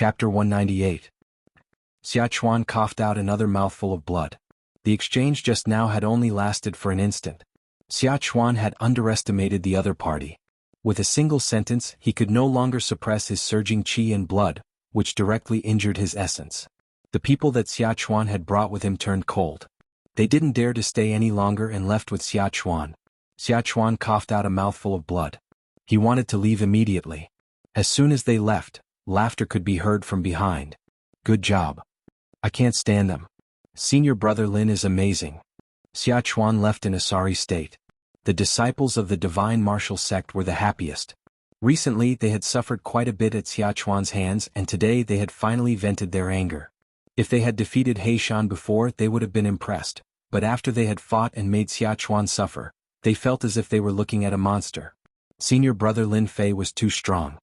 Chapter 198. Xiachuan coughed out another mouthful of blood. The exchange just now had only lasted for an instant. Xiachuan had underestimated the other party. With a single sentence, he could no longer suppress his surging qi and blood, which directly injured his essence. The people that Xiachuan had brought with him turned cold. They didn't dare to stay any longer and left with Xiachuan. Xiachuan coughed out a mouthful of blood. He wanted to leave immediately. As soon as they left, laughter could be heard from behind. Good job. I can't stand them. Senior brother Lin is amazing. Xiachuan left in a sorry state. The disciples of the divine martial sect were the happiest. Recently they had suffered quite a bit at Xiachuan's hands, and today they had finally vented their anger. If they had defeated Heishan before, they would have been impressed, but after they had fought and made Xiachuan suffer, they felt as if they were looking at a monster. Senior brother Lin Fei was too strong.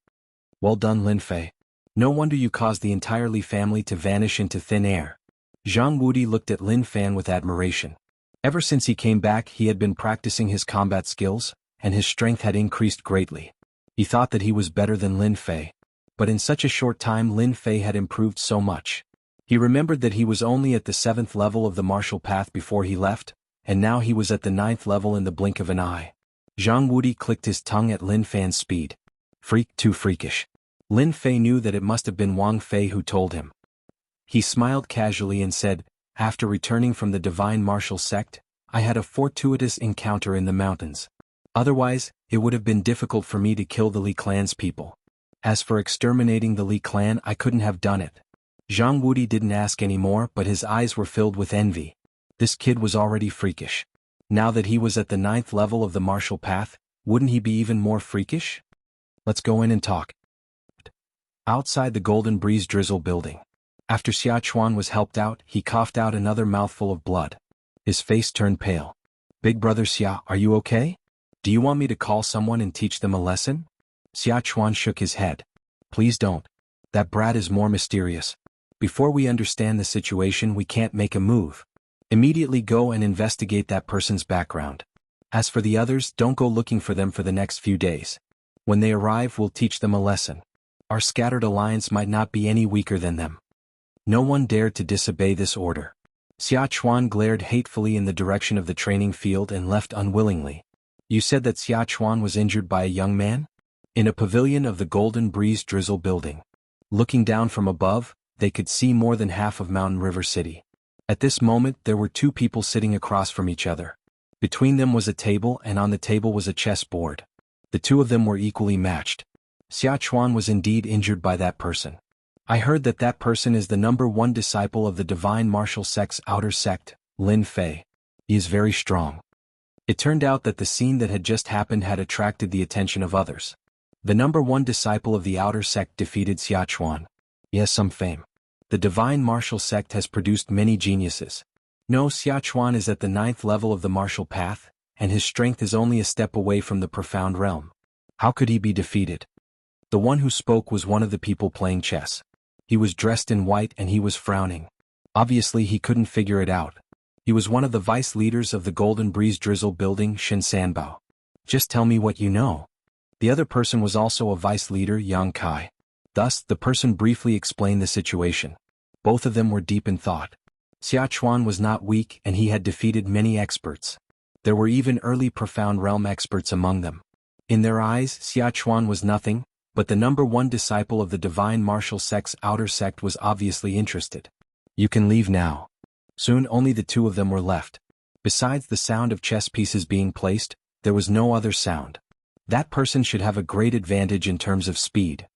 Well done, Lin Fei. No wonder you caused the entire Li family to vanish into thin air. Jianghu looked at Lin Fan with admiration. Ever since he came back, he had been practicing his combat skills, and his strength had increased greatly. He thought that he was better than Lin Fei. But in such a short time Lin Fei had improved so much. He remembered that he was only at the 7th level of the martial path before he left, and now he was at the 9th level in the blink of an eye. Jianghu clicked his tongue at Lin Fan's speed. Freak, too freakish. Lin Fei knew that it must have been Wang Fei who told him. He smiled casually and said, after returning from the divine martial sect, I had a fortuitous encounter in the mountains. Otherwise, it would have been difficult for me to kill the Li clan's people. As for exterminating the Li clan, I couldn't have done it. Jianghu didn't ask anymore, but his eyes were filled with envy. This kid was already freakish. Now that he was at the 9th level of the martial path, wouldn't he be even more freakish? Let's go in and talk. Outside the Golden Breeze Drizzle building. After Xiachuan was helped out, he coughed out another mouthful of blood. His face turned pale. Big brother Xia, are you okay? Do you want me to call someone and teach them a lesson? Xiachuan shook his head. Please don't. That brat is more mysterious. Before we understand the situation, we can't make a move. Immediately go and investigate that person's background. As for the others, don't go looking for them for the next few days. When they arrive, we'll teach them a lesson. Our scattered alliance might not be any weaker than them. No one dared to disobey this order. Xiachuan glared hatefully in the direction of the training field and left unwillingly. You said that Xiachuan was injured by a young man? In a pavilion of the Golden Breeze Drizzle building. Looking down from above, they could see more than half of Mountain River City. At this moment there were two people sitting across from each other. Between them was a table, and on the table was a chessboard. The two of them were equally matched. Xiachuan was indeed injured by that person. I heard that that person is the #1 disciple of the Divine Martial Sect's outer sect, Lin Fei. He is very strong. It turned out that the scene that had just happened had attracted the attention of others. The #1 disciple of the outer sect defeated Xiachuan. He has some fame. The Divine Martial Sect has produced many geniuses. No, Xiachuan is at the 9th level of the martial path, and his strength is only a step away from the profound realm. How could he be defeated? The one who spoke was one of the people playing chess. He was dressed in white and he was frowning. Obviously he couldn't figure it out. He was one of the vice leaders of the Golden Breeze Drizzle building, Xianxia. Just tell me what you know. The other person was also a vice leader, Xianxia. Thus, the person briefly explained the situation. Both of them were deep in thought. Xiachuan was not weak and he had defeated many experts. There were even early profound realm experts among them. In their eyes, Xiachuan was nothing, but the #1 disciple of the Divine Martial Sect's outer sect was obviously interested. You can leave now. Soon only the two of them were left. Besides the sound of chess pieces being placed, there was no other sound. That person should have a great advantage in terms of speed.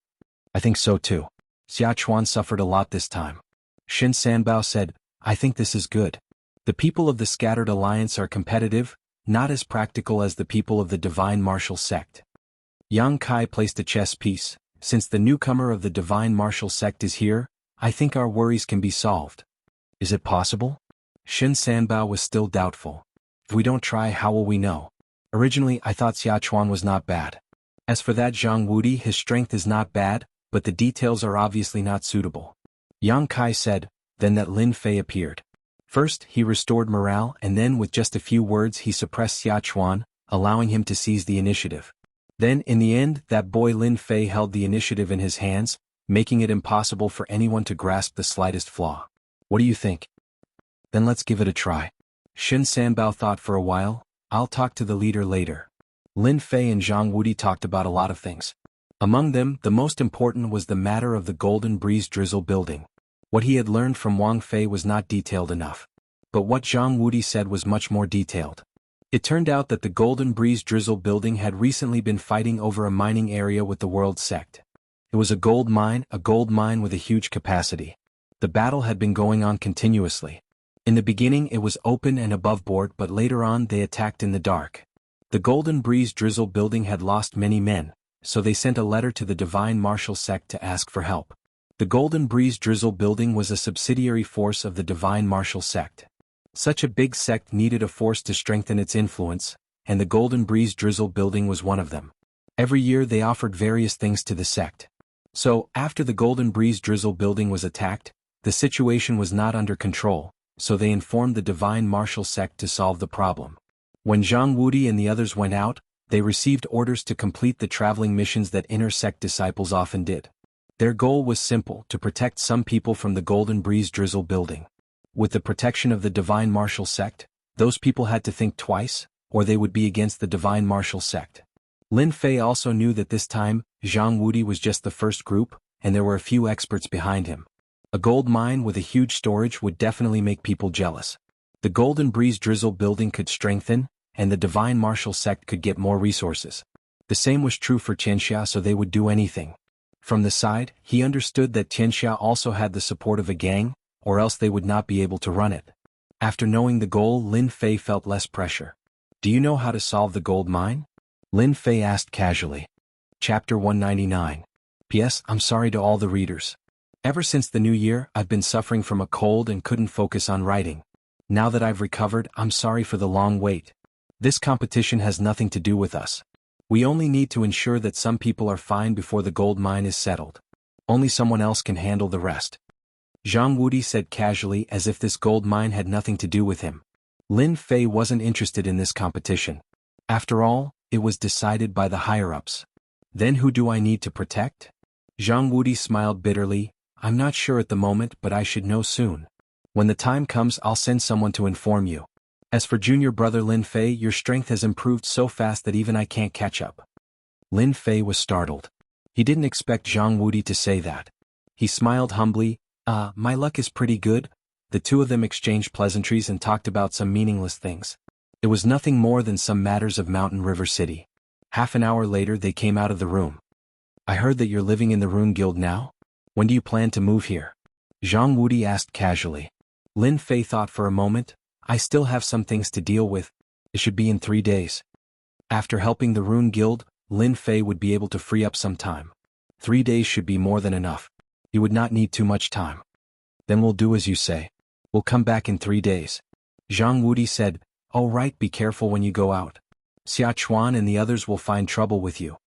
I think so too. Xiachuan suffered a lot this time. Xianxia said, I think this is good. The people of the Scattered Alliance are competitive, not as practical as the people of the Divine Martial Sect. Xianxia placed a chess piece. Since the newcomer of the Divine Martial Sect is here, I think our worries can be solved. Is it possible? Xianxia was still doubtful. If we don't try, how will we know? Originally I thought Xiachuan was not bad. As for that Jianghu, his strength is not bad, but the details are obviously not suitable. Xianxia said, then that Lin Fei appeared. First, he restored morale, and then with just a few words he suppressed Xiachuan, allowing him to seize the initiative. Then, in the end, that boy Lin Fei held the initiative in his hands, making it impossible for anyone to grasp the slightest flaw. What do you think? Then let's give it a try. Shin Sanbao thought for a while. I'll talk to the leader later. Lin Fei and Zhang Wudi talked about a lot of things. Among them, the most important was the matter of the Golden Breeze Drizzle building. What he had learned from Wang Fei was not detailed enough. But what Zhang Wudi said was much more detailed. It turned out that the Golden Breeze Drizzle building had recently been fighting over a mining area with the World Sect. It was a gold mine with a huge capacity. The battle had been going on continuously. In the beginning it was open and above board, but later on they attacked in the dark. The Golden Breeze Drizzle building had lost many men, so they sent a letter to the Divine Martial Sect to ask for help. The Golden Breeze Drizzle building was a subsidiary force of the Divine Martial Sect. Such a big sect needed a force to strengthen its influence, and the Golden Breeze Drizzle building was one of them. Every year they offered various things to the sect. So, after the Golden Breeze Drizzle building was attacked, the situation was not under control, so they informed the Divine Martial Sect to solve the problem. When Zhang Wudi and the others went out, they received orders to complete the traveling missions that inner sect disciples often did. Their goal was simple: to protect some people from the Golden Breeze Drizzle building. With the protection of the Divine Martial Sect, those people had to think twice, or they would be against the Divine Martial Sect. Lin Fei also knew that this time, Zhang Wudi was just the first group, and there were a few experts behind him. A gold mine with a huge storage would definitely make people jealous. The Golden Breeze Drizzle building could strengthen, and the Divine Martial Sect could get more resources. The same was true for Xianxia, so they would do anything. From the side, he understood that Xianxia also had the support of a gang, or else they would not be able to run it. After knowing the goal, Lin Fei felt less pressure. Do you know how to solve the gold mine? Lin Fei asked casually. Chapter 199. P.S. I'm sorry to all the readers. Ever since the new year, I've been suffering from a cold and couldn't focus on writing. Now that I've recovered, I'm sorry for the long wait. This competition has nothing to do with us. We only need to ensure that some people are fine before the gold mine is settled. Only someone else can handle the rest. Zhang Wudi said casually, as if this gold mine had nothing to do with him. Lin Fei wasn't interested in this competition. After all, it was decided by the higher-ups. Then who do I need to protect? Zhang Wudi smiled bitterly. I'm not sure at the moment, but I should know soon. When the time comes, I'll send someone to inform you. As for junior brother Lin Fei, your strength has improved so fast that even I can't catch up. Lin Fei was startled. He didn't expect Zhang Wudi to say that. He smiled humbly. My luck is pretty good. The two of them exchanged pleasantries and talked about some meaningless things. It was nothing more than some matters of Mountain River City. Half an hour later they came out of the room. I heard that you're living in the Rune Guild now? When do you plan to move here? Zhang Wudi asked casually. Lin Fei thought for a moment. I still have some things to deal with. It should be in 3 days. After helping the Rune Guild, Lin Fei would be able to free up some time. 3 days should be more than enough. You would not need too much time. Then we'll do as you say. We'll come back in 3 days. Zhang Wudi said, "Oh right, be careful when you go out. Xia Chuan and the others will find trouble with you."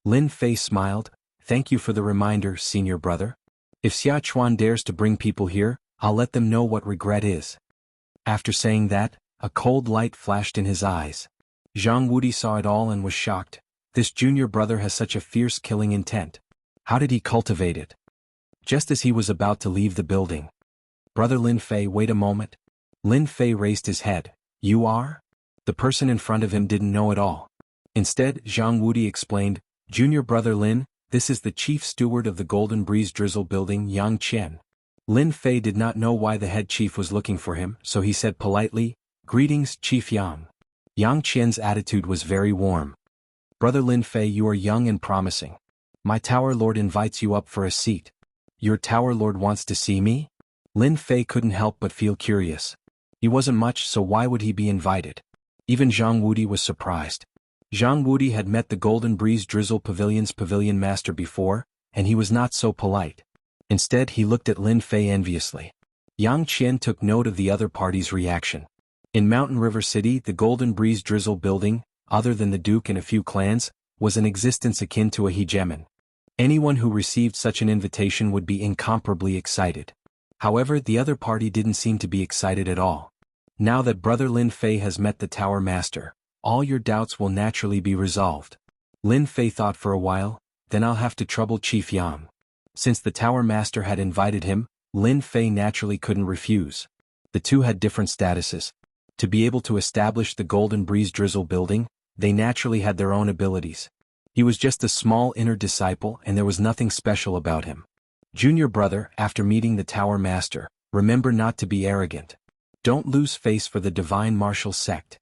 Lin Fei smiled. Thank you for the reminder, senior brother. If Xia Chuan dares to bring people here, I'll let them know what regret is. After saying that, a cold light flashed in his eyes. Zhang Wudi saw it all and was shocked. This junior brother has such a fierce killing intent. How did he cultivate it? Just as he was about to leave the building. Brother Lin Fei, wait a moment. Lin Fei raised his head. You are? The person in front of him didn't know at all. Instead, Zhang Wudi explained, Junior brother Lin, this is the chief steward of the Golden Breeze Drizzle building, Yang Qian. Lin Fei did not know why the head chief was looking for him, so he said politely, Greetings, Chief Yang. Yang Qian's attitude was very warm. Brother Lin Fei, you are young and promising. My Tower Lord invites you up for a seat. Your Tower Lord wants to see me? Lin Fei couldn't help but feel curious. He wasn't much, so why would he be invited? Even Zhang Wudi was surprised. Zhang Wudi had met the Golden Breeze Drizzle Pavilion's pavilion master before, and he was not so polite. Instead, he looked at Lin Fei enviously. Yang Qian took note of the other party's reaction. In Mountain River City, the Golden Breeze Drizzle building, other than the Duke and a few clans, was an existence akin to a hegemon. Anyone who received such an invitation would be incomparably excited. However, the other party didn't seem to be excited at all. Now that brother Lin Fei has met the Tower Master, all your doubts will naturally be resolved. Lin Fei thought for a while, then I'll have to trouble Chief Yang. Since the Tower Master had invited him, Lin Fei naturally couldn't refuse. The two had different statuses. To be able to establish the Golden Breeze Drizzle building, they naturally had their own abilities. He was just a small inner disciple and there was nothing special about him. Junior brother, after meeting the Tower Master, remember not to be arrogant. Don't lose face for the Divine Martial Sect.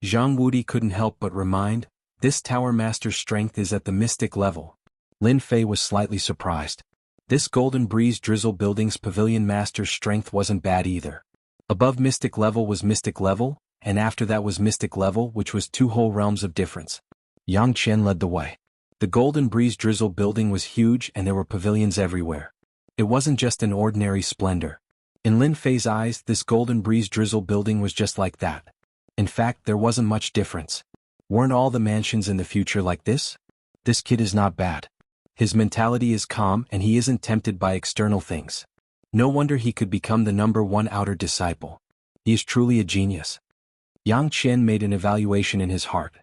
Jianghu couldn't help but remind, this Tower Master's strength is at the mystic level. Lin Fei was slightly surprised. This Golden Breeze Drizzle building's Pavilion Master's strength wasn't bad either. Above mystic level was mystic level, and after that was mystic level, which was two whole realms of difference. Xianxia led the way. The Golden Breeze Drizzle building was huge and there were pavilions everywhere. It wasn't just an ordinary splendor. In Lin Fei's eyes, this Golden Breeze Drizzle building was just like that. In fact, there wasn't much difference. Weren't all the mansions in the future like this? This kid is not bad. His mentality is calm and he isn't tempted by external things. No wonder he could become the #1 outer disciple. He is truly a genius. Yang Qian made an evaluation in his heart.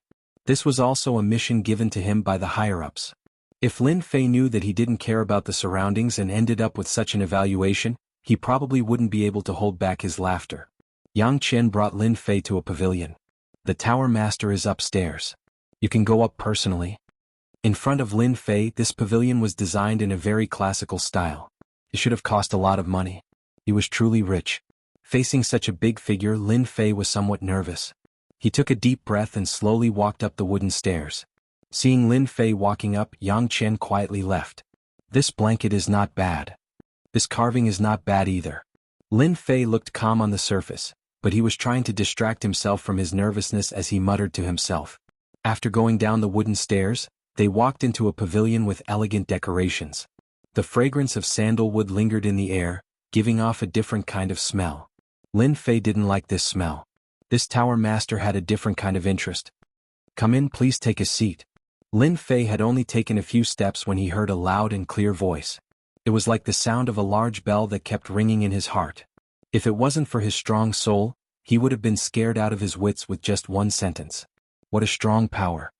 This was also a mission given to him by the higher-ups. If Lin Fei knew that he didn't care about the surroundings and ended up with such an evaluation, he probably wouldn't be able to hold back his laughter. Yang Qian brought Lin Fei to a pavilion. The Tower Master is upstairs. You can go up personally. In front of Lin Fei, this pavilion was designed in a very classical style. It should have cost a lot of money. He was truly rich. Facing such a big figure, Lin Fei was somewhat nervous. He took a deep breath and slowly walked up the wooden stairs. Seeing Lin Fei walking up, Yang Qian quietly left. This blanket is not bad. This carving is not bad either. Lin Fei looked calm on the surface, but he was trying to distract himself from his nervousness as he muttered to himself. After going down the wooden stairs, they walked into a pavilion with elegant decorations. The fragrance of sandalwood lingered in the air, giving off a different kind of smell. Lin Fei didn't like this smell. This Tower Master had a different kind of interest. Come in, please take a seat. Lin Fei had only taken a few steps when he heard a loud and clear voice. It was like the sound of a large bell that kept ringing in his heart. If it wasn't for his strong soul, he would have been scared out of his wits with just one sentence. What a strong power.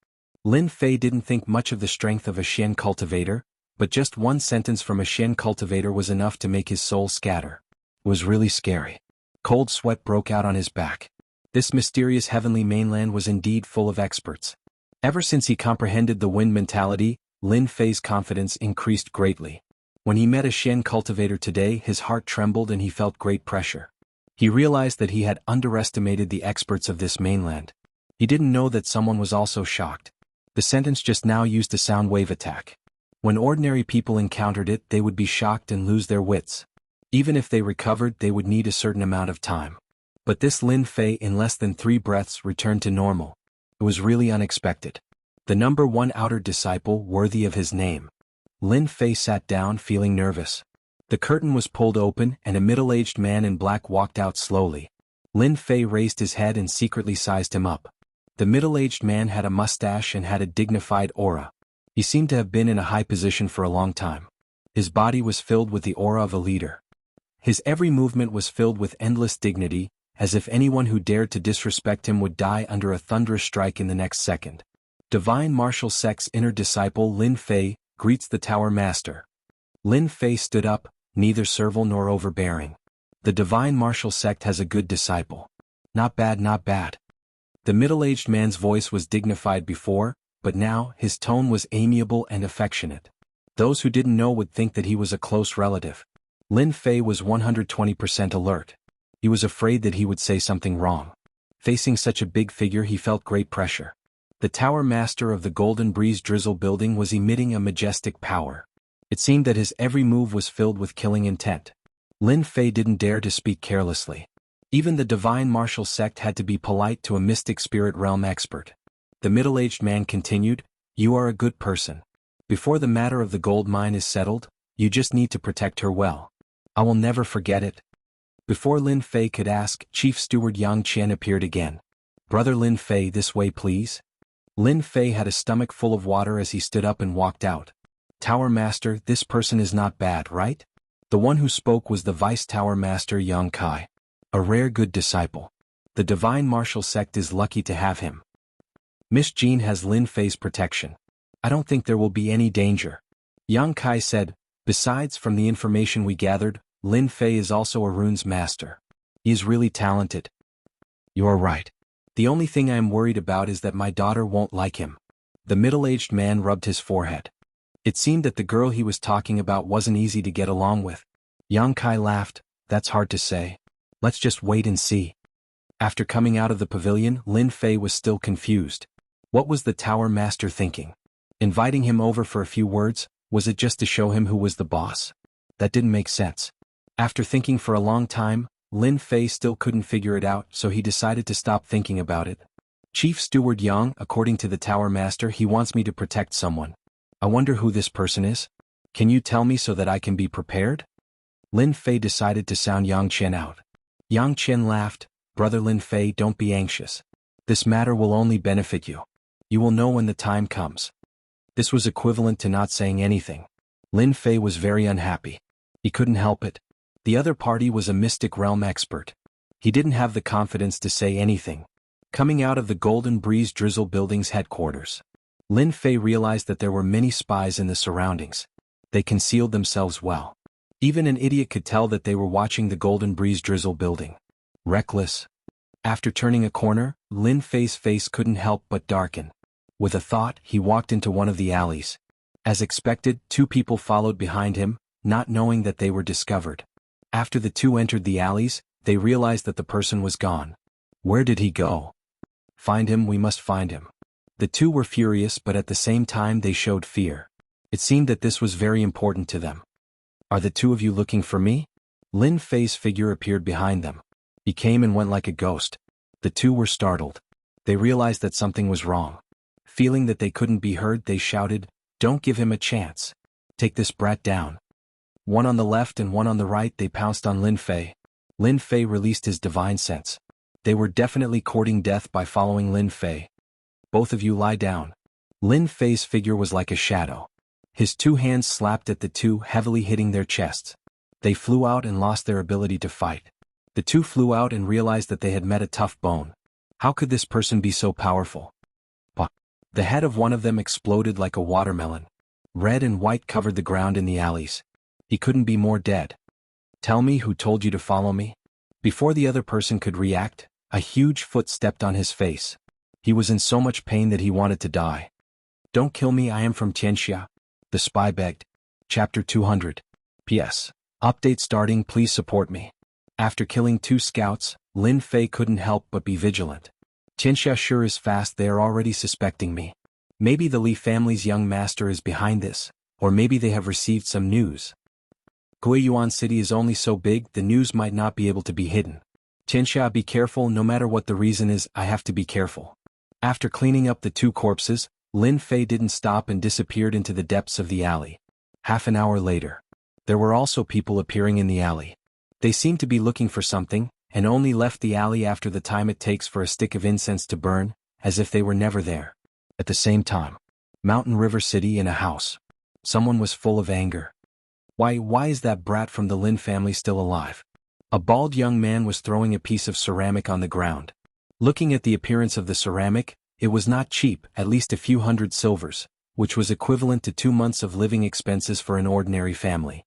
Lin Fei didn't think much of the strength of a Xian cultivator, but just one sentence from a Xian cultivator was enough to make his soul scatter. It was really scary. Cold sweat broke out on his back. This mysterious heavenly mainland was indeed full of experts. Ever since he comprehended the wind mentality, Lin Fei's confidence increased greatly. When he met a Xian cultivator today, his heart trembled and he felt great pressure. He realized that he had underestimated the experts of this mainland. He didn't know that someone was also shocked. The sentence just now used a sound wave attack. When ordinary people encountered it, they would be shocked and lose their wits. Even if they recovered, they would need a certain amount of time. But this Lin Fei in less than 3 breaths returned to normal. It was really unexpected. The #1 outer disciple worthy of his name. Lin Fei sat down feeling nervous. The curtain was pulled open and a middle-aged man in black walked out slowly. Lin Fei raised his head and secretly sized him up. The middle-aged man had a mustache and had a dignified aura. He seemed to have been in a high position for a long time. His body was filled with the aura of a leader. His every movement was filled with endless dignity, as if anyone who dared to disrespect him would die under a thunderous strike in the next second. Divine Martial Sect's inner disciple Lin Fei greets the Tower Master. Lin Fei stood up, neither servile nor overbearing. The Divine Martial Sect has a good disciple. Not bad, not bad. The middle-aged man's voice was dignified before, but now his tone was amiable and affectionate. Those who didn't know would think that he was a close relative. Lin Fei was 120% alert. He was afraid that he would say something wrong. Facing such a big figure, he felt great pressure. The Tower Master of the Golden Breeze Drizzle building was emitting a majestic power. It seemed that his every move was filled with killing intent. Lin Fei didn't dare to speak carelessly. Even the Divine Martial Sect had to be polite to a mystic spirit realm expert. The middle-aged man continued, "You are a good person. Before the matter of the gold mine is settled, you just need to protect her well. I will never forget it." Before Lin Fei could ask, Chief Steward Yang Qian appeared again. "Brother Lin Fei, this way please." Lin Fei had a stomach full of water as he stood up and walked out. "Tower Master, this person is not bad, right?" The one who spoke was the Vice Tower Master Yang Kai. A rare good disciple. The Divine Martial Sect is lucky to have him. Miss Jean has Lin Fei's protection. I don't think there will be any danger. Yang Kai said, Besides, from the information we gathered, Lin Fei is also a runes master. He is really talented. You are right. The only thing I am worried about is that my daughter won't like him. The middle-aged man rubbed his forehead. It seemed that the girl he was talking about wasn't easy to get along with. Yang Kai laughed. That's hard to say. Let's just wait and see. After coming out of the pavilion, Lin Fei was still confused. What was the tower master thinking? Inviting him over for a few words, was it just to show him who was the boss? That didn't make sense. After thinking for a long time, Lin Fei still couldn't figure it out, so he decided to stop thinking about it. Chief Steward Yang, according to the tower master, he wants me to protect someone. I wonder who this person is? Can you tell me so that I can be prepared? Lin Fei decided to sound Yang Chen out. Yang Chen laughed. Brother Lin Fei, don't be anxious. This matter will only benefit you. You will know when the time comes. This was equivalent to not saying anything. Lin Fei was very unhappy. He couldn't help it. The other party was a mystic realm expert. He didn't have the confidence to say anything. Coming out of the Golden Breeze Drizzle Building's headquarters, Lin Fei realized that there were many spies in the surroundings. They concealed themselves well. Even an idiot could tell that they were watching the Golden Breeze Drizzle Building. Reckless. After turning a corner, Lin Fei's face couldn't help but darken. With a thought, he walked into one of the alleys. As expected, two people followed behind him, not knowing that they were discovered. After the two entered the alleys, they realized that the person was gone. Where did he go? Find him, we must find him. The two were furious, but at the same time they showed fear. It seemed that this was very important to them. Are the two of you looking for me? Lin Fei's figure appeared behind them. He came and went like a ghost. The two were startled. They realized that something was wrong. Feeling that they couldn't be heard, they shouted, "Don't give him a chance. Take this brat down." One on the left and one on the right, they pounced on Lin Fei. Lin Fei released his divine sense. They were definitely courting death by following Lin Fei. Both of you lie down. Lin Fei's figure was like a shadow. His two hands slapped at the two, heavily hitting their chests. They flew out and lost their ability to fight. The two flew out and realized that they had met a tough bone. How could this person be so powerful? But the head of one of them exploded like a watermelon. Red and white covered the ground in the alleys. He couldn't be more dead. Tell me, who told you to follow me? Before the other person could react, a huge foot stepped on his face. He was in so much pain that he wanted to die. Don't kill me, I am from Xianxia. The spy begged. Chapter 200. P.S. Update starting, please support me. After killing two scouts, Lin Fei couldn't help but be vigilant. Xianxia sure is fast, they are already suspecting me. Maybe the Li family's young master is behind this, or maybe they have received some news. Guiyuan City is only so big, the news might not be able to be hidden. Xianxia, be careful, no matter what the reason is, I have to be careful. After cleaning up the two corpses, Lin Fei didn't stop and disappeared into the depths of the alley. Half an hour later, there were also people appearing in the alley. They seemed to be looking for something, and only left the alley after the time it takes for a stick of incense to burn, as if they were never there. At the same time, Mountain River City, in a house. Someone was full of anger. Why is that brat from the Lin family still alive? A bald young man was throwing a piece of ceramic on the ground. Looking at the appearance of the ceramic, it was not cheap, at least a few hundred silvers, which was equivalent to 2 months of living expenses for an ordinary family.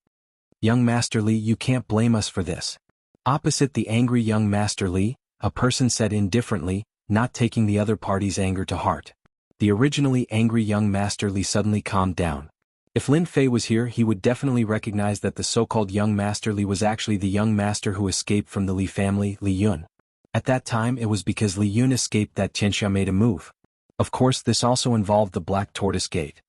Young Master Li, you can't blame us for this. Opposite the angry young Master Li, a person said indifferently, not taking the other party's anger to heart. The originally angry young Master Li suddenly calmed down. If Lin Fei was here, he would definitely recognize that the so-called young Master Li was actually the young master who escaped from the Li family, Li Yun. At that time it was because Li Yun escaped that Xianxia made a move. Of course, this also involved the Black Tortoise Gate.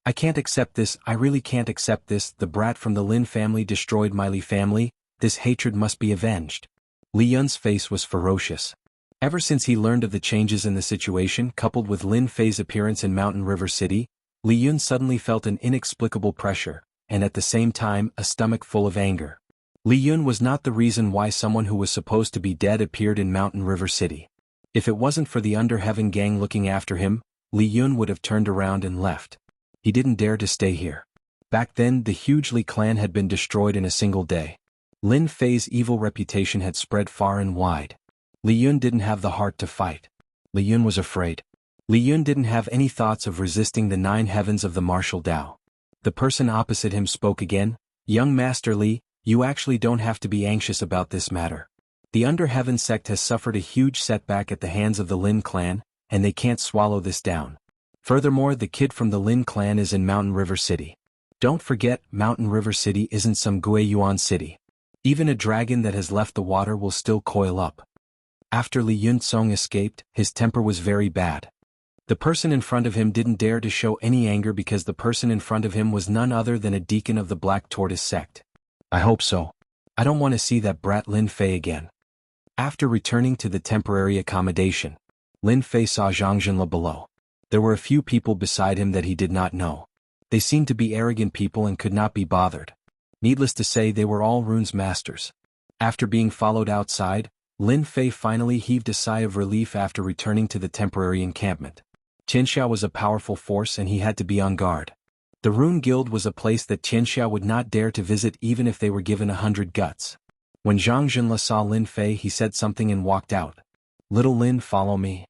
I can't accept this, I really can't accept this, the brat from the Lin family destroyed my Li family, this hatred must be avenged. Li Yun's face was ferocious. Ever since he learned of the changes in the situation coupled with Lin Fei's appearance in Mountain River City, Li Yun suddenly felt an inexplicable pressure, and at the same time a stomach full of anger. Li Yun was not the reason why someone who was supposed to be dead appeared in Mountain River City. If it wasn't for the Under Heaven gang looking after him, Li Yun would have turned around and left. He didn't dare to stay here. Back then, the huge Li clan had been destroyed in a single day. Lin Fei's evil reputation had spread far and wide. Li Yun didn't have the heart to fight. Li Yun was afraid. Li Yun didn't have any thoughts of resisting the 9 heavens of the martial Tao. The person opposite him spoke again. Young Master Li, you actually don't have to be anxious about this matter. The Under Heaven sect has suffered a huge setback at the hands of the Lin clan, and they can't swallow this down. Furthermore, the kid from the Lin clan is in Mountain River City. Don't forget, Mountain River City isn't some Guiyuan city. Even a dragon that has left the water will still coil up. After Li Yunzong escaped, his temper was very bad. The person in front of him didn't dare to show any anger because the person in front of him was none other than a deacon of the Black Tortoise sect. I hope so. I don't want to see that brat Lin Fei again. After returning to the temporary accommodation, Lin Fei saw Xianxia below. There were a few people beside him that he did not know. They seemed to be arrogant people and could not be bothered. Needless to say, they were all runes masters. After being followed outside, Lin Fei finally heaved a sigh of relief after returning to the temporary encampment. Xianxia was a powerful force and he had to be on guard. The Rune Guild was a place that Xianxia would not dare to visit even if they were given 100 guts. When Zhang Junle saw Lin Fei, he said something and walked out. Little Lin, follow me.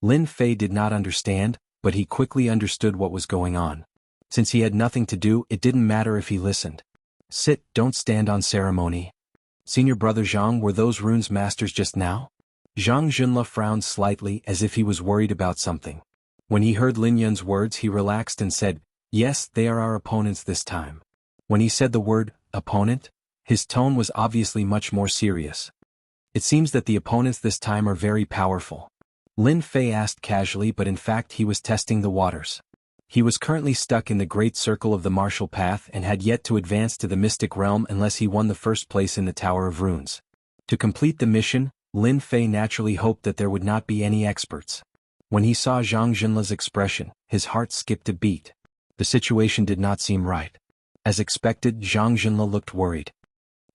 Lin Fei did not understand, but he quickly understood what was going on. Since he had nothing to do, it didn't matter if he listened. Sit, don't stand on ceremony. Senior brother Zhang, were those runes masters just now? Zhang Junle frowned slightly as if he was worried about something. When he heard Lin Yun's words, he relaxed and said, yes, they are our opponents this time. When he said the word, opponent, his tone was obviously much more serious. It seems that the opponents this time are very powerful. Lin Fei asked casually, but in fact he was testing the waters. He was currently stuck in the great circle of the martial path and had yet to advance to the mystic realm unless he won the first place in the Tower of Runes. To complete the mission, Lin Fei naturally hoped that there would not be any experts. When he saw Zhang Junle's expression, his heart skipped a beat. The situation did not seem right. As expected, Zhang Junle looked worried.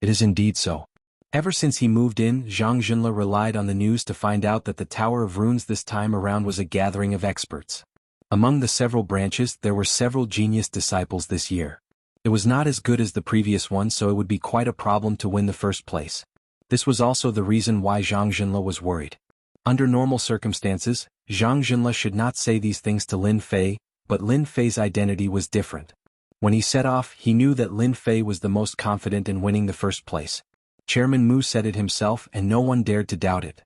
It is indeed so. Ever since he moved in, Zhang Junle relied on the news to find out that the Tower of Runes this time around was a gathering of experts. Among the several branches, there were several genius disciples this year. It was not as good as the previous one, so it would be quite a problem to win the first place. This was also the reason why Zhang Junle was worried. Under normal circumstances, Zhang Junle should not say these things to Lin Fei, but Lin Fei's identity was different. When he set off, he knew that Lin Fei was the most confident in winning the first place. Chairman Mu said it himself and no one dared to doubt it.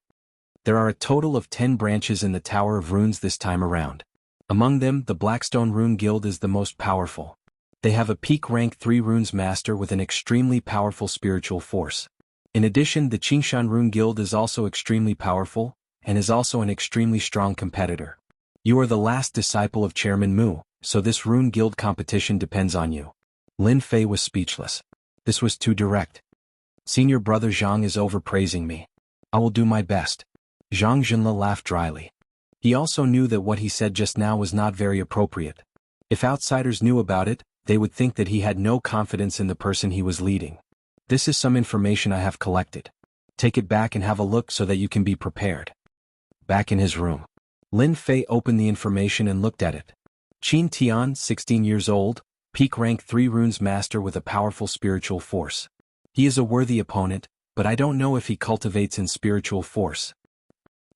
There are a total of 10 branches in the Tower of Runes this time around. Among them, the Blackstone Rune Guild is the most powerful. They have a peak rank 3 runes master with an extremely powerful spiritual force. In addition, the Qingshan Rune Guild is also extremely powerful, and is also an extremely strong competitor. You are the last disciple of Chairman Mu, so this Rune Guild competition depends on you. Lin Fei was speechless. This was too direct. Senior brother Zhang is overpraising me. I will do my best. Zhang Junle laughed dryly. He also knew that what he said just now was not very appropriate. If outsiders knew about it, they would think that he had no confidence in the person he was leading. This is some information I have collected. Take it back and have a look so that you can be prepared. Back in his room, Lin Fei opened the information and looked at it. Qin Tian, 16 years old, peak rank 3 runes master with a powerful spiritual force. He is a worthy opponent, but I don't know if he cultivates in spiritual force.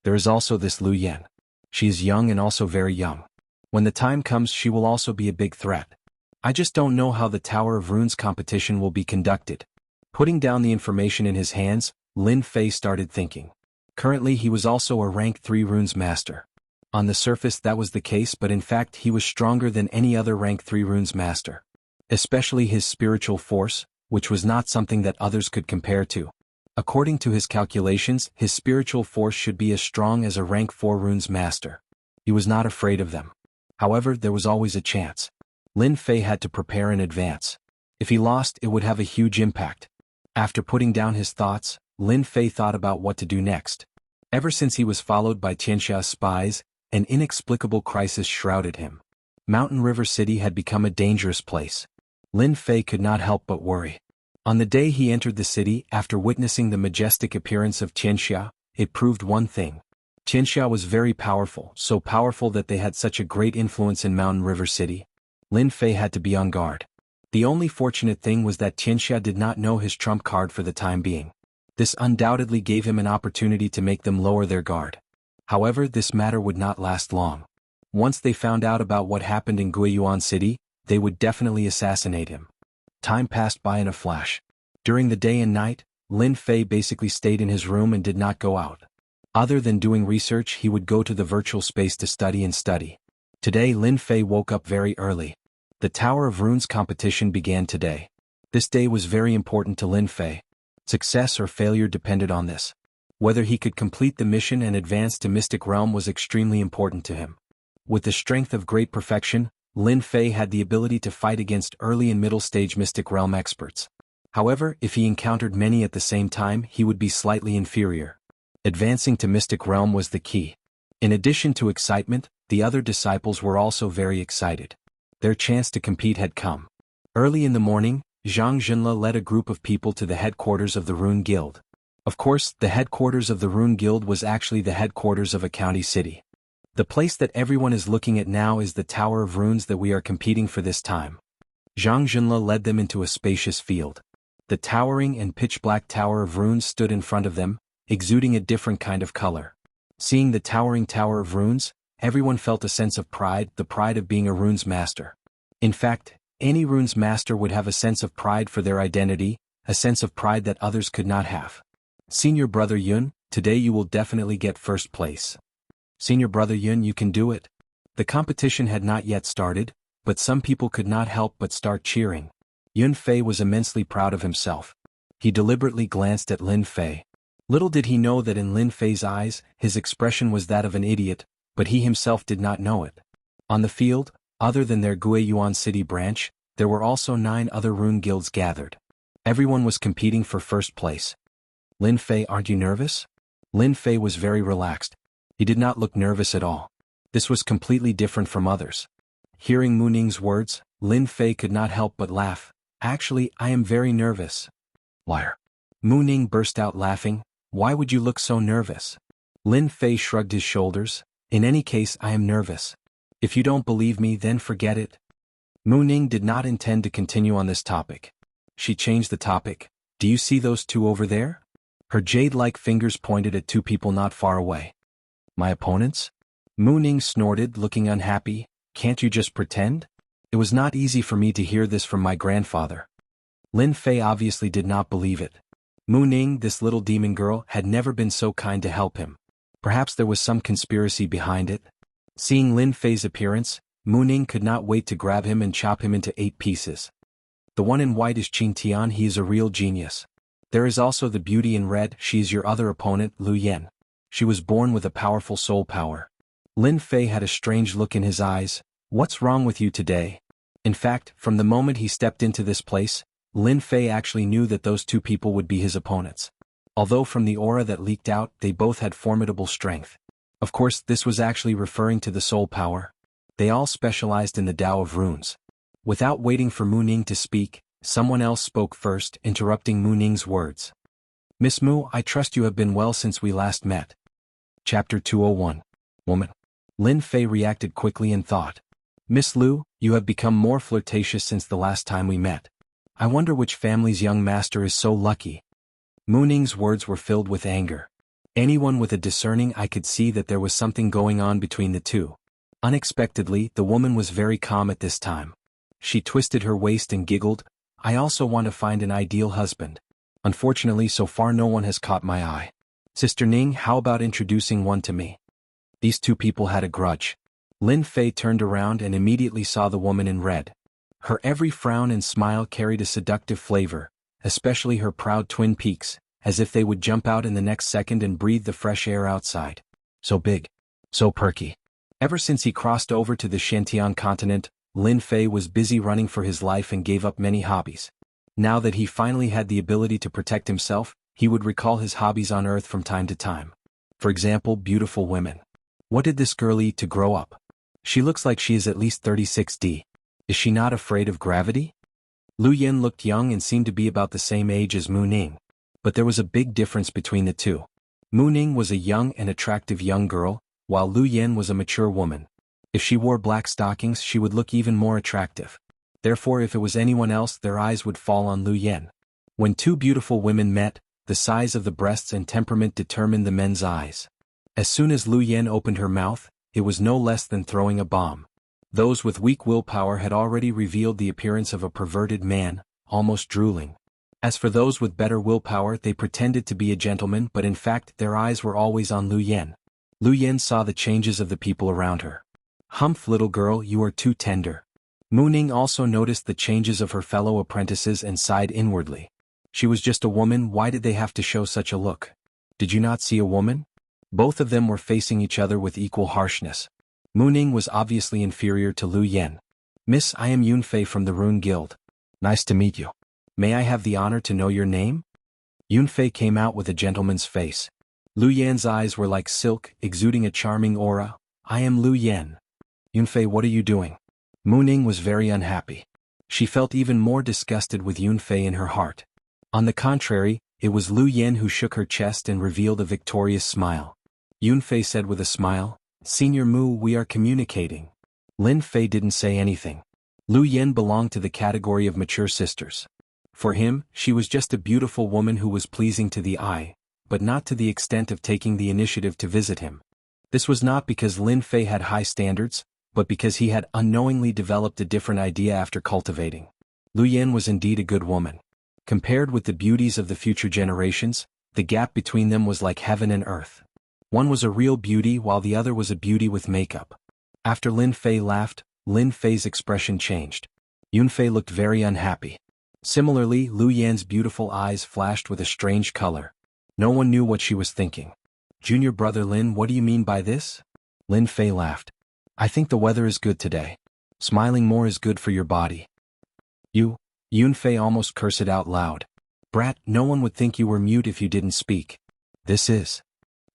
There is also this Lu Yan. She is young and also very young. When the time comes, she will also be a big threat. I just don't know how the Tower of Runes competition will be conducted. Putting down the information in his hands, Lin Fei started thinking. Currently he was also a rank 3 runes master. On the surface that was the case, but in fact he was stronger than any other rank 3 runes master. Especially his spiritual force, which was not something that others could compare to. According to his calculations, his spiritual force should be as strong as a rank 4 runes master. He was not afraid of them. However, there was always a chance. Lin Fei had to prepare in advance. If he lost, it would have a huge impact. After putting down his thoughts, Lin Fei thought about what to do next. Ever since he was followed by Xianxia's spies, an inexplicable crisis shrouded him. Mountain River City had become a dangerous place. Lin Fei could not help but worry. On the day he entered the city, after witnessing the majestic appearance of Xianxia, it proved one thing. Xianxia was very powerful, so powerful that they had such a great influence in Mountain River City. Lin Fei had to be on guard. The only fortunate thing was that Xianxia did not know his trump card for the time being. This undoubtedly gave him an opportunity to make them lower their guard. However, this matter would not last long. Once they found out about what happened in Guiyuan City, they would definitely assassinate him. Time passed by in a flash. During the day and night, Lin Fei basically stayed in his room and did not go out. Other than doing research, he would go to the virtual space to study and study. Today Lin Fei woke up very early. The Tower of Runes competition began today. This day was very important to Lin Fei. Success or failure depended on this. Whether he could complete the mission and advance to Mystic Realm was extremely important to him. With the strength of great perfection, Lin Fei had the ability to fight against early and middle stage Mystic Realm experts. However, if he encountered many at the same time, he would be slightly inferior. Advancing to Mystic Realm was the key. In addition to excitement, the other disciples were also very excited. Their chance to compete had come. Early in the morning, Xianxia led a group of people to the headquarters of the Rune Guild. Of course, the headquarters of the Rune Guild was actually the headquarters of a county city. The place that everyone is looking at now is the Tower of Runes that we are competing for this time. Xianxia led them into a spacious field. The towering and pitch-black Tower of Runes stood in front of them, exuding a different kind of color. Seeing the towering Tower of Runes, everyone felt a sense of pride, the pride of being a runes master. In fact, any runes master would have a sense of pride for their identity, a sense of pride that others could not have. Senior Brother Yun, today you will definitely get first place. Senior Brother Yun, you can do it. The competition had not yet started, but some people could not help but start cheering. Yun Fei was immensely proud of himself. He deliberately glanced at Lin Fei. Little did he know that in Lin Fei's eyes, his expression was that of an idiot, but he himself did not know it. On the field, other than their Guiyuan City branch, there were also 9 other rune guilds gathered. Everyone was competing for first place. Lin Fei, aren't you nervous? Lin Fei was very relaxed. He did not look nervous at all. This was completely different from others. Hearing Mu Ning's words, Lin Fei could not help but laugh. Actually, I am very nervous. Liar. Mu Ning burst out laughing. Why would you look so nervous? Lin Fei shrugged his shoulders. In any case, I am nervous. If you don't believe me, then forget it. Mu Ning did not intend to continue on this topic. She changed the topic. Do you see those 2 over there? Her jade-like fingers pointed at 2 people not far away. My opponents? Mu Ning snorted, looking unhappy. Can't you just pretend? It was not easy for me to hear this from my grandfather. Lin Fei obviously did not believe it. Mu Ning, this little demon girl, had never been so kind to help him. Perhaps there was some conspiracy behind it. Seeing Lin Fei's appearance, Mu Ning could not wait to grab him and chop him into 8 pieces. The one in white is Qin Tian, he is a real genius. There is also the beauty in red, she is your other opponent, Lu Yan. She was born with a powerful soul power. Lin Fei had a strange look in his eyes. What's wrong with you today? In fact, from the moment he stepped into this place, Lin Fei actually knew that those 2 people would be his opponents. Although from the aura that leaked out, they both had formidable strength. Of course, this was actually referring to the soul power. They all specialized in the Tao of Runes. Without waiting for Mu Ning to speak, someone else spoke first, interrupting Mu Ning's words. Miss Mu, I trust you have been well since we last met. Chapter 201. Woman. Lin Fei reacted quickly and thought. Miss Lu, you have become more flirtatious since the last time we met. I wonder which family's young master is so lucky. Mu Ning's words were filled with anger. Anyone with a discerning eye could see that there was something going on between the 2. Unexpectedly, the woman was very calm at this time. She twisted her waist and giggled. I also want to find an ideal husband. Unfortunately, so far no one has caught my eye. Sister Ning, how about introducing one to me? These 2 people had a grudge. Lin Fei turned around and immediately saw the woman in red. Her every frown and smile carried a seductive flavor, especially her proud twin peaks, as if they would jump out in the next second and breathe the fresh air outside. So big. So perky. Ever since he crossed over to the Xiantian continent, Lin Fei was busy running for his life and gave up many hobbies. Now that he finally had the ability to protect himself, he would recall his hobbies on Earth from time to time. For example, beautiful women. What did this girl eat to grow up? She looks like she is at least 36D. Is she not afraid of gravity? Lu Yan looked young and seemed to be about the same age as Mu Ning. But there was a big difference between the 2. Mu Ning was a young and attractive young girl, while Lu Yan was a mature woman. If she wore black stockings, she would look even more attractive. Therefore, if it was anyone else, their eyes would fall on Lu Yan. When 2 beautiful women met, the size of the breasts and temperament determined the men's eyes. As soon as Lu Yan opened her mouth, it was no less than throwing a bomb. Those with weak willpower had already revealed the appearance of a perverted man, almost drooling. As for those with better willpower, they pretended to be a gentleman, but in fact their eyes were always on Lu Yen. Lu Yen saw the changes of the people around her. "Humph, little girl, you are too tender." Mu Ning also noticed the changes of her fellow apprentices and sighed inwardly. She was just a woman, why did they have to show such a look? Did you not see a woman? Both of them were facing each other with equal harshness. Mu Ning was obviously inferior to Lu Yen. "Miss, I am Yunfei from the Rune Guild. Nice to meet you. May I have the honor to know your name?" Yunfei came out with a gentleman's face. Lu Yan's eyes were like silk, exuding a charming aura. "I am Lu Yan." "Yunfei, what are you doing?" Mu Ning was very unhappy. She felt even more disgusted with Yunfei in her heart. On the contrary, it was Lu Yan who shook her chest and revealed a victorious smile. Yunfei said with a smile, "Senior Mu, we are communicating." Lin Fei didn't say anything. Lu Yan belonged to the category of mature sisters. For him, she was just a beautiful woman who was pleasing to the eye, but not to the extent of taking the initiative to visit him. This was not because Lin Fei had high standards, but because he had unknowingly developed a different idea after cultivating. Lu Yan was indeed a good woman. Compared with the beauties of the future generations, the gap between them was like heaven and earth. One was a real beauty while the other was a beauty with makeup. After Lin Fei laughed, Lin Fei's expression changed. Yunfei looked very unhappy. Similarly, Lu Yan's beautiful eyes flashed with a strange color. No one knew what she was thinking. "Junior brother Lin, what do you mean by this?" Lin Fei laughed. "I think the weather is good today. Smiling more is good for your body." "You?" Yunfei almost cursed out loud. "Brat, no one would think you were mute if you didn't speak." "This is?"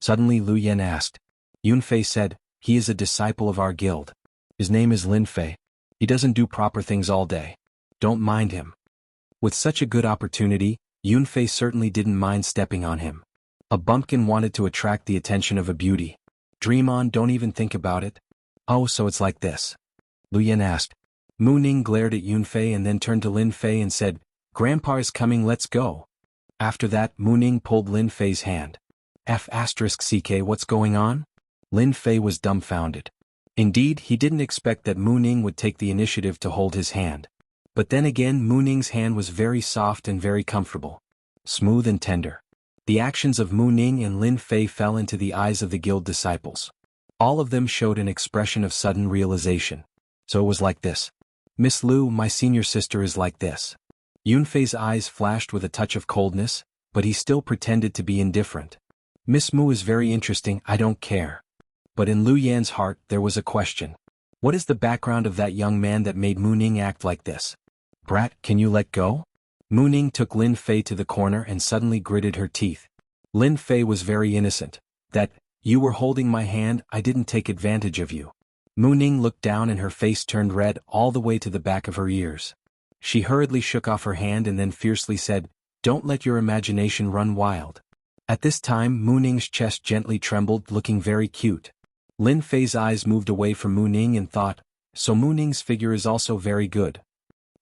Suddenly Lu Yan asked. Yunfei said, "He is a disciple of our guild. His name is Lin Fei. He doesn't do proper things all day. Don't mind him." With such a good opportunity, Yunfei certainly didn't mind stepping on him. A bumpkin wanted to attract the attention of a beauty. "Dream on, don't even think about it." "Oh, so it's like this?" Lu Yan asked. Mu Ning glared at Yunfei and then turned to Lin Fei and said, "Grandpa is coming, let's go." After that, Mu Ning pulled Lin Fei's hand. F***CK, what's going on? Lin Fei was dumbfounded. Indeed, he didn't expect that Mu Ning would take the initiative to hold his hand. But then again, Mu Ning's hand was very soft and very comfortable. Smooth and tender. The actions of Mu Ning and Lin Fei fell into the eyes of the guild disciples. All of them showed an expression of sudden realization. So it was like this. "Miss Lu, my senior sister is like this." Yunfei's eyes flashed with a touch of coldness, but he still pretended to be indifferent. "Miss Mu is very interesting, I don't care." But in Lu Yan's heart there was a question. What is the background of that young man that made Mu Ning act like this? "Brat, can you let go?" Mu Ning took Lin Fei to the corner and suddenly gritted her teeth. Lin Fei was very innocent. "That, you were holding my hand, I didn't take advantage of you." Mu Ning looked down and her face turned red all the way to the back of her ears. She hurriedly shook off her hand and then fiercely said, "Don't let your imagination run wild." At this time Mu Ning's chest gently trembled, looking very cute. Lin Fei's eyes moved away from Mu Ning and thought, so Mu Ning's figure is also very good.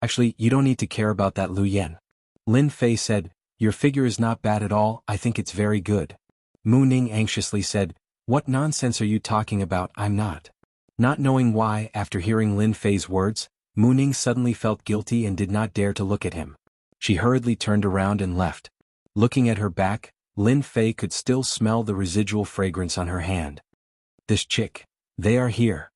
"Actually, you don't need to care about that, Lu Yan." Lin Fei said, "Your figure is not bad at all, I think it's very good." Mu Ning anxiously said, "What nonsense are you talking about, I'm not." Not knowing why, after hearing Lin Fei's words, Mu Ning suddenly felt guilty and did not dare to look at him. She hurriedly turned around and left. Looking at her back, Lin Fei could still smell the residual fragrance on her hand. "This chick. They are here.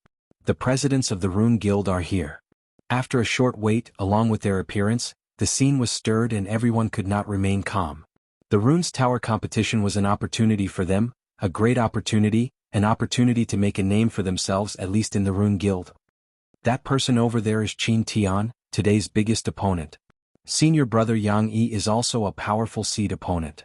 The presidents of the Rune Guild are here." After a short wait, along with their appearance, the scene was stirred and everyone could not remain calm. The Runes Tower competition was an opportunity for them, a great opportunity, an opportunity to make a name for themselves, at least in the Rune Guild. That person over there is Qin Tian, today's biggest opponent. Senior brother Yang Yi is also a powerful seed opponent.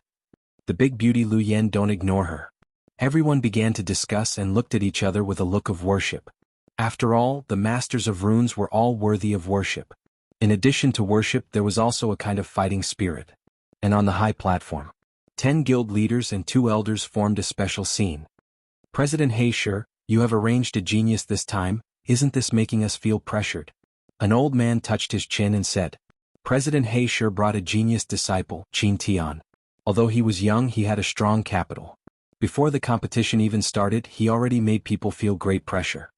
The big beauty Lu Yan, don't ignore her. Everyone began to discuss and looked at each other with a look of worship. After all, the masters of runes were all worthy of worship. In addition to worship, there was also a kind of fighting spirit. And on the high platform, 10 guild leaders and 2 elders formed a special scene. "President Heisher, you have arranged a genius this time, isn't this making us feel pressured?" An old man touched his chin and said. President Heisher brought a genius disciple, Qin Tian. Although he was young, he had a strong capital. Before the competition even started, he already made people feel great pressure.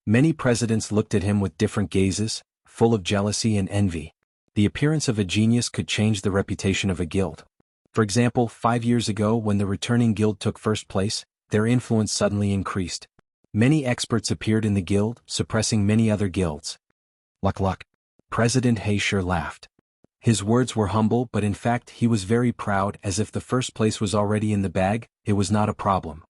Many presidents looked at him with different gazes, full of jealousy and envy. The appearance of a genius could change the reputation of a guild. For example, 5 years ago when the returning guild took first place, their influence suddenly increased. Many experts appeared in the guild, suppressing many other guilds. Luck. President Heisher laughed. His words were humble, but in fact he was very proud, as if the first place was already in the bag. It was not a problem.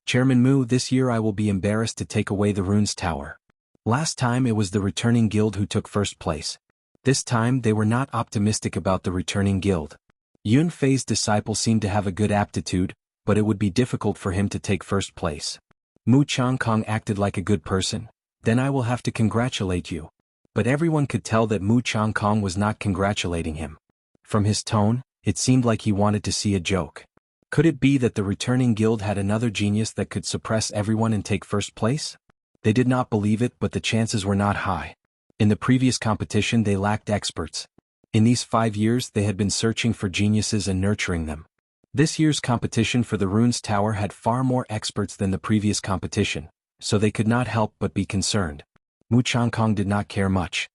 Chairman Mu, this year I will be embarrassed to take away the runes tower. Last time it was the returning guild who took first place. This time they were not optimistic about the returning guild. Yun Fei's disciple seemed to have a good aptitude, but it would be difficult for him to take first place. Mu Changkong acted like a good person. Then I will have to congratulate you. But everyone could tell that Mu Changkong was not congratulating him. From his tone, it seemed like he wanted to see a joke. Could it be that the returning guild had another genius that could suppress everyone and take first place? They did not believe it, but the chances were not high. In the previous competition they lacked experts. In these 5 years they had been searching for geniuses and nurturing them. This year's competition for the runes tower had far more experts than the previous competition, so they could not help but be concerned. Mu Changkong did not care much.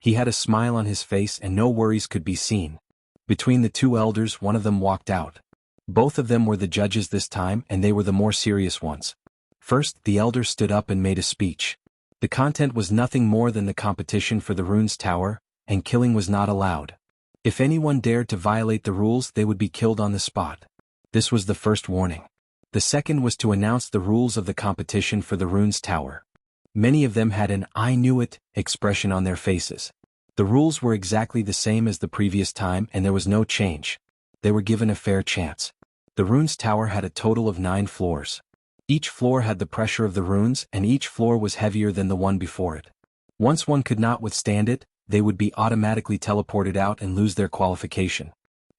He had a smile on his face and no worries could be seen. Between the two elders, one of them walked out. Both of them were the judges this time, and they were the more serious ones. First, the elder stood up and made a speech. The content was nothing more than the competition for the runes tower, and killing was not allowed. If anyone dared to violate the rules, they would be killed on the spot. This was the first warning. The second was to announce the rules of the competition for the runes tower. Many of them had an "I knew it" expression on their faces. The rules were exactly the same as the previous time and there was no change. They were given a fair chance. The runes tower had a total of 9 floors. Each floor had the pressure of the runes and each floor was heavier than the one before it. Once one could not withstand it, they would be automatically teleported out and lose their qualification.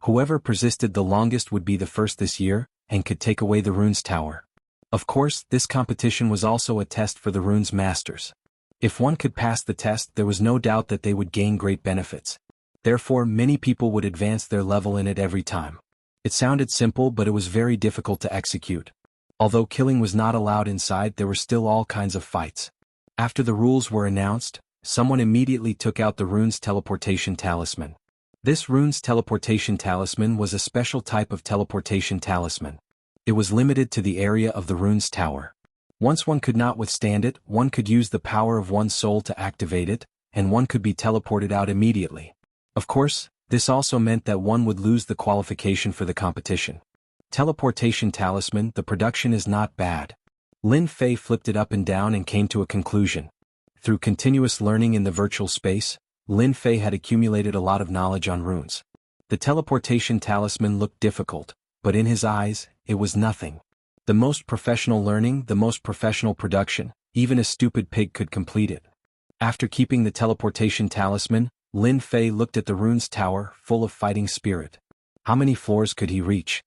Whoever persisted the longest would be the first this year, and could take away the runes tower. Of course, this competition was also a test for the runes masters. If one could pass the test, there was no doubt that they would gain great benefits. Therefore, many people would advance their level in it every time. It sounded simple, but it was very difficult to execute. Although killing was not allowed inside, there were still all kinds of fights. After the rules were announced, someone immediately took out the runes teleportation talisman. This runes teleportation talisman was a special type of teleportation talisman. It was limited to the area of the runes tower. Once one could not withstand it, one could use the power of one's soul to activate it, and one could be teleported out immediately. Of course, this also meant that one would lose the qualification for the competition. Teleportation talisman, the production is not bad. Lin Fei flipped it up and down and came to a conclusion. Through continuous learning in the virtual space, Lin Fei had accumulated a lot of knowledge on runes. The teleportation talisman looked difficult, but in his eyes, it was nothing. The most professional learning, the most professional production, even a stupid pig could complete it. After keeping the teleportation talisman, Lin Fei looked at the runes tower, full of fighting spirit. How many floors could he reach?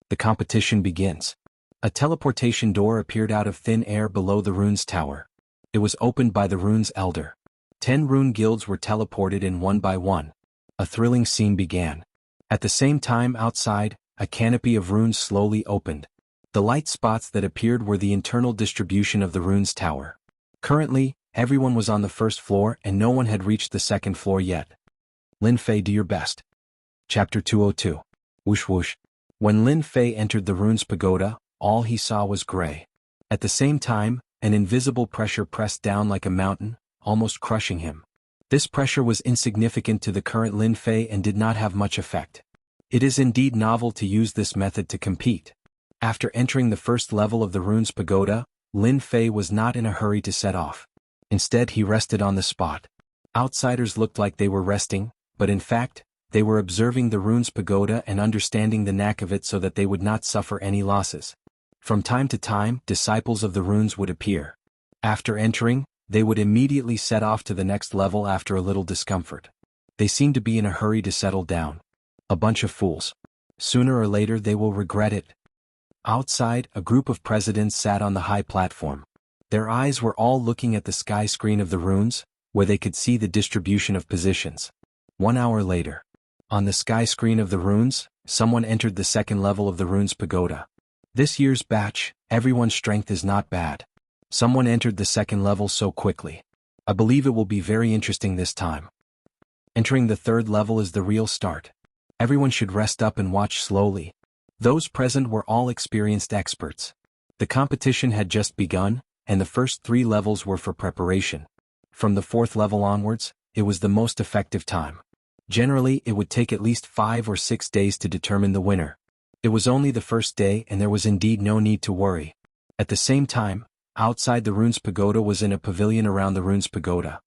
The competition begins. A teleportation door appeared out of thin air below the runes tower. It was opened by the runes elder. 10 rune guilds were teleported in one by one. A thrilling scene began. At the same time outside, a canopy of runes slowly opened. The light spots that appeared were the internal distribution of the runes tower. Currently, everyone was on the first floor and no one had reached the second floor yet. Lin Fei, do your best. Chapter 202. Whoosh whoosh. When Lin Fei entered the runes pagoda, all he saw was gray. At the same time, an invisible pressure pressed down like a mountain, almost crushing him. This pressure was insignificant to the current Lin Fei and did not have much effect. It is indeed novel to use this method to compete. After entering the first level of the runes pagoda, Lin Fei was not in a hurry to set off. Instead he rested on the spot. Outsiders looked like they were resting, but in fact, they were observing the runes pagoda and understanding the knack of it so that they would not suffer any losses. From time to time, disciples of the runes would appear. After entering, they would immediately set off to the next level after a little discomfort. They seemed to be in a hurry to settle down. A bunch of fools. Sooner or later they will regret it. Outside, a group of presidents sat on the high platform. Their eyes were all looking at the sky screen of the runes, where they could see the distribution of positions. 1 hour later. On the sky screen of the runes, someone entered the second level of the runes pagoda. This year's batch, everyone's strength is not bad. Someone entered the second level so quickly. I believe it will be very interesting this time. Entering the third level is the real start. Everyone should rest up and watch slowly. Those present were all experienced experts. The competition had just begun, and the first 3 levels were for preparation. From the 4th level onwards, it was the most effective time. Generally, it would take at least 5 or 6 days to determine the winner. It was only the first day and there was indeed no need to worry. At the same time, outside the Runes Pagoda was in a pavilion around the Runes Pagoda.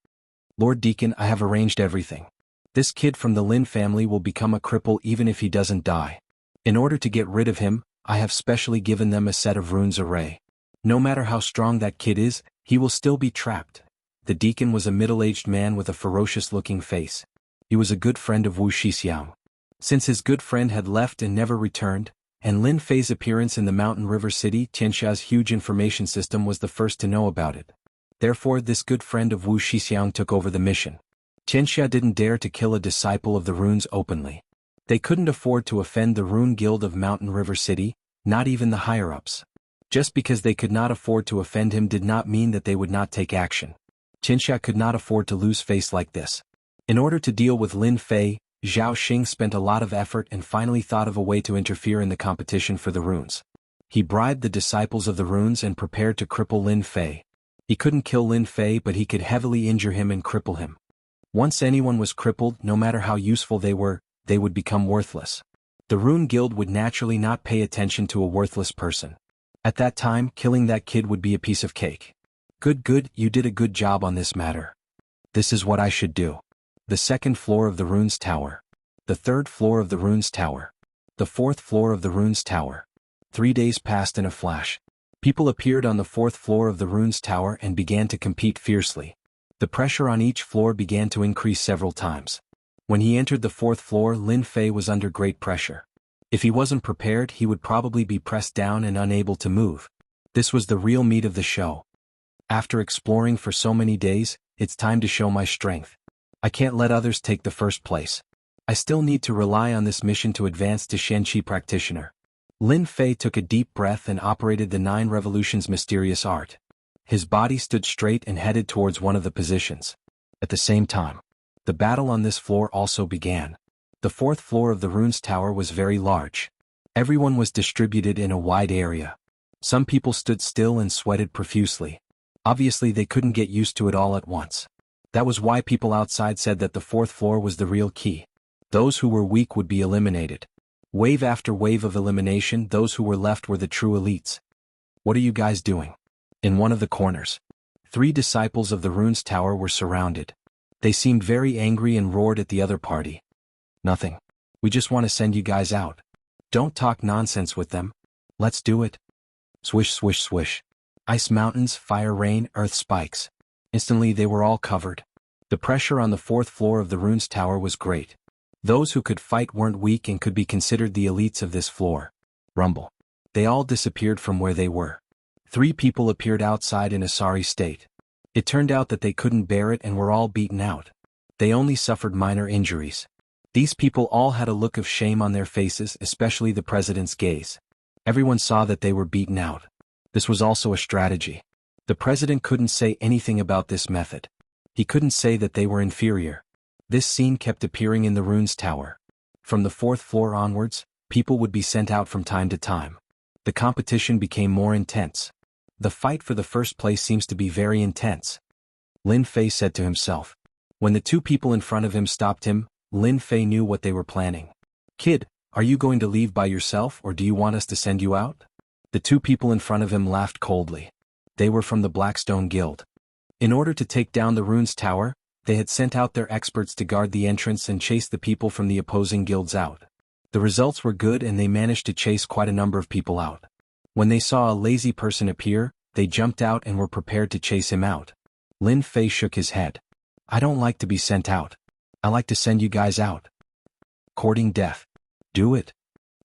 Lord Deacon, I have arranged everything. This kid from the Lin family will become a cripple even if he doesn't die. In order to get rid of him, I have specially given them a set of runes array. No matter how strong that kid is, he will still be trapped. The deacon was a middle-aged man with a ferocious-looking face. He was a good friend of Wuxia. Since his good friend had left and never returned, and Lin Fei's appearance in the mountain river city, Xianxia's huge information system was the first to know about it. Therefore this good friend of Wuxia took over the mission. Xianxia didn't dare to kill a disciple of the runes openly. They couldn't afford to offend the Rune Guild of Mountain River City, not even the higher-ups. Just because they could not afford to offend him did not mean that they would not take action. Xianxia could not afford to lose face like this. In order to deal with Lin Fei, Zhao Xing spent a lot of effort and finally thought of a way to interfere in the competition for the runes. He bribed the disciples of the runes and prepared to cripple Lin Fei. He couldn't kill Lin Fei, but he could heavily injure him and cripple him. Once anyone was crippled, no matter how useful they were, they would become worthless. The Rune Guild would naturally not pay attention to a worthless person. At that time, killing that kid would be a piece of cake. Good, you did a good job on this matter. This is what I should do. The 2nd floor of the Runes Tower. The 3rd floor of the Runes Tower. The 4th floor of the Runes Tower. 3 days passed in a flash. People appeared on the 4th floor of the Runes Tower and began to compete fiercely. The pressure on each floor began to increase several times. When he entered the 4th floor, Lin Fei was under great pressure. If he wasn't prepared, he would probably be pressed down and unable to move. This was the real meat of the show. After exploring for so many days, it's time to show my strength. I can't let others take the first place. I still need to rely on this mission to advance to Xianxia practitioner. Lin Fei took a deep breath and operated the 9 revolutions mysterious art. His body stood straight and headed towards one of the positions. At the same time, the battle on this floor also began. The 4th floor of the Runes Tower was very large. Everyone was distributed in a wide area. Some people stood still and sweated profusely. Obviously they couldn't get used to it all at once. That was why people outside said that the 4th floor was the real key. Those who were weak would be eliminated. Wave after wave of elimination, those who were left were the true elites. What are you guys doing? In one of the corners, 3 disciples of the Runes Tower were surrounded. They seemed very angry and roared at the other party. Nothing. We just want to send you guys out. Don't talk nonsense with them. Let's do it. Swish, swish, swish. Ice mountains, fire rain, earth spikes. Instantly they were all covered. The pressure on the 4th floor of the Runes Tower was great. Those who could fight weren't weak and could be considered the elites of this floor. Rumble. They all disappeared from where they were. 3 people appeared outside in a sorry state. It turned out that they couldn't bear it and were all beaten out. They only suffered minor injuries. These people all had a look of shame on their faces, especially the president's gaze. Everyone saw that they were beaten out. This was also a strategy. The president couldn't say anything about this method. He couldn't say that they were inferior. This scene kept appearing in the Runes Tower. From the 4th floor onwards, people would be sent out from time to time. The competition became more intense. The fight for the first place seems to be very intense. Lin Fei said to himself. When the 2 people in front of him stopped him, Lin Fei knew what they were planning. Kid, are you going to leave by yourself or do you want us to send you out? The 2 people in front of him laughed coldly. They were from the Blackstone Guild. In order to take down the Runes Tower, they had sent out their experts to guard the entrance and chase the people from the opposing guilds out. The results were good and they managed to chase quite a number of people out. When they saw a lazy person appear, they jumped out and were prepared to chase him out. Lin Fei shook his head. I don't like to be sent out. I like to send you guys out. Courting death. Do it.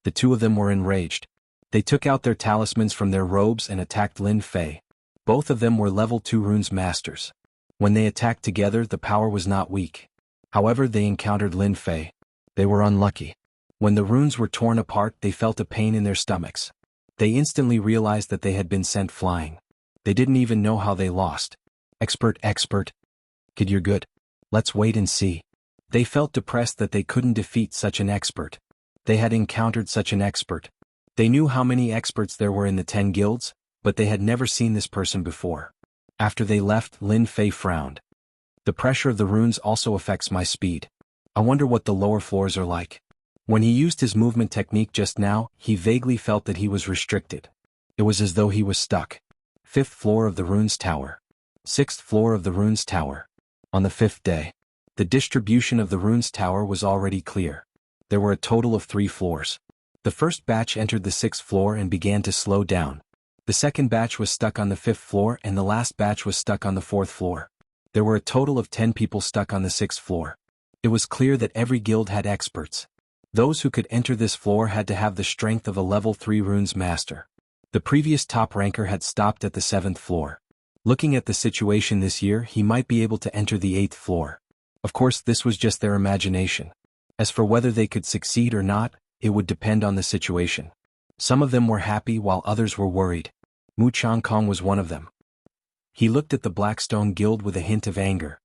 The 2 of them were enraged. They took out their talismans from their robes and attacked Lin Fei. Both of them were level 2 runes masters. When they attacked together, the power was not weak. However, they encountered Lin Fei. They were unlucky. When the runes were torn apart, they felt a pain in their stomachs. They instantly realized that they had been sent flying. They didn't even know how they lost. Expert. Kid, you're good. Let's wait and see. They felt depressed that they couldn't defeat such an expert. They had encountered such an expert. They knew how many experts there were in the 10 guilds, but they had never seen this person before. After they left, Lin Fei frowned. The pressure of the runes also affects my speed. I wonder what the lower floors are like. When he used his movement technique just now, he vaguely felt that he was restricted. It was as though he was stuck. 5th floor of the runes tower. 6th floor of the runes tower. On the 5th day, the distribution of the runes tower was already clear. There were a total of 3 floors. The first batch entered the 6th floor and began to slow down. The second batch was stuck on the 5th floor and the last batch was stuck on the 4th floor. There were a total of 10 people stuck on the 6th floor. It was clear that every guild had experts. Those who could enter this floor had to have the strength of a level 3 runes master. The previous top ranker had stopped at the 7th floor. Looking at the situation this year, he might be able to enter the 8th floor. Of course, this was just their imagination. As for whether they could succeed or not, it would depend on the situation. Some of them were happy while others were worried. Mu Changkong was one of them. He looked at the Blackstone Guild with a hint of anger.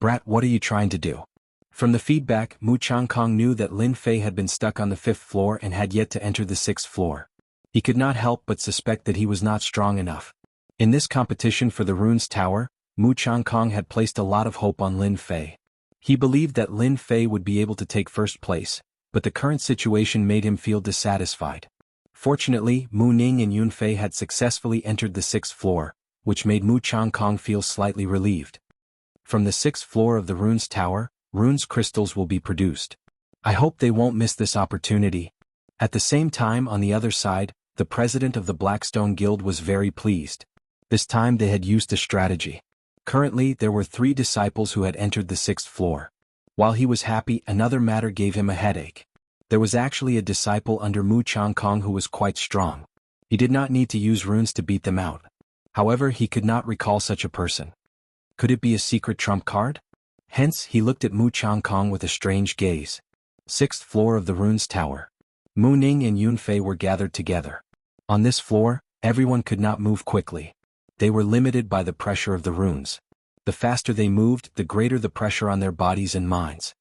Brat, what are you trying to do? From the feedback, Mu Changkong knew that Lin Fei had been stuck on the 5th floor and had yet to enter the 6th floor. He could not help but suspect that he was not strong enough. In this competition for the runes tower, Mu Changkong had placed a lot of hope on Lin Fei. He believed that Lin Fei would be able to take first place, but the current situation made him feel dissatisfied. Fortunately, Mu Ning and Yun Fei had successfully entered the 6th floor, which made Mu Changkong feel slightly relieved. From the 6th floor of the runes tower, runes crystals will be produced. I hope they won't miss this opportunity. At the same time, on the other side, the president of the Blackstone Guild was very pleased. This time they had used a strategy. Currently, there were 3 disciples who had entered the 6th floor. While he was happy, another matter gave him a headache. There was actually a disciple under Mu Changkong who was quite strong. He did not need to use runes to beat them out. However, he could not recall such a person. Could it be a secret trump card? Hence, he looked at Mu Changkong with a strange gaze. 6th floor of the runes tower. Mu Ning and Yun Fei were gathered together. On this floor, everyone could not move quickly. They were limited by the pressure of the runes. The faster they moved, the greater the pressure on their bodies and minds.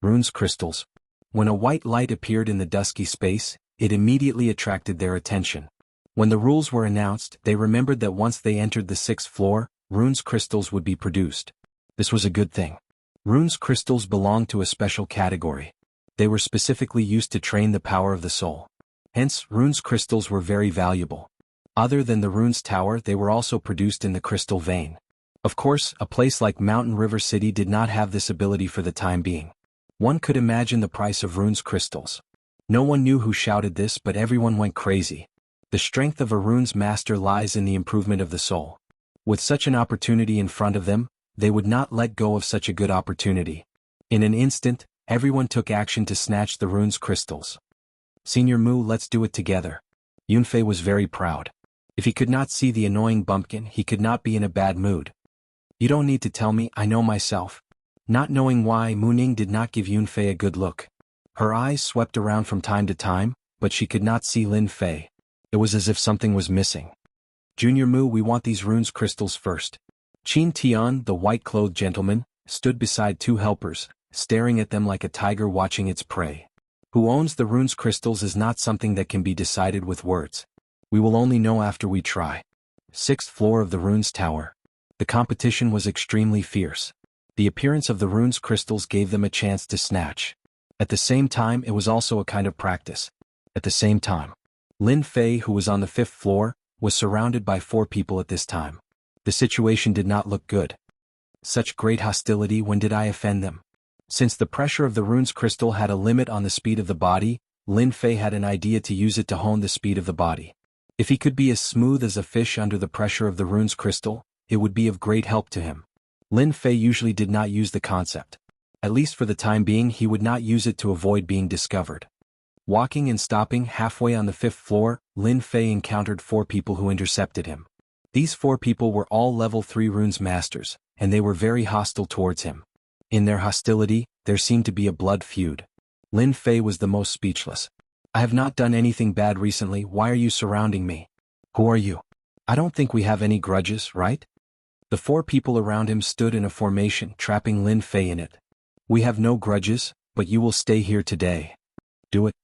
Runes crystals. When a white light appeared in the dusky space, it immediately attracted their attention. When the rules were announced, they remembered that once they entered the 6th floor, runes crystals would be produced. This was a good thing. Runes crystals belonged to a special category. They were specifically used to train the power of the soul. Hence, runes crystals were very valuable. Other than the runes tower, they were also produced in the crystal vein. Of course, a place like Mountain River City did not have this ability for the time being. One could imagine the price of runes crystals. No one knew who shouted this, but everyone went crazy. The strength of a runes master lies in the improvement of the soul. With such an opportunity in front of them, they would not let go of such a good opportunity. In an instant, everyone took action to snatch the runes crystals. Senior Mu, let's do it together. Yun Fei was very proud. If he could not see the annoying bumpkin, he could not be in a bad mood. You don't need to tell me, I know myself. Not knowing why, Mu Ning did not give Yun Fei a good look. Her eyes swept around from time to time, but she could not see Lin Fei. It was as if something was missing. Junior Mu, we want these runes crystals first. Qin Tian, the white-clothed gentleman, stood beside 2 helpers, staring at them like a tiger watching its prey. Who owns the runes crystals is not something that can be decided with words. We will only know after we try. 6th floor of the runes tower. The competition was extremely fierce. The appearance of the runes crystals gave them a chance to snatch. At the same time, it was also a kind of practice. At the same time, Lin Fei, who was on the 5th floor, was surrounded by 4 people at this time. The situation did not look good. Such great hostility, when did I offend them? Since the pressure of the runes crystal had a limit on the speed of the body, Lin Fei had an idea to use it to hone the speed of the body. If he could be as smooth as a fish under the pressure of the runes crystal, it would be of great help to him. Lin Fei usually did not use the concept. At least for the time being, he would not use it to avoid being discovered. Walking and stopping halfway on the 5th floor, Lin Fei encountered 4 people who intercepted him. These 4 people were all level 3 runes masters, and they were very hostile towards him. In their hostility, there seemed to be a blood feud. Lin Fei was the most speechless. I have not done anything bad recently, why are you surrounding me? Who are you? I don't think we have any grudges, right? The four people around him stood in a formation, trapping Lin Fei in it. We have no grudges, but you will stay here today. Do it.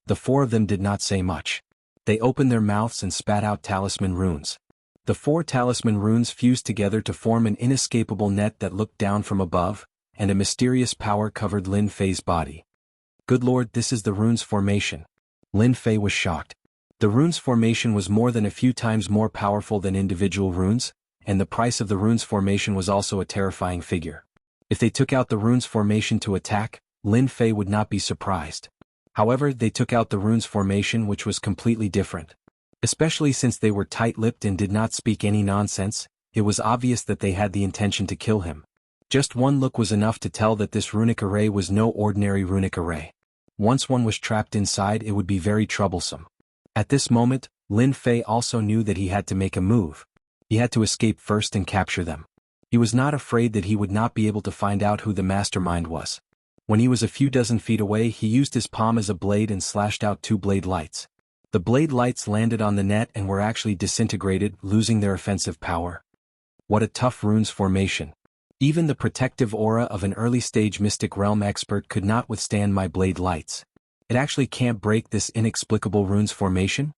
The four of them did not say much. They opened their mouths and spat out talisman runes. The four talisman runes fused together to form an inescapable net that looked down from above, and a mysterious power covered Lin Fei's body. Good Lord, this is the runes formation. Lin Fei was shocked. The runes formation was more than a few times more powerful than individual runes, and the price of the runes formation was also a terrifying figure. If they took out the runes formation to attack, Lin Fei would not be surprised. However, they took out the runes formation, which was completely different. Especially since they were tight-lipped and did not speak any nonsense, it was obvious that they had the intention to kill him. Just one look was enough to tell that this runic array was no ordinary runic array. Once one was trapped inside, it would be very troublesome. At this moment, Lin Fei also knew that he had to make a move. He had to escape first and capture them. He was not afraid that he would not be able to find out who the mastermind was. When he was a few dozen feet away, he used his palm as a blade and slashed out two blade lights. The blade lights landed on the net and were actually disintegrated, losing their offensive power. What a tough runes formation. Even the protective aura of an early-stage Mystic Realm expert could not withstand my blade lights. It actually can't break this inexplicable runes formation?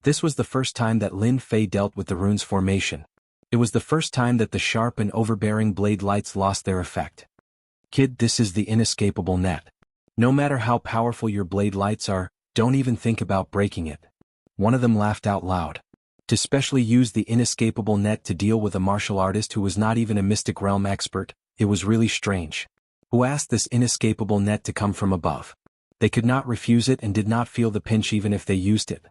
This was the first time that Lin Fei dealt with the runes formation. It was the first time that the sharp and overbearing blade lights lost their effect. Kid, this is the inescapable net. No matter how powerful your blade lights are, don't even think about breaking it. One of them laughed out loud. To specially use the inescapable net to deal with a martial artist who was not even a Mystic Realm expert, it was really strange. Who asked this inescapable net to come from above? They could not refuse it and did not feel the pinch even if they used it.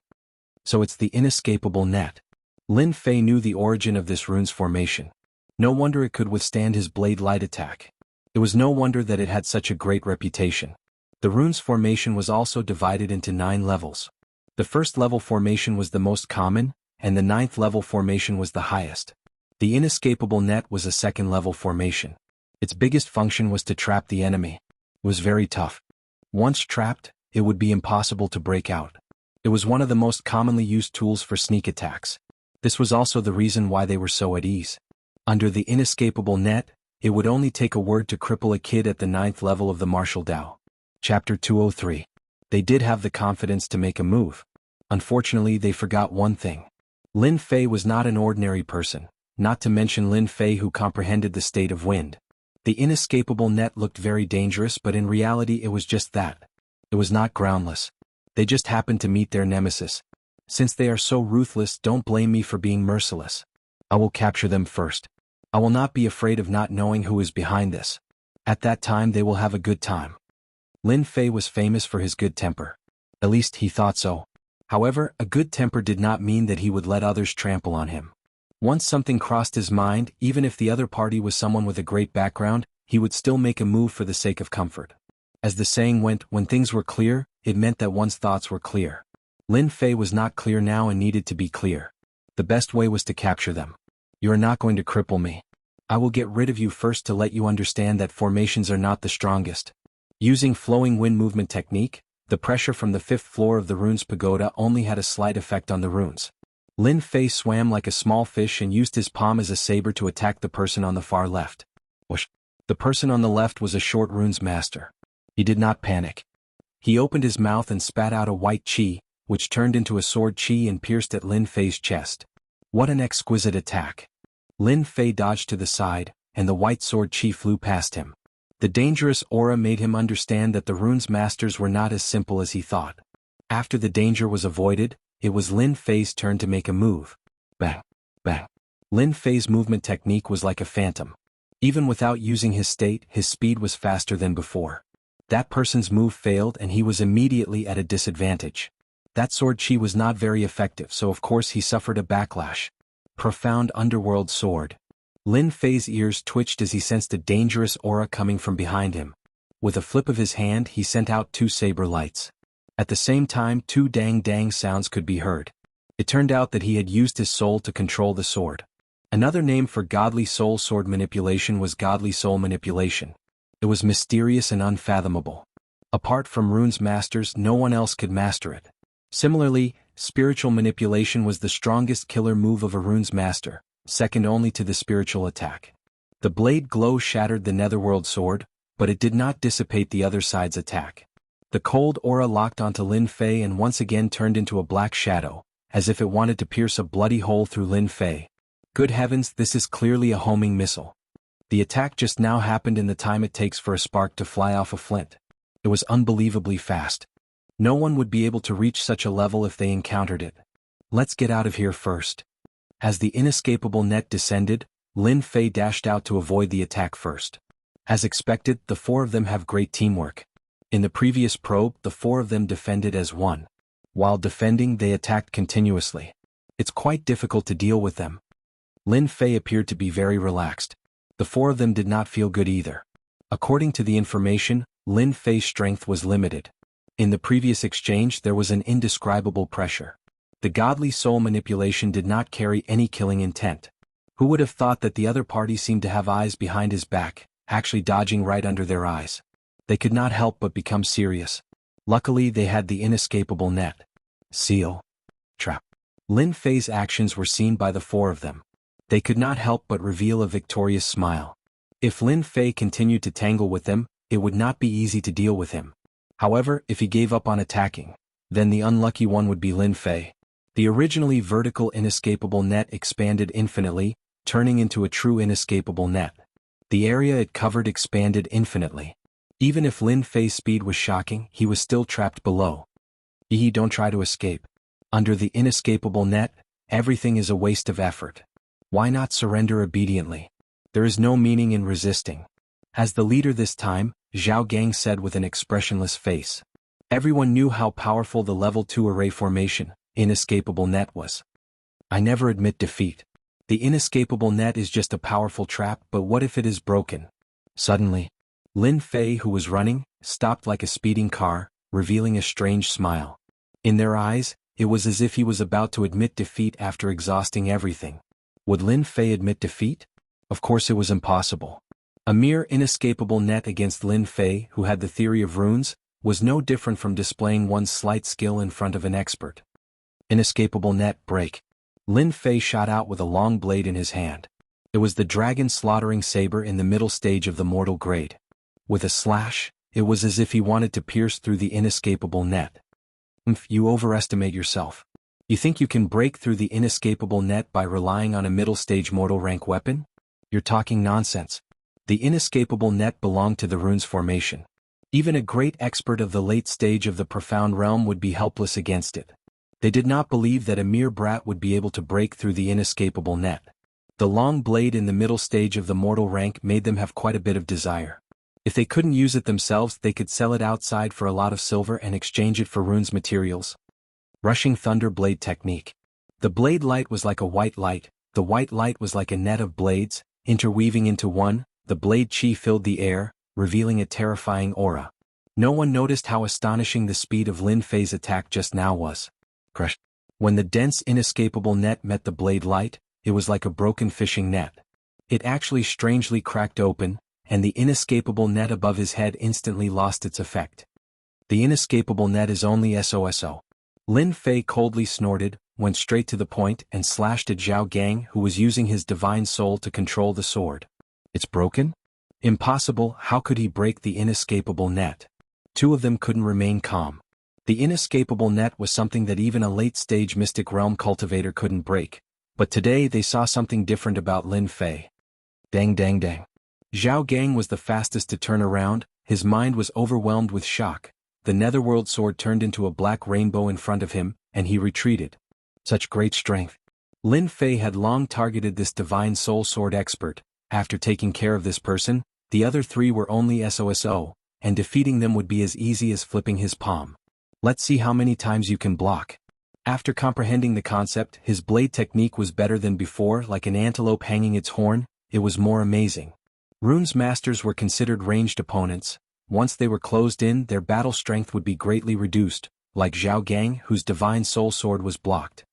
So it's the inescapable net. Lin Fei knew the origin of this runes formation. No wonder it could withstand his blade light attack. It was no wonder that it had such a great reputation. The runes formation was also divided into 9 levels. The first level formation was the most common, and the 9th level formation was the highest. The inescapable net was a 2nd level formation. Its biggest function was to trap the enemy. It was very tough. Once trapped, it would be impossible to break out. It was one of the most commonly used tools for sneak attacks. This was also the reason why they were so at ease. Under the inescapable net, it would only take a word to cripple a kid at the 9th level of the martial Dao. Chapter 203. They did have the confidence to make a move. Unfortunately, they forgot one thing. Lin Fei was not an ordinary person, not to mention Lin Fei who comprehended the state of wind. The inescapable net looked very dangerous, but in reality it was just that. It was not groundless. They just happened to meet their nemesis. Since they are so ruthless, don't blame me for being merciless. I will capture them first. I will not be afraid of not knowing who is behind this. At that time they will have a good time. Lin Fei was famous for his good temper. At least he thought so. However, a good temper did not mean that he would let others trample on him. Once something crossed his mind, even if the other party was someone with a great background, he would still make a move for the sake of comfort. As the saying went, when things were clear, it meant that one's thoughts were clear. Lin Fei was not clear now and needed to be clear. The best way was to capture them. You are not going to cripple me. I will get rid of you first to let you understand that formations are not the strongest. Using flowing wind movement technique, the pressure from the 5th floor of the runes pagoda only had a slight effect on the runes. Lin Fei swam like a small fish and used his palm as a saber to attack the person on the far left. Whoosh. The person on the left was a short runes master. He did not panic. He opened his mouth and spat out a white chi, which turned into a sword chi and pierced at Lin Fei's chest. What an exquisite attack. Lin Fei dodged to the side, and the white sword chi flew past him. The dangerous aura made him understand that the runes masters were not as simple as he thought. After the danger was avoided, it was Lin Fei's turn to make a move. Bang, bang. Lin Fei's movement technique was like a phantom. Even without using his state, his speed was faster than before. That person's move failed and he was immediately at a disadvantage. That sword chi was not very effective, so of course he suffered a backlash. Profound underworld sword. Lin Fei's ears twitched as he sensed a dangerous aura coming from behind him. With a flip of his hand, he sent out 2 saber lights. At the same time, 2 dang-dang sounds could be heard. It turned out that he had used his soul to control the sword. Another name for godly soul sword manipulation was godly soul manipulation. It was mysterious and unfathomable. Apart from runes masters, no one else could master it. Similarly, spiritual manipulation was the strongest killer move of a rune's master, second only to the spiritual attack. The blade glow shattered the netherworld sword, but it did not dissipate the other side's attack. The cold aura locked onto Lin Fei and once again turned into a black shadow, as if it wanted to pierce a bloody hole through Lin Fei. Good heavens, this is clearly a homing missile. The attack just now happened in the time it takes for a spark to fly off a flint. It was unbelievably fast. No one would be able to reach such a level if they encountered it. Let's get out of here first. As the inescapable net descended, Lin Fei dashed out to avoid the attack first. As expected, the four of them have great teamwork. In the previous probe, the four of them defended as one. While defending, they attacked continuously. It's quite difficult to deal with them. Lin Fei appeared to be very relaxed. The four of them did not feel good either. According to the information, Lin Fei's strength was limited. In the previous exchange, there was an indescribable pressure. The godly soul manipulation did not carry any killing intent. Who would have thought that the other party seemed to have eyes behind his back, actually dodging right under their eyes? They could not help but become serious. Luckily, they had the inescapable net. Seal. Trap. Lin Fei's actions were seen by the four of them. They could not help but reveal a victorious smile. If Lin Fei continued to tangle with them, it would not be easy to deal with him. However, if he gave up on attacking, then the unlucky one would be Lin Fei. The originally vertical inescapable net expanded infinitely, turning into a true inescapable net. The area it covered expanded infinitely. Even if Lin Fei's speed was shocking, he was still trapped below. Don't try to escape. Under the inescapable net, everything is a waste of effort. Why not surrender obediently? There is no meaning in resisting. As the leader this time, Zhao Gang said with an expressionless face. Everyone knew how powerful the level 2 array formation, inescapable net was. I never admit defeat. The inescapable net is just a powerful trap, but what if it is broken? Suddenly, Lin Fei, who was running, stopped like a speeding car, revealing a strange smile. In their eyes, it was as if he was about to admit defeat after exhausting everything. Would Lin Fei admit defeat? Of course it was impossible. A mere inescapable net against Lin Fei, who had the theory of runes, was no different from displaying one's slight skill in front of an expert. Inescapable net break. Lin Fei shot out with a long blade in his hand. It was the dragon slaughtering saber in the middle stage of the mortal grade. With a slash, it was as if he wanted to pierce through the inescapable net. You overestimate yourself. You think you can break through the inescapable net by relying on a middle stage mortal rank weapon? You're talking nonsense. The inescapable net belonged to the runes formation. Even a great expert of the late stage of the profound realm would be helpless against it. They did not believe that a mere brat would be able to break through the inescapable net. The long blade in the middle stage of the mortal rank made them have quite a bit of desire. If they couldn't use it themselves, they could sell it outside for a lot of silver and exchange it for runes materials. Rushing thunder blade technique. The blade light was like a white light, the white light was like a net of blades, interweaving into one. The blade chi filled the air, revealing a terrifying aura. No one noticed how astonishing the speed of Lin Fei's attack just now was. Crush. When the dense inescapable net met the blade light, it was like a broken fishing net. It actually strangely cracked open, and the inescapable net above his head instantly lost its effect. The inescapable net is only SOSO. Lin Fei coldly snorted, went straight to the point and slashed at Zhao Gang, who was using his divine soul to control the sword. It's broken? Impossible. How could he break the inescapable net? Two of them couldn't remain calm. The inescapable net was something that even a late-stage Mystic Realm cultivator couldn't break, but today they saw something different about Lin Fei. Dang dang dang. Zhao Gang was the fastest to turn around, his mind was overwhelmed with shock. The netherworld sword turned into a black rainbow in front of him, and he retreated. Such great strength. Lin Fei had long targeted this divine soul sword expert. After taking care of this person, the other three were only SOSO, and defeating them would be as easy as flipping his palm. Let's see how many times you can block. After comprehending the concept, his blade technique was better than before. Like an antelope hanging its horn, it was more amazing. Runes masters were considered ranged opponents. Once they were closed in, their battle strength would be greatly reduced, like Zhao Gang, whose divine soul sword was blocked.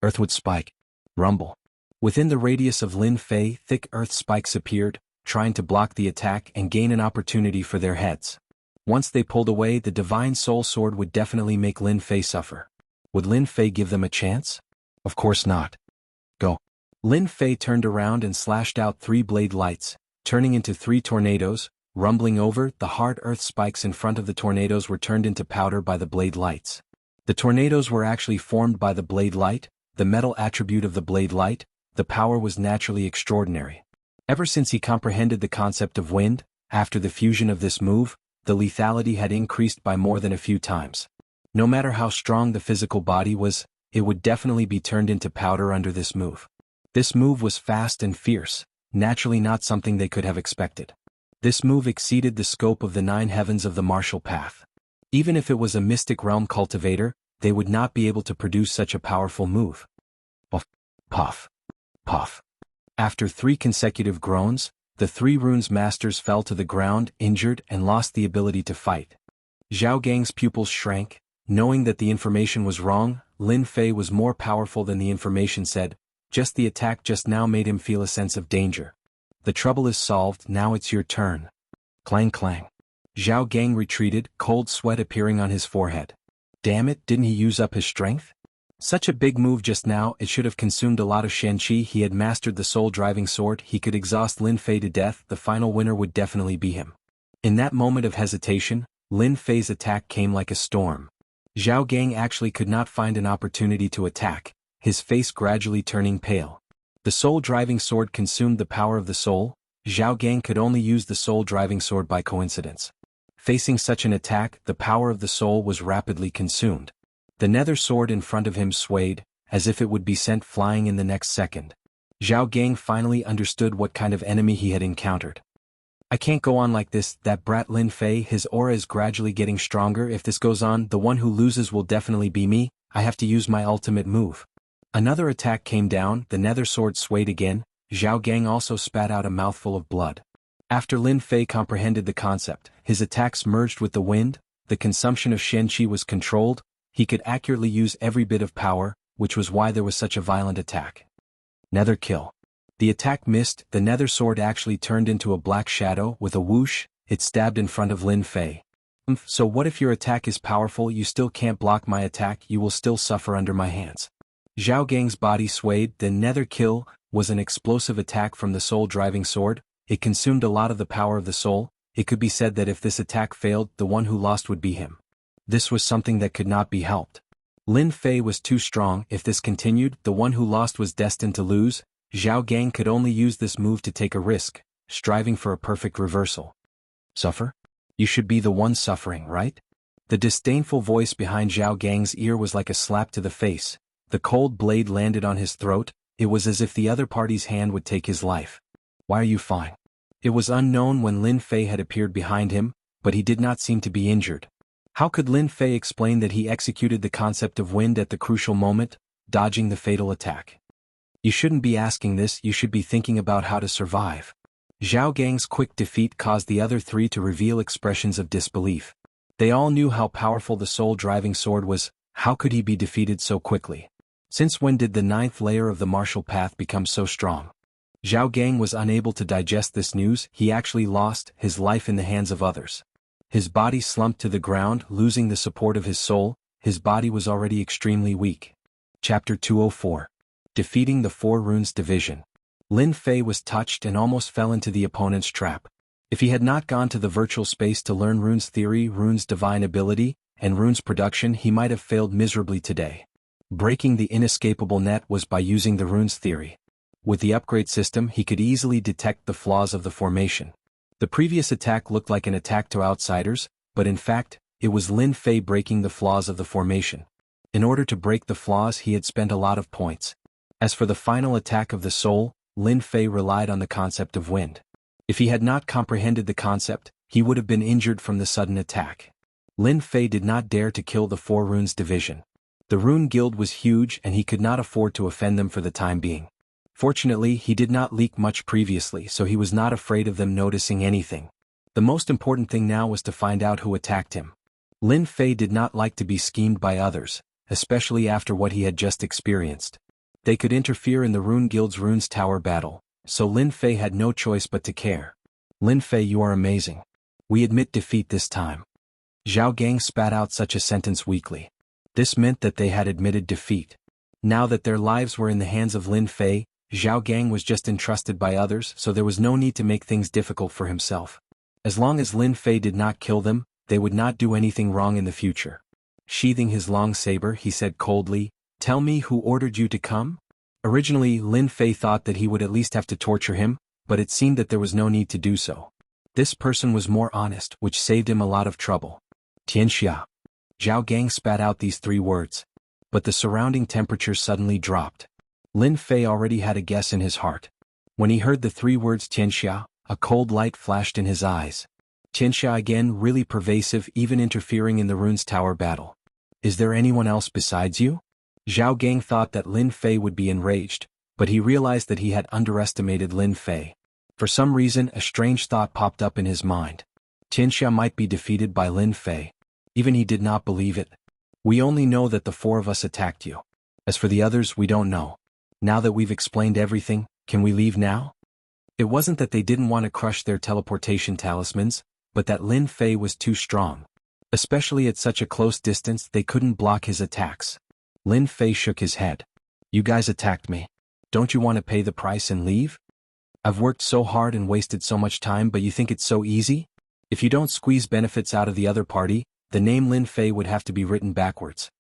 Earthwood spike. Rumble. Within the radius of Lin Fei, thick earth spikes appeared, trying to block the attack and gain an opportunity for their heads. Once they pulled away, the divine soul sword would definitely make Lin Fei suffer. Would Lin Fei give them a chance? Of course not. Go. Lin Fei turned around and slashed out 3 blade lights, turning into 3 tornadoes. Rumbling over, the hard earth spikes in front of the tornadoes were turned into powder by the blade lights. The tornadoes were actually formed by the blade light, the metal attribute of the blade light. The power was naturally extraordinary. Ever since he comprehended the concept of wind, after the fusion of this move, the lethality had increased by more than a few times. No matter how strong the physical body was, it would definitely be turned into powder under this move. This move was fast and fierce, naturally not something they could have expected. This move exceeded the scope of the 9 heavens of the martial path. Even if it was a mystic realm cultivator, they would not be able to produce such a powerful move. Puff, puff, puff. After 3 consecutive groans, the 3 runes masters fell to the ground, injured and lost the ability to fight. Zhao Gang's pupils shrank, knowing that the information was wrong. Lin Fei was more powerful than the information said. Just the attack just now made him feel a sense of danger. The trouble is solved, now it's your turn. Clang clang. Zhao Gang retreated, cold sweat appearing on his forehead. Damn it, didn't he use up his strength? Such a big move just now, it should have consumed a lot of Xianxia. He had mastered the soul-driving sword, he could exhaust Lin Fei to death, the final winner would definitely be him. In that moment of hesitation, Lin Fei's attack came like a storm. Zhao Gang actually could not find an opportunity to attack, his face gradually turning pale. The soul-driving sword consumed the power of the soul. Zhao Gang could only use the soul-driving sword by coincidence. Facing such an attack, the power of the soul was rapidly consumed. The nether sword in front of him swayed, as if it would be sent flying in the next second. Zhao Gang finally understood what kind of enemy he had encountered. I can't go on like this, that brat Lin Fei, his aura is gradually getting stronger. If this goes on, the one who loses will definitely be me. I have to use my ultimate move. Another attack came down, the nether sword swayed again. Zhao Gang also spat out a mouthful of blood. After Lin Fei comprehended the concept, his attacks merged with the wind, the consumption of Xianxia was controlled, he could accurately use every bit of power, which was why there was such a violent attack. Nether kill. The attack missed, the nether sword actually turned into a black shadow. With a whoosh, it stabbed in front of Lin Fei. So what if your attack is powerful? You still can't block my attack, you will still suffer under my hands. Zhao Gang's body swayed. The nether kill was an explosive attack from the soul-driving sword. It consumed a lot of the power of the soul. It could be said that if this attack failed, the one who lost would be him. This was something that could not be helped. Lin Fei was too strong. If this continued, the one who lost was destined to lose. Zhao Gang could only use this move to take a risk, striving for a perfect reversal. Suffer? You should be the one suffering, right? The disdainful voice behind Zhao Gang's ear was like a slap to the face. The cold blade landed on his throat. It was as if the other party's hand would take his life. Why are you fine? It was unknown when Lin Fei had appeared behind him, but he did not seem to be injured. How could Lin Fei explain that he executed the concept of wind at the crucial moment, dodging the fatal attack? You shouldn't be asking this, you should be thinking about how to survive. Zhao Gang's quick defeat caused the other 3 to reveal expressions of disbelief. They all knew how powerful the soul-driving sword was. How could he be defeated so quickly? Since when did the 9th layer of the martial path become so strong? Zhao Gang was unable to digest this news. He actually lost his life in the hands of others. His body slumped to the ground, losing the support of his soul. His body was already extremely weak. Chapter 204. Defeating the 4 Runes Division. Lin Fei was touched and almost fell into the opponent's trap. If he had not gone to the virtual space to learn runes theory, runes divine ability, and runes production, he might have failed miserably today. Breaking the inescapable net was by using the runes theory. With the upgrade system, he could easily detect the flaws of the formation. The previous attack looked like an attack to outsiders, but in fact, it was Lin Fei breaking the flaws of the formation. In order to break the flaws, he had spent a lot of points. As for the final attack of the soul, Lin Fei relied on the concept of wind. If he had not comprehended the concept, he would have been injured from the sudden attack. Lin Fei did not dare to kill the 4 Runes Division. The Rune Guild was huge and he could not afford to offend them for the time being. Fortunately, he did not leak much previously, so he was not afraid of them noticing anything. The most important thing now was to find out who attacked him. Lin Fei did not like to be schemed by others, especially after what he had just experienced. They could interfere in the Rune Guild's Runes Tower battle, so Lin Fei had no choice but to care. Lin Fei, you are amazing. We admit defeat this time. Zhao Gang spat out such a sentence weakly. This meant that they had admitted defeat. Now that their lives were in the hands of Lin Fei, Zhao Gang was just entrusted by others, so there was no need to make things difficult for himself. As long as Lin Fei did not kill them, they would not do anything wrong in the future. Sheathing his long saber, he said coldly, "Tell me who ordered you to come?" Originally, Lin Fei thought that he would at least have to torture him, but it seemed that there was no need to do so. This person was more honest, which saved him a lot of trouble. Xianxia. Zhao Gang spat out these 3 words. But the surrounding temperature suddenly dropped. Lin Fei already had a guess in his heart. When he heard the 3 words Xianxia, a cold light flashed in his eyes. Xianxia again, really pervasive, even interfering in the rune's tower battle. "Is there anyone else besides you?" Zhao Gang thought that Lin Fei would be enraged, but he realized that he had underestimated Lin Fei. For some reason, a strange thought popped up in his mind. Xianxia might be defeated by Lin Fei. Even he did not believe it. "We only know that the 4 of us attacked you. As for the others, we don't know. Now that we've explained everything, can we leave now?" It wasn't that they didn't want to crush their teleportation talismans, but that Lin Fei was too strong. Especially at such a close distance, they couldn't block his attacks. Lin Fei shook his head. "You guys attacked me. Don't you want to pay the price and leave? I've worked so hard and wasted so much time, but you think it's so easy? If you don't squeeze benefits out of the other party, the name Lin Fei would have to be written backwards.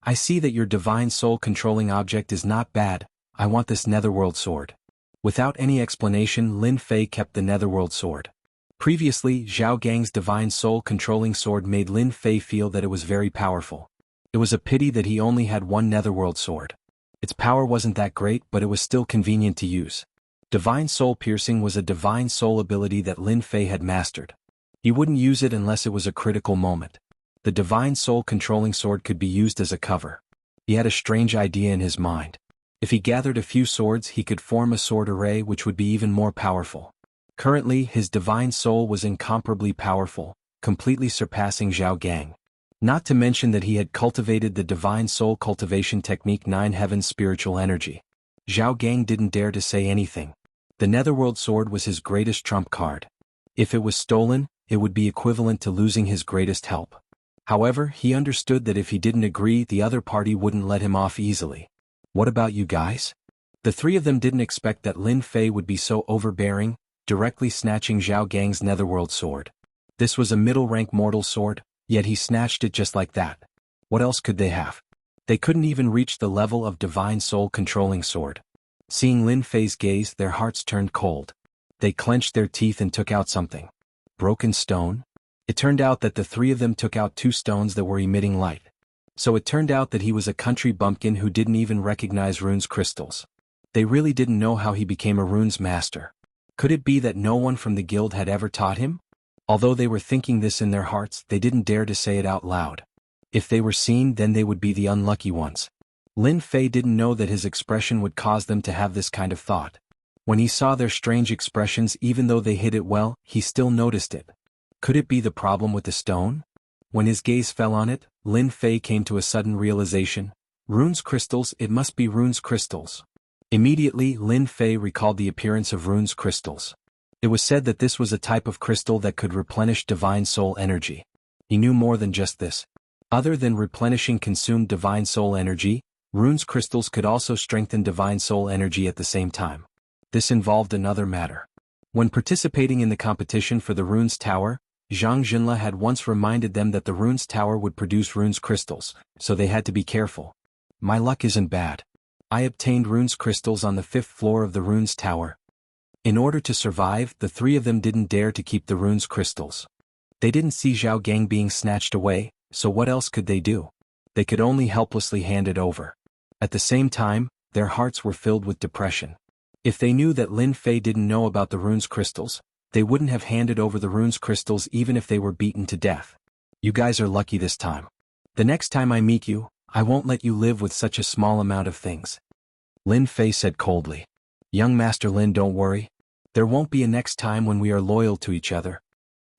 I see that your divine soul controlling object is not bad. I want this netherworld sword." Without any explanation, Lin Fei kept the netherworld sword. Previously, Zhao Gang's divine soul controlling sword made Lin Fei feel that it was very powerful. It was a pity that he only had one netherworld sword. Its power wasn't that great, but it was still convenient to use. Divine soul piercing was a divine soul ability that Lin Fei had mastered. He wouldn't use it unless it was a critical moment. The divine soul controlling sword could be used as a cover. He had a strange idea in his mind. If he gathered a few swords, he could form a sword array which would be even more powerful. Currently, his divine soul was incomparably powerful, completely surpassing Zhao Gang. Not to mention that he had cultivated the divine soul cultivation technique 9 heavens spiritual energy. Zhao Gang didn't dare to say anything. The netherworld sword was his greatest trump card. If it was stolen, it would be equivalent to losing his greatest help. However, he understood that if he didn't agree, the other party wouldn't let him off easily. "What about you guys?" The 3 of them didn't expect that Lin Fei would be so overbearing, directly snatching Zhao Gang's netherworld sword. This was a middle-rank mortal sword, yet he snatched it just like that. What else could they have? They couldn't even reach the level of divine soul controlling sword. Seeing Lin Fei's gaze, their hearts turned cold. They clenched their teeth and took out something. Broken stone? It turned out that the 3 of them took out 2 stones that were emitting light. So it turned out that he was a country bumpkin who didn't even recognize runes crystals. They really didn't know how he became a runes master. Could it be that no one from the guild had ever taught him? Although they were thinking this in their hearts, they didn't dare to say it out loud. If they were seen, then they would be the unlucky ones. Lin Fei didn't know that his expression would cause them to have this kind of thought. When he saw their strange expressions, even though they hid it well, he still noticed it. Could it be the problem with the stone? When his gaze fell on it, Lin Fei came to a sudden realization. Runes crystals, it must be runes crystals. Immediately, Lin Fei recalled the appearance of runes crystals. It was said that this was a type of crystal that could replenish divine soul energy. He knew more than just this. Other than replenishing consumed divine soul energy, runes crystals could also strengthen divine soul energy at the same time. This involved another matter. When participating in the competition for the runes tower, Zhang Jinla had once reminded them that the runes tower would produce runes crystals, so they had to be careful. My luck isn't bad. I obtained runes crystals on the 5th floor of the runes tower. In order to survive, the 3 of them didn't dare to keep the runes crystals. They didn't see Zhao Gang being snatched away, so what else could they do? They could only helplessly hand it over. At the same time, their hearts were filled with depression. If they knew that Lin Fei didn't know about the runes crystals, they wouldn't have handed over the runes crystals even if they were beaten to death. You guys are lucky this time. The next time I meet you, I won't let you live with such a small amount of things. Lin Fei said coldly. Young Master Lin, don't worry. There won't be a next time when we are loyal to each other.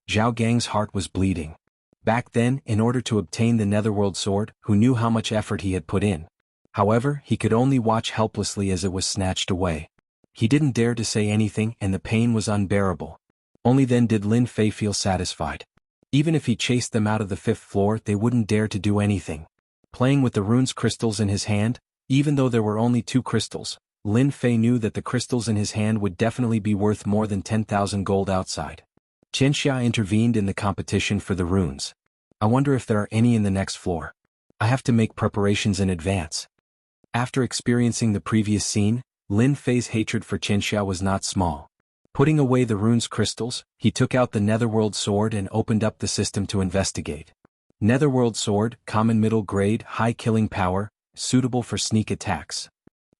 Zhao Gang's heart was bleeding. Back then, in order to obtain the netherworld sword, who knew how much effort he had put in. However, he could only watch helplessly as it was snatched away. He didn't dare to say anything, and the pain was unbearable. Only then did Lin Fei feel satisfied. Even if he chased them out of the 5th floor, they wouldn't dare to do anything. Playing with the runes crystals in his hand, even though there were only 2 crystals, Lin Fei knew that the crystals in his hand would definitely be worth more than 10,000 gold outside. Xianxia intervened in the competition for the runes. I wonder if there are any in the next floor. I have to make preparations in advance. After experiencing the previous scene, Lin Fei's hatred for Xianxia was not small. Putting away the runes crystals, he took out the Netherworld Sword and opened up the system to investigate. Netherworld Sword, common middle grade, high killing power, suitable for sneak attacks.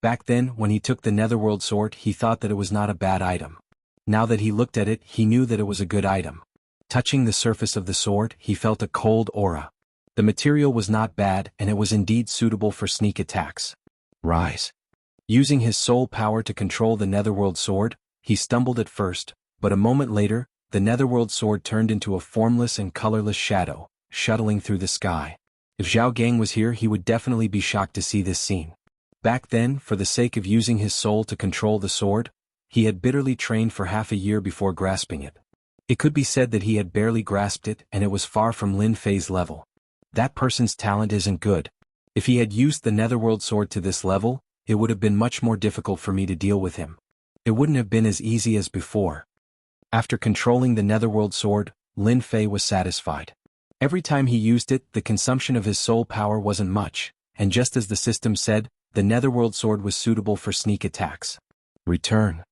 Back then, when he took the Netherworld Sword, he thought that it was not a bad item. Now that he looked at it, he knew that it was a good item. Touching the surface of the sword, he felt a cold aura. The material was not bad, and it was indeed suitable for sneak attacks. Rise. Using his soul power to control the Netherworld Sword, he stumbled at first, but a moment later, the Netherworld Sword turned into a formless and colorless shadow, shuttling through the sky. If Zhao Gang was here, he would definitely be shocked to see this scene. Back then, for the sake of using his soul to control the sword, he had bitterly trained for half a year before grasping it. It could be said that he had barely grasped it, and it was far from Lin Fei's level. That person's talent isn't good. If he had used the Netherworld Sword to this level, it would have been much more difficult for me to deal with him. It wouldn't have been as easy as before. After controlling the Netherworld Sword, Lin Fei was satisfied. Every time he used it, the consumption of his soul power wasn't much, and just as the system said, the Netherworld Sword was suitable for sneak attacks. Return.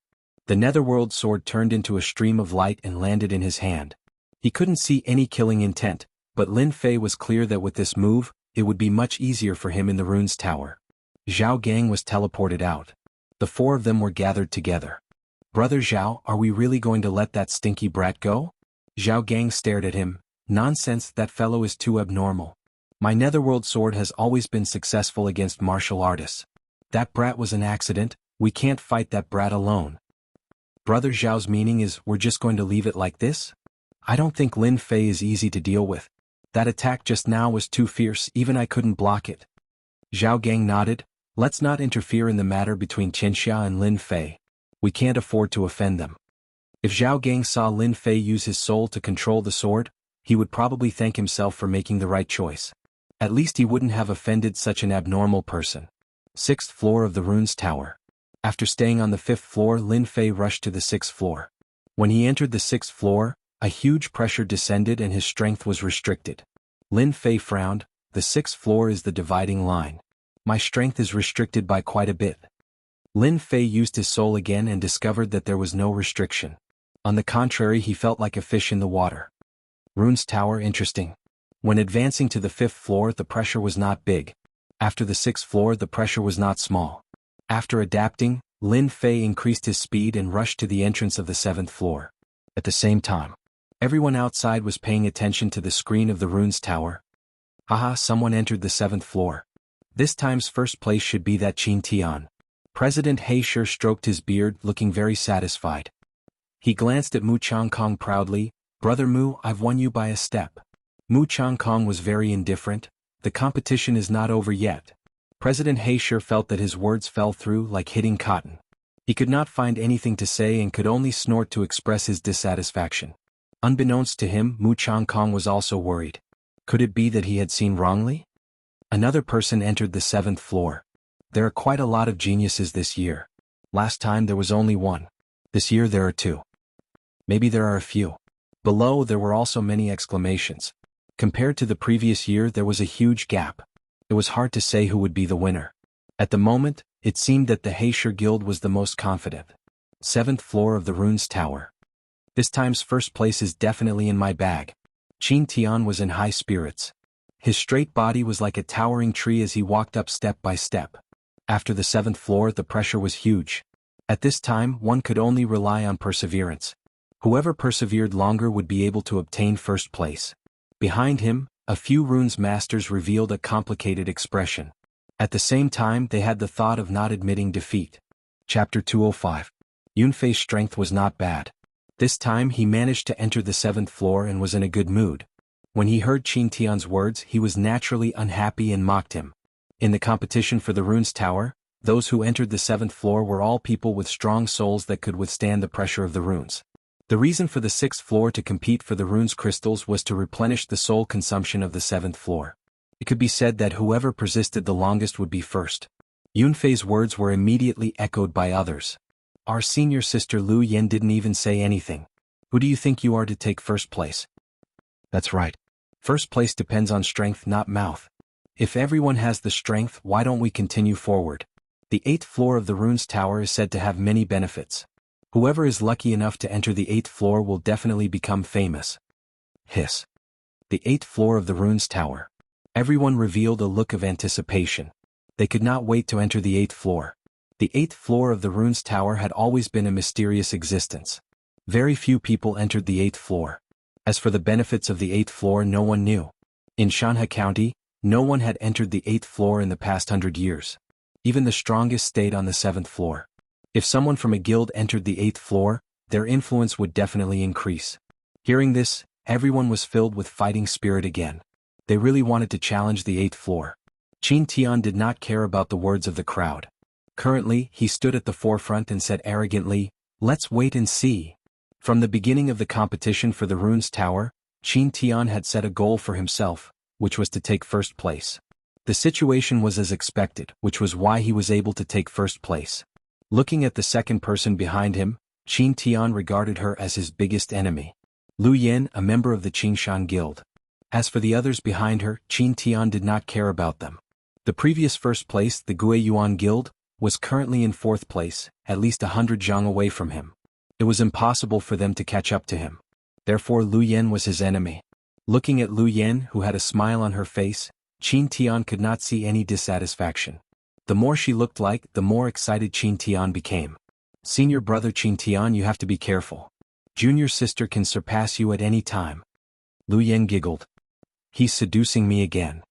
The Netherworld Sword turned into a stream of light and landed in his hand. He couldn't see any killing intent, but Lin Fei was clear that with this move, it would be much easier for him in the runes tower. Zhao Gang was teleported out. The 4 of them were gathered together. Brother Zhao, are we really going to let that stinky brat go? Zhao Gang stared at him. Nonsense, that fellow is too abnormal. My Netherworld Sword has always been successful against martial artists. That brat was an accident, we can't fight that brat alone. Brother Zhao's meaning is we're just going to leave it like this? I don't think Lin Fei is easy to deal with. That attack just now was too fierce, even I couldn't block it. Zhao Gang nodded. Let's not interfere in the matter between Xianxia and Lin Fei. We can't afford to offend them. If Zhao Gang saw Lin Fei use his soul to control the sword, he would probably thank himself for making the right choice. At least he wouldn't have offended such an abnormal person. 6th floor of the runes tower. After staying on the 5th floor, Lin Fei rushed to the 6th floor. When he entered the 6th floor, a huge pressure descended and his strength was restricted. Lin Fei frowned. The 6th floor is the dividing line. My strength is restricted by quite a bit. Lin Fei used his soul again and discovered that there was no restriction. On the contrary, he felt like a fish in the water. Runes tower, interesting. When advancing to the 5th floor, the pressure was not big. After the 6th floor, the pressure was not small. After adapting, Lin Fei increased his speed and rushed to the entrance of the 7th floor. At the same time, everyone outside was paying attention to the screen of the runes tower. Haha, someone entered the 7th floor. This time's first place should be that Qin Tian. President He Shi stroked his beard, looking very satisfied. He glanced at Mu Changkong proudly. Brother Mu, I've won you by a step. Mu Changkong was very indifferent. The competition is not over yet. President He Shi felt that his words fell through like hitting cotton. He could not find anything to say and could only snort to express his dissatisfaction. Unbeknownst to him, Mu Changkong was also worried. Could it be that he had seen wrongly? Another person entered the 7th floor. There are quite a lot of geniuses this year. Last time there was only one. This year there are 2. Maybe there are a few. Below there were also many exclamations. Compared to the previous year, there was a huge gap. It was hard to say who would be the winner. At the moment, it seemed that the He Shi Guild was the most confident. 7th floor of the runes tower. This time's first place is definitely in my bag. Qin Tian was in high spirits. His straight body was like a towering tree as he walked up step by step. After the 7th floor, the pressure was huge. At this time, one could only rely on perseverance. Whoever persevered longer would be able to obtain first place. Behind him, a few runes masters revealed a complicated expression. At the same time, they had the thought of not admitting defeat. Chapter 205. Yunfei's strength was not bad. This time he managed to enter the 7th floor and was in a good mood. When he heard Qin Tian's words, he was naturally unhappy and mocked him. In the competition for the runes tower, those who entered the 7th floor were all people with strong souls that could withstand the pressure of the runes. The reason for the 6th floor to compete for the runes crystals was to replenish the soul consumption of the 7th floor. It could be said that whoever persisted the longest would be first. Yunfei's words were immediately echoed by others. Our senior sister Lu Yen didn't even say anything. Who do you think you are to take first place? That's right. First place depends on strength, not mouth. If everyone has the strength, why don't we continue forward? The 8th floor of the runes tower is said to have many benefits. Whoever is lucky enough to enter the 8th floor will definitely become famous. Hiss. The 8th floor of the runes tower. Everyone revealed a look of anticipation. They could not wait to enter the 8th floor. The 8th floor of the runes tower had always been a mysterious existence. Very few people entered the 8th floor. As for the benefits of the 8th floor, no one knew. In Xianxia County, no one had entered the 8th floor in the past 100 years. Even the strongest stayed on the 7th floor. If someone from a guild entered the 8th floor, their influence would definitely increase. Hearing this, everyone was filled with fighting spirit again. They really wanted to challenge the 8th floor. Qin Tian did not care about the words of the crowd. Currently, he stood at the forefront and said arrogantly, "Let's wait and see." From the beginning of the competition for the runes tower, Qin Tian had set a goal for himself, which was to take first place. The situation was as expected, which was why he was able to take first place. Looking at the second person behind him, Qin Tian regarded her as his biggest enemy. Lu Yen, a member of the Qingshan Guild. As for the others behind her, Qin Tian did not care about them. The previous first place, the Gui Yuan Guild, was currently in 4th place, at least 100 zhang away from him. It was impossible for them to catch up to him. Therefore Lu Yen was his enemy. Looking at Lu Yen, who had a smile on her face, Qin Tian could not see any dissatisfaction. The more she looked like, the more excited Qin Tian became. Senior brother Qin Tian, you have to be careful. Junior sister can surpass you at any time. Lu Yen giggled. He's seducing me again.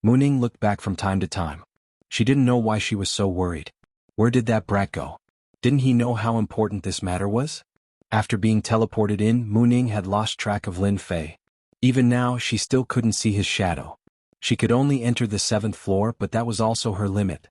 Muning looked back from time to time. She didn't know why she was so worried. Where did that brat go? Didn't he know how important this matter was? After being teleported in, Muning had lost track of Lin Fei. Even now, she still couldn't see his shadow. She could only enter the 7th floor, but that was also her limit.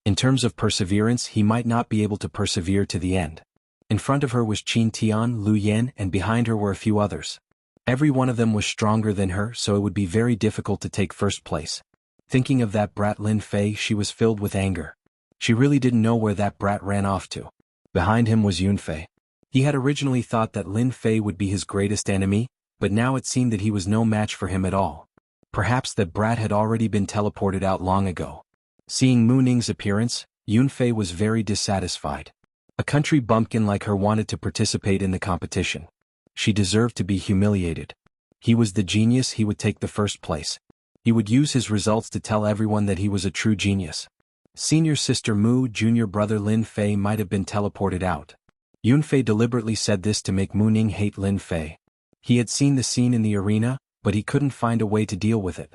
In terms of perseverance, he might not be able to persevere to the end. In front of her was Qin Tian, Lu Yen, and behind her were a few others. Every one of them was stronger than her, so it would be very difficult to take first place. Thinking of that brat Lin Fei, she was filled with anger. She really didn't know where that brat ran off to. Behind him was Yunfei. He had originally thought that Lin Fei would be his greatest enemy, but now it seemed that he was no match for him at all. Perhaps that brat had already been teleported out long ago. Seeing Mu Ning's appearance, Yunfei was very dissatisfied. A country bumpkin like her wanted to participate in the competition. She deserved to be humiliated. He was the genius, he would take the first place. He would use his results to tell everyone that he was a true genius. Senior sister Mu, junior brother Lin Fei might have been teleported out. Yunfei deliberately said this to make Mu Ning hate Lin Fei. He had seen the scene in the arena, but he couldn't find a way to deal with it.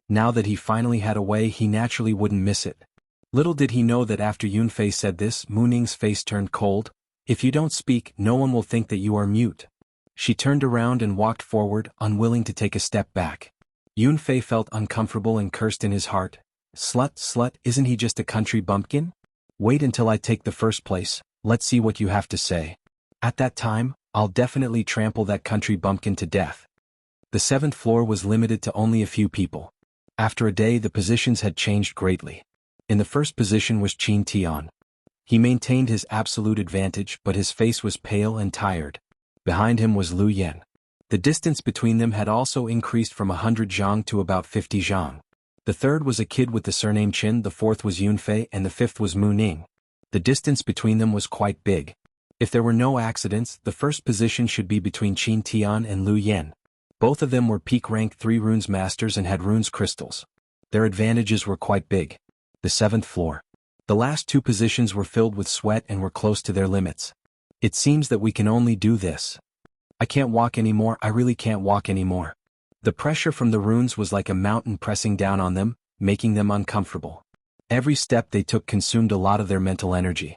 Now that he finally had a way, he naturally wouldn't miss it. Little did he know that after Yunfei said this, Mu Ning's face turned cold. If you don't speak, no one will think that you are mute. She turned around and walked forward, unwilling to take a step back. Yunfei felt uncomfortable and cursed in his heart. Slut, slut, isn't he just a country bumpkin? Wait until I take the first place, let's see what you have to say. At that time, I'll definitely trample that country bumpkin to death. The 7th floor was limited to only a few people. After a day, the positions had changed greatly. In the first position was Qin Tian. He maintained his absolute advantage, but his face was pale and tired. Behind him was Lu Yen. The distance between them had also increased from 100 zhang to about 50 zhang. The third was a kid with the surname Qin, the fourth was Yunfei, and the fifth was Mu Ning. The distance between them was quite big. If there were no accidents, the first position should be between Qin Tian and Lu Yen. Both of them were peak rank 3 runes masters and had runes crystals. Their advantages were quite big. The 7th floor. The last 2 positions were filled with sweat and were close to their limits. It seems that we can only do this. I can't walk anymore, I really can't walk anymore. The pressure from the runes was like a mountain pressing down on them, making them uncomfortable. Every step they took consumed a lot of their mental energy.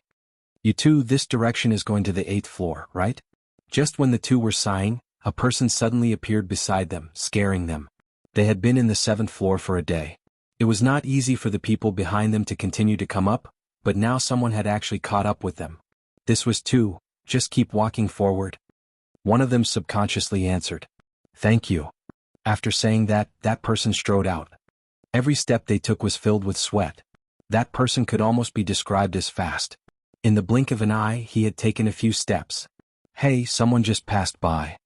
You two, this direction is going to the 8th floor, right? Just when the two were sighing, a person suddenly appeared beside them, scaring them. They had been in the 7th floor for a day. It was not easy for the people behind them to continue to come up, but now someone had actually caught up with them. This was two, just keep walking forward. One of them subconsciously answered. Thank you. After saying that, that person strode out. Every step they took was filled with sweat. That person could almost be described as fast. In the blink of an eye, he had taken a few steps. Hey, someone just passed by.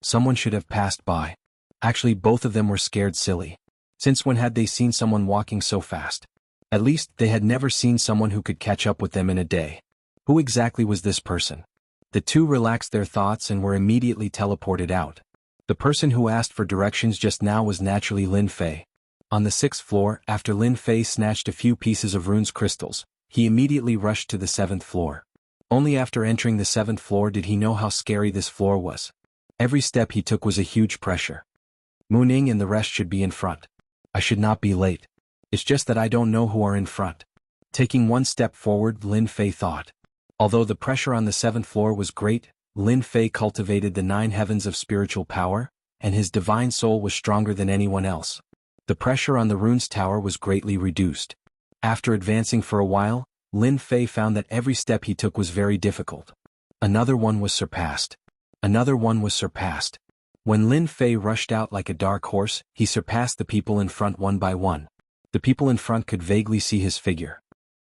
Someone should have passed by. Actually, both of them were scared silly. Since when had they seen someone walking so fast? At least, they had never seen someone who could catch up with them in a day. Who exactly was this person? The two relaxed their thoughts and were immediately teleported out. The person who asked for directions just now was naturally Lin Fei. On the 6th floor, after Lin Fei snatched a few pieces of runes crystals, he immediately rushed to the 7th floor. Only after entering the 7th floor did he know how scary this floor was. Every step he took was a huge pressure. Mu Ning and the rest should be in front. I should not be late. It's just that I don't know who are in front. Taking one step forward, Lin Fei thought. Although the pressure on the 7th floor was great, Lin Fei cultivated the 9 heavens of spiritual power, and his divine soul was stronger than anyone else. The pressure on the runes tower was greatly reduced. After advancing for a while, Lin Fei found that every step he took was very difficult. Another one was surpassed. Another one was surpassed. When Lin Fei rushed out like a dark horse, he surpassed the people in front one by one. The people in front could vaguely see his figure.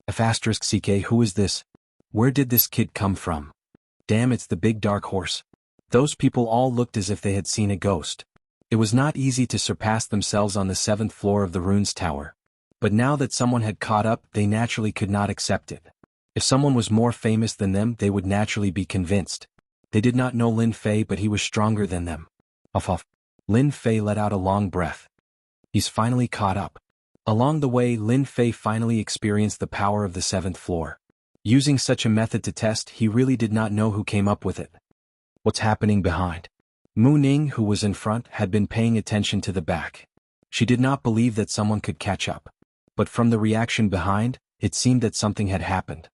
F***CK, who is this? Where did this kid come from? Damn, it's the big dark horse. Those people all looked as if they had seen a ghost. It was not easy to surpass themselves on the 7th floor of the runes tower. But now that someone had caught up, they naturally could not accept it. If someone was more famous than them, they would naturally be convinced. They did not know Lin Fei, but he was stronger than them. Uff. Lin Fei let out a long breath. He's finally caught up. Along the way, Lin Fei finally experienced the power of the 7th floor. Using such a method to test, he really did not know who came up with it. What's happening behind? Mu Ning, who was in front, had been paying attention to the back. She did not believe that someone could catch up. But from the reaction behind, it seemed that something had happened.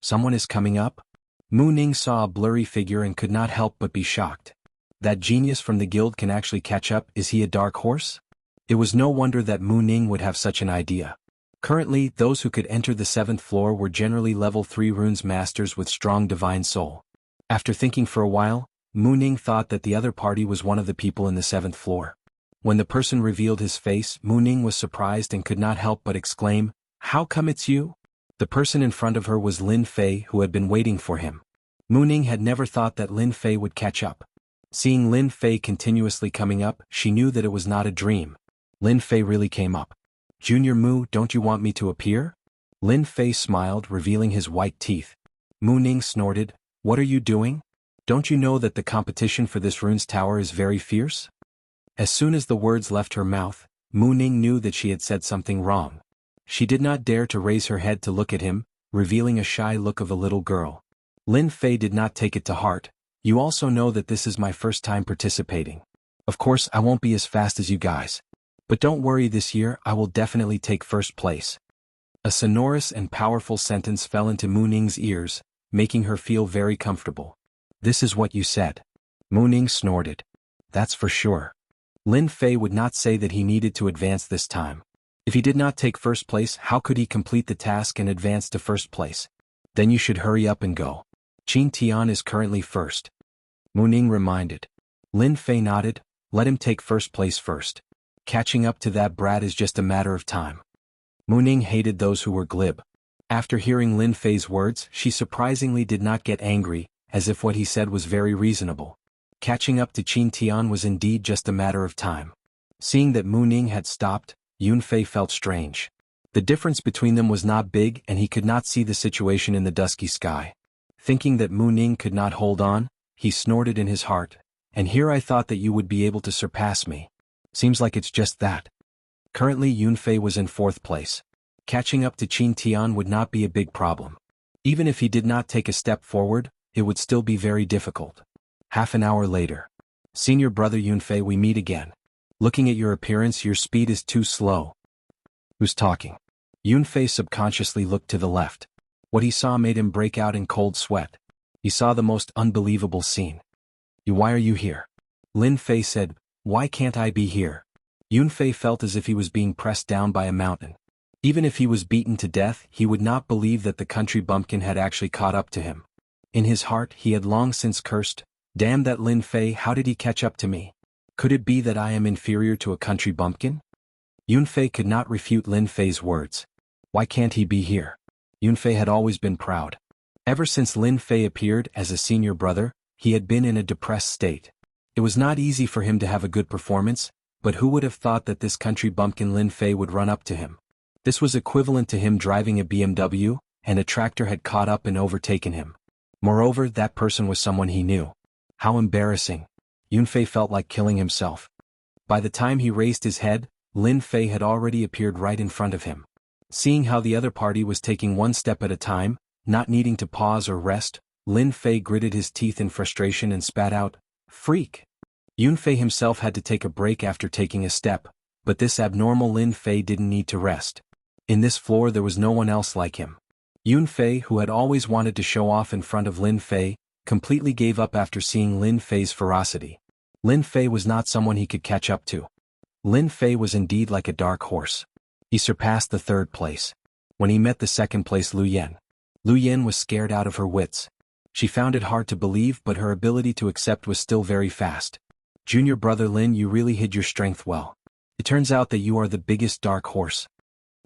Someone is coming up? Mu Ning saw a blurry figure and could not help but be shocked. That genius from the guild can actually catch up, is he a dark horse? It was no wonder that Mu Ning would have such an idea. Currently, those who could enter the 7th floor were generally level 3 runes masters with strong divine soul. After thinking for a while, Mu Ning thought that the other party was one of the people in the 7th floor. When the person revealed his face, Mu Ning was surprised and could not help but exclaim, "How come it's you?" The person in front of her was Lin Fei, who had been waiting for him. Mu Ning had never thought that Lin Fei would catch up. Seeing Lin Fei continuously coming up, she knew that it was not a dream. Lin Fei really came up. "Junior Mu, don't you want me to appear?" Lin Fei smiled, revealing his white teeth. Mu Ning snorted, "What are you doing? Don't you know that the competition for this runes tower is very fierce?" As soon as the words left her mouth, Mu Ning knew that she had said something wrong. She did not dare to raise her head to look at him, revealing a shy look of a little girl. Lin Fei did not take it to heart. "You also know that this is my first time participating. Of course, I won't be as fast as you guys. But don't worry, this year I will definitely take first place." A sonorous and powerful sentence fell into Mu Ning's ears, making her feel very comfortable. "This is what you said." Mu Ning snorted. "That's for sure." Lin Fei would not say that he needed to advance this time. If he did not take first place, how could he complete the task and advance to first place? "Then you should hurry up and go. Qin Tian is currently first." Mu Ning reminded. Lin Fei nodded. "Let him take first place first. Catching up to that brat is just a matter of time." Mu Ning hated those who were glib. After hearing Lin Fei's words, she surprisingly did not get angry, as if what he said was very reasonable. Catching up to Qin Tian was indeed just a matter of time. Seeing that Mu Ning had stopped, Yun Fei felt strange. The difference between them was not big and he could not see the situation in the dusky sky. Thinking that Mu Ning could not hold on, he snorted in his heart, "And here I thought that you would be able to surpass me. Seems like it's just that." Currently Yun Fei was in 4th place. Catching up to Qin Tian would not be a big problem. Even if he did not take a step forward, it would still be very difficult. Half an hour later. "Senior brother Yun Fei, we meet again. Looking at your appearance, your speed is too slow." Who's talking? Yun Fei subconsciously looked to the left. What he saw made him break out in cold sweat. He saw the most unbelievable scene. Why are you here?" Lin Fei said. "Why can't I be here?" Yun Fei felt as if he was being pressed down by a mountain. Even if he was beaten to death, he would not believe that the country bumpkin had actually caught up to him. In his heart, he had long since cursed, "Damn that Lin Fei, how did he catch up to me? Could it be that I am inferior to a country bumpkin?" Yunfei could not refute Lin Fei's words. Why can't he be here? Yunfei had always been proud. Ever since Lin Fei appeared as a senior brother, he had been in a depressed state. It was not easy for him to have a good performance, but who would have thought that this country bumpkin Lin Fei would run up to him? This was equivalent to him driving a BMW, and a tractor had caught up and overtaken him. Moreover, that person was someone he knew. How embarrassing. Yunfei felt like killing himself. By the time he raised his head, Lin Fei had already appeared right in front of him. Seeing how the other party was taking one step at a time, not needing to pause or rest, Lin Fei gritted his teeth in frustration and spat out, "Freak!" Yunfei himself had to take a break after taking a step, but this abnormal Lin Fei didn't need to rest. In this floor there was no one else like him. Yunfei, who had always wanted to show off in front of Lin Fei, completely gave up after seeing Lin Fei's ferocity. Lin Fei was not someone he could catch up to. Lin Fei was indeed like a dark horse. He surpassed the third place. When he met the second place Lu Yan was scared out of her wits. She found it hard to believe, but her ability to accept was still very fast. "Junior brother Lin, you really hid your strength well. It turns out that you are the biggest dark horse."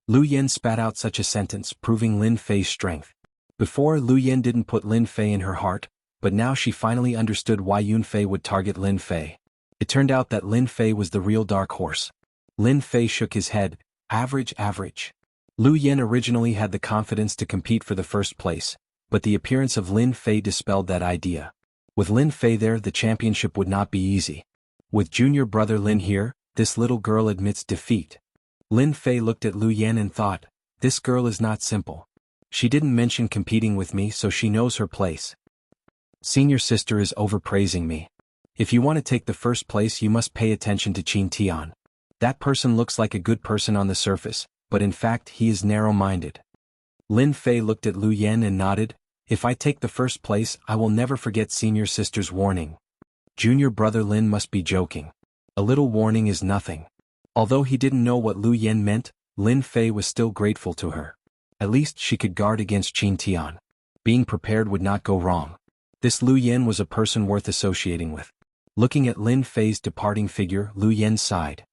Lu Yan spat out such a sentence, proving Lin Fei's strength. Before, Lu Yan didn't put Lin Fei in her heart, but now she finally understood why Yunfei would target Lin Fei. It turned out that Lin Fei was the real dark horse. Lin Fei shook his head. Average. Lu Yan originally had the confidence to compete for the first place, but the appearance of Lin Fei dispelled that idea. With Lin Fei there, the championship would not be easy. With junior brother Lin here, this little girl admits defeat. Lin Fei looked at Lu Yan and thought, this girl is not simple. She didn't mention competing with me, so she knows her place. Senior sister is overpraising me. If you want to take the first place, you must pay attention to Qin Tian. That person looks like a good person on the surface, but in fact he is narrow-minded. Lin Fei looked at Lu Yan and nodded. If I take the first place, I will never forget senior sister's warning. Junior brother Lin must be joking. A little warning is nothing. Although he didn't know what Lu Yan meant, Lin Fei was still grateful to her. At least she could guard against Qin Tian. Being prepared would not go wrong. This Lu Yan was a person worth associating with. Looking at Lin Fei's departing figure, Lu Yan sighed.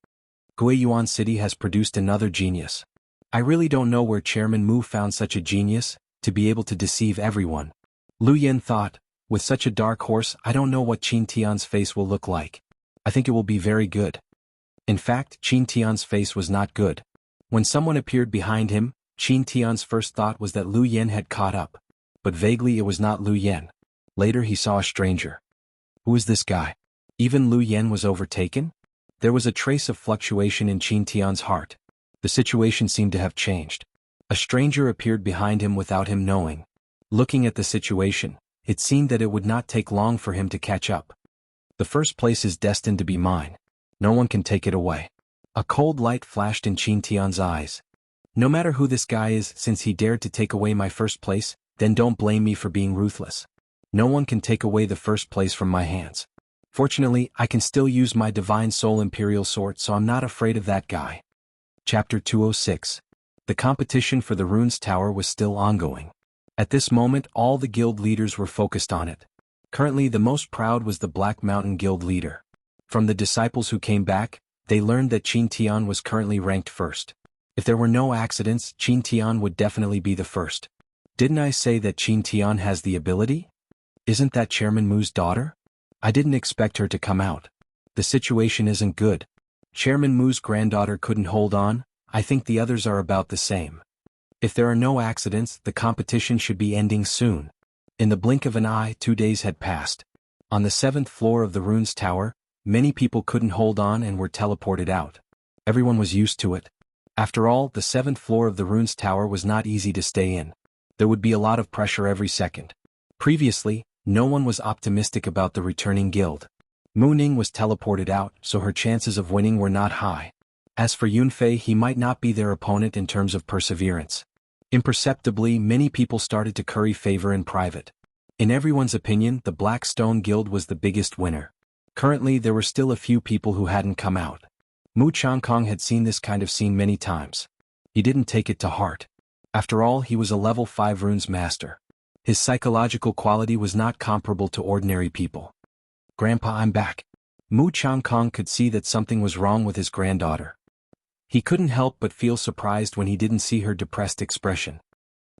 Guiyuan City has produced another genius. I really don't know where Chairman Mu found such a genius, to be able to deceive everyone. Lu Yan thought, with such a dark horse, I don't know what Qin Tian's face will look like. I think it will be very good. In fact, Qin Tian's face was not good. When someone appeared behind him, Qin Tian's first thought was that Lu Yan had caught up. But vaguely it was not Lu Yan. Later he saw a stranger. Who is this guy? Even Lu Yan was overtaken? There was a trace of fluctuation in Qin Tian's heart. The situation seemed to have changed. A stranger appeared behind him without him knowing. Looking at the situation, it seemed that it would not take long for him to catch up. The first place is destined to be mine. No one can take it away. A cold light flashed in Qin Tian's eyes. No matter who this guy is, since he dared to take away my first place, then don't blame me for being ruthless. No one can take away the first place from my hands. Fortunately, I can still use my Divine Soul Imperial Sword, so I'm not afraid of that guy. Chapter 206. The competition for the Runes Tower was still ongoing. At this moment, all the guild leaders were focused on it. Currently, the most proud was the Black Mountain Guild leader. From the disciples who came back, they learned that Qin Tian was currently ranked first. If there were no accidents, Qin Tian would definitely be the first. Didn't I say that Qin Tian has the ability? Isn't that Chairman Mu's daughter? I didn't expect her to come out. The situation isn't good. Chairman Mu's granddaughter couldn't hold on. I think the others are about the same. If there are no accidents, the competition should be ending soon. In the blink of an eye, 2 days had passed. On the 7th floor of the Runes Tower, many people couldn't hold on and were teleported out. Everyone was used to it. After all, the 7th floor of the Runes Tower was not easy to stay in. There would be a lot of pressure every second. Previously, no one was optimistic about the returning guild. Mu Ning was teleported out, so her chances of winning were not high. As for Yunfei, he might not be their opponent in terms of perseverance. Imperceptibly, many people started to curry favor in private. In everyone's opinion, the Black Stone Guild was the biggest winner. Currently, there were still a few people who hadn't come out. Mu Changkong had seen this kind of scene many times. He didn't take it to heart. After all, he was a level 5 runes master. His psychological quality was not comparable to ordinary people. Grandpa, I'm back. Mu Changkong could see that something was wrong with his granddaughter. He couldn't help but feel surprised when he didn't see her depressed expression.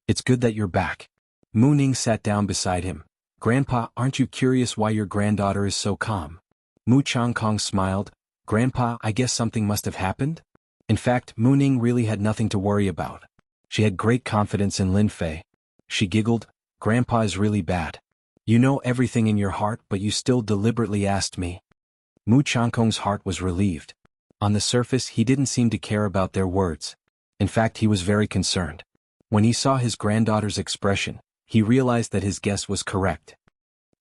"It's good that you're back." Mu Ning sat down beside him. "Grandpa, aren't you curious why your granddaughter is so calm?" Mu Changkong smiled. "Grandpa, I guess something must have happened?" In fact, Mu Ning really had nothing to worry about. She had great confidence in Lin Fei. She giggled. "Grandpa is really bad. You know everything in your heart, but you still deliberately asked me." Mu Changkong's heart was relieved. On the surface, he didn't seem to care about their words. In fact, he was very concerned. When he saw his granddaughter's expression, he realized that his guess was correct.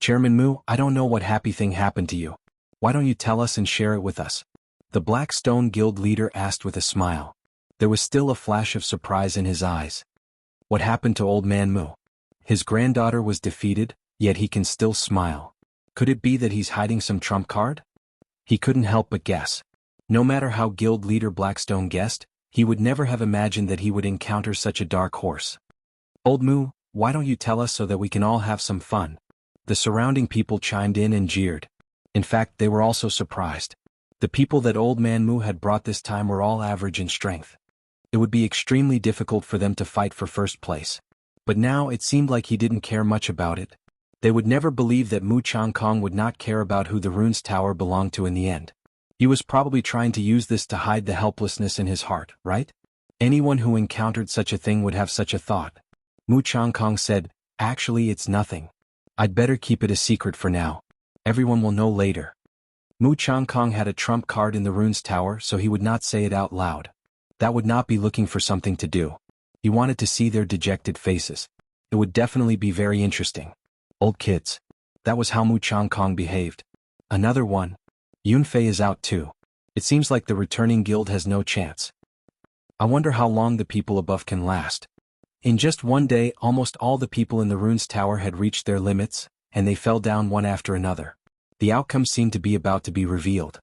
"Chairman Mu, I don't know what happy thing happened to you. Why don't you tell us and share it with us?" The Blackstone Guild leader asked with a smile. There was still a flash of surprise in his eyes. "What happened to old man Mu? His granddaughter was defeated, yet he can still smile. Could it be that he's hiding some trump card?" He couldn't help but guess. No matter how guild leader Blackstone guessed, he would never have imagined that he would encounter such a dark horse. "Old Mu, why don't you tell us so that we can all have some fun?" The surrounding people chimed in and jeered. In fact, they were also surprised. The people that old man Mu had brought this time were all average in strength. It would be extremely difficult for them to fight for first place. But now it seemed like he didn't care much about it. They would never believe that Mu Changkong would not care about who the rune's tower belonged to in the end. He was probably trying to use this to hide the helplessness in his heart, right? Anyone who encountered such a thing would have such a thought. Mu Changkong said, "Actually, it's nothing. I'd better keep it a secret for now. Everyone will know later." Mu Changkong had a trump card in the rune's tower, so he would not say it out loud. That would not be looking for something to do. He wanted to see their dejected faces. It would definitely be very interesting. Old kids. That was how Mu Changkong behaved. Another one. Yunfei is out too. It seems like the returning guild has no chance. I wonder how long the people above can last. In just one day, almost all the people in the rune's tower had reached their limits, and they fell down one after another. The outcome seemed to be about to be revealed.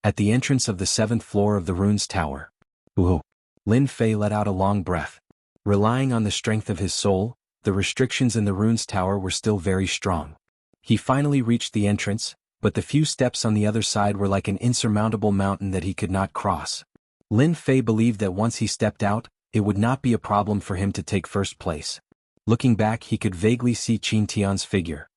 At the entrance of the 7th floor of the rune's tower. Ooh! Lin Fei let out a long breath. Relying on the strength of his soul, the restrictions in the rune's tower were still very strong. He finally reached the entrance, but the few steps on the other side were like an insurmountable mountain that he could not cross. Lin Fei believed that once he stepped out, it would not be a problem for him to take first place. Looking back, he could vaguely see Qin Tian's figure.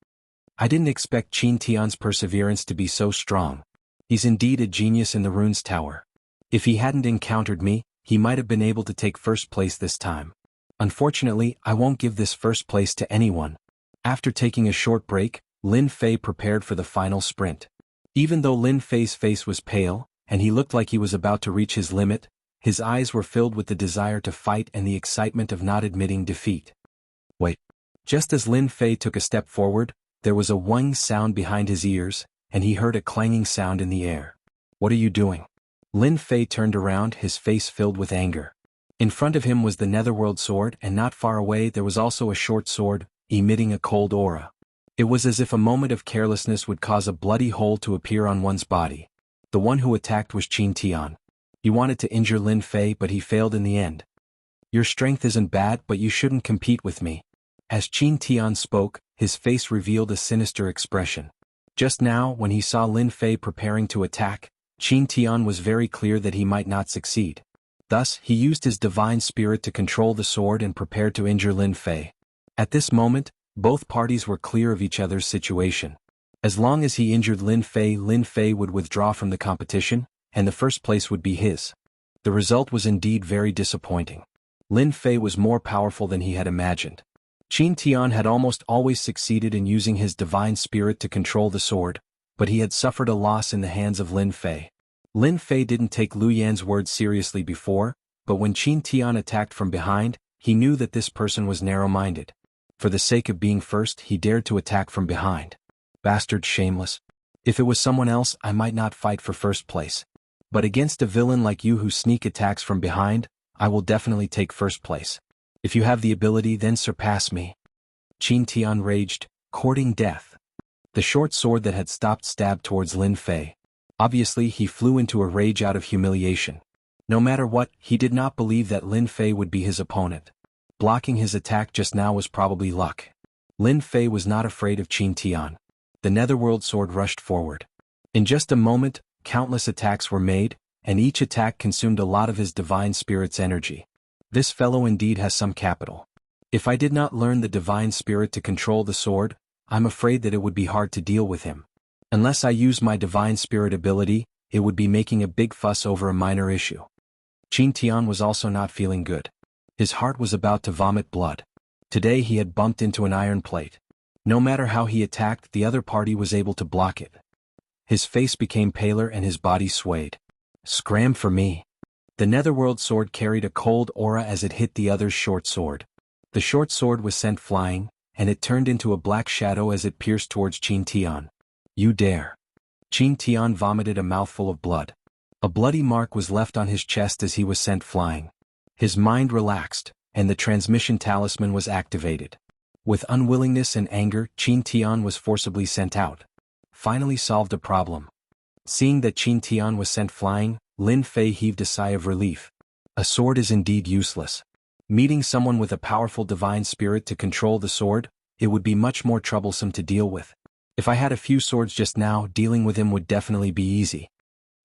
I didn't expect Qin Tian's perseverance to be so strong. He's indeed a genius in the rune's tower. If he hadn't encountered me, he might have been able to take first place this time. Unfortunately, I won't give this first place to anyone. After taking a short break, Lin Fei prepared for the final sprint. Even though Lin Fei's face was pale, and he looked like he was about to reach his limit, his eyes were filled with the desire to fight and the excitement of not admitting defeat. Wait. Just as Lin Fei took a step forward, there was a whing sound behind his ears, and he heard a clanging sound in the air. "What are you doing?" Lin Fei turned around, his face filled with anger. In front of him was the Netherworld sword, and not far away there was also a short sword, emitting a cold aura. It was as if a moment of carelessness would cause a bloody hole to appear on one's body. The one who attacked was Qin Tian. He wanted to injure Lin Fei, but he failed in the end. "Your strength isn't bad, but you shouldn't compete with me." As Qin Tian spoke, his face revealed a sinister expression. Just now, when he saw Lin Fei preparing to attack, Qin Tian was very clear that he might not succeed. Thus, he used his divine spirit to control the sword and prepared to injure Lin Fei. At this moment, both parties were clear of each other's situation. As long as he injured Lin Fei would withdraw from the competition, and the first place would be his. The result was indeed very disappointing. Lin Fei was more powerful than he had imagined. Qin Tian had almost always succeeded in using his divine spirit to control the sword, but he had suffered a loss in the hands of Lin Fei. Lin Fei didn't take Lu Yan's words seriously before, but when Qin Tian attacked from behind, he knew that this person was narrow-minded. For the sake of being first, he dared to attack from behind. Bastard, shameless. If it was someone else, I might not fight for first place. But against a villain like you who sneak attacks from behind, I will definitely take first place. If you have the ability, then surpass me. Qin Tian raged, courting death. The short sword that had stopped stabbed towards Lin Fei. Obviously, he flew into a rage out of humiliation. No matter what, he did not believe that Lin Fei would be his opponent. Blocking his attack just now was probably luck. Lin Fei was not afraid of Qin Tian. The Netherworld sword rushed forward. In just a moment, countless attacks were made, and each attack consumed a lot of his divine spirit's energy. This fellow indeed has some capital. If I did not learn the divine spirit to control the sword, I'm afraid that it would be hard to deal with him. Unless I use my divine spirit ability, it would be making a big fuss over a minor issue. Qin Tian was also not feeling good. His heart was about to vomit blood. Today he had bumped into an iron plate. No matter how he attacked, the other party was able to block it. His face became paler and his body swayed. Scram for me. The netherworld sword carried a cold aura as it hit the other's short sword. The short sword was sent flying, and it turned into a black shadow as it pierced towards Qin Tian. You dare. Qin Tian vomited a mouthful of blood. A bloody mark was left on his chest as he was sent flying. His mind relaxed, and the transmission talisman was activated. With unwillingness and anger, Qin Tian was forcibly sent out. Finally solved a problem. Seeing that Qin Tian was sent flying, Lin Fei heaved a sigh of relief. A sword is indeed useless. Meeting someone with a powerful divine spirit to control the sword, it would be much more troublesome to deal with. If I had a few swords just now, dealing with him would definitely be easy.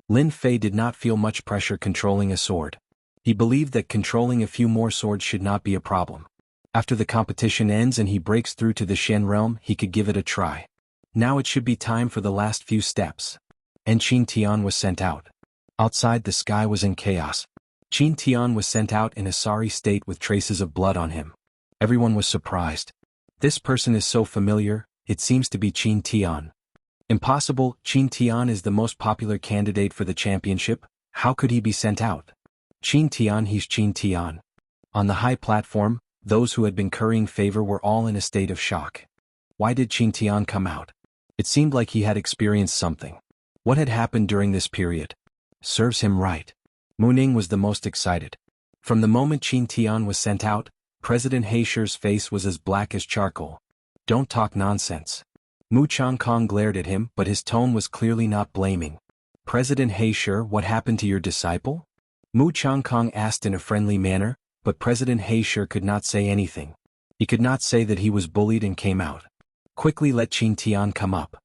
Lin Fei did not feel much pressure controlling a sword. He believed that controlling a few more swords should not be a problem. After the competition ends and he breaks through to the Shen realm, he could give it a try. Now it should be time for the last few steps. And Qin Tian was sent out. Outside, the sky was in chaos. Qin Tian was sent out in a sorry state with traces of blood on him. Everyone was surprised. This person is so familiar, it seems to be Qin Tian. Impossible, Qin Tian is the most popular candidate for the championship, how could he be sent out? Qin Tian, he's Qin Tian. On the high platform, those who had been currying favor were all in a state of shock. Why did Qin Tian come out? It seemed like he had experienced something. What had happened during this period? Serves him right. Mu Ning was the most excited. From the moment Qin Tian was sent out, President Heisher's face was as black as charcoal. Don't talk nonsense. Mu Changkong glared at him, but his tone was clearly not blaming. President Heisher, what happened to your disciple? Mu Changkong asked in a friendly manner, but President Heisher could not say anything. He could not say that he was bullied and came out. Quickly let Qin Tian come up.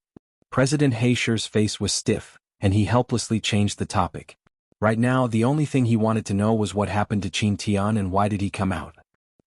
President Heisher's face was stiff, and he helplessly changed the topic. Right now, the only thing he wanted to know was what happened to Qin Tian and why did he come out.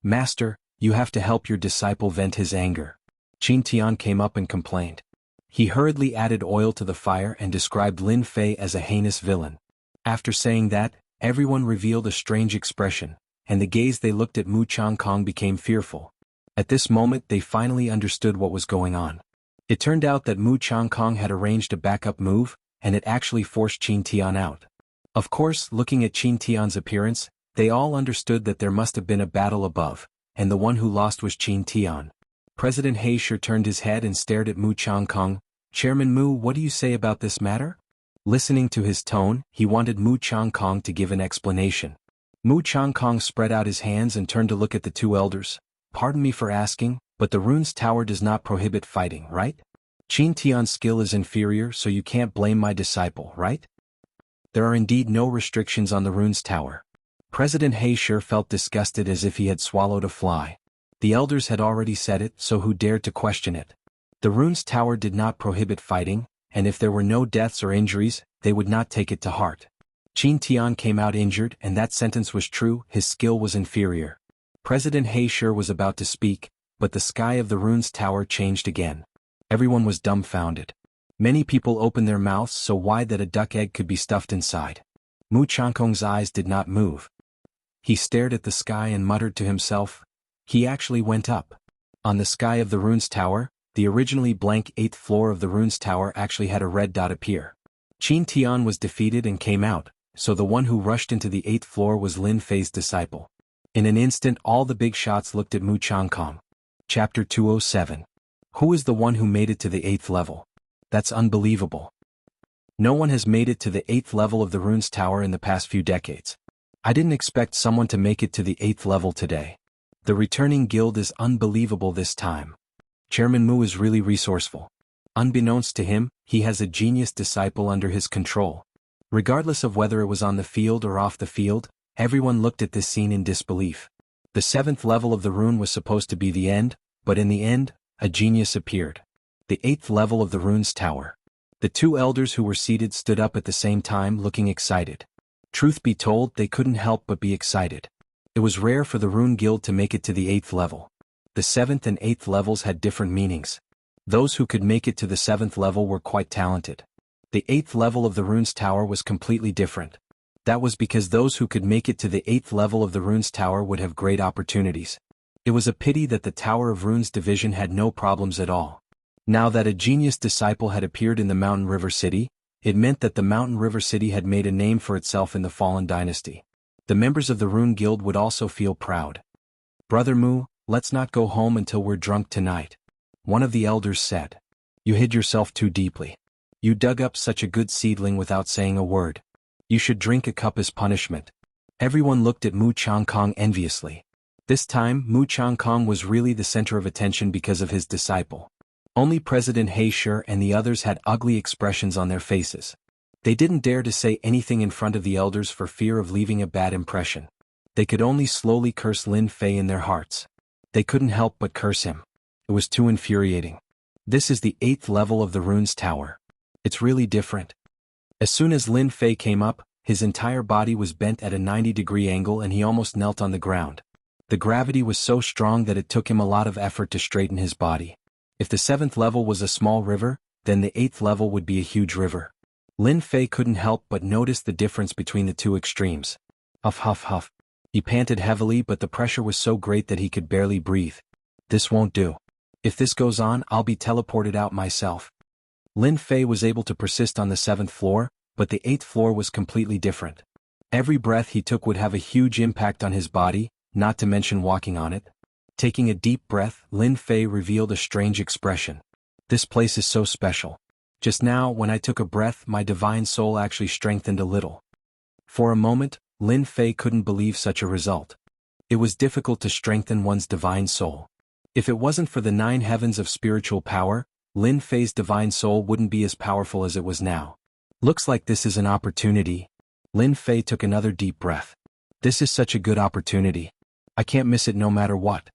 Master, you have to help your disciple vent his anger. Qin Tian came up and complained. He hurriedly added oil to the fire and described Lin Fei as a heinous villain. After saying that, everyone revealed a strange expression, and the gaze they looked at Mu Changkong became fearful. At this moment they finally understood what was going on. It turned out that Mu Changkong had arranged a backup move, and it actually forced Qin Tian out. Of course, looking at Qin Tian's appearance, they all understood that there must have been a battle above, and the one who lost was Qin Tian. President Heisher turned his head and stared at Mu Changkong. Chairman Mu, what do you say about this matter? Listening to his tone, he wanted Mu Changkong to give an explanation. Mu Changkong spread out his hands and turned to look at the two elders. Pardon me for asking, but the rune's tower does not prohibit fighting, right? Qin Tian's skill is inferior, so you can't blame my disciple, right? There are indeed no restrictions on the rune's tower. President Heisher felt disgusted as if he had swallowed a fly. The elders had already said it, so who dared to question it? The rune's tower did not prohibit fighting, and if there were no deaths or injuries, they would not take it to heart. Qin Tian came out injured, and that sentence was true, his skill was inferior. President Heisher was about to speak, but the sky of the rune's tower changed again. Everyone was dumbfounded. Many people opened their mouths so wide that a duck egg could be stuffed inside. Mu Changkong's eyes did not move. He stared at the sky and muttered to himself. He actually went up. On the sky of the rune's tower, the originally blank 8th floor of the rune's tower actually had a red dot appear. Qin Tian was defeated and came out, so the one who rushed into the 8th floor was Lin Fei's disciple. In an instant all the big shots looked at Mu Changkong. Chapter 207. Who is the one who made it to the 8th level? That's unbelievable. No one has made it to the 8th level of the rune's tower in the past few decades. I didn't expect someone to make it to the 8th level today. The returning guild is unbelievable this time. Chairman Mu is really resourceful. Unbeknownst to him, he has a genius disciple under his control. Regardless of whether it was on the field or off the field, everyone looked at this scene in disbelief. The 7th level of the rune was supposed to be the end, but in the end, a genius appeared. The 8th level of the rune's tower. The two elders who were seated stood up at the same time looking excited. Truth be told, they couldn't help but be excited. It was rare for the Rune Guild to make it to the 8th level. The 7th and 8th levels had different meanings. Those who could make it to the 7th level were quite talented. The 8th level of the Runes Tower was completely different. That was because those who could make it to the 8th level of the Runes Tower would have great opportunities. It was a pity that the Tower of Runes division had no problems at all. Now that a genius disciple had appeared in the Mountain River City, it meant that the Mountain River City had made a name for itself in the Fallen Dynasty. The members of the Rune Guild would also feel proud. "Brother Mu, let's not go home until we're drunk tonight," one of the elders said. "You hid yourself too deeply. You dug up such a good seedling without saying a word. You should drink a cup as punishment." Everyone looked at Mu Changkong enviously. This time, Mu Changkong was really the center of attention because of his disciple. Only President He Shi and the others had ugly expressions on their faces. They didn't dare to say anything in front of the elders for fear of leaving a bad impression. They could only slowly curse Lin Fei in their hearts. They couldn't help but curse him. It was too infuriating. This is the 8th level of the Runes Tower. It's really different. As soon as Lin Fei came up, his entire body was bent at a 90-degree angle and he almost knelt on the ground. The gravity was so strong that it took him a lot of effort to straighten his body. If the 7th level was a small river, then the 8th level would be a huge river. Lin Fei couldn't help but notice the difference between the two extremes. Huff huff huff. He panted heavily, but the pressure was so great that he could barely breathe. "This won't do. If this goes on, I'll be teleported out myself." Lin Fei was able to persist on the 7th floor, but the 8th floor was completely different. Every breath he took would have a huge impact on his body, not to mention walking on it. Taking a deep breath, Lin Fei revealed a strange expression. "This place is so special. Just now, when I took a breath, my divine soul actually strengthened a little." For a moment, Lin Fei couldn't believe such a result. It was difficult to strengthen one's divine soul. If it wasn't for the 9 heavens of spiritual power, Lin Fei's divine soul wouldn't be as powerful as it was now. "Looks like this is an opportunity." Lin Fei took another deep breath. "This is such a good opportunity. I can't miss it no matter what."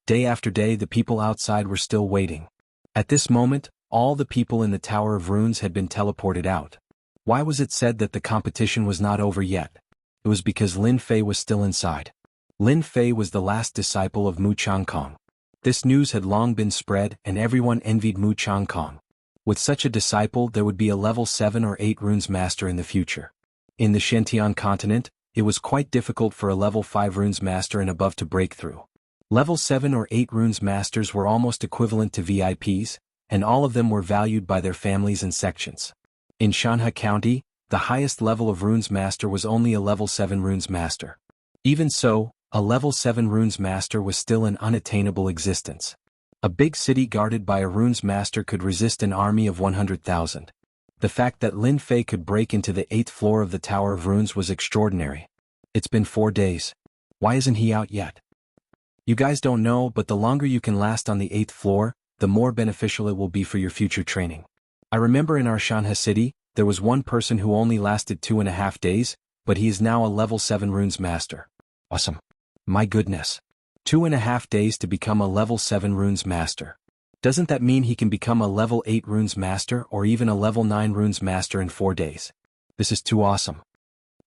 Day after day, the people outside were still waiting. At this moment, all the people in the Tower of Runes had been teleported out. Why was it said that the competition was not over yet? It was because Lin Fei was still inside. Lin Fei was the last disciple of Mu Changkong. This news had long been spread and everyone envied Mu Changkong. With such a disciple, there would be a level 7 or 8 runes master in the future. In the Xianxia continent, it was quite difficult for a level 5 runes master and above to break through. Level 7 or 8 runes masters were almost equivalent to VIPs, and all of them were valued by their families and sections. In Jianghu County, the highest level of runes master was only a level 7 runes master. Even so, a level 7 runes master was still an unattainable existence. A big city guarded by a runes master could resist an army of 100,000. The fact that Lin Fei could break into the 8th floor of the Tower of Runes was extraordinary. It's been 4 days. Why isn't he out yet? You guys don't know, but the longer you can last on the 8th floor, the more beneficial it will be for your future training. I remember in our Xianxia city, there was one person who only lasted 2.5 days, but he is now a level 7 runes master. Awesome. My goodness. 2.5 days to become a level 7 runes master. Doesn't that mean he can become a level 8 runes master or even a level 9 runes master in 4 days? This is too awesome.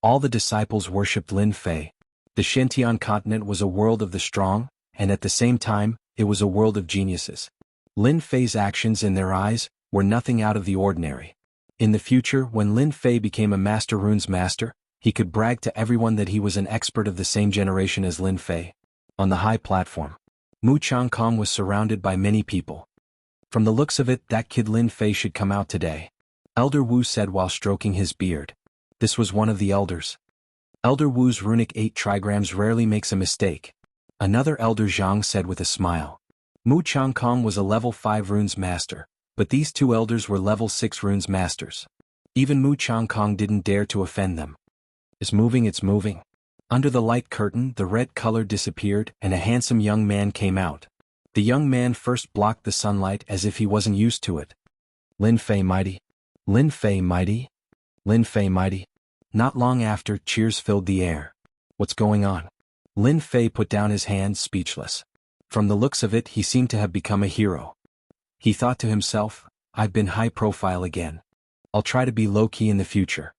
All the disciples worshipped Lin Fei. The Xianxia continent was a world of the strong, and at the same time, it was a world of geniuses. Lin Fei's actions in their eyes were nothing out of the ordinary. In the future, when Lin Fei became a master runes master, he could brag to everyone that he was an expert of the same generation as Lin Fei. On the high platform, Mu Changkong was surrounded by many people. "From the looks of it, that kid Lin Fei should come out today," Elder Wu said while stroking his beard. This was one of the elders. Elder Wu's runic 8 trigrams rarely makes a mistake. Another elder Zhang said with a smile. Mu Changkong was a level 5 runes master, but these 2 elders were level 6 runes masters. Even Mu Changkong didn't dare to offend them. It's moving. Under the light curtain, the red color disappeared and a handsome young man came out. The young man first blocked the sunlight as if he wasn't used to it. "Lin Fei mighty. Lin Fei mighty. Lin Fei mighty." Not long after, cheers filled the air. "What's going on?" Lin Fei put down his hands, speechless. From the looks of it, he seemed to have become a hero. He thought to himself, "I've been high profile again. I'll try to be low-key in the future."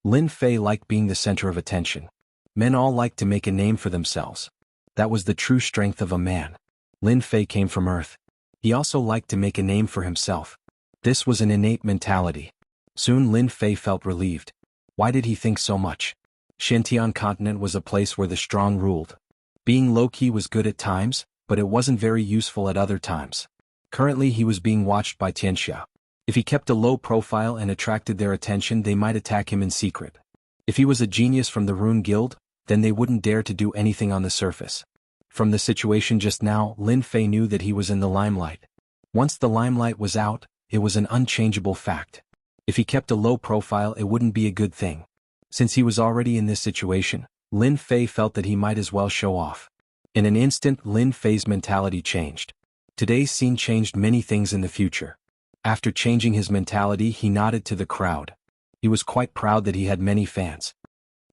Lin Fei liked being the center of attention. Men all liked to make a name for themselves. That was the true strength of a man. Lin Fei came from Earth. He also liked to make a name for himself. This was an innate mentality. Soon Lin Fei felt relieved. Why did he think so much? Xintian continent was a place where the strong ruled. Being low-key was good at times, but it wasn't very useful at other times. Currently he was being watched by Xianxia. If he kept a low profile and attracted their attention, they might attack him in secret. If he was a genius from the Rune Guild, then they wouldn't dare to do anything on the surface. From the situation just now, Lin Fei knew that he was in the limelight. Once the limelight was out, it was an unchangeable fact. If he kept a low profile, it wouldn't be a good thing. Since he was already in this situation, Lin Fei felt that he might as well show off. In an instant, Lin Fei's mentality changed. Today's scene changed many things in the future. After changing his mentality, he nodded to the crowd. He was quite proud that he had many fans.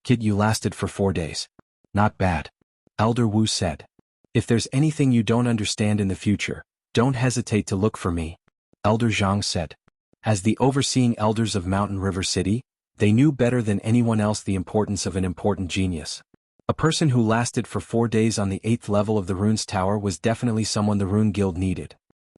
"Kid, you lasted for 4 days. Not bad," Elder Wu said. "If there's anything you don't understand in the future, don't hesitate to look for me," Elder Zhang said. As the overseeing elders of Mountain River City, they knew better than anyone else the importance of an important genius. A person who lasted for 4 days on the 8th level of the Runes Tower was definitely someone the Rune Guild needed.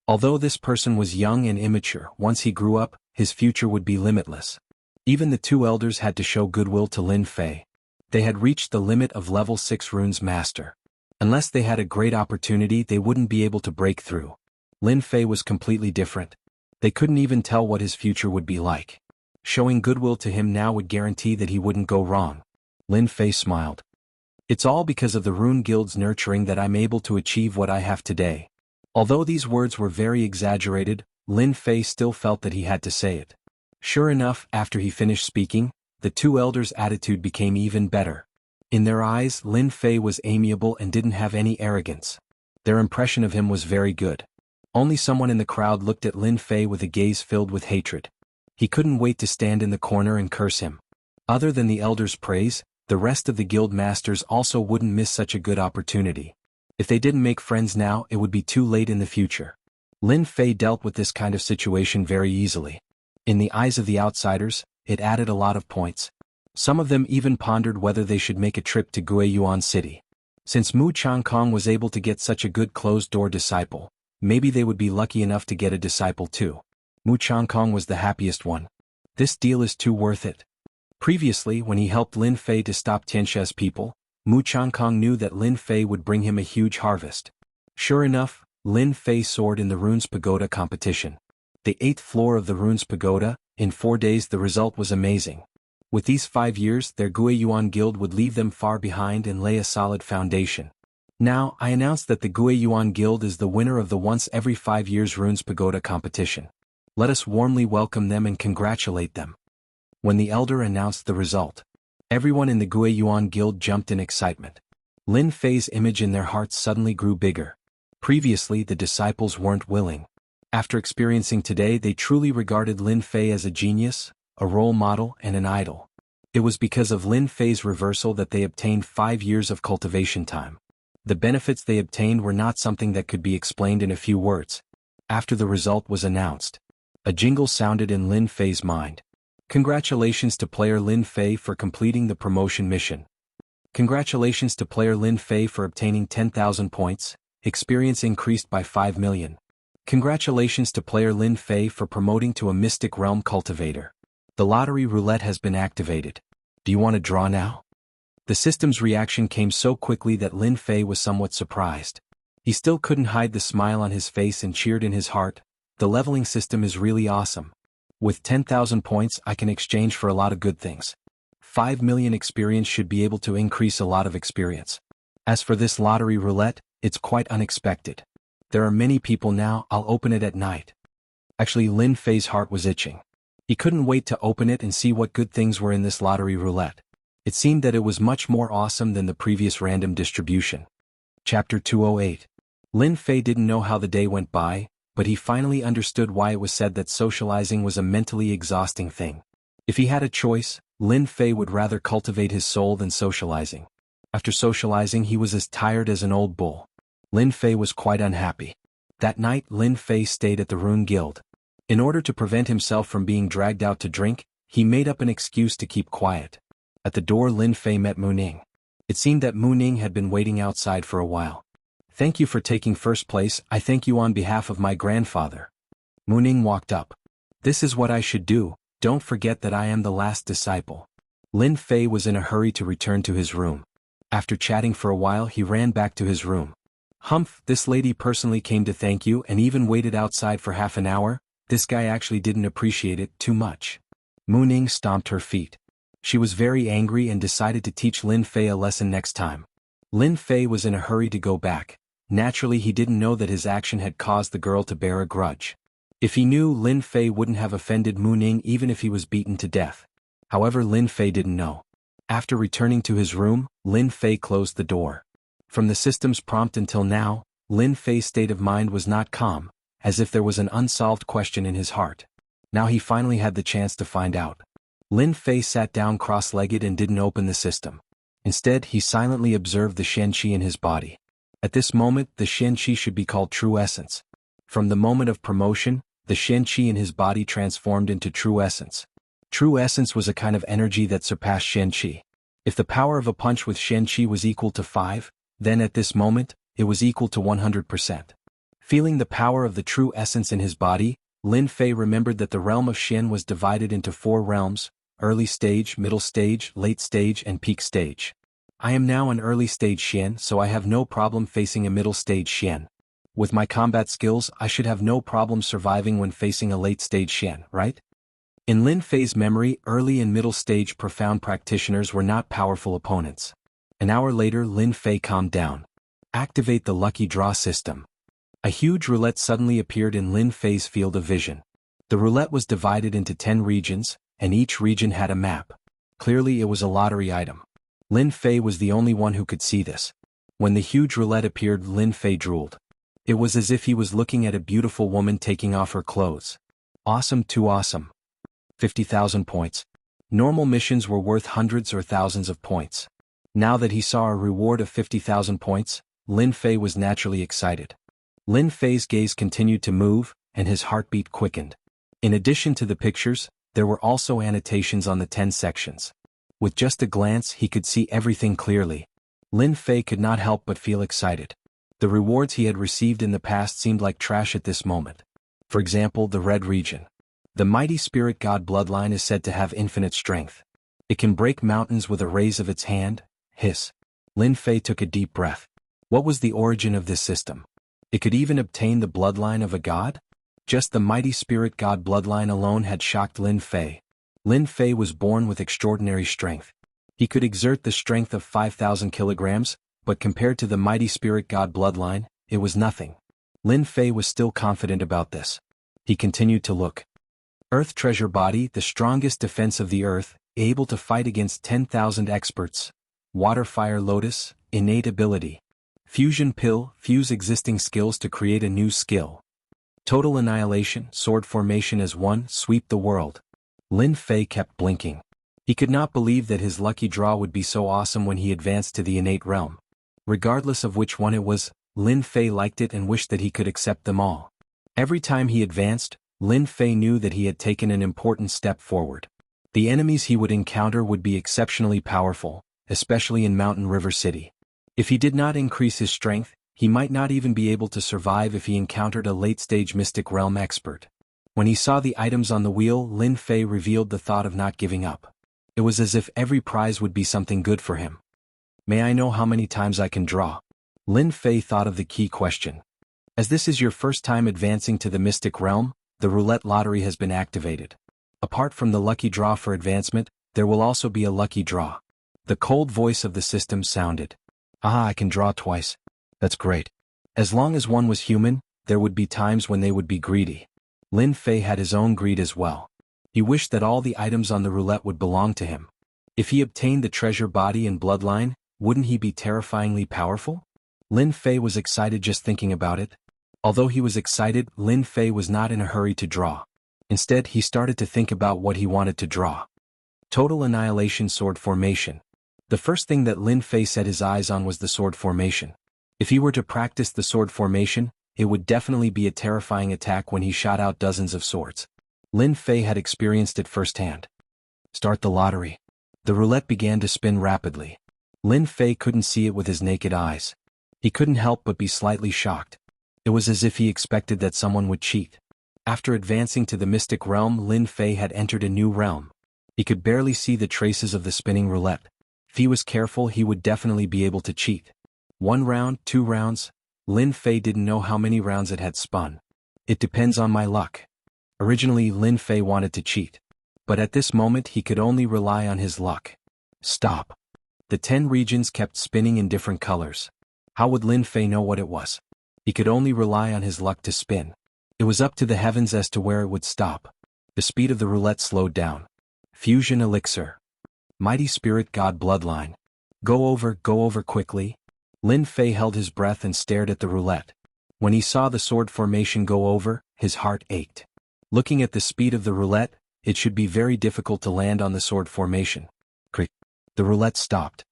Although this person was young and immature, once he grew up, his future would be limitless. Even the two elders had to show goodwill to Lin Fei. They had reached the limit of level 6 Runes Master. Unless they had a great opportunity, they wouldn't be able to break through. Lin Fei was completely different. They couldn't even tell what his future would be like. Showing goodwill to him now would guarantee that he wouldn't go wrong. Lin Fei smiled. "It's all because of the Rune Guild's nurturing that I'm able to achieve what I have today." Although these words were very exaggerated, Lin Fei still felt that he had to say it. Sure enough, after he finished speaking, the two elders' attitude became even better. In their eyes, Lin Fei was amiable and didn't have any arrogance. Their impression of him was very good. Only someone in the crowd looked at Lin Fei with a gaze filled with hatred. He couldn't wait to stand in the corner and curse him. Other than the elders' praise, the rest of the guild masters also wouldn't miss such a good opportunity. If they didn't make friends now, it would be too late in the future. Lin Fei dealt with this kind of situation very easily. In the eyes of the outsiders, it added a lot of points. Some of them even pondered whether they should make a trip to Guiyuan City. Since Mu Changkong was able to get such a good closed-door disciple, maybe they would be lucky enough to get a disciple too. Mu Changkong was the happiest one. This deal is too worth it. Previously, when he helped Lin Fei to stop Tianxia's people, Mu Changkong knew that Lin Fei would bring him a huge harvest. Sure enough, Lin Fei soared in the Runes Pagoda competition. The 8th floor of the Runes Pagoda, in 4 days the result was amazing. With these 5 years, their Guiyuan Guild would leave them far behind and lay a solid foundation. Now, I announce that the Guiyuan Guild is the winner of the once every 5 years Runes Pagoda competition. Let us warmly welcome them and congratulate them. When the elder announced the result, everyone in the Guiyuan Guild jumped in excitement. Lin Fei's image in their hearts suddenly grew bigger. Previously, the disciples weren't willing. After experiencing today, they truly regarded Lin Fei as a genius, a role model, and an idol. It was because of Lin Fei's reversal that they obtained 5 years of cultivation time. The benefits they obtained were not something that could be explained in a few words. After the result was announced, a jingle sounded in Lin Fei's mind. Congratulations to player Lin Fei for completing the promotion mission. Congratulations to player Lin Fei for obtaining 10,000 points, experience increased by 5 million. Congratulations to player Lin Fei for promoting to a Mystic Realm Cultivator. The lottery roulette has been activated. Do you want to draw now? The system's reaction came so quickly that Lin Fei was somewhat surprised. He still couldn't hide the smile on his face and cheered in his heart. The leveling system is really awesome. With 10,000 points, I can exchange for a lot of good things. 5 million experience should be able to increase a lot of experience. As for this lottery roulette, it's quite unexpected. There are many people now, I'll open it at night. Actually, Lin Fei's heart was itching. He couldn't wait to open it and see what good things were in this lottery roulette. It seemed that it was much more awesome than the previous random distribution. Chapter 208. Lin Fei didn't know how the day went by, but he finally understood why it was said that socializing was a mentally exhausting thing. If he had a choice, Lin Fei would rather cultivate his soul than socializing. After socializing, he was as tired as an old bull. Lin Fei was quite unhappy. That night, Lin Fei stayed at the Rune Guild. In order to prevent himself from being dragged out to drink, He made up an excuse to keep quiet. At the door Lin Fei met Mu Ning. It seemed that Mu Ning had been waiting outside for a while. "Thank you for taking first place. I thank you on behalf of my grandfather." Mu Ning walked up. "This is what I should do. Don't forget that I am the last disciple." Lin Fei was in a hurry to return to his room. After chatting for a while he ran back to his room. "Humph, this lady personally came to thank you and even waited outside for half an hour? This guy actually didn't appreciate it too much." Mu Ning stomped her feet. She was very angry and decided to teach Lin Fei a lesson next time. Lin Fei was in a hurry to go back. Naturally he didn't know that his action had caused the girl to bear a grudge. If he knew, Lin Fei wouldn't have offended Mu Ning even if he was beaten to death. However, Lin Fei didn't know. After returning to his room, Lin Fei closed the door. From the system's prompt until now, Lin Fei's state of mind was not calm, as if there was an unsolved question in his heart. Now he finally had the chance to find out. Lin Fei sat down cross-legged and didn't open the system. Instead, he silently observed the Xianxia in his body. At this moment, the Xianxia should be called true essence. From the moment of promotion, the Xianxia in his body transformed into true essence. True essence was a kind of energy that surpassed Xianxia. If the power of a punch with Xianxia was equal to 5, then at this moment, it was equal to 100%. Feeling the power of the true essence in his body, Lin Fei remembered that the realm of Xian was divided into 4 realms: early stage, middle stage, late stage, and peak stage. I am now an early stage Xian, so I have no problem facing a middle stage Xian. With my combat skills, I should have no problem surviving when facing a late stage Xian, right? In Lin Fei's memory, early and middle stage profound practitioners were not powerful opponents. An hour later, Lin Fei calmed down. Activate the lucky draw system. A huge roulette suddenly appeared in Lin Fei's field of vision. The roulette was divided into 10 regions, and each region had a map. Clearly it was a lottery item. Lin Fei was the only one who could see this. When the huge roulette appeared, Lin Fei drooled. It was as if he was looking at a beautiful woman taking off her clothes. Awesome, too awesome. 50,000 points. Normal missions were worth hundreds or thousands of points. Now that he saw a reward of 50,000 points, Lin Fei was naturally excited. Lin Fei's gaze continued to move, and his heartbeat quickened. In addition to the pictures, there were also annotations on the 10 sections. With just a glance he could see everything clearly. Lin Fei could not help but feel excited. The rewards he had received in the past seemed like trash at this moment. For example, the red region. The mighty spirit god bloodline is said to have infinite strength. It can break mountains with a raise of its hand. Hiss. Lin Fei took a deep breath. What was the origin of this system? It could even obtain the bloodline of a god? Just the mighty spirit god bloodline alone had shocked Lin Fei. Lin Fei was born with extraordinary strength. He could exert the strength of 5,000 kilograms, but compared to the mighty spirit god bloodline, it was nothing. Lin Fei was still confident about this. He continued to look. Earth treasure body, the strongest defense of the earth, able to fight against 10,000 experts. Water fire lotus, innate ability. Fusion pill, fuse existing skills to create a new skill. Total annihilation, sword formation as one, sweep the world. Lin Fei kept blinking. He could not believe that his lucky draw would be so awesome when he advanced to the innate realm. Regardless of which one it was, Lin Fei liked it and wished that he could accept them all. Every time he advanced, Lin Fei knew that he had taken an important step forward. The enemies he would encounter would be exceptionally powerful, especially in Mountain River City. If he did not increase his strength, he might not even be able to survive if he encountered a late-stage Mystic Realm expert. When he saw the items on the wheel, Lin Fei revealed the thought of not giving up. It was as if every prize would be something good for him. May I know how many times I can draw? Lin Fei thought of the key question. As this is your first time advancing to the Mystic Realm, the roulette lottery has been activated. Apart from the lucky draw for advancement, there will also be a lucky draw. The cold voice of the system sounded. Ah, I can draw twice. That's great. As long as one was human, there would be times when they would be greedy. Lin Fei had his own greed as well. He wished that all the items on the roulette would belong to him. If he obtained the treasure body and bloodline, wouldn't he be terrifyingly powerful? Lin Fei was excited just thinking about it. Although he was excited, Lin Fei was not in a hurry to draw. Instead, he started to think about what he wanted to draw. Total annihilation sword formation. The first thing that Lin Fei set his eyes on was the sword formation. If he were to practice the sword formation, it would definitely be a terrifying attack when he shot out dozens of swords. Lin Fei had experienced it firsthand. Start the lottery. The roulette began to spin rapidly. Lin Fei couldn't see it with his naked eyes. He couldn't help but be slightly shocked. It was as if he expected that someone would cheat. After advancing to the mystic realm, Lin Fei had entered a new realm. He could barely see the traces of the spinning roulette. If he was careful, he would definitely be able to cheat. 1 round, 2 rounds. Lin Fei didn't know how many rounds it had spun. It depends on my luck. Originally, Lin Fei wanted to cheat. But at this moment he could only rely on his luck. Stop. The 10 regions kept spinning in different colors. How would Lin Fei know what it was? He could only rely on his luck to spin. It was up to the heavens as to where it would stop. The speed of the roulette slowed down. Fusion elixir. Mighty spirit god bloodline. Go over quickly. Lin Fei held his breath and stared at the roulette. When he saw the sword formation go over, his heart ached. Looking at the speed of the roulette, it should be very difficult to land on the sword formation. Crick. The roulette stopped.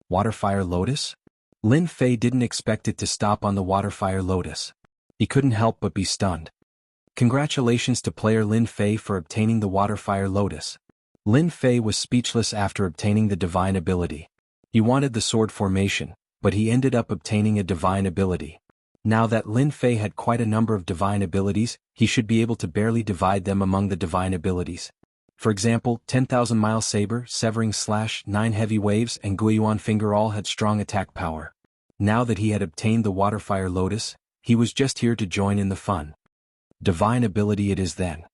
Waterfire lotus? Lin Fei didn't expect it to stop on the waterfire lotus. He couldn't help but be stunned. Congratulations to player Lin Fei for obtaining the waterfire lotus. Lin Fei was speechless after obtaining the divine ability. He wanted the sword formation, but he ended up obtaining a divine ability. Now that Lin Fei had quite a number of divine abilities, he should be able to barely divide them among the divine abilities. For example, 10,000 Mile Saber, Severing Slash, 9 Heavy Waves, and Guiyuan Finger all had strong attack power. Now that he had obtained the Waterfire Lotus, he was just here to join in the fun. Divine ability it is then.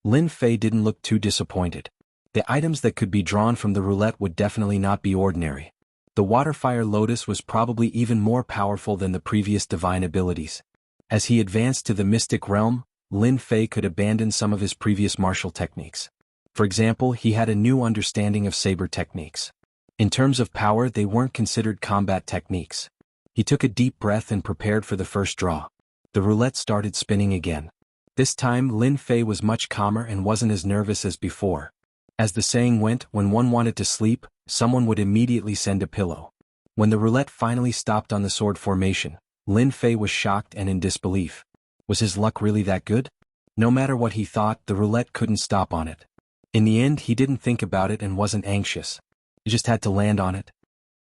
Lin Fei didn't look too disappointed. The items that could be drawn from the roulette would definitely not be ordinary. The Waterfire Lotus was probably even more powerful than the previous divine abilities. As he advanced to the mystic realm, Lin Fei could abandon some of his previous martial techniques. For example, he had a new understanding of saber techniques. In terms of power, they weren't considered combat techniques. He took a deep breath and prepared for the first draw. The roulette started spinning again. This time, Lin Fei was much calmer and wasn't as nervous as before. As the saying went, when one wanted to sleep, someone would immediately send a pillow. When the roulette finally stopped on the sword formation, Lin Fei was shocked and in disbelief. Was his luck really that good? No matter what he thought, the roulette couldn't stop on it. In the end, he didn't think about it and wasn't anxious. He just had to land on it.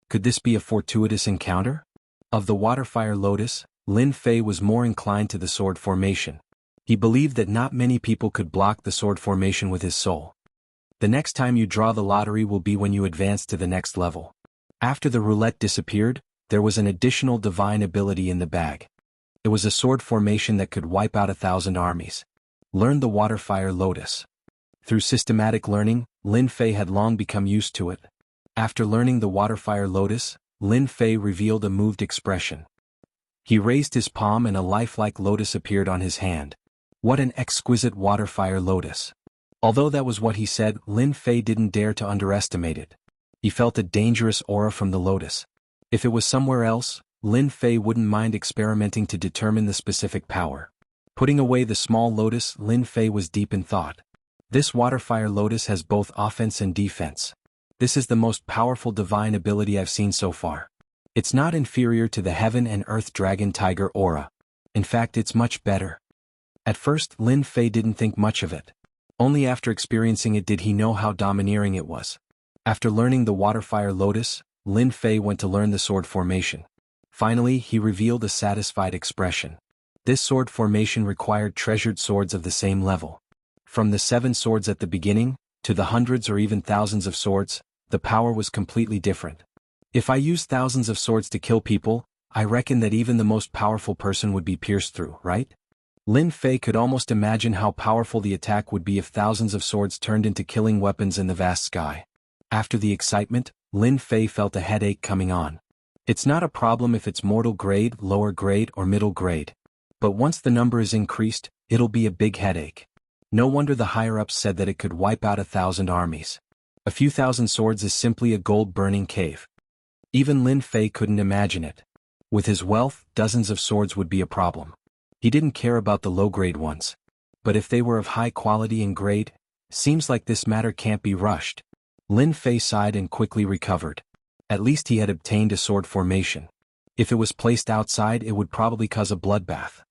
Could this be a fortuitous encounter? Of the Waterfire Lotus, Lin Fei was more inclined to the sword formation. He believed that not many people could block the sword formation with his soul. The next time you draw the lottery will be when you advance to the next level. After the roulette disappeared, there was an additional divine ability in the bag. It was a sword formation that could wipe out 1,000 armies. Learn the Waterfire Lotus. Through systematic learning, Lin Fei had long become used to it. After learning the Waterfire Lotus, Lin Fei revealed a moved expression. He raised his palm and a lifelike lotus appeared on his hand. What an exquisite Waterfire Lotus! Although that was what he said, Lin Fei didn't dare to underestimate it. He felt a dangerous aura from the lotus. If it was somewhere else, Lin Fei wouldn't mind experimenting to determine the specific power. Putting away the small lotus, Lin Fei was deep in thought. This Waterfire Lotus has both offense and defense. This is the most powerful divine ability I've seen so far. It's not inferior to the Heaven and Earth Dragon Tiger aura. In fact, it's much better. At first, Lin Fei didn't think much of it. Only after experiencing it did he know how domineering it was. After learning the Waterfire Lotus, Lin Fei went to learn the sword formation. Finally, he revealed a satisfied expression. This sword formation required treasured swords of the same level. From the 7 swords at the beginning, to the hundreds or even thousands of swords, the power was completely different. If I used thousands of swords to kill people, I reckon that even the most powerful person would be pierced through, right? Lin Fei could almost imagine how powerful the attack would be if thousands of swords turned into killing weapons in the vast sky. After the excitement, Lin Fei felt a headache coming on. It's not a problem if it's mortal grade, lower grade, or middle grade. But once the number is increased, it'll be a big headache. No wonder the higher-ups said that it could wipe out 1,000 armies. A few thousand swords is simply a gold-burning cave. Even Lin Fei couldn't imagine it. With his wealth, dozens of swords would be a problem. He didn't care about the low-grade ones. But if they were of high quality and grade, seems like this matter can't be rushed. Lin Fei sighed and quickly recovered. At least he had obtained a sword formation. If it was placed outside, it would probably cause a bloodbath.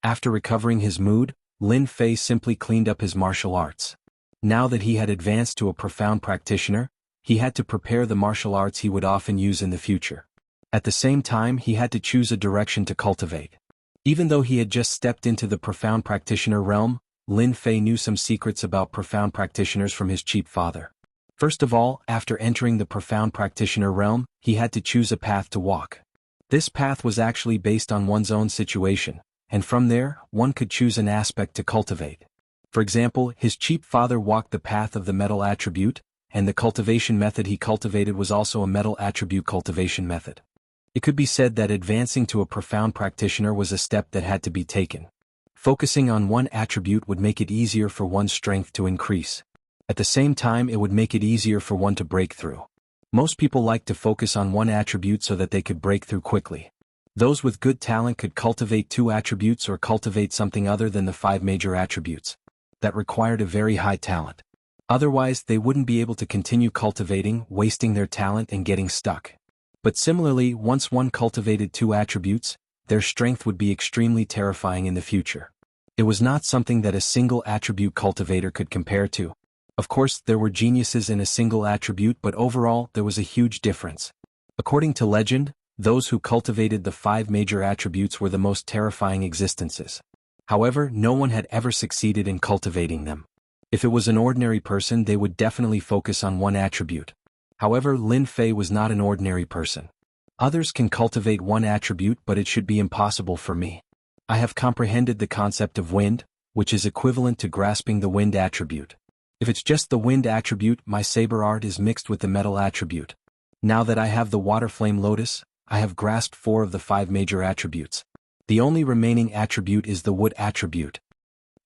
After recovering his mood, Lin Fei simply cleaned up his martial arts. Now that he had advanced to a profound practitioner, he had to prepare the martial arts he would often use in the future. At the same time, he had to choose a direction to cultivate. Even though he had just stepped into the profound practitioner realm, Lin Fei knew some secrets about profound practitioners from his cheap father. First of all, after entering the profound practitioner realm, he had to choose a path to walk. This path was actually based on one's own situation, and from there, one could choose an aspect to cultivate. For example, his cheap father walked the path of the metal attribute, and the cultivation method he cultivated was also a metal attribute cultivation method. It could be said that advancing to a profound practitioner was a step that had to be taken. Focusing on one attribute would make it easier for one's strength to increase. At the same time, it would make it easier for one to break through. Most people like to focus on one attribute so that they could break through quickly. Those with good talent could cultivate 2 attributes or cultivate something other than the 5 major attributes. That required a very high talent. Otherwise, they wouldn't be able to continue cultivating, wasting their talent and getting stuck. But similarly, once one cultivated 2 attributes, their strength would be extremely terrifying in the future. It was not something that a single attribute cultivator could compare to. Of course, there were geniuses in a single attribute, but overall, there was a huge difference. According to legend, those who cultivated the 5 major attributes were the most terrifying existences. However, no one had ever succeeded in cultivating them. If it was an ordinary person, they would definitely focus on one attribute. However, Lin Fei was not an ordinary person. Others can cultivate one attribute, but it should be impossible for me. I have comprehended the concept of wind, which is equivalent to grasping the wind attribute. If it's just the wind attribute, my saber art is mixed with the metal attribute. Now that I have the water flame lotus, I have grasped 4 of the 5 major attributes. The only remaining attribute is the wood attribute.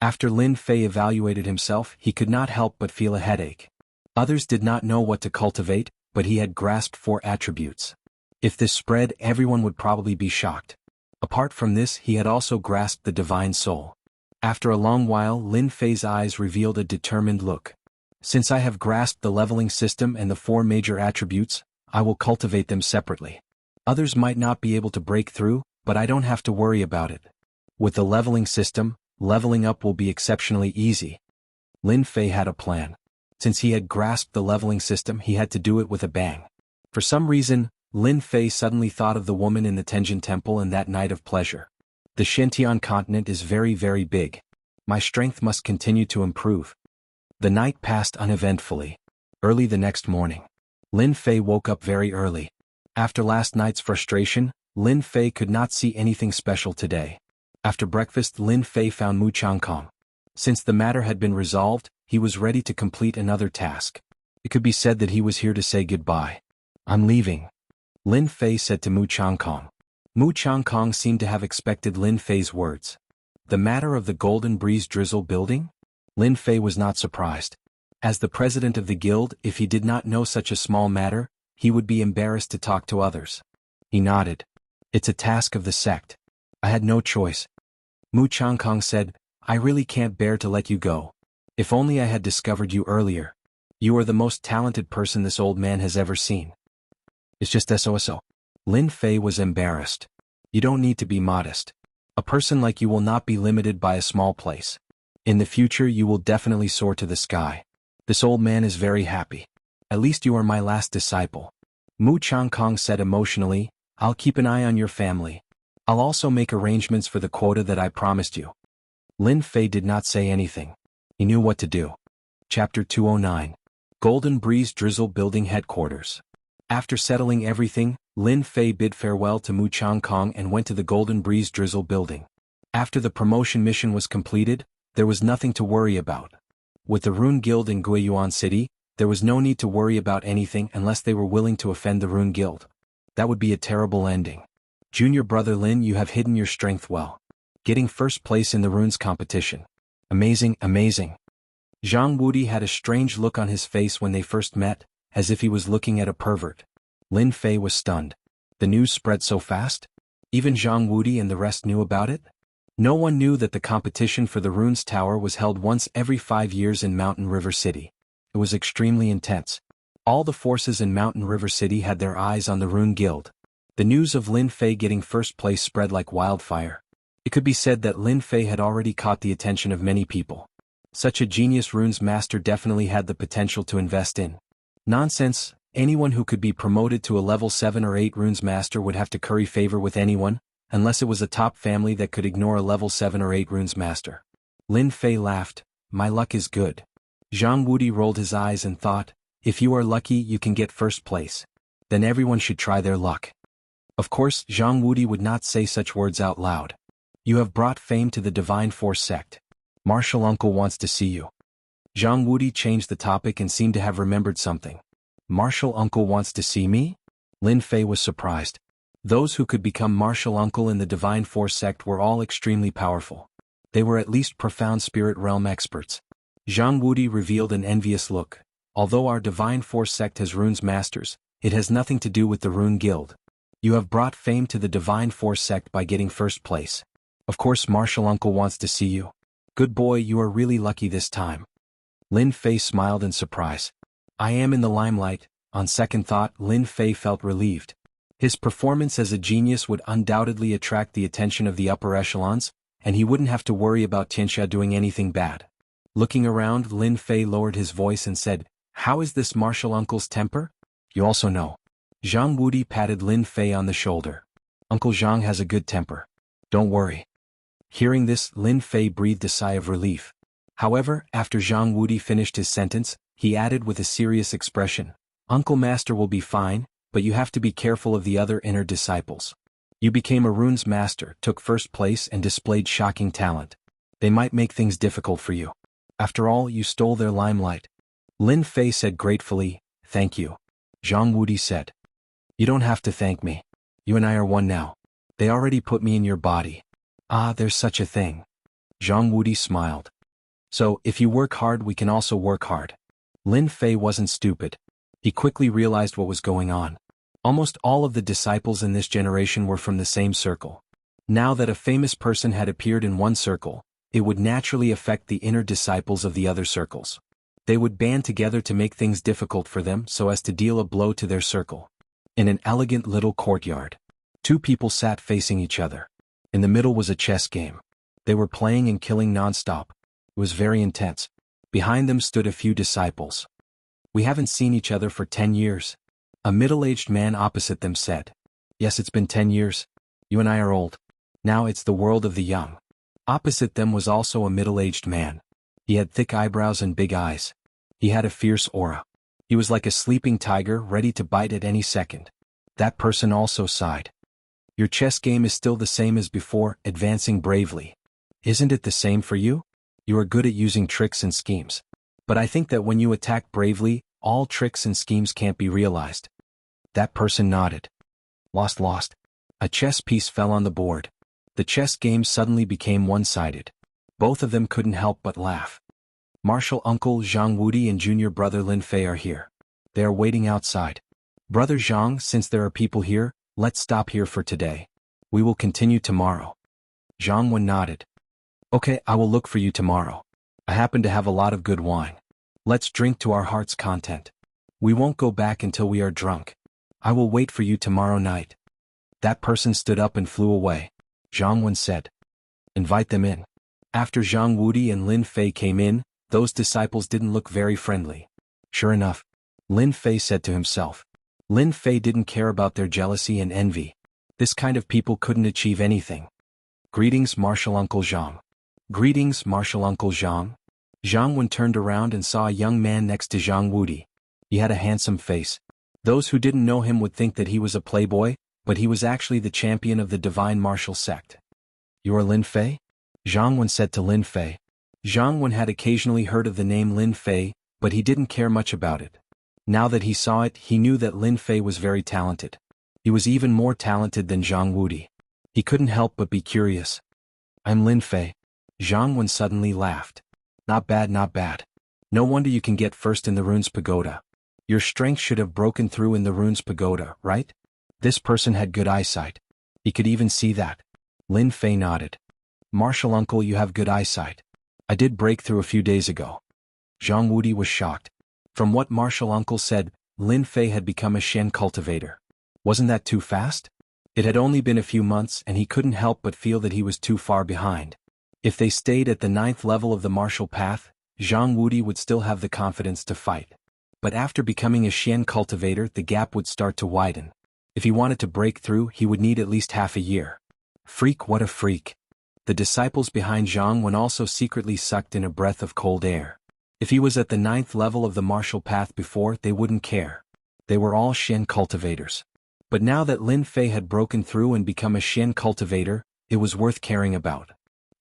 After Lin Fei evaluated himself, he could not help but feel a headache. Others did not know what to cultivate, but he had grasped 4 attributes. If this spread, everyone would probably be shocked. Apart from this, he had also grasped the divine soul. After a long while, Lin Fei's eyes revealed a determined look. Since I have grasped the leveling system and the 4 major attributes, I will cultivate them separately. Others might not be able to break through, but I don't have to worry about it. With the leveling system, leveling up will be exceptionally easy. Lin Fei had a plan. Since he had grasped the leveling system, he had to do it with a bang. For some reason, Lin Fei suddenly thought of the woman in the Tenjin Temple and that night of pleasure. The Xintian continent is very, very big. My strength must continue to improve. The night passed uneventfully. Early the next morning, Lin Fei woke up very early. After last night's frustration, Lin Fei could not see anything special today. After breakfast, Lin Fei found Mu Changkong. Since the matter had been resolved, he was ready to complete another task. It could be said that he was here to say goodbye. I'm leaving, Lin Fei said to Mu Changkong. Mu Changkong seemed to have expected Lin Fei's words. The matter of the Golden Breeze Drizzle building? Lin Fei was not surprised. As the president of the guild, if he did not know such a small matter, he would be embarrassed to talk to others. He nodded. It's a task of the sect. I had no choice. Mu Changkong said, I really can't bear to let you go. If only I had discovered you earlier. You are the most talented person this old man has ever seen. It's just SOSO. Lin Fei was embarrassed. You don't need to be modest. A person like you will not be limited by a small place. In the future you will definitely soar to the sky. This old man is very happy. At least you are my last disciple. Mu Changkong said emotionally, I'll keep an eye on your family. I'll also make arrangements for the quota that I promised you. Lin Fei did not say anything. He knew what to do. Chapter 209. Golden Breeze Drizzle Building Headquarters. After settling everything, Lin Fei bid farewell to Mu Changkong and went to the Golden Breeze Drizzle building. After the promotion mission was completed, there was nothing to worry about. With the Rune Guild in Guiyuan City, there was no need to worry about anything unless they were willing to offend the Rune Guild. That would be a terrible ending. Junior brother Lin, you have hidden your strength well. Getting first place in the runes competition. Amazing, amazing. Zhang Wudi had a strange look on his face when they first met, as if he was looking at a pervert. Lin Fei was stunned. The news spread so fast? Even Zhang Wudi and the rest knew about it? No one knew that the competition for the Runes Tower was held once every 5 years in Mountain River City. It was extremely intense. All the forces in Mountain River City had their eyes on the Rune Guild. The news of Lin Fei getting first place spread like wildfire. It could be said that Lin Fei had already caught the attention of many people. Such a genius runes master definitely had the potential to invest in. Nonsense, anyone who could be promoted to a level 7 or 8 runes master would have to curry favor with anyone, unless it was a top family that could ignore a level 7 or 8 runes master. Lin Fei laughed. My luck is good. Jianghu rolled his eyes and thought, if you are lucky you can get first place. Then everyone should try their luck. Of course, Jianghu would not say such words out loud. You have brought fame to the Divine Force sect. Martial Uncle wants to see you. Jianghu changed the topic and seemed to have remembered something. Martial Uncle wants to see me? Lin Fei was surprised. Those who could become Martial Uncle in the Divine Force sect were all extremely powerful. They were at least profound spirit realm experts. Jianghu revealed an envious look. Although our Divine Force sect has runes masters, it has nothing to do with the Rune Guild. You have brought fame to the Divine Force sect by getting first place. Of course Martial Uncle wants to see you. Good boy, you are really lucky this time. Lin Fei smiled in surprise. I am in the limelight. On second thought, Lin Fei felt relieved. His performance as a genius would undoubtedly attract the attention of the upper echelons, and he wouldn't have to worry about Xianxia doing anything bad. Looking around, Lin Fei lowered his voice and said, How is this Martial Uncle's temper? You also know. Jianghu patted Lin Fei on the shoulder. Uncle Jiang has a good temper. Don't worry. Hearing this, Lin Fei breathed a sigh of relief. However, after Jianghu finished his sentence, he added with a serious expression, Uncle Master will be fine, but you have to be careful of the other inner disciples. You became a runes master, took first place and displayed shocking talent. They might make things difficult for you. After all, you stole their limelight. Lin Fei said gratefully, Thank you. Jianghu said. You don't have to thank me. You and I are one now. They already put me in your body. Ah, there's such a thing. Jianghu smiled. So, if you work hard we can also work hard. Lin Fei wasn't stupid. He quickly realized what was going on. Almost all of the disciples in this generation were from the same circle. Now that a famous person had appeared in one circle, it would naturally affect the inner disciples of the other circles. They would band together to make things difficult for them so as to deal a blow to their circle. In an elegant little courtyard, 2 people sat facing each other. In the middle was a chess game. They were playing and killing non-stop. It was very intense. Behind them stood a few disciples. We haven't seen each other for 10 years. A middle-aged man opposite them said. Yes, it's been 10 years. You and I are old. Now it's the world of the young. Opposite them was also a middle-aged man. He had thick eyebrows and big eyes. He had a fierce aura. He was like a sleeping tiger ready to bite at any second. That person also sighed. Your chess game is still the same as before, advancing bravely. Isn't it the same for you? You are good at using tricks and schemes. But I think that when you attack bravely, all tricks and schemes can't be realized. That person nodded. Lost. A chess piece fell on the board. The chess game suddenly became one-sided. Both of them couldn't help but laugh. Martial Uncle Jianghu and junior brother Lin Fei are here. They are waiting outside. Brother Jiang, since there are people here, let's stop here for today. We will continue tomorrow. Jianghu nodded. Okay, I will look for you tomorrow. I happen to have a lot of good wine. Let's drink to our heart's content. We won't go back until we are drunk. I will wait for you tomorrow night. That person stood up and flew away. Jianghu said. Invite them in. After Jianghu and Lin Fei came in, those disciples didn't look very friendly. Sure enough, Lin Fei said to himself. Lin Fei didn't care about their jealousy and envy. This kind of people couldn't achieve anything. Greetings, Martial Uncle Jiang. Greetings, Martial Uncle Jiang. Jianghu turned around and saw a young man next to Jianghu. He had a handsome face. Those who didn't know him would think that he was a playboy, but he was actually the champion of the Divine Martial Sect. You are Lin Fei? Jianghu said to Lin Fei. Jianghu had occasionally heard of the name Lin Fei, but he didn't care much about it. Now that he saw it, he knew that Lin Fei was very talented. He was even more talented than Jianghu. He couldn't help but be curious. I'm Lin Fei. Jianghu suddenly laughed. Not bad. No wonder you can get first in the Runes Pagoda. Your strength should have broken through in the Runes Pagoda, right? This person had good eyesight. He could even see that. Lin Fei nodded. Martial Uncle, you have good eyesight. I did break through a few days ago. Jianghu was shocked. From what Martial Uncle said, Lin Fei had become a Shen cultivator. Wasn't that too fast? It had only been a few months and he couldn't help but feel that he was too far behind. If they stayed at the 9th level of the martial path, Zhang Wudi would still have the confidence to fight. But after becoming a Xian cultivator, the gap would start to widen. If he wanted to break through, he would need at least half a year. Freak, what a freak. The disciples behind Zhang Wen also secretly sucked in a breath of cold air. If he was at the 9th level of the martial path before, they wouldn't care. They were all Xian cultivators. But now that Lin Fei had broken through and become a Xian cultivator, it was worth caring about.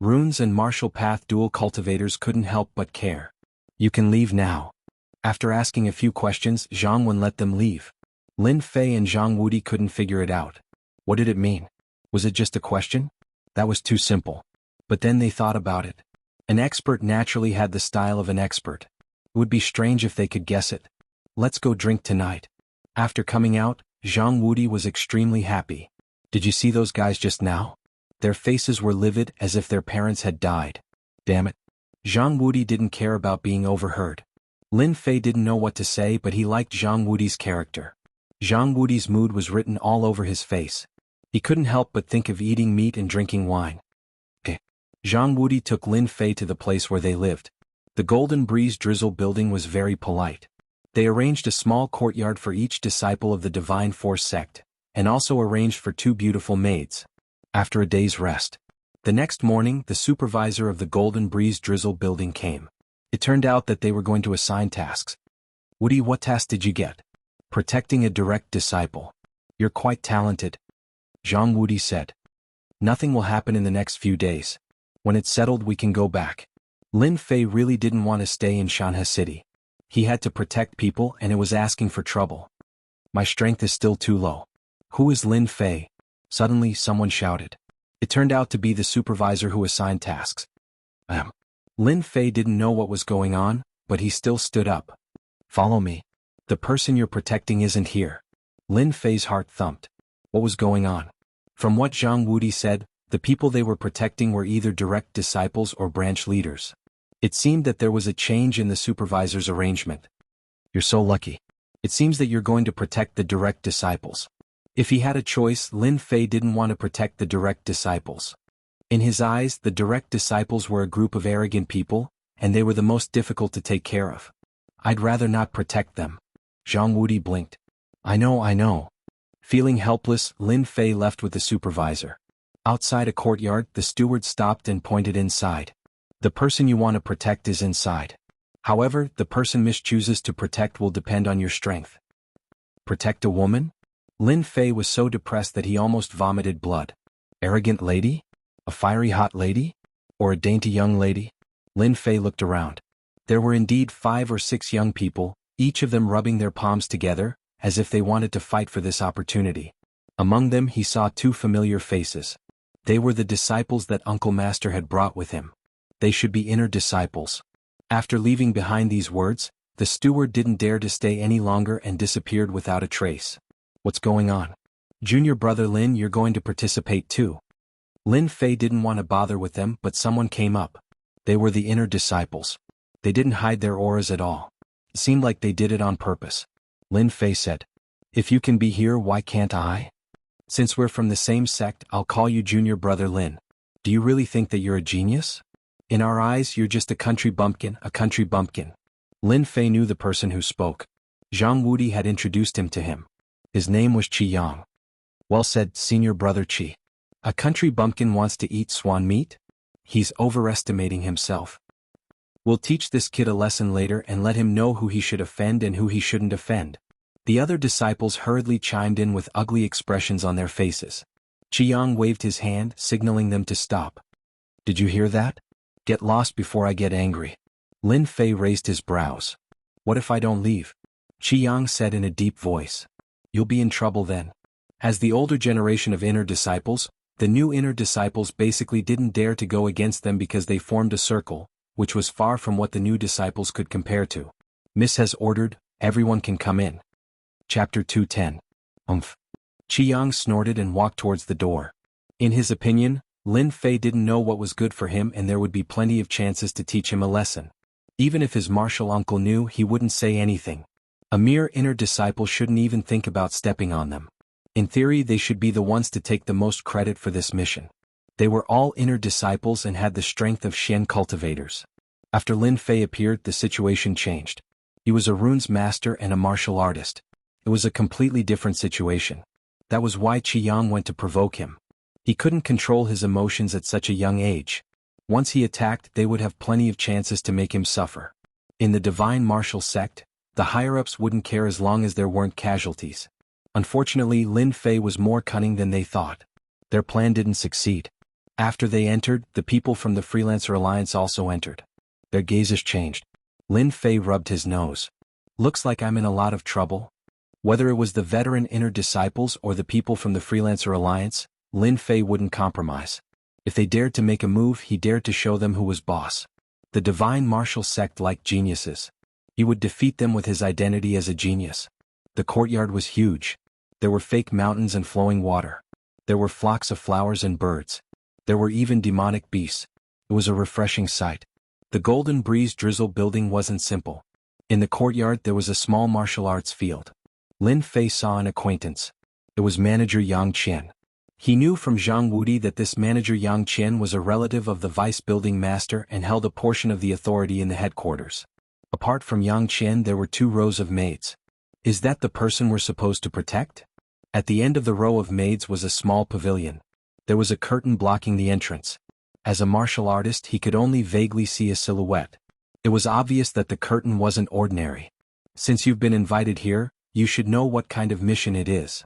Runes and martial path dual cultivators couldn't help but care. You can leave now. After asking a few questions, Zhang Wen let them leave. Lin Fei and Zhang Wudi couldn't figure it out. What did it mean? Was it just a question? That was too simple. But then they thought about it. An expert naturally had the style of an expert. It would be strange if they could guess it. Let's go drink tonight. After coming out, Zhang Wudi was extremely happy. Did you see those guys just now? Their faces were livid as if their parents had died. Damn it. Zhang Wudi didn't care about being overheard. Lin Fei didn't know what to say, but he liked Zhang Wudi's character. Zhang Wudi's mood was written all over his face. He couldn't help but think of eating meat and drinking wine. Zhang Wudi took Lin Fei to the place where they lived. The Golden Breeze Drizzle building was very polite. They arranged a small courtyard for each disciple of the Divine Force sect, and also arranged for 2 beautiful maids. After a day's rest, the next morning the supervisor of the Golden Breeze Drizzle building came. It turned out that they were going to assign tasks. Wudi, what task did you get? Protecting a direct disciple. You're quite talented. Zhang Wudi said. Nothing will happen in the next few days. When it's settled we can go back. Lin Fei really didn't want to stay in Xianxia City. He had to protect people and it was asking for trouble. My strength is still too low. Who is Lin Fei? Suddenly someone shouted. It turned out to be the supervisor who assigned tasks. Lin Fei didn't know what was going on, but he still stood up. Follow me. The person you're protecting isn't here. Lin Fei's heart thumped. What was going on? From what Zhang Wudi said, the people they were protecting were either direct disciples or branch leaders. It seemed that there was a change in the supervisor's arrangement. You're so lucky. It seems that you're going to protect the direct disciples. If he had a choice, Lin Fei didn't want to protect the direct disciples. In his eyes, the direct disciples were a group of arrogant people, and they were the most difficult to take care of. I'd rather not protect them. Zhang Wudi blinked. I know. Feeling helpless, Lin Fei left with the supervisor. Outside a courtyard, the steward stopped and pointed inside. The person you want to protect is inside. However, the person mischooses to protect will depend on your strength. Protect a woman? Lin Fei was so depressed that he almost vomited blood. Arrogant lady? A fiery hot lady? Or a dainty young lady? Lin Fei looked around. There were indeed 5 or 6 young people, each of them rubbing their palms together, as if they wanted to fight for this opportunity. Among them he saw 2 familiar faces. They were the disciples that Uncle Master had brought with him. They should be inner disciples. After leaving behind these words, the steward didn't dare to stay any longer and disappeared without a trace. What's going on? Junior brother Lin, you're going to participate too. Lin Fei didn't want to bother with them, but someone came up. They were the inner disciples. They didn't hide their auras at all. It seemed like they did it on purpose. Lin Fei said, If you can be here, why can't I? Since we're from the same sect, I'll call you Junior Brother Lin. Do you really think that you're a genius? In our eyes, you're just a country bumpkin, Lin Fei knew the person who spoke. Zhang Wudi had introduced him to him. His name was Qiang. Well said, Senior Brother Qi. A country bumpkin wants to eat swan meat? He's overestimating himself. We'll teach this kid a lesson later and let him know who he should offend and who he shouldn't offend. The other disciples hurriedly chimed in with ugly expressions on their faces. Qiang waved his hand, signaling them to stop. Did you hear that? Get lost before I get angry. Lin Fei raised his brows. What if I don't leave? Qiang said in a deep voice. You'll be in trouble then. As the older generation of inner disciples, the new inner disciples basically didn't dare to go against them because they formed a circle, which was far from what the new disciples could compare to. Miss has ordered, everyone can come in. Chapter 210. Qiang snorted and walked towards the door. In his opinion, Lin Fei didn't know what was good for him and there would be plenty of chances to teach him a lesson. Even if his martial uncle knew, he wouldn't say anything. A mere inner disciple shouldn't even think about stepping on them. In theory, they should be the ones to take the most credit for this mission. They were all inner disciples and had the strength of Xian cultivators. After Lin Fei appeared, the situation changed. He was a runes master and a martial artist. It was a completely different situation. That was why Jianghu went to provoke him. He couldn't control his emotions at such a young age. Once he attacked, they would have plenty of chances to make him suffer. In the divine martial sect, the higher-ups wouldn't care as long as there weren't casualties. Unfortunately, Lin Fei was more cunning than they thought. Their plan didn't succeed. After they entered, the people from the Freelancer Alliance also entered. Their gazes changed. Lin Fei rubbed his nose. Looks like I'm in a lot of trouble. Whether it was the veteran inner disciples or the people from the Freelancer Alliance, Lin Fei wouldn't compromise. If they dared to make a move, he dared to show them who was boss. The divine martial sect liked geniuses. He would defeat them with his identity as a genius. The courtyard was huge. There were fake mountains and flowing water. There were flocks of flowers and birds. There were even demonic beasts. It was a refreshing sight. The Golden Breeze Drizzle building wasn't simple. In the courtyard there was a small martial arts field. Lin Fei saw an acquaintance. It was manager Yang Qian. He knew from Jianghu that this manager Yang Qian was a relative of the vice building master and held a portion of the authority in the headquarters. Apart from Yang Qian there were 2 rows of maids. Is that the person we're supposed to protect? At the end of the row of maids was a small pavilion. There was a curtain blocking the entrance. As a martial artist he could only vaguely see a silhouette. It was obvious that the curtain wasn't ordinary. Since you've been invited here, you should know what kind of mission it is.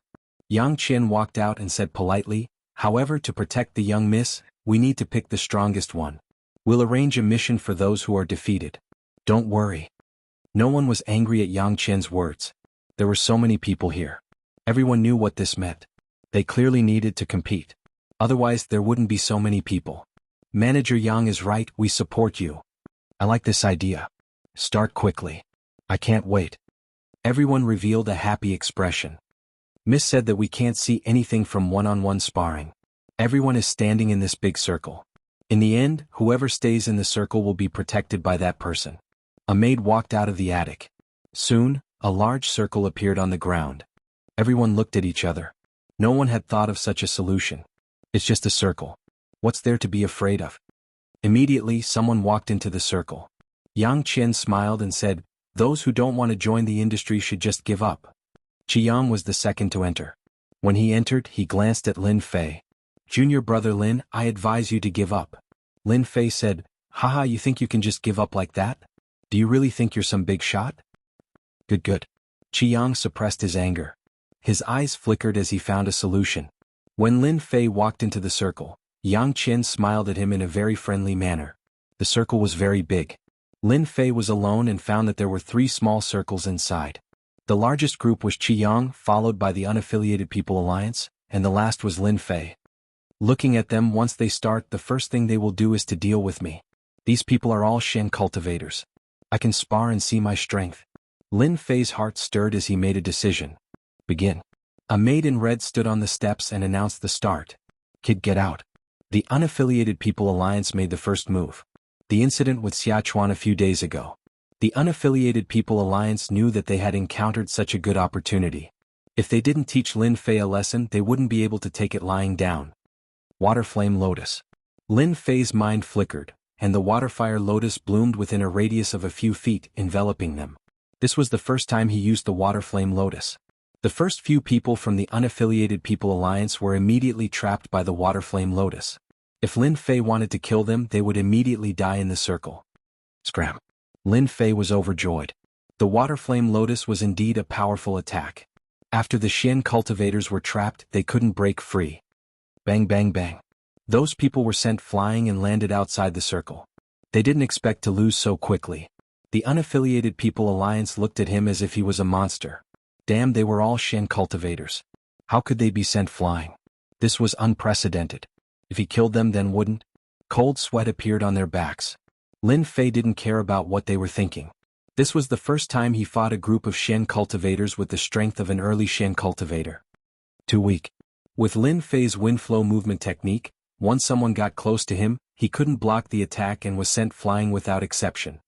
Yang Qian walked out and said politely, however, to protect the young miss, we need to pick the strongest one. We'll arrange a mission for those who are defeated. Don't worry. No one was angry at Yang Qian's words. There were so many people here. Everyone knew what this meant. They clearly needed to compete. Otherwise there wouldn't be so many people. Manager Yang is right, we support you. I like this idea. Start quickly. I can't wait. Everyone revealed a happy expression. Miss said that we can't see anything from one-on-one sparring. Everyone is standing in this big circle. In the end, whoever stays in the circle will be protected by that person. A maid walked out of the attic. Soon, a large circle appeared on the ground. Everyone looked at each other. No one had thought of such a solution. It's just a circle. What's there to be afraid of? Immediately, someone walked into the circle. Yang Qian smiled and said, those who don't want to join the industry should just give up. Jianghu was the second to enter. When he entered, he glanced at Lin Fei. Junior brother Lin, I advise you to give up. Lin Fei said, haha, you think you can just give up like that? Do you really think you're some big shot? Good. Jianghu suppressed his anger. His eyes flickered as he found a solution. When Lin Fei walked into the circle, Yang Qian smiled at him in a very friendly manner. The circle was very big. Lin Fei was alone and found that there were 3 small circles inside. The largest group was Jianghu, followed by the Unaffiliated People Alliance, and the last was Lin Fei. Looking at them, once they start, the first thing they will do is to deal with me. These people are all Shen cultivators. I can spar and see my strength. Lin Fei's heart stirred as he made a decision. Begin. A maid in red stood on the steps and announced the start. Kid, get out. The Unaffiliated People Alliance made the first move. The incident with Xianxia a few days ago. The Unaffiliated People Alliance knew that they had encountered such a good opportunity. If they didn't teach Lin Fei a lesson, they wouldn't be able to take it lying down. Water Flame Lotus. Lin Fei's mind flickered, and the Waterfire Lotus bloomed within a radius of a few feet, enveloping them. This was the first time he used the Water Flame Lotus. The first few people from the Unaffiliated People Alliance were immediately trapped by the Water Flame Lotus. If Lin Fei wanted to kill them, they would immediately die in the circle. Scram. Lin Fei was overjoyed. The Water Flame Lotus was indeed a powerful attack. After the Shen cultivators were trapped, they couldn't break free. Bang bang bang. Those people were sent flying and landed outside the circle. They didn't expect to lose so quickly. The Unaffiliated People Alliance looked at him as if he was a monster. Damn, they were all Shen cultivators. How could they be sent flying? This was unprecedented. If he killed them, then wouldn't? Cold sweat appeared on their backs. Lin Fei didn't care about what they were thinking. This was the first time he fought a group of Shen cultivators with the strength of an early Shen cultivator. Too weak. With Lin Fei's wind flow movement technique, once someone got close to him, he couldn't block the attack and was sent flying without exception.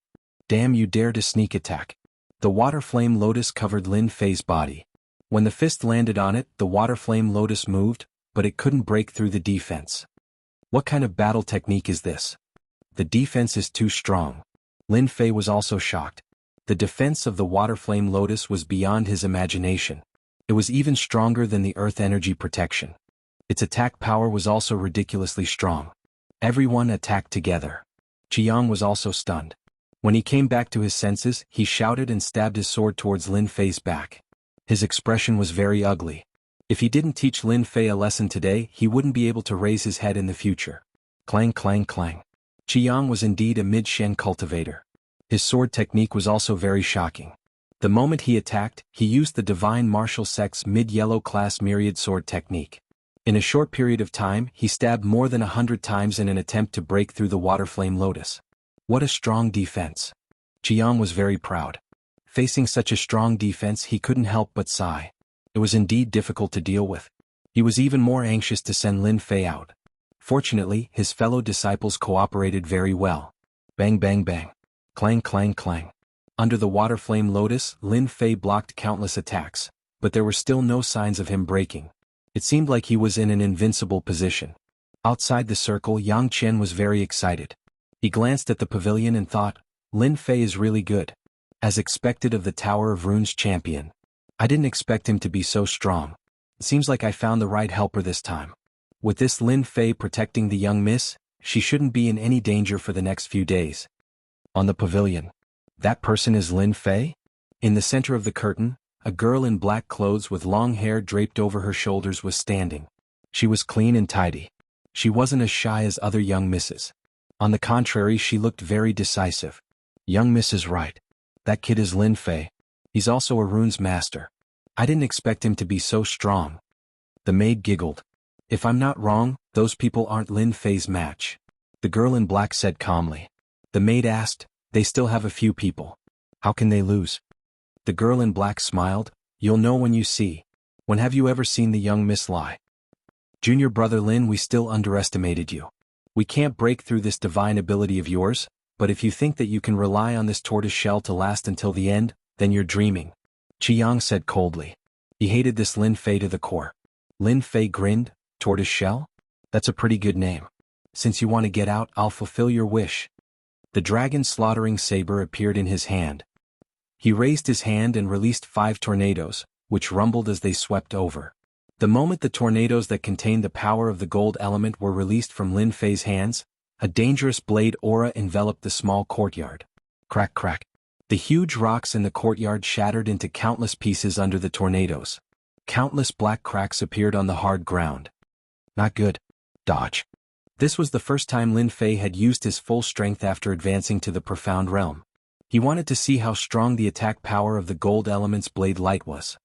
Damn, you dare to sneak attack. The Water Flame Lotus covered Lin Fei's body. When the fist landed on it, the Water Flame Lotus moved, but it couldn't break through the defense. What kind of battle technique is this? The defense is too strong. Lin Fei was also shocked. The defense of the water flame lotus was beyond his imagination. It was even stronger than the earth energy protection. Its attack power was also ridiculously strong. Everyone attacked together. Jianghu was also stunned. When he came back to his senses, he shouted and stabbed his sword towards Lin Fei's back. His expression was very ugly. If he didn't teach Lin Fei a lesson today, he wouldn't be able to raise his head in the future. Clang clang clang. Jianghu was indeed a mid-shen cultivator. His sword technique was also very shocking. The moment he attacked, he used the divine martial sect's mid-yellow class myriad sword technique. In a short period of time, he stabbed more than 100 times in an attempt to break through the water flame lotus. What a strong defense. Jianghu was very proud. Facing such a strong defense, he couldn't help but sigh. It was indeed difficult to deal with. He was even more anxious to send Lin Fei out. Fortunately, his fellow disciples cooperated very well. Bang bang bang. Clang clang clang. Under the water flame lotus, Lin Fei blocked countless attacks, but there were still no signs of him breaking. It seemed like he was in an invincible position. Outside the circle, Xianxia was very excited. He glanced at the pavilion and thought, Lin Fei is really good. As expected of the Tower of Runes champion. I didn't expect him to be so strong. It seems like I found the right helper this time. With this Lin Fei protecting the young miss, she shouldn't be in any danger for the next few days. On the pavilion. That person is Lin Fei? In the center of the curtain, a girl in black clothes with long hair draped over her shoulders was standing. She was clean and tidy. She wasn't as shy as other young misses. On the contrary, she looked very decisive. Young miss is right. That kid is Lin Fei. He's also a runes master. I didn't expect him to be so strong. The maid giggled. If I'm not wrong, those people aren't Lin Fei's match. The girl in black said calmly. The maid asked, they still have a few people. How can they lose? The girl in black smiled. You'll know when you see. When have you ever seen the young miss lie? Junior brother Lin, we still underestimated you. We can't break through this divine ability of yours, but if you think that you can rely on this tortoise shell to last until the end, then you're dreaming. Jianghu said coldly. He hated this Lin Fei to the core. Lin Fei grinned. Tortoise shell? That's a pretty good name. Since you want to get out, I'll fulfill your wish. The dragon slaughtering saber appeared in his hand. He raised his hand and released 5 tornadoes, which rumbled as they swept over. The moment the tornadoes that contained the power of the gold element were released from Lin Fei's hands, a dangerous blade aura enveloped the small courtyard. Crack crack. The huge rocks in the courtyard shattered into countless pieces under the tornadoes. Countless black cracks appeared on the hard ground. Not good. Dodge. This was the first time Lin Fei had used his full strength after advancing to the profound realm. He wanted to see how strong the attack power of the gold element's blade light was.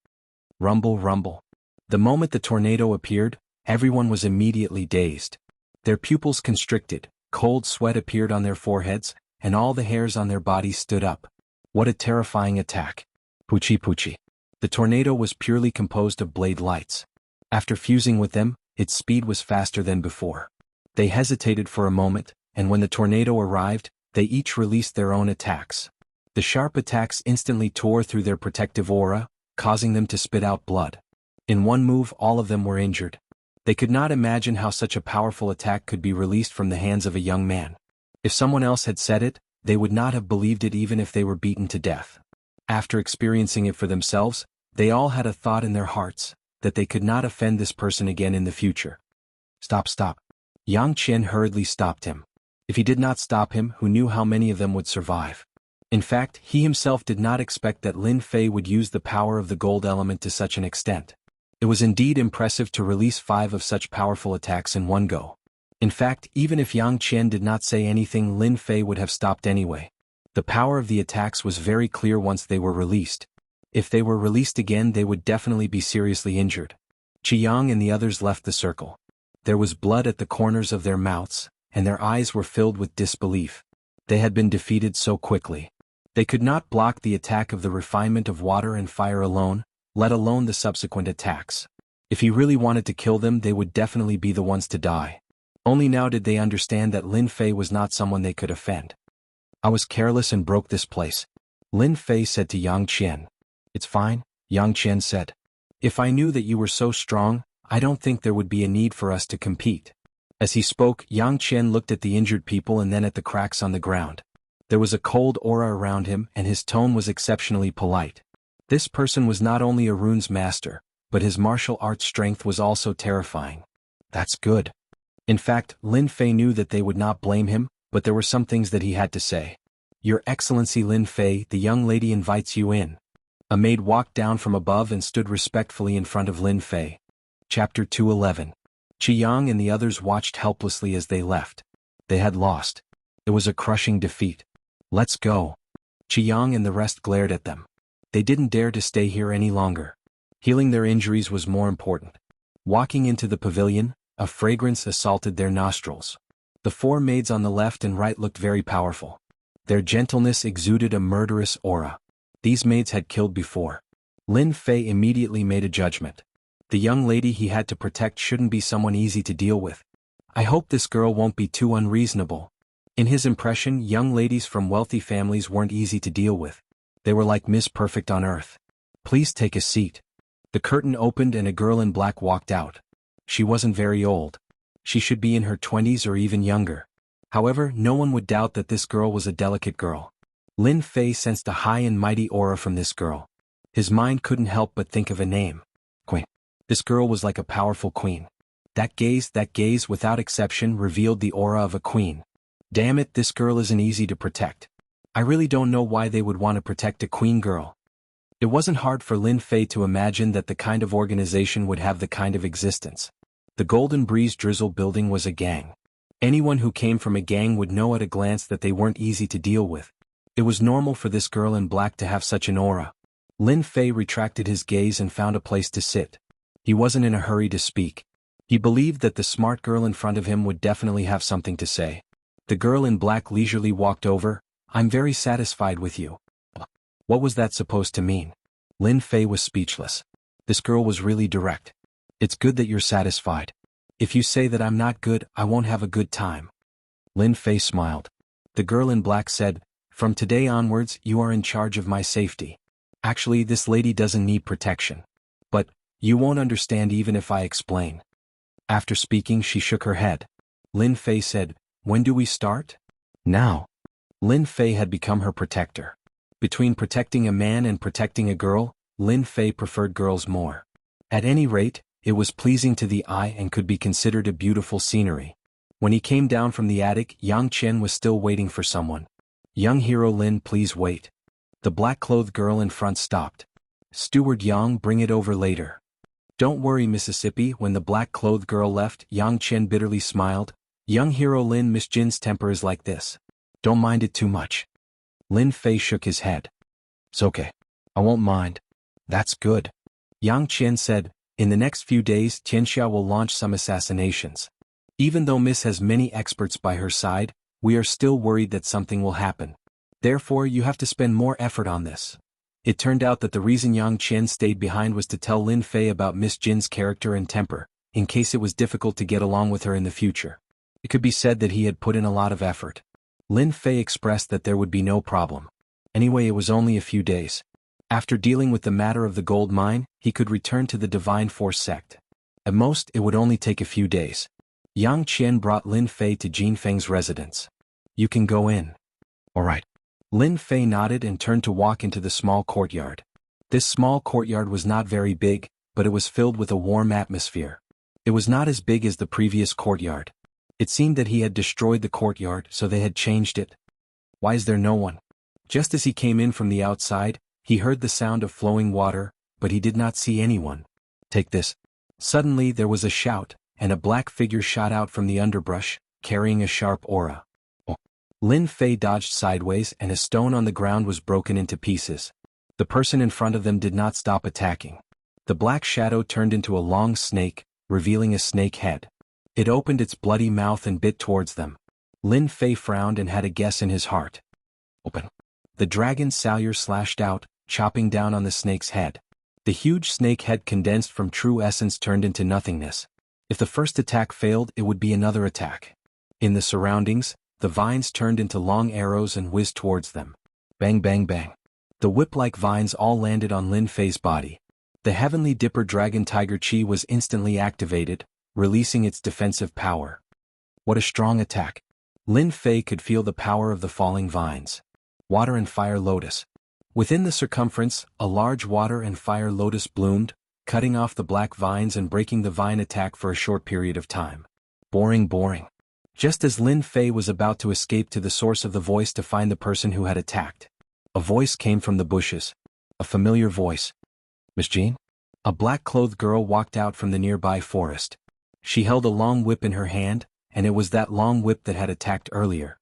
Rumble, rumble. The moment the tornado appeared, everyone was immediately dazed. Their pupils constricted, cold sweat appeared on their foreheads, and all the hairs on their bodies stood up. What a terrifying attack. Poochie poochie. The tornado was purely composed of blade lights. After fusing with them, its speed was faster than before. They hesitated for a moment, and when the tornado arrived, they each released their own attacks. The sharp attacks instantly tore through their protective aura, causing them to spit out blood. In one move, all of them were injured. They could not imagine how such a powerful attack could be released from the hands of a young man. If someone else had said it, they would not have believed it even if they were beaten to death. After experiencing it for themselves, they all had a thought in their hearts, that they could not offend this person again in the future. Stop, stop. Xianxia hurriedly stopped him. If he did not stop him, who knew how many of them would survive? In fact, he himself did not expect that Lin Fei would use the power of the gold element to such an extent. It was indeed impressive to release 5 of such powerful attacks in one go. In fact, even if Xianxia did not say anything, Lin Fei would have stopped anyway. The power of the attacks was very clear once they were released. If they were released again, they would definitely be seriously injured. Jianghu and the others left the circle. There was blood at the corners of their mouths, and their eyes were filled with disbelief. They had been defeated so quickly. They could not block the attack of the refinement of water and fire alone, let alone the subsequent attacks. If he really wanted to kill them, they would definitely be the ones to die. Only now did they understand that Lin Fei was not someone they could offend. I was careless and broke this place. Lin Fei said to Xianxia. It's fine, Xianxia said. If I knew that you were so strong, I don't think there would be a need for us to compete. As he spoke, Xianxia looked at the injured people and then at the cracks on the ground. There was a cold aura around him and his tone was exceptionally polite. This person was not only a runes master, but his martial arts strength was also terrifying. That's good. In fact, Lin Fei knew that they would not blame him, but there were some things that he had to say. Your Excellency Lin Fei, the young lady invites you in. A maid walked down from above and stood respectfully in front of Lin Fei. Chapter 211. Jianghu and the others watched helplessly as they left. They had lost. It was a crushing defeat. Let's go. Jianghu and the rest glared at them. They didn't dare to stay here any longer. Healing their injuries was more important. Walking into the pavilion, a fragrance assaulted their nostrils. The four maids on the left and right looked very powerful. Their gentleness exuded a murderous aura. These maids had killed before. Lin Fei immediately made a judgment. The young lady he had to protect shouldn't be someone easy to deal with. I hope this girl won't be too unreasonable. In his impression, young ladies from wealthy families weren't easy to deal with. They were like Miss Perfect on Earth. Please take a seat. The curtain opened and a girl in black walked out. She wasn't very old. She should be in her 20s or even younger. However, no one would doubt that this girl was a delicate girl. Lin Fei sensed a high and mighty aura from this girl. His mind couldn't help but think of a name. Queen. This girl was like a powerful queen. That gaze without exception revealed the aura of a queen. Damn it, this girl isn't easy to protect. I really don't know why they would want to protect a queen girl. It wasn't hard for Lin Fei to imagine that the kind of organization would have the kind of existence. The Golden Breeze Drizzle building was a gang. Anyone who came from a gang would know at a glance that they weren't easy to deal with. It was normal for this girl in black to have such an aura. Lin Fei retracted his gaze and found a place to sit. He wasn't in a hurry to speak. He believed that the smart girl in front of him would definitely have something to say. The girl in black leisurely walked over. I'm very satisfied with you. What was that supposed to mean? Lin Fei was speechless. This girl was really direct. It's good that you're satisfied. If you say that I'm not good, I won't have a good time. Lin Fei smiled. The girl in black said, from today onwards, you are in charge of my safety. Actually, this lady doesn't need protection. But, you won't understand even if I explain. After speaking, she shook her head. Lin Fei said, when do we start? Now. Lin Fei had become her protector. Between protecting a man and protecting a girl, Lin Fei preferred girls more. At any rate, it was pleasing to the eye and could be considered a beautiful scenery. When he came down from the attic, Xianxia was still waiting for someone. Young hero Lin, please wait. The black-clothed girl in front stopped. Steward Yang, bring it over later. Don't worry, Mississippi. When the black-clothed girl left, Xianxia bitterly smiled. Young hero Lin, Miss Jin's temper is like this. Don't mind it too much. Lin Fei shook his head. It's okay. I won't mind. That's good. Xianxia said, in the next few days Xianxia will launch some assassinations. Even though Miss has many experts by her side, we are still worried that something will happen. Therefore you have to spend more effort on this. It turned out that the reason Xianxia stayed behind was to tell Lin Fei about Miss Jin's character and temper, in case it was difficult to get along with her in the future. It could be said that he had put in a lot of effort. Lin Fei expressed that there would be no problem. Anyway, it was only a few days. After dealing with the matter of the gold mine, he could return to the Divine Force sect. At most, it would only take a few days. Xianxia brought Lin Fei to Jinfeng's residence. You can go in. All right. Lin Fei nodded and turned to walk into the small courtyard. This small courtyard was not very big, but it was filled with a warm atmosphere. It was not as big as the previous courtyard. It seemed that he had destroyed the courtyard, so they had changed it. Why is there no one? Just as he came in from the outside, he heard the sound of flowing water, but he did not see anyone. Take this. Suddenly there was a shout, and a black figure shot out from the underbrush, carrying a sharp aura. Oh. Lin Fei dodged sideways and a stone on the ground was broken into pieces. The person in front of them did not stop attacking. The black shadow turned into a long snake, revealing a snake head. It opened its bloody mouth and bit towards them. Lin Fei frowned and had a guess in his heart. Open. The dragon's salure slashed out, chopping down on the snake's head. The huge snake head condensed from true essence turned into nothingness. If the first attack failed, it would be another attack. In the surroundings, the vines turned into long arrows and whizzed towards them. Bang bang bang. The whip-like vines all landed on Lin Fei's body. The Heavenly Dipper Dragon Tiger Chi was instantly activated, releasing its defensive power. What a strong attack. Lin Fei could feel the power of the falling vines. Water and fire lotus. Within the circumference, a large water and fire lotus bloomed, cutting off the black vines and breaking the vine attack for a short period of time. Boring. Just as Lin Fei was about to escape to the source of the voice to find the person who had attacked, a voice came from the bushes. A familiar voice. Miss Jean? A black-clothed girl walked out from the nearby forest. She held a long whip in her hand, and it was that long whip that had attacked earlier.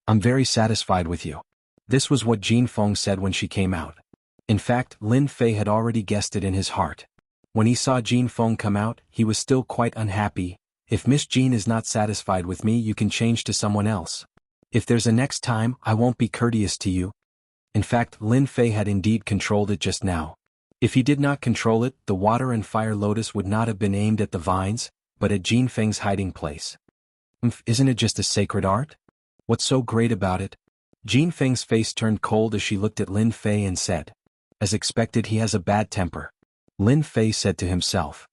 I'm very satisfied with you. This was what Jin Feng said when she came out. In fact, Lin Fei had already guessed it in his heart. When he saw Jin Feng come out, he was still quite unhappy. If Miss Jean is not satisfied with me, you can change to someone else. If there's a next time, I won't be courteous to you. In fact, Lin Fei had indeed controlled it just now. If he did not control it, the water and fire lotus would not have been aimed at the vines, but at Jin Feng's hiding place. Isn't it just a sacred art? What's so great about it? Jin Feng's face turned cold as she looked at Lin Fei and said. As expected, he has a bad temper. Lin Fei said to himself.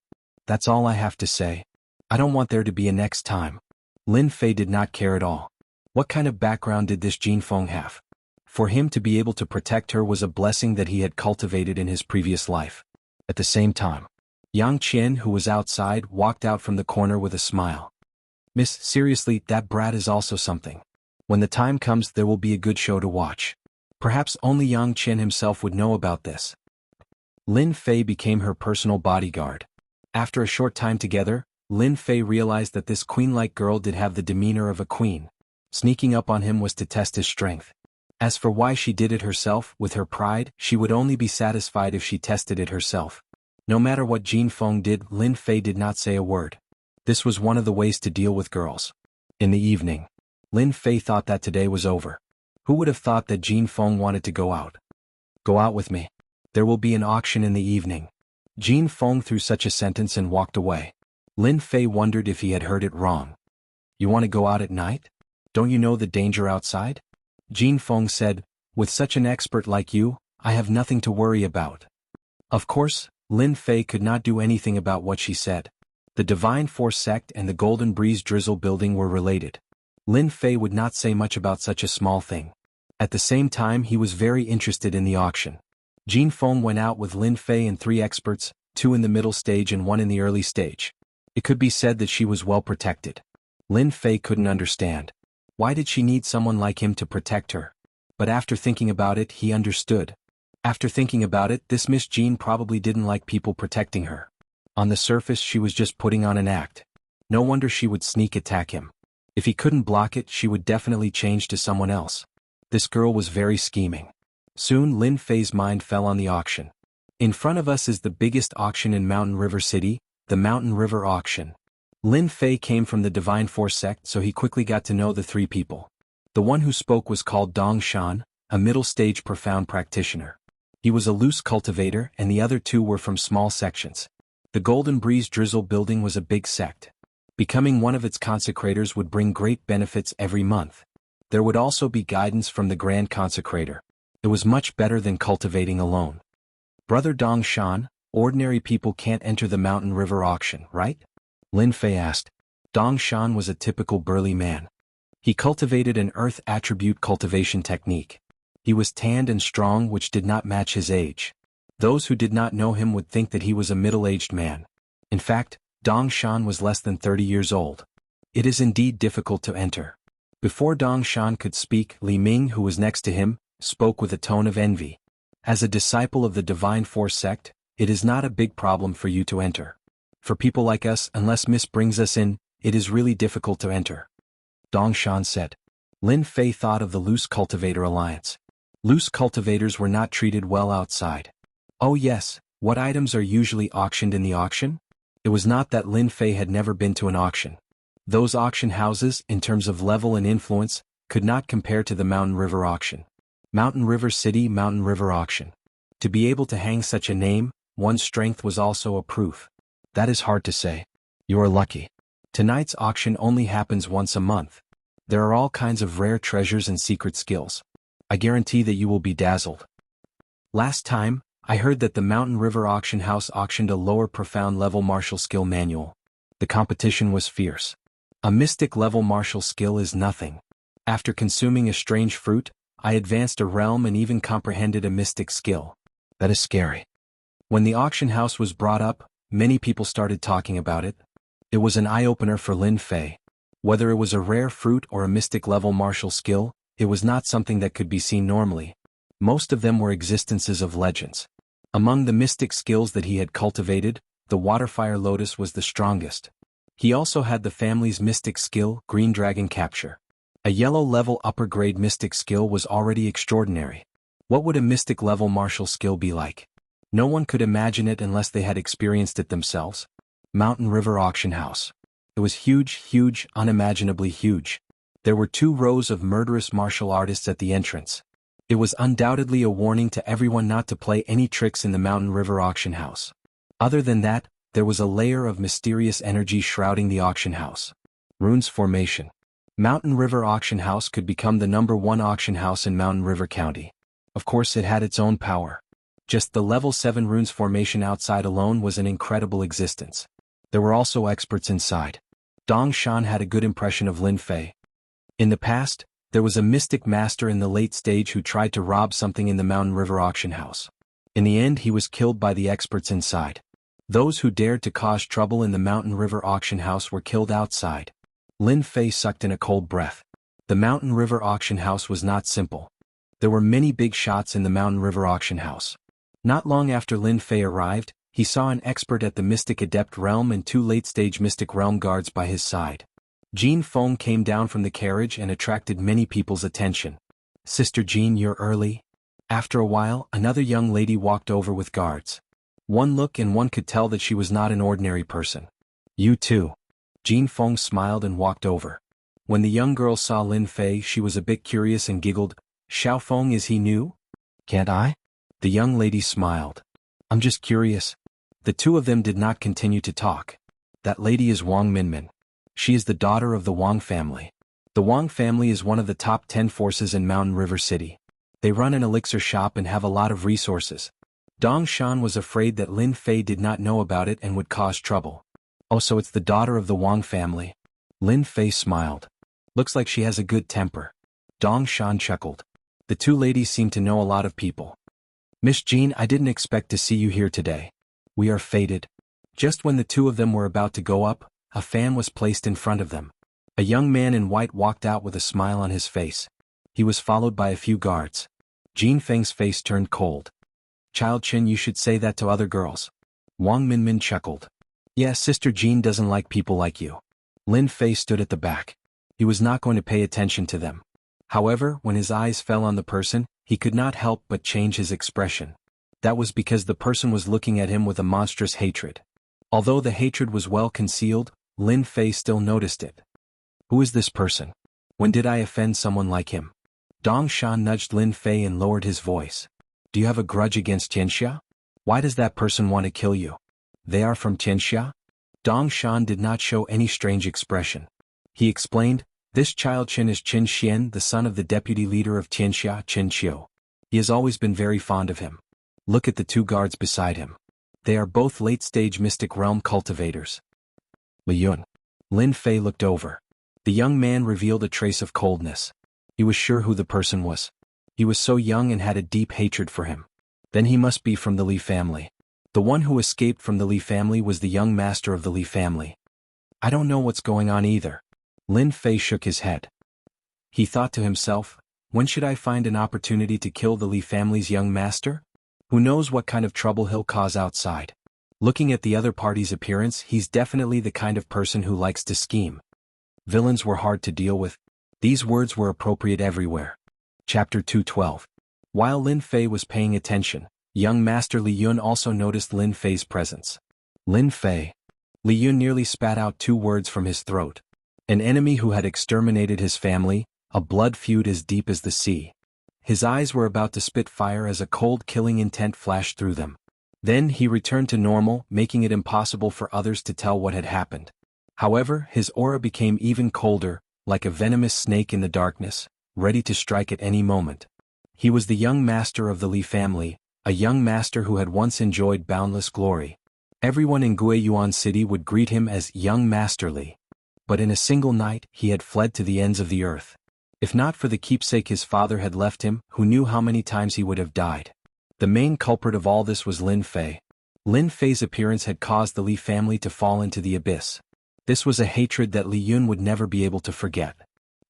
That's all I have to say. I don't want there to be a next time. Lin Fei did not care at all. What kind of background did this Jin Feng have? For him to be able to protect her was a blessing that he had cultivated in his previous life. At the same time, Xianxia, who was outside, walked out from the corner with a smile. Miss, seriously, that brat is also something. When the time comes, there will be a good show to watch. Perhaps only Xianxia himself would know about this. Lin Fei became her personal bodyguard. After a short time together, Lin Fei realized that this queen-like girl did have the demeanor of a queen. Sneaking up on him was to test his strength. As for why she did it herself, with her pride, she would only be satisfied if she tested it herself. No matter what Jin Feng did, Lin Fei did not say a word. This was one of the ways to deal with girls. In the evening, Lin Fei thought that today was over. Who would have thought that Jin Feng wanted to go out? Go out with me. There will be an auction in the evening. Jin Feng threw such a sentence and walked away. Lin Fei wondered if he had heard it wrong. You want to go out at night? Don't you know the danger outside? Jin Feng said, with such an expert like you, I have nothing to worry about. Of course, Lin Fei could not do anything about what she said. The Divine Force sect and the Golden Breeze Drizzle building were related. Lin Fei would not say much about such a small thing. At the same time, he was very interested in the auction. Jin Feng went out with Lin Fei and 3 experts, 2 in the middle stage and 1 in the early stage. It could be said that she was well protected. Lin Fei couldn't understand. Why did she need someone like him to protect her? But after thinking about it, he understood. After thinking about it, this Miss Jean probably didn't like people protecting her. On the surface, she was just putting on an act. No wonder she would sneak attack him. If he couldn't block it, she would definitely change to someone else. This girl was very scheming. Soon Lin Fei's mind fell on the auction. In front of us is the biggest auction in Mountain River City, the Mountain River Auction. Lin Fei came from the Divine Force sect, so he quickly got to know the 3 people. The one who spoke was called Dong Shan, a middle-stage profound practitioner. He was a loose cultivator, and the other 2 were from small sections. The Golden Breeze Drizzle building was a big sect. Becoming one of its consecrators would bring great benefits every month. There would also be guidance from the Grand Consecrator. It was much better than cultivating alone. Brother Dong Shan, ordinary people can't enter the Mountain River Auction, right? Lin Fei asked. Dong Shan was a typical burly man. He cultivated an earth attribute cultivation technique. He was tanned and strong, which did not match his age. Those who did not know him would think that he was a middle-aged man. In fact, Dong Shan was less than 30 years old. It is indeed difficult to enter. Before Dong Shan could speak, Li Ming, who was next to him, spoke with a tone of envy. As a disciple of the Divine Force sect, it is not a big problem for you to enter. For people like us, unless Miss brings us in, it is really difficult to enter. Dong Shan said. Lin Fei thought of the Loose Cultivator Alliance. Loose cultivators were not treated well outside. Oh yes, what items are usually auctioned in the auction? It was not that Lin Fei had never been to an auction. Those auction houses, in terms of level and influence, could not compare to the Mountain River Auction. Mountain River City Mountain River Auction. To be able to hang such a name, one's strength was also a proof. That is hard to say. You are lucky. Tonight's auction only happens once a month. There are all kinds of rare treasures and secret skills. I guarantee that you will be dazzled. Last time, I heard that the Mountain River Auction House auctioned a lower profound level martial skill manual. The competition was fierce. A mystic level martial skill is nothing. After consuming a strange fruit, I advanced a realm and even comprehended a mystic skill. That is scary. When the auction house was brought up, many people started talking about it. It was an eye-opener for Lin Fei. Whether it was a rare fruit or a mystic-level martial skill, it was not something that could be seen normally. Most of them were existences of legends. Among the mystic skills that he had cultivated, the Waterfire Lotus was the strongest. He also had the family's mystic skill, Green Dragon Capture. A yellow-level upper-grade mystic skill was already extraordinary. What would a mystic-level martial skill be like? No one could imagine it unless they had experienced it themselves. Mountain River Auction House. It was huge, unimaginably huge. There were 2 rows of murderous martial artists at the entrance. It was undoubtedly a warning to everyone not to play any tricks in the Mountain River Auction House. Other than that, there was a layer of mysterious energy shrouding the auction house. Runes Formation. Mountain River Auction House could become the #1 auction house in Mountain River County. Of course, it had its own power. Just the level 7 runes formation outside alone was an incredible existence. There were also experts inside. Dong Shan had a good impression of Lin Fei. In the past, there was a mystic master in the late stage who tried to rob something in the Mountain River Auction House. In the end, he was killed by the experts inside. Those who dared to cause trouble in the Mountain River Auction House were killed outside. Lin Fei sucked in a cold breath. The Mountain River Auction House was not simple. There were many big shots in the Mountain River Auction House. Not long after Lin Fei arrived, he saw an expert at the Mystic Adept Realm and 2 late-stage Mystic Realm guards by his side. Jean Feng came down from the carriage and attracted many people's attention. "Sister Jean, you're early?" After a while, another young lady walked over with guards. One look and one could tell that she was not an ordinary person. "You too." Jean Feng smiled and walked over. When the young girl saw Lin Fei, she was a bit curious and giggled. "Xiao Feng, is he new?" "Can't I?" The young lady smiled. "I'm just curious." The 2 of them did not continue to talk. "That lady is Wang Minmin. She is the daughter of the Wang family. The Wang family is one of the top 10 forces in Mountain River City. They run an elixir shop and have a lot of resources." Dong Shan was afraid that Lin Fei did not know about it and would cause trouble. "Oh, so it's the daughter of the Wang family." Lin Fei smiled. "Looks like she has a good temper." Dong Shan chuckled. The 2 ladies seemed to know a lot of people. "Miss Jean, I didn't expect to see you here today. We are fated." Just when the 2 of them were about to go up, a fan was placed in front of them. A young man in white walked out with a smile on his face. He was followed by a few guards. Jean Feng's face turned cold. "Child Chin, you should say that to other girls." Wang Minmin chuckled. "Yeah, Sister Jean doesn't like people like you." Lin Fei stood at the back. He was not going to pay attention to them. However, when his eyes fell on the person, he could not help but change his expression. That was because the person was looking at him with a monstrous hatred. Although the hatred was well concealed, Lin Fei still noticed it. "Who is this person? When did I offend someone like him?" Dong Shan nudged Lin Fei and lowered his voice. "Do you have a grudge against Xianxia? Why does that person want to kill you? They are from Xianxia?" Dong Shan did not show any strange expression. He explained, "This child Qin is Qin Xian, the son of the deputy leader of Xianxia, Qin Qiu. He has always been very fond of him." Look at the 2 guards beside him. They are both late-stage Mystic Realm cultivators. Li Yun. Lin Fei looked over. The young man revealed a trace of coldness. He was sure who the person was. He was so young and had a deep hatred for him. Then he must be from the Li family. The one who escaped from the Li family was the young master of the Li family. "I don't know what's going on either." Lin Fei shook his head. He thought to himself, "When should I find an opportunity to kill the Li family's young master? Who knows what kind of trouble he'll cause outside." Looking at the other party's appearance, he's definitely the kind of person who likes to scheme. Villains were hard to deal with. These words were appropriate everywhere. Chapter 212. While Lin Fei was paying attention, young Master Li Yun also noticed Lin Fei's presence. "Lin Fei." Li Yun nearly spat out 2 words from his throat. An enemy who had exterminated his family, a blood feud as deep as the sea. His eyes were about to spit fire as a cold killing intent flashed through them. Then he returned to normal, making it impossible for others to tell what had happened. However, his aura became even colder, like a venomous snake in the darkness, ready to strike at any moment. He was the young master of the Li family, a young master who had once enjoyed boundless glory. Everyone in Guiyuan City would greet him as Young Master Li. But in a single night, he had fled to the ends of the earth. If not for the keepsake his father had left him, who knew how many times he would have died. The main culprit of all this was Lin Fei. Lin Fei's appearance had caused the Li family to fall into the abyss. This was a hatred that Li Yun would never be able to forget.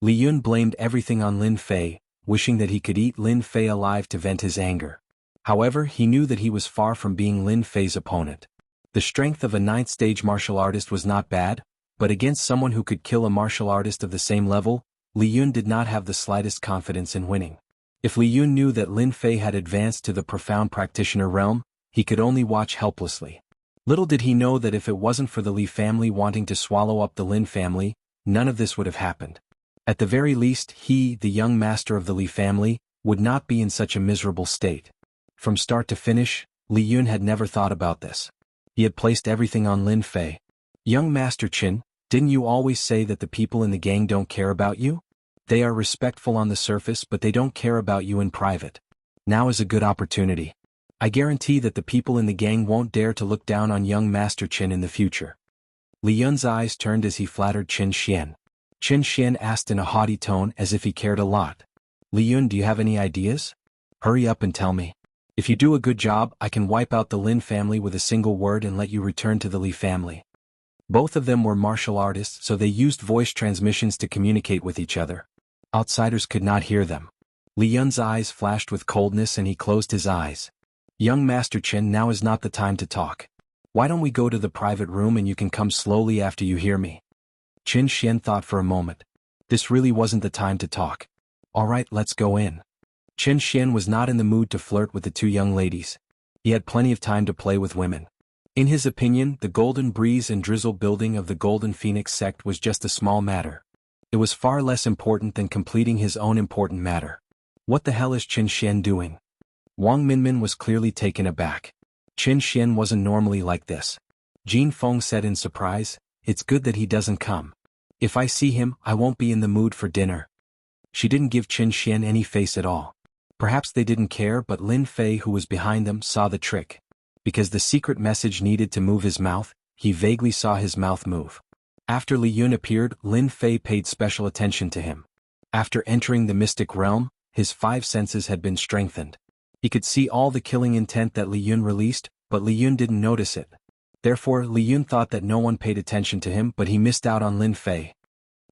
Li Yun blamed everything on Lin Fei, wishing that he could eat Lin Fei alive to vent his anger. However, he knew that he was far from being Lin Fei's opponent. The strength of a 9th-stage martial artist was not bad, but against someone who could kill a martial artist of the same level, Li Yun did not have the slightest confidence in winning. If Li Yun knew that Lin Fei had advanced to the profound practitioner realm, he could only watch helplessly. Little did he know that if it wasn't for the Li family wanting to swallow up the Lin family, none of this would have happened. At the very least, he, the young master of the Li family, would not be in such a miserable state. From start to finish, Li Yun had never thought about this. He had placed everything on Lin Fei. Young Master Qin, didn't you always say that the people in the gang don't care about you? They are respectful on the surface but they don't care about you in private. Now is a good opportunity. I guarantee that the people in the gang won't dare to look down on young Master Qin in the future. Li Yun's eyes turned as he flattered Qin Xian. Qin Xian asked in a haughty tone as if he cared a lot. Li Yun, do you have any ideas? Hurry up and tell me. If you do a good job, I can wipe out the Lin family with a single word and let you return to the Li family. Both of them were martial artists, so they used voice transmissions to communicate with each other. Outsiders could not hear them. Li Yun's eyes flashed with coldness and he closed his eyes. Young Master Qin, now is not the time to talk. Why don't we go to the private room and you can come slowly after you hear me? Qin Xian thought for a moment. This really wasn't the time to talk. Alright, let's go in. Qin Xian was not in the mood to flirt with the two young ladies. He had plenty of time to play with women. In his opinion, the Golden Breeze and Drizzle building of the Golden Phoenix sect was just a small matter. It was far less important than completing his own important matter. What the hell is Qin Xian doing? Wang Minmin was clearly taken aback. Qin Xian wasn't normally like this. Jin Feng said in surprise, it's good that he doesn't come. If I see him, I won't be in the mood for dinner. She didn't give Qin Xian any face at all. Perhaps they didn't care, but Lin Fei, who was behind them, saw the trick. Because the secret message needed to move his mouth, he vaguely saw his mouth move. After Li Yun appeared, Lin Fei paid special attention to him. After entering the mystic realm, his 5 senses had been strengthened. He could see all the killing intent that Li Yun released, but Li Yun didn't notice it. Therefore, Li Yun thought that no one paid attention to him, but he missed out on Lin Fei.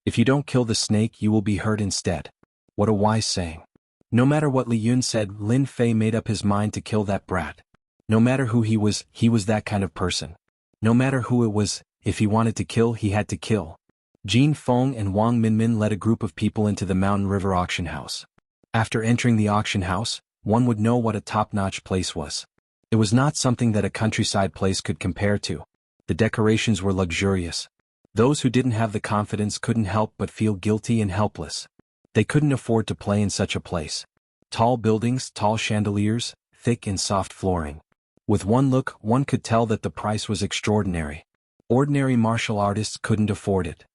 If you don't kill the snake, you will be hurt instead. What a wise saying. No matter what Li Yun said, Lin Fei made up his mind to kill that brat. No matter who he was that kind of person. No matter who it was, if he wanted to kill, he had to kill. Jin Feng and Wang Minmin led a group of people into the Mountain River auction house. After entering the auction house, one would know what a top-notch place was. It was not something that a countryside place could compare to. The decorations were luxurious. Those who didn't have the confidence couldn't help but feel guilty and helpless. They couldn't afford to play in such a place. Tall buildings, tall chandeliers, thick and soft flooring. With one look, one could tell that the price was extraordinary. Ordinary martial artists couldn't afford it.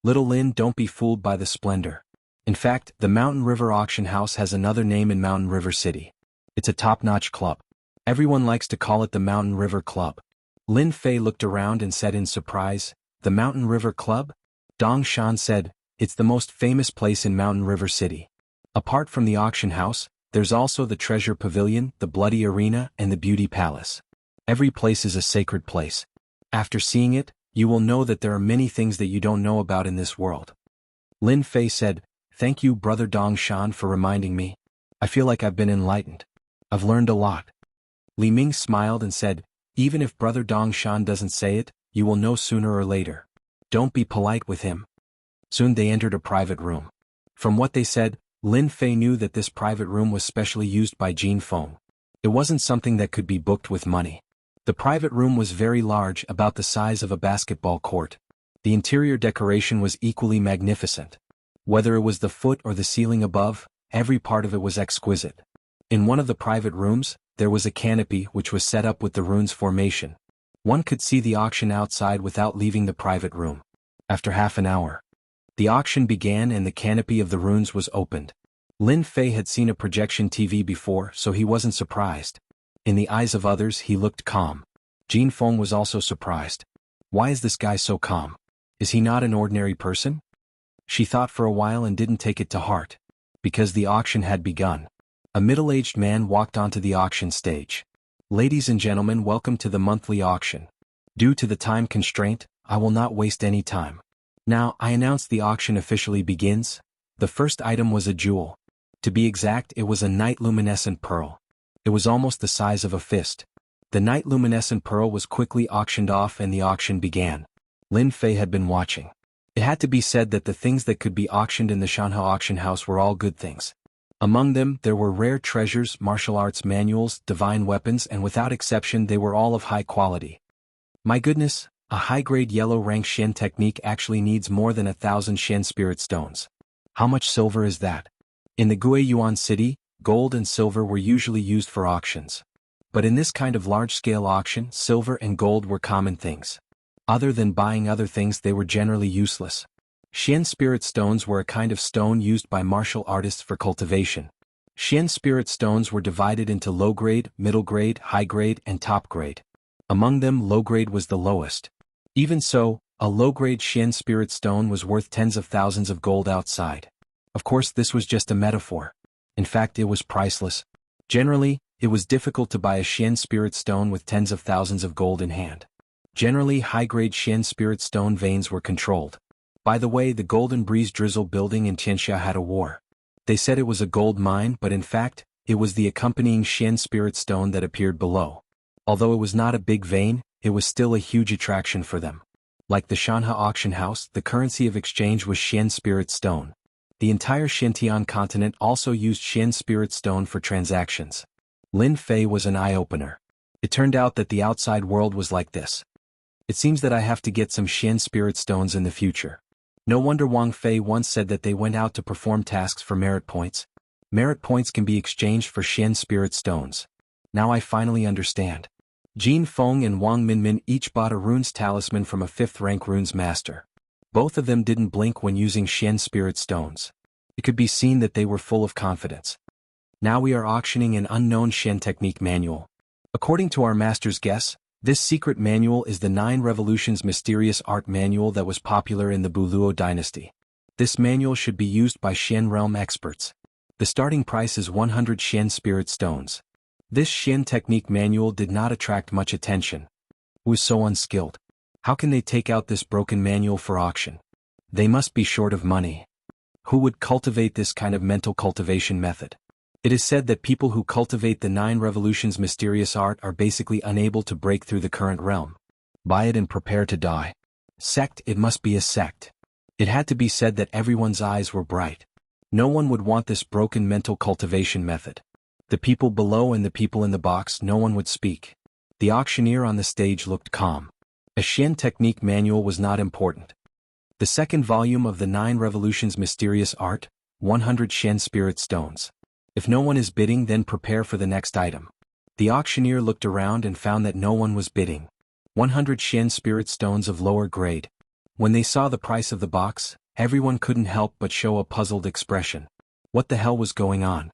Little Lin, don't be fooled by the splendor. In fact, the Mountain River Auction House has another name in Mountain River City. It's a top-notch club. Everyone likes to call it the Mountain River Club. Lin Fei looked around and said in surprise, the Mountain River Club? Dong Shan said, it's the most famous place in Mountain River City. Apart from the auction house, there's also the Treasure Pavilion, the Bloody Arena, and the Beauty Palace. Every place is a sacred place. After seeing it, you will know that there are many things that you don't know about in this world. Lin Fei said, thank you, Brother Dong Shan, for reminding me. I feel like I've been enlightened. I've learned a lot. Li Ming smiled and said, even if Brother Dong Shan doesn't say it, you will know sooner or later. Don't be polite with him. Soon they entered a private room. From what they said, Lin Fei knew that this private room was specially used by Jin Feng. It wasn't something that could be booked with money. The private room was very large, about the size of a basketball court. The interior decoration was equally magnificent. Whether it was the foot or the ceiling above, every part of it was exquisite. In one of the private rooms, there was a canopy which was set up with the runes formation. One could see the auction outside without leaving the private room. After half an hour, the auction began and the canopy of the runes was opened. Lin Fei had seen a projection TV before, so he wasn't surprised. In the eyes of others, he looked calm. Jin Feng was also surprised. Why is this guy so calm? Is he not an ordinary person? She thought for a while and didn't take it to heart. Because the auction had begun. A middle-aged man walked onto the auction stage. Ladies and gentlemen, welcome to the monthly auction. Due to the time constraint, I will not waste any time. Now, I announce the auction officially begins. The first item was a jewel. To be exact, it was a night luminescent pearl. It was almost the size of a fist. The night luminescent pearl was quickly auctioned off and the auction began. Lin Fei had been watching. It had to be said that the things that could be auctioned in the Xianxia auction house were all good things. Among them, there were rare treasures, martial arts manuals, divine weapons, and without exception they were all of high quality. My goodness, a high-grade yellow-rank Xian technique actually needs more than 1,000 Xian spirit stones. How much silver is that? In the Guiyuan city, gold and silver were usually used for auctions. But in this kind of large-scale auction, silver and gold were common things. Other than buying other things, they were generally useless. Xian spirit stones were a kind of stone used by martial artists for cultivation. Xian spirit stones were divided into low-grade, middle-grade, high-grade, and top-grade. Among them, low-grade was the lowest. Even so, a low-grade Xian spirit stone was worth tens of thousands of gold outside. Of course, this was just a metaphor. In fact, it was priceless. Generally, it was difficult to buy a Xian spirit stone with tens of thousands of gold in hand. Generally, high-grade Xian spirit stone veins were controlled. By the way, the Golden Breeze Drizzle building in Xianxia had a war. They said it was a gold mine, but in fact, it was the accompanying Xian spirit stone that appeared below. Although it was not a big vein, it was still a huge attraction for them. Like the Xianxia auction house, the currency of exchange was Xian spirit stone. The entire Xintian continent also used Xian spirit stone for transactions. Lin Fei was an eye-opener. It turned out that the outside world was like this. It seems that I have to get some Xian spirit stones in the future. No wonder Wang Fei once said that they went out to perform tasks for merit points. Merit points can be exchanged for Xian spirit stones. Now I finally understand. Jin Feng and Wang Minmin each bought a runes talisman from a 5th-rank runes master. Both of them didn't blink when using Xian spirit stones. It could be seen that they were full of confidence. Now we are auctioning an unknown Xian technique manual. According to our master's guess, this secret manual is the 9 Revolutions mysterious art manual that was popular in the Buluo dynasty. This manual should be used by Xian realm experts. The starting price is 100 Xian spirit stones. This Xian technique manual did not attract much attention. It was so unskilled. How can they take out this broken manual for auction? They must be short of money. Who would cultivate this kind of mental cultivation method? It is said that people who cultivate the 9 Revolutions mysterious art are basically unable to break through the current realm. Buy it and prepare to die. Sect, it must be a sect. It had to be said that everyone's eyes were bright. No one would want this broken mental cultivation method. The people below and the people in the box, no one would speak. The auctioneer on the stage looked calm. A Xian technique manual was not important. The second volume of the 9 Revolutions mysterious art, 100 Xian spirit stones. If no one is bidding, then prepare for the next item. The auctioneer looked around and found that no one was bidding. 100 Xian spirit stones of lower grade. When they saw the price of the box, everyone couldn't help but show a puzzled expression. What the hell was going on?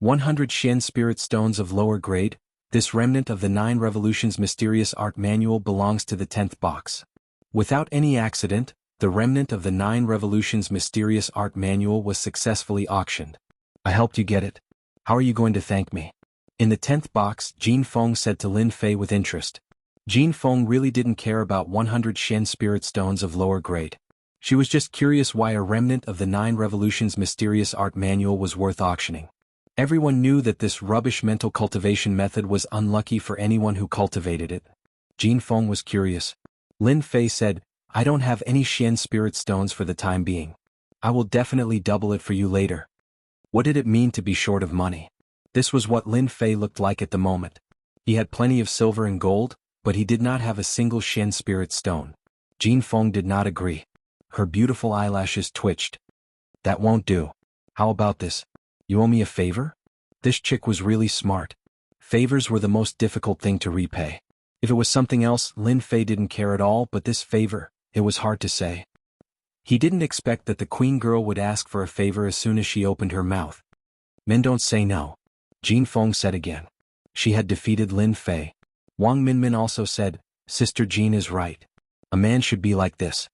100 Xian spirit stones of lower grade. This remnant of the 9 Revolutions mysterious art manual belongs to the 10th box. Without any accident, the remnant of the 9 Revolutions mysterious art manual was successfully auctioned. I helped you get it. How are you going to thank me? In the 10th box, Jin Feng said to Lin Fei with interest. Jin Feng really didn't care about 100 Xian spirit stones of lower grade. She was just curious why a remnant of the 9 Revolutions mysterious art manual was worth auctioning. Everyone knew that this rubbish mental cultivation method was unlucky for anyone who cultivated it. Jin Feng was curious. Lin Fei said, I don't have any Xian spirit stones for the time being. I will definitely double it for you later. What did it mean to be short of money? This was what Lin Fei looked like at the moment. He had plenty of silver and gold, but he did not have a single Xian spirit stone. Jin Feng did not agree. Her beautiful eyelashes twitched. That won't do. How about this? You owe me a favor? This chick was really smart. Favors were the most difficult thing to repay. If it was something else, Lin Fei didn't care at all, but this favor, it was hard to say. He didn't expect that the queen girl would ask for a favor as soon as she opened her mouth. Men don't say no. Jin Feng said again. She had defeated Lin Fei. Wang Minmin also said, Sister Jin is right. A man should be like this.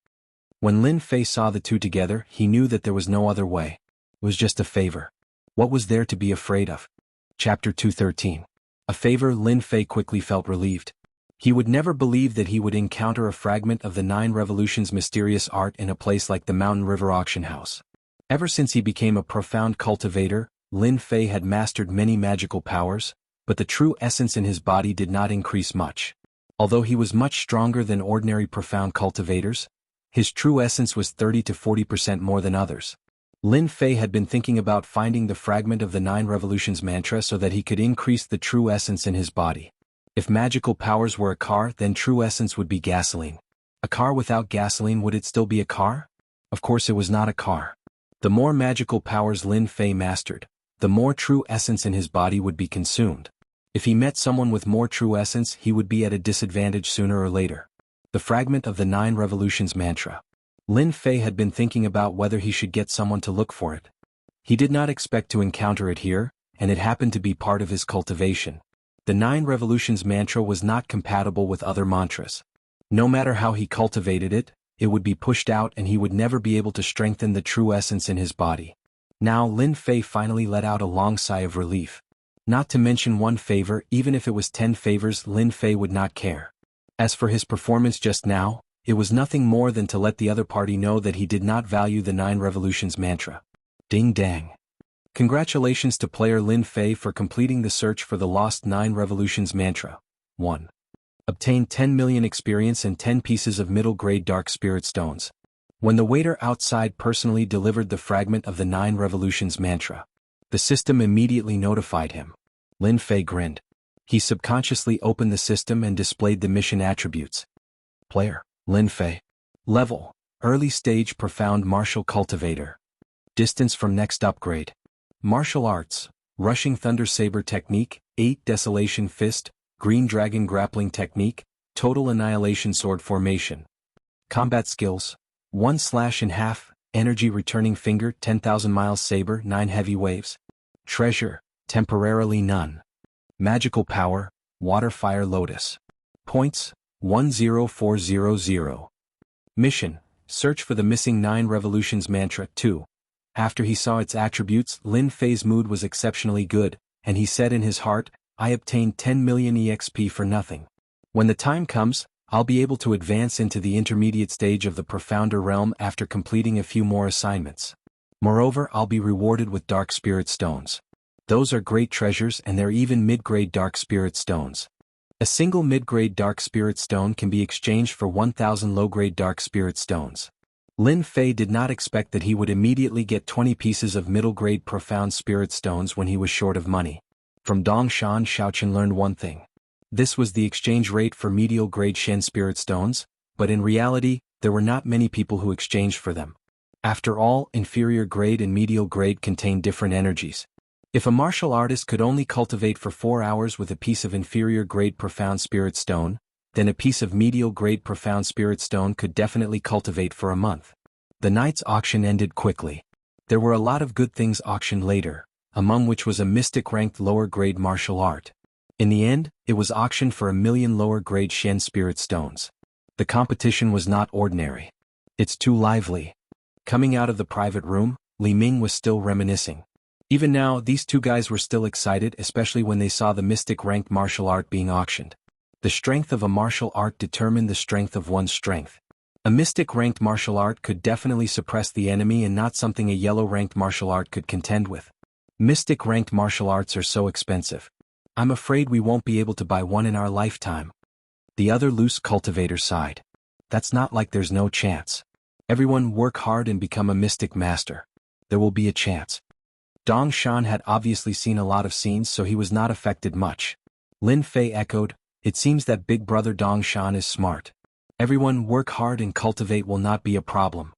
When Lin Fei saw the two together, he knew that there was no other way. It was just a favor. What was there to be afraid of? Chapter 213. A favor. Lin Fei quickly felt relieved. He would never believe that he would encounter a fragment of the 9 Revolutions' mysterious art in a place like the Mountain River Auction House. Ever since he became a profound cultivator, Lin Fei had mastered many magical powers, but the true essence in his body did not increase much. Although he was much stronger than ordinary profound cultivators, his true essence was 30 to 40% more than others. Lin Fei had been thinking about finding the fragment of the 9 Revolutions mantra so that he could increase the true essence in his body. If magical powers were a car, then true essence would be gasoline. A car without gasoline, would it still be a car? Of course it was not a car. The more magical powers Lin Fei mastered, the more true essence in his body would be consumed. If he met someone with more true essence, he would be at a disadvantage sooner or later. The fragment of the 9 Revolutions mantra. Lin Fei had been thinking about whether he should get someone to look for it. He did not expect to encounter it here, and it happened to be part of his cultivation. The 9 Revolutions mantra was not compatible with other mantras. No matter how he cultivated it, it would be pushed out and he would never be able to strengthen the true essence in his body. Now Lin Fei finally let out a long sigh of relief. Not to mention one favor, even if it was 10 favors, Lin Fei would not care. As for his performance just now, it was nothing more than to let the other party know that he did not value the 9 Revolutions mantra. Ding dang. Congratulations to player Lin Fei for completing the search for the lost 9 Revolutions mantra. 1. Obtain 10 million experience and 10 pieces of middle-grade dark spirit stones. When the waiter outside personally delivered the fragment of the 9 Revolutions mantra, the system immediately notified him. Lin Fei grinned. He subconsciously opened the system and displayed the mission attributes. Player, Lin Fei. Level, Early Stage Profound Martial Cultivator. Distance from next upgrade. Martial Arts, Rushing Thunder Saber Technique, 8 Desolation Fist, Green Dragon Grappling Technique, Total Annihilation Sword Formation. Combat Skills, 1 Slash in Half, Energy Returning Finger, 10,000 Miles Saber, 9 Heavy Waves. Treasure, temporarily none. Magical Power, Water Fire Lotus. Points, 10400. Mission, Search for the missing 9 Revolutions mantra. 2. After he saw its attributes, Lin Fei's mood was exceptionally good, and he said in his heart, I obtained 10 million EXP for nothing. When the time comes, I'll be able to advance into the intermediate stage of the profounder realm after completing a few more assignments. Moreover, I'll be rewarded with dark spirit stones. Those are great treasures, and they're even mid-grade dark spirit stones. A single mid-grade dark spirit stone can be exchanged for 1,000 low-grade dark spirit stones. Lin Fei did not expect that he would immediately get 20 pieces of middle-grade profound spirit stones when he was short of money. From Dongshan, Xiaoqian learned one thing. This was the exchange rate for medial-grade Shen spirit stones, but in reality, there were not many people who exchanged for them. After all, inferior grade and medial grade contain different energies. If a martial artist could only cultivate for 4 hours with a piece of inferior grade profound spirit stone, then a piece of medial grade profound spirit stone could definitely cultivate for a month. The night's auction ended quickly. There were a lot of good things auctioned later, among which was a mystic ranked lower grade martial art. In the end, it was auctioned for 1 million lower grade Shen spirit stones. The competition was not ordinary. It's too lively. Coming out of the private room, Li Ming was still reminiscing. Even now, these two guys were still excited, especially when they saw the mystic ranked martial art being auctioned. The strength of a martial art determined the strength of one's strength. A mystic ranked martial art could definitely suppress the enemy and not something a yellow ranked martial art could contend with. Mystic ranked martial arts are so expensive. I'm afraid we won't be able to buy one in our lifetime. The other loose cultivator sighed. That's not like there's no chance. Everyone work hard and become a mystic master. There will be a chance. Dong Shan had obviously seen a lot of scenes, so he was not affected much. Lin Fei echoed, it seems that big brother Dong Shan is smart. Everyone work hard and cultivate will not be a problem.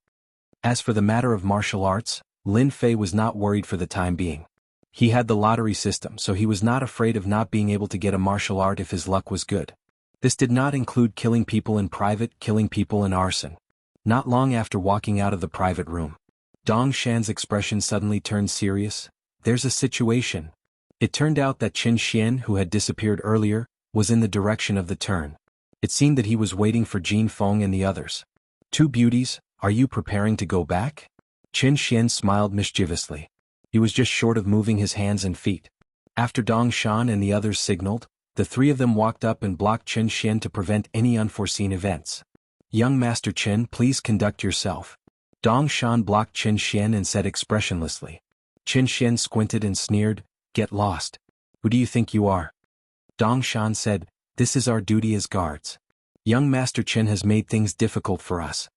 As for the matter of martial arts, Lin Fei was not worried for the time being. He had the lottery system, so he was not afraid of not being able to get a martial art if his luck was good. This did not include killing people in private, killing people in arson. Not long after walking out of the private room, Dong Shan's expression suddenly turned serious. There's a situation. It turned out that Qin Xian, who had disappeared earlier, was in the direction of the turn. It seemed that he was waiting for Jin Feng and the others. Two beauties, Are you preparing to go back? Qin Xian smiled mischievously. He was just short of moving his hands and feet. After Dong Shan and the others signaled, the three of them walked up and blocked Qin Xian to prevent any unforeseen events. Young Master Qin, please conduct yourself. Dong Shan blocked Qin Xian and said expressionlessly. Qin Xian squinted and sneered, "Get lost. Who do you think you are?" Dong Shan said, "This is our duty as guards. Young Master Qin has made things difficult for us."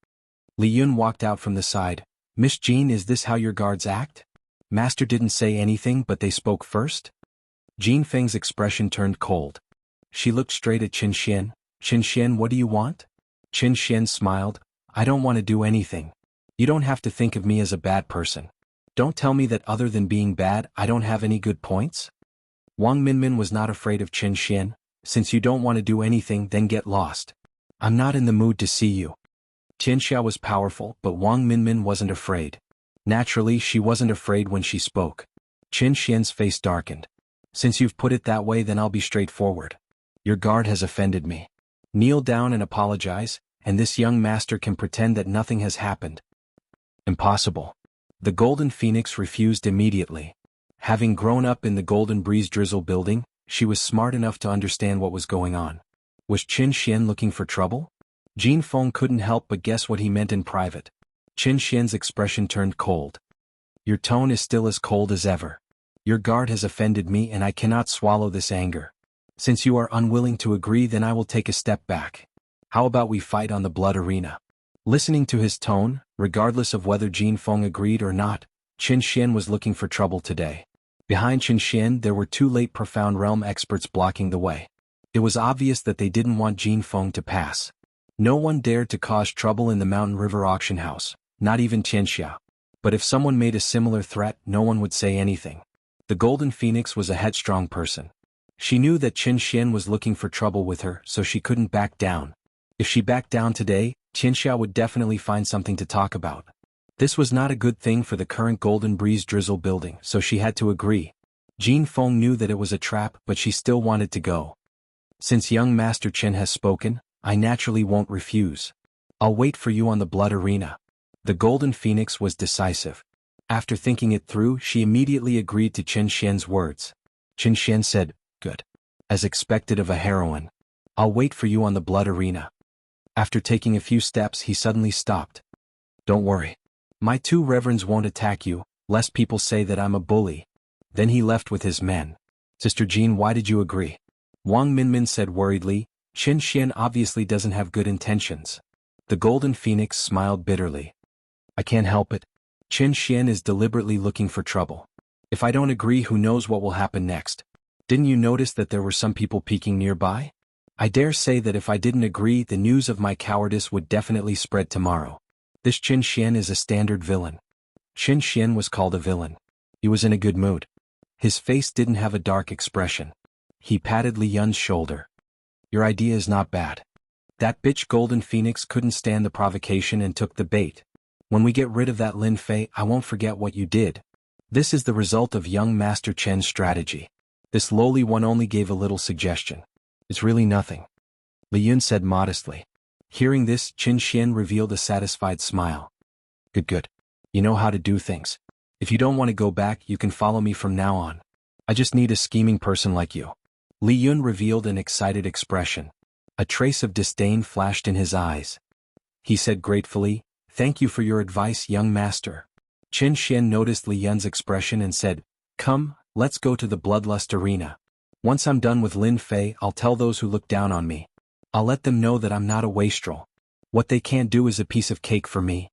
Li Yun walked out from the side. "Miss Jean, is this how your guards act? Master didn't say anything but they spoke first?" Jean Feng's expression turned cold. She looked straight at Qin Xian. "Qin Xian, what do you want?" Qin Xian smiled. "I don't want to do anything. You don't have to think of me as a bad person. Don't tell me that other than being bad, I don't have any good points." Wang Minmin was not afraid of Qin Xian. "Since you don't want to do anything, then get lost. I'm not in the mood to see you." Xianxia was powerful, but Wang Minmin wasn't afraid. Naturally, she wasn't afraid when she spoke. Qin Xian's face darkened. "Since you've put it that way, then I'll be straightforward. Your guard has offended me. Kneel down and apologize, and this young master can pretend that nothing has happened." "Impossible." The Golden Phoenix refused immediately. Having grown up in the Golden Breeze Drizzle building, she was smart enough to understand what was going on. Was Qin Xian looking for trouble? Jin Feng couldn't help but guess what he meant in private. Qin Xian's expression turned cold. "Your tone is still as cold as ever. Your guard has offended me and I cannot swallow this anger. Since you are unwilling to agree, then I will take a step back. How about we fight on the blood arena?" Listening to his tone, regardless of whether Jin Feng agreed or not, Qin Xian was looking for trouble today. Behind Qin Xian there were two late Profound Realm experts blocking the way. It was obvious that they didn't want Jin Feng to pass. No one dared to cause trouble in the Mountain River auction house, not even Xianxia. But if someone made a similar threat, no one would say anything. The Golden Phoenix was a headstrong person. She knew that Qin Xian was looking for trouble with her, so she couldn't back down. If she backed down today, Xianxia would definitely find something to talk about. This was not a good thing for the current Golden Breeze Drizzle building, so she had to agree. Jin Feng knew that it was a trap, but she still wanted to go. "Since young Master Qin has spoken, I naturally won't refuse. I'll wait for you on the blood arena." The Golden Phoenix was decisive. After thinking it through, she immediately agreed to Qin Xian's words. Qin Xian said, "Good. As expected of a heroine. I'll wait for you on the blood arena." After taking a few steps, he suddenly stopped. "Don't worry. My two reverends won't attack you, lest people say that I'm a bully." Then he left with his men. "Sister Jean, why did you agree?" Wang Minmin said worriedly. "Qin Xian obviously doesn't have good intentions." The Golden Phoenix smiled bitterly. "I can't help it. Qin Xian is deliberately looking for trouble. If I don't agree, who knows what will happen next? Didn't you notice that there were some people peeking nearby? I dare say that if I didn't agree, the news of my cowardice would definitely spread tomorrow. This Qin Xian is a standard villain." Qin Xian was called a villain. He was in a good mood. His face didn't have a dark expression. He patted Li Yun's shoulder. "Your idea is not bad. That bitch Golden Phoenix couldn't stand the provocation and took the bait. When we get rid of that Lin Fei, I won't forget what you did." This is the result of young Master Chen's strategy. This lowly one only gave a little suggestion. "It's really nothing," Li Yun said modestly. Hearing this, Qin Xian revealed a satisfied smile. Good. You know how to do things. If you don't want to go back, you can follow me from now on. I just need a scheming person like you." Li Yun revealed an excited expression. A trace of disdain flashed in his eyes. He said gratefully, "Thank you for your advice, young master." Qin Xian noticed Li Yun's expression and said, "Come, let's go to the Bloodlust Arena. Once I'm done with Lin Fei, I'll tell those who look down on me. I'll let them know that I'm not a wastrel. What they can't do is a piece of cake for me."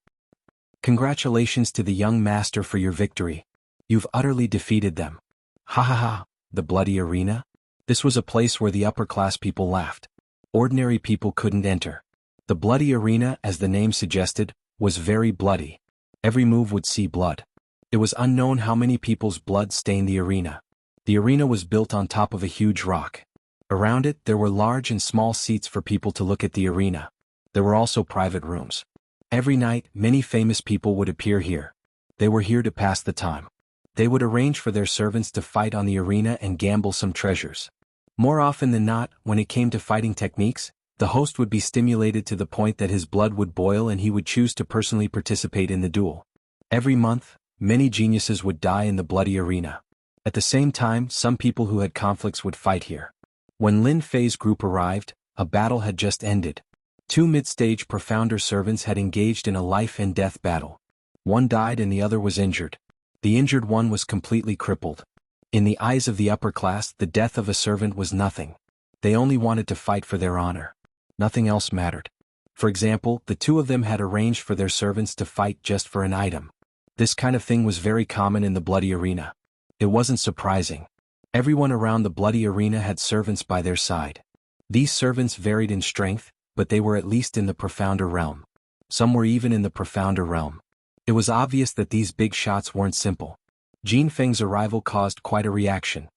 "Congratulations to the young master for your victory. You've utterly defeated them." Ha ha ha, the bloody arena? This was a place where the upper-class people laughed. Ordinary people couldn't enter. The bloody arena, as the name suggested, was very bloody. Every move would see blood. It was unknown how many people's blood stained the arena. The arena was built on top of a huge rock. Around it, there were large and small seats for people to look at the arena. There were also private rooms. Every night, many famous people would appear here. They were here to pass the time. They would arrange for their servants to fight on the arena and gamble some treasures. More often than not, when it came to fighting techniques, The host would be stimulated to the point that his blood would boil and he would choose to personally participate in the duel. Every month, many geniuses would die in the bloody arena. At the same time, some people who had conflicts would fight here. When Lin Fei's group arrived, a battle had just ended. Two mid-stage profounder servants had engaged in a life-and-death battle. One died and the other was injured. The injured one was completely crippled. In the eyes of the upper class, the death of a servant was nothing. They only wanted to fight for their honor. Nothing else mattered. For example, the two of them had arranged for their servants to fight just for an item. This kind of thing was very common in the bloody arena. It wasn't surprising. Everyone around the bloody arena had servants by their side. These servants varied in strength, but they were at least in the profounder realm. Some were even in the profounder realm. It was obvious that these big shots weren't simple. Jin Feng's arrival caused quite a reaction.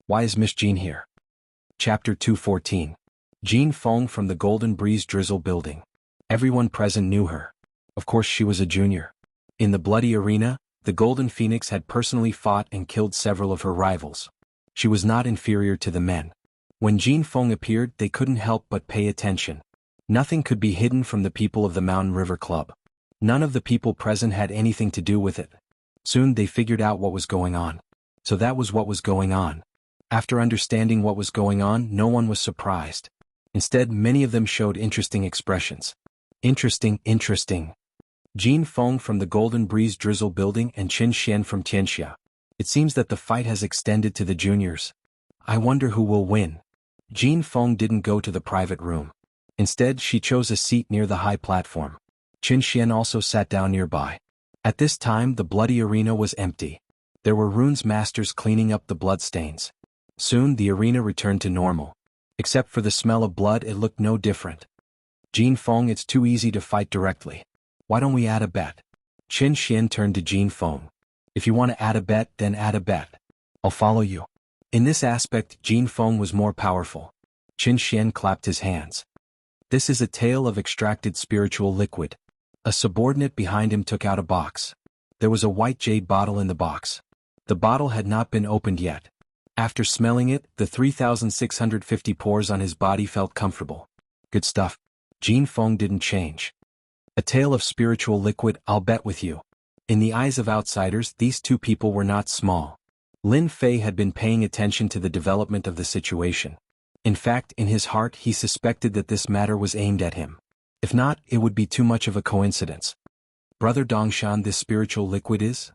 Why is Miss Jin here? Chapter 214. Jin Feng from the Golden Breeze Drizzle building. Everyone present knew her. Of course she was a junior. In the bloody arena, the Golden Phoenix had personally fought and killed several of her rivals. She was not inferior to the men. When Jin Feng appeared, they couldn't help but pay attention. Nothing could be hidden from the people of the Mountain River Club. None of the people present had anything to do with it. Soon they figured out what was going on. So that was what was going on. After understanding what was going on, no one was surprised. Instead, many of them showed interesting expressions. Interesting. Jin Feng from the Golden Breeze Drizzle building and Qin Xian from Xianxia. It seems that the fight has extended to the juniors. I wonder who will win. Jin Feng didn't go to the private room. Instead, she chose a seat near the high platform. Qin Xian also sat down nearby. At this time, the bloody arena was empty. There were runes masters cleaning up the bloodstains. Soon, the arena returned to normal. Except for the smell of blood, it looked no different. Jin Feng, it's too easy to fight directly. Why don't we add a bet? Qin Xian turned to Jin Feng. If you want to add a bet, then add a bet. I'll follow you. In this aspect, Jin Feng was more powerful. Qin Xian clapped his hands. This is a tale of extracted spiritual liquid. A subordinate behind him took out a box. There was a white jade bottle in the box. The bottle had not been opened yet. After smelling it, the 3,650 pores on his body felt comfortable. Good stuff. Jin Feng didn't change. A tale of spiritual liquid, I'll bet with you. In the eyes of outsiders, these two people were not small. Lin Fei had been paying attention to the development of the situation. In fact, in his heart he suspected that this matter was aimed at him. If not, it would be too much of a coincidence. Brother Dongshan, this spiritual liquid is?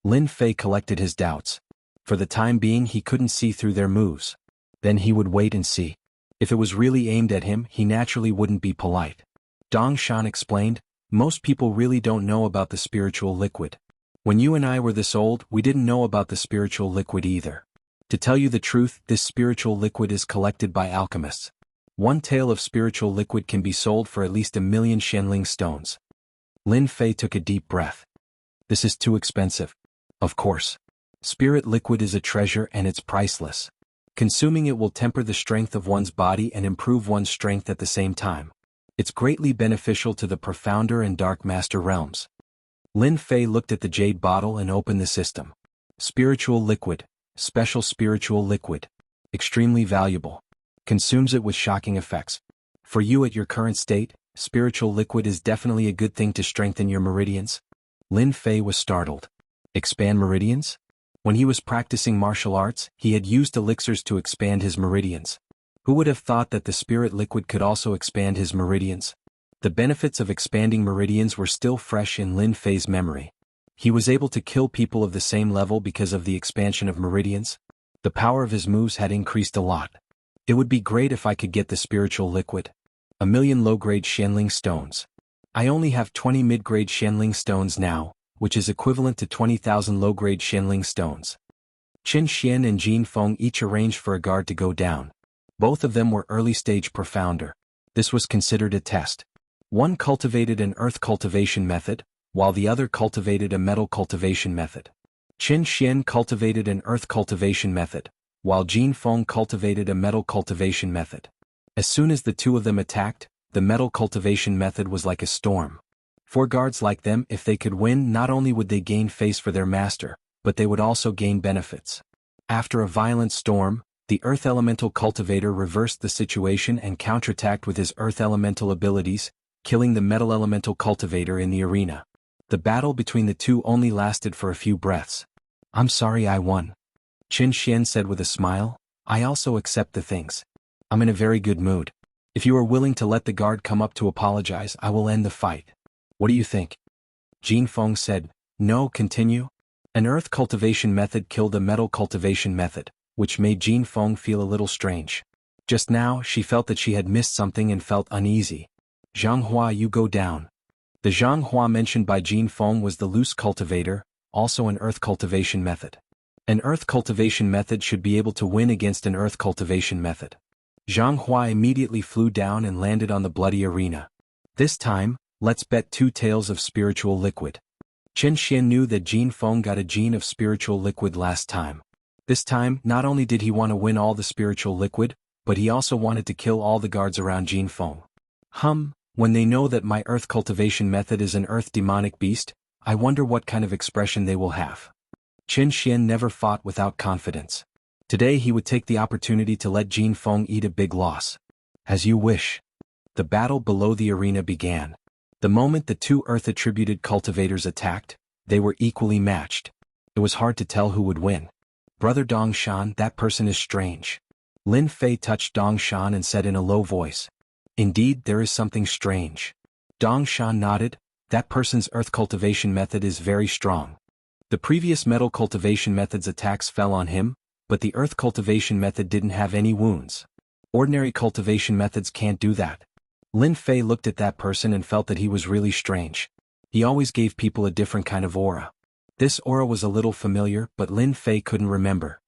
Lin Fei collected his doubts. For the time being he couldn't see through their moves. Then he would wait and see. If it was really aimed at him, he naturally wouldn't be polite. Dongshan explained, most people really don't know about the spiritual liquid. When you and I were this old, we didn't know about the spiritual liquid either. To tell you the truth, this spiritual liquid is collected by alchemists. One tael of spiritual liquid can be sold for at least 1,000,000 Xianling stones. Lin Fei took a deep breath. This is too expensive. Of course. Spirit liquid is a treasure and it's priceless. Consuming it will temper the strength of one's body and improve one's strength at the same time. It's greatly beneficial to the profounder and dark master realms. Lin Fei looked at the jade bottle and opened the system. Spiritual liquid. Special spiritual liquid. Extremely valuable. Consumes it with shocking effects. For you at your current state, spiritual liquid is definitely a good thing to strengthen your meridians. Lin Fei was startled. Expand meridians? When he was practicing martial arts, he had used elixirs to expand his meridians. Who would have thought that the spirit liquid could also expand his meridians? The benefits of expanding meridians were still fresh in Lin Fei's memory. He was able to kill people of the same level because of the expansion of meridians. The power of his moves had increased a lot. It would be great if I could get the spiritual liquid. 1,000,000 low-grade Xianling stones. I only have 20 mid-grade Xianling stones now, which is equivalent to 20,000 low-grade Xianling stones. Qin Xian and Jin Feng each arranged for a guard to go down. Both of them were early-stage profounder. This was considered a test. One cultivated an earth cultivation method, while the other cultivated a metal cultivation method. Qin Xian cultivated an earth cultivation method, while Jin Feng cultivated a metal cultivation method. As soon as the two of them attacked, the metal cultivation method was like a storm. For guards like them, if they could win, not only would they gain face for their master, but they would also gain benefits. After a violent storm, The Earth Elemental Cultivator reversed the situation and counterattacked with his Earth Elemental abilities, killing the Metal Elemental Cultivator in the arena. The battle between the two only lasted for a few breaths. "I'm sorry I won," Xianxia said with a smile. "I also accept the things. I'm in a very good mood. If you are willing to let the guard come up to apologize, I will end the fight. What do you think?" Jianghu said. "No, continue." An earth cultivation method killed a metal cultivation method, which made Jianghu feel a little strange. Just now, she felt that she had missed something and felt uneasy. "Jianghu, you go down." The Jianghu mentioned by Jianghu was the loose cultivator, also an earth cultivation method. An earth cultivation method should be able to win against an earth cultivation method. Jianghu immediately flew down and landed on the bloody arena. This time, let's bet 2 taels of spiritual liquid. Xianxia knew that Jianghu got a gene of spiritual liquid last time. This time, not only did he want to win all the spiritual liquid, but he also wanted to kill all the guards around Jianghu. When they know that my earth cultivation method is an earth demonic beast, I wonder what kind of expression they will have. Xianxia never fought without confidence. Today he would take the opportunity to let Jianghu eat a big loss. "As you wish." The battle below the arena began. The moment the 2 earth-attributed cultivators attacked, they were equally matched. It was hard to tell who would win. "Brother Dongshan, that person is strange." Lin Fei touched Dongshan and said in a low voice. "Indeed, there is something strange." Dongshan nodded. "That person's earth cultivation method is very strong. The previous metal cultivation method's attacks fell on him, but the earth cultivation method didn't have any wounds. Ordinary cultivation methods can't do that." Lin Fei looked at that person and felt that he was really strange. He always gave people a different kind of aura. This aura was a little familiar, but Lin Fei couldn't remember.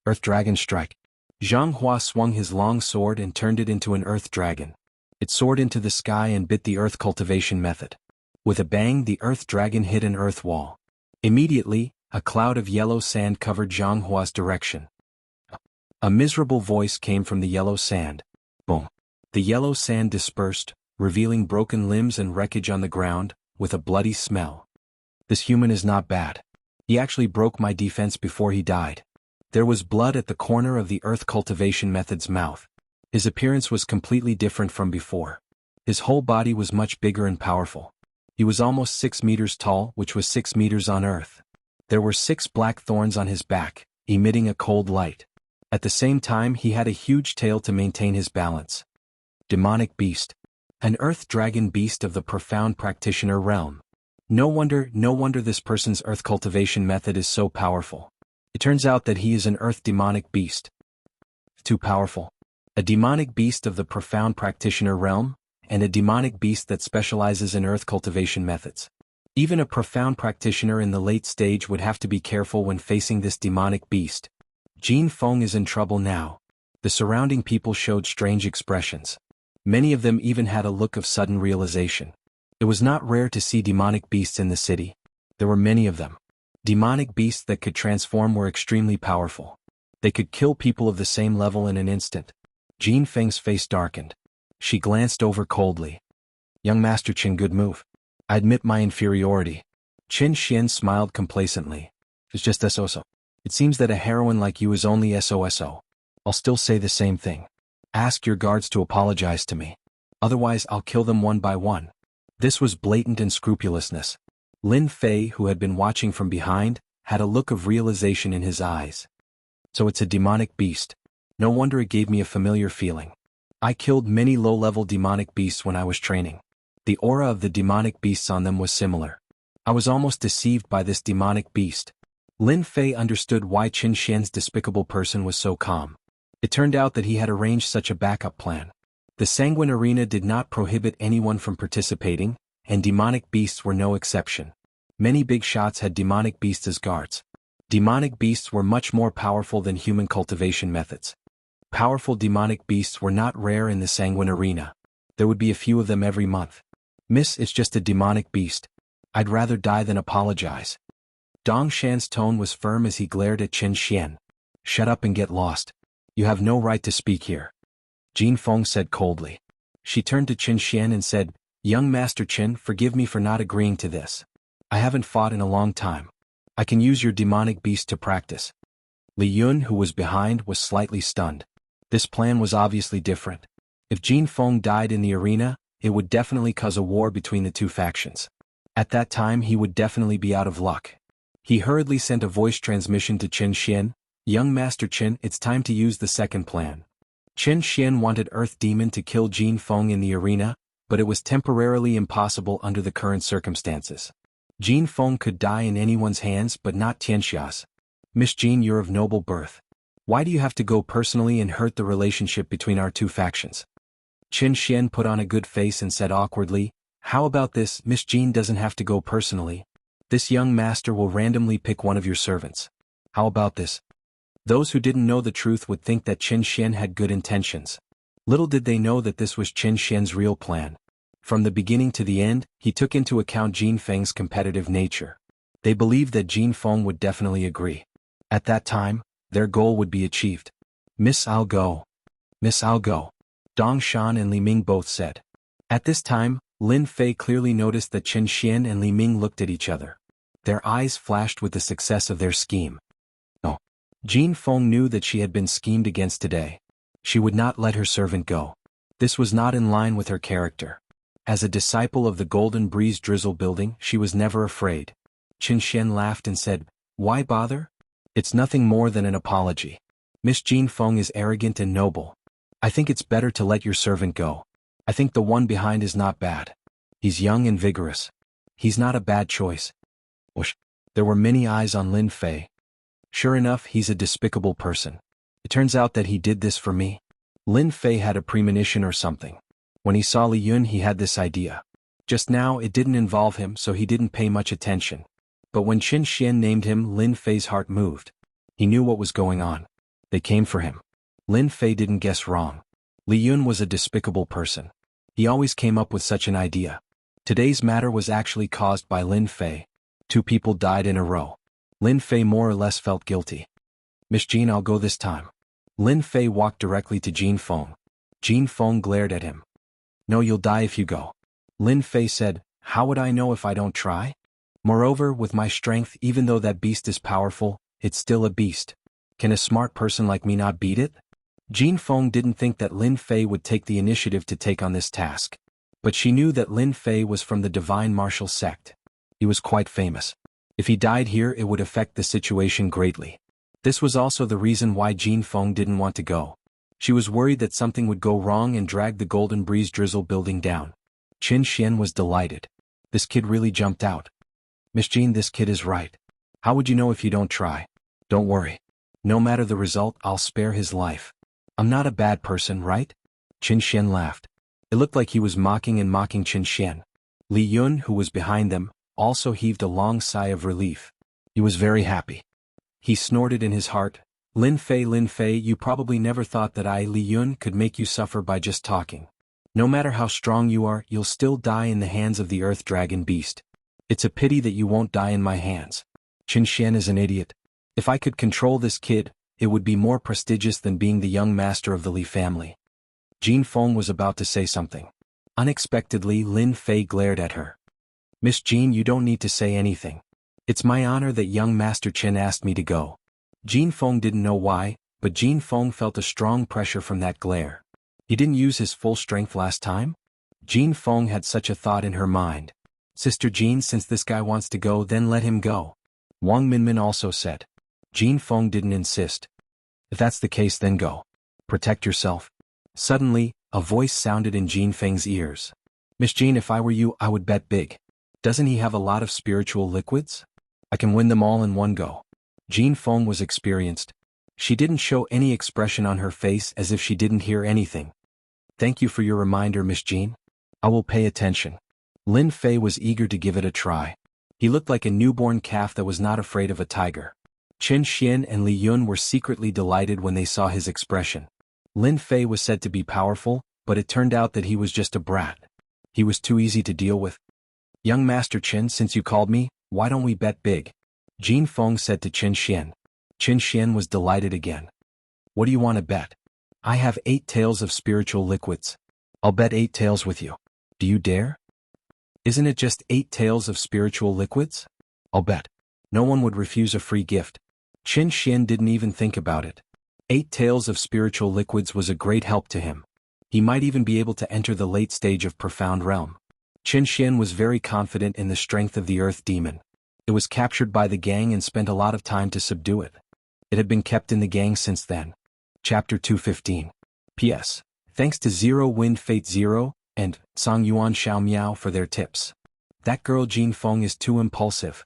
"Earth Dragon Strike." Jianghu swung his long sword and turned it into an earth dragon. It soared into the sky and bit the earth cultivation method. With a bang, the earth dragon hit an earth wall. Immediately, a cloud of yellow sand covered Jianghu's direction. A miserable voice came from the yellow sand. Boom. The yellow sand dispersed, revealing broken limbs and wreckage on the ground, with a bloody smell. "This human is not bad. He actually broke my defense before he died." There was blood at the corner of the earth cultivation method's mouth. His appearance was completely different from before. His whole body was much bigger and powerful. He was almost 6 meters tall, which was 6 meters on earth. There were 6 black thorns on his back, emitting a cold light. At the same time, he had a huge tail to maintain his balance. Demonic beast. An earth dragon beast of the profound practitioner realm. No wonder this person's earth cultivation method is so powerful. It turns out that he is an earth demonic beast. Too powerful. A demonic beast of the profound practitioner realm, and a demonic beast that specializes in earth cultivation methods. Even a profound practitioner in the late stage would have to be careful when facing this demonic beast. Jianghu is in trouble now. The surrounding people showed strange expressions. Many of them even had a look of sudden realization. It was not rare to see demonic beasts in the city. There were many of them. Demonic beasts that could transform were extremely powerful. They could kill people of the same level in an instant. Jianghu's face darkened. She glanced over coldly. "Young Master Qin, good move. I admit my inferiority." Xianxia smiled complacently. "It's just SOSO. It seems that a heroine like you is only SOSO. I'll still say the same thing. Ask your guards to apologize to me. Otherwise I'll kill them one by one." This was blatant unscrupulousness. Lin Fei, who had been watching from behind, had a look of realization in his eyes. "So it's a demonic beast. No wonder it gave me a familiar feeling. I killed many low-level demonic beasts when I was training. The aura of the demonic beasts on them was similar. I was almost deceived by this demonic beast." Lin Fei understood why Xianxia's despicable person was so calm. It turned out that he had arranged such a backup plan. The Sanguine Arena did not prohibit anyone from participating, and demonic beasts were no exception. Many big shots had demonic beasts as guards. Demonic beasts were much more powerful than human cultivation methods. Powerful demonic beasts were not rare in the Sanguine Arena. There would be a few of them every month. "Miss, it's just a demonic beast. I'd rather die than apologize." Dongshan's tone was firm as he glared at Xianxia. "Shut up and get lost. You have no right to speak here." Jianghu said coldly. She turned to Xianxia and said, "Young Master Qin, forgive me for not agreeing to this. I haven't fought in a long time. I can use your demonic beast to practice." Li Yun, who was behind, was slightly stunned. This plan was obviously different. If Jin Feng died in the arena, it would definitely cause a war between the two factions. At that time he would definitely be out of luck. He hurriedly sent a voice transmission to Qin Xian. Young Master Qin, it's time to use the second plan. Qin Xian wanted Earth Demon to kill Jin Feng in the arena, but it was temporarily impossible under the current circumstances. Jin Feng could die in anyone's hands but not Xianxia's. Miss Jin, you're of noble birth. Why do you have to go personally and hurt the relationship between our two factions? Qin Xian put on a good face and said awkwardly, how about this? Miss Jin doesn't have to go personally. This young master will randomly pick one of your servants. How about this? Those who didn't know the truth would think that Qin Xian had good intentions. Little did they know that this was Qin Xian's real plan. From the beginning to the end, he took into account Jin Feng's competitive nature. They believed that Jin Feng would definitely agree. At that time, their goal would be achieved. Miss, I'll go. Miss, I'll go. Dong Shan and Li Ming both said. At this time, Lin Fei clearly noticed that Qin Xian and Li Ming looked at each other. Their eyes flashed with the success of their scheme. No. Jin Feng knew that she had been schemed against today. She would not let her servant go. This was not in line with her character. As a disciple of the Golden Breeze Drizzle building, she was never afraid. Qin Xian laughed and said, why bother? It's nothing more than an apology. Miss Jin Feng is arrogant and noble. I think it's better to let your servant go. I think the one behind is not bad. He's young and vigorous. He's not a bad choice. Whoosh. There were many eyes on Lin Fei. Sure enough, he's a despicable person. It turns out that he did this for me. Lin Fei had a premonition or something. When he saw Li Yun, he had this idea. Just now it didn't involve him, so he didn't pay much attention. But when Qin Xian named him, Lin Fei's heart moved. He knew what was going on. They came for him. Lin Fei didn't guess wrong. Li Yun was a despicable person. He always came up with such an idea. Today's matter was actually caused by Lin Fei. 2 people died in a row. Lin Fei more or less felt guilty. Miss Jin, I'll go this time. Lin Fei walked directly to Jin Feng. Jin Feng glared at him. No, you'll die if you go. Lin Fei said, how would I know if I don't try? Moreover, with my strength, even though that beast is powerful, it's still a beast. Can a smart person like me not beat it? Jin Feng didn't think that Lin Fei would take the initiative to take on this task. But she knew that Lin Fei was from the Divine Martial Sect. He was quite famous. If he died here, it would affect the situation greatly. This was also the reason why Jin Feng didn't want to go. She was worried that something would go wrong and drag the Golden Breeze Drizzle building down. Qin Xian was delighted. This kid really jumped out. Miss Jin, this kid is right. How would you know if you don't try? Don't worry. No matter the result, I'll spare his life. I'm not a bad person, right? Qin Xian laughed. It looked like he was mocking Qin Xian. Li Yun, who was behind them, also heaved a long sigh of relief. He was very happy. He snorted in his heart, Lin Fei, you probably never thought that I, Li Yun, could make you suffer by just talking. No matter how strong you are, you'll still die in the hands of the Earth Dragon Beast. It's a pity that you won't die in my hands. Qin Xian is an idiot. If I could control this kid, it would be more prestigious than being the young master of the Li family. Jin Feng was about to say something. Unexpectedly, Lin Fei glared at her. Miss Jin, you don't need to say anything. It's my honor that young Master Qin asked me to go. Jin Feng didn't know why, but Jin Feng felt a strong pressure from that glare. He didn't use his full strength last time? Jin Feng had such a thought in her mind. Sister Jin, since this guy wants to go, then let him go. Wang Minmin also said. Jin Feng didn't insist. If that's the case, then go. Protect yourself. Suddenly, a voice sounded in Jin Feng's ears. Miss Jin, if I were you, I would bet big. Doesn't he have a lot of spiritual liquids? I can win them all in one go. Jin Feng was experienced. She didn't show any expression on her face as if she didn't hear anything. Thank you for your reminder, Miss Jin. I will pay attention. Lin Fei was eager to give it a try. He looked like a newborn calf that was not afraid of a tiger. Qin Xian and Li Yun were secretly delighted when they saw his expression. Lin Fei was said to be powerful, but it turned out that he was just a brat. He was too easy to deal with. Young Master Qin, since you called me, why don't we bet big? Jin Feng said to Qin Xian. Qin Xian was delighted again. What do you want to bet? I have 8 taels of spiritual liquids. I'll bet 8 taels with you. Do you dare? Isn't it just 8 taels of spiritual liquids? I'll bet. No one would refuse a free gift. Qin Xian didn't even think about it. 8 tails of spiritual liquids was a great help to him. He might even be able to enter the late stage of Profound Realm. Qin Xian was very confident in the strength of the Earth Demon. It was captured by the gang and spent a lot of time to subdue it. It had been kept in the gang since then. Chapter 215. P.S. Thanks to Zero Wind Fate Zero and Song Yuan Xiao Miao for their tips. That girl Jin Feng is too impulsive.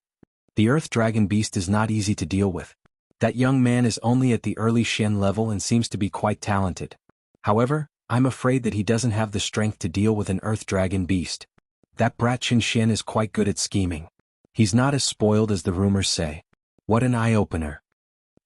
The Earth Dragon Beast is not easy to deal with. That young man is only at the early Xian level and seems to be quite talented. However, I'm afraid that he doesn't have the strength to deal with an Earth Dragon Beast. That brat Qin Xian is quite good at scheming. He's not as spoiled as the rumors say. What an eye-opener.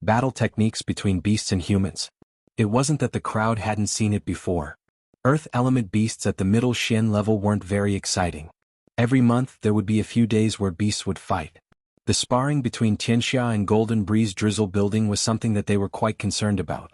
Battle techniques between beasts and humans. It wasn't that the crowd hadn't seen it before. Earth element beasts at the middle Xian level weren't very exciting. Every month there would be a few days where beasts would fight. The sparring between Xianxia and Golden Breeze Drizzle Building was something that they were quite concerned about.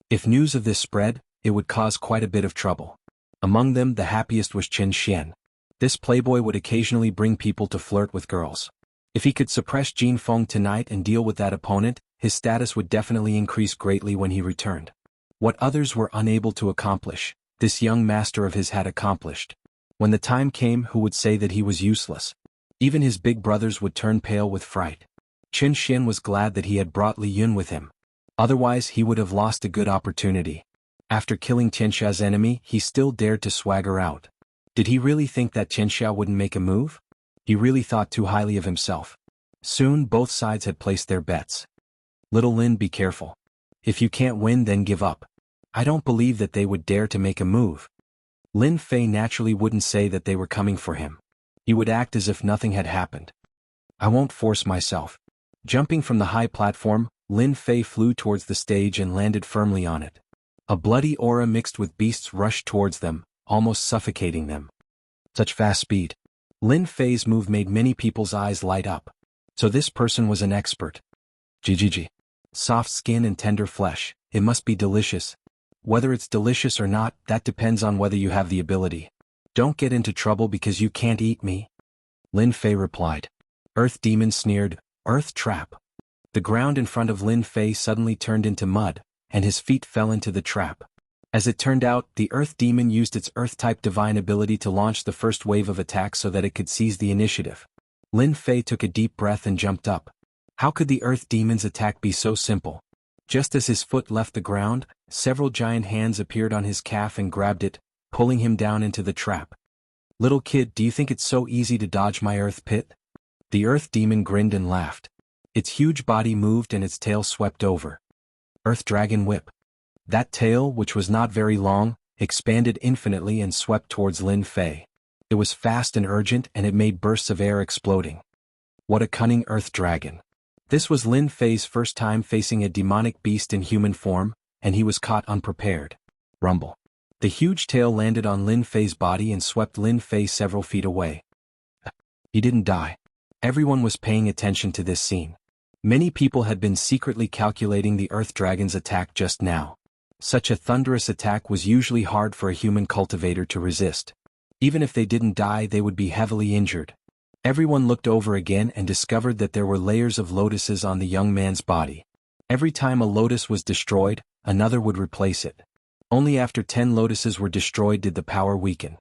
If news of this spread, it would cause quite a bit of trouble. Among them, the happiest was Qin Xian. This playboy would occasionally bring people to flirt with girls. If he could suppress Jin Feng tonight and deal with that opponent, his status would definitely increase greatly when he returned. What others were unable to accomplish, this young master of his had accomplished. When the time came, who would say that he was useless? Even his big brothers would turn pale with fright. Qin Xian was glad that he had brought Li Yun with him. Otherwise he would have lost a good opportunity. After killing Xianxia's enemy, he still dared to swagger out. Did he really think that Xianxia wouldn't make a move? He really thought too highly of himself. Soon both sides had placed their bets. Little Lin, be careful. If you can't win, then give up. I don't believe that they would dare to make a move. Lin Fei naturally wouldn't say that they were coming for him. He would act as if nothing had happened. I won't force myself. Jumping from the high platform, Lin Fei flew towards the stage and landed firmly on it. A bloody aura mixed with beasts rushed towards them, almost suffocating them. Such fast speed. Lin Fei's move made many people's eyes light up. So this person was an expert. GGG. Soft skin and tender flesh, it must be delicious. Whether it's delicious or not, that depends on whether you have the ability. Don't get into trouble because you can't eat me. Lin Fei replied. Earth Demon sneered, Earth Trap. The ground in front of Lin Fei suddenly turned into mud, and his feet fell into the trap. As it turned out, the Earth Demon used its Earth-type divine ability to launch the first wave of attacks so that it could seize the initiative. Lin Fei took a deep breath and jumped up. How could the Earth Demon's attack be so simple? Just as his foot left the ground, several giant hands appeared on his calf and grabbed it, pulling him down into the trap. Little kid, do you think it's so easy to dodge my Earth Pit? The Earth Demon grinned and laughed. Its huge body moved and its tail swept over. Earth Dragon Whip. That tail, which was not very long, expanded infinitely and swept towards Lin Fei. It was fast and urgent, and it made bursts of air exploding. What a cunning Earth Dragon. This was Lin Fei's first time facing a demonic beast in human form, and he was caught unprepared. Rumble. The huge tail landed on Lin Fei's body and swept Lin Fei several feet away. He didn't die. Everyone was paying attention to this scene. Many people had been secretly calculating the Earth Dragon's attack just now. Such a thunderous attack was usually hard for a human cultivator to resist. Even if they didn't die, they would be heavily injured. Everyone looked over again and discovered that there were layers of lotuses on the young man's body. Every time a lotus was destroyed, another would replace it. Only after 10 lotuses were destroyed did the power weaken.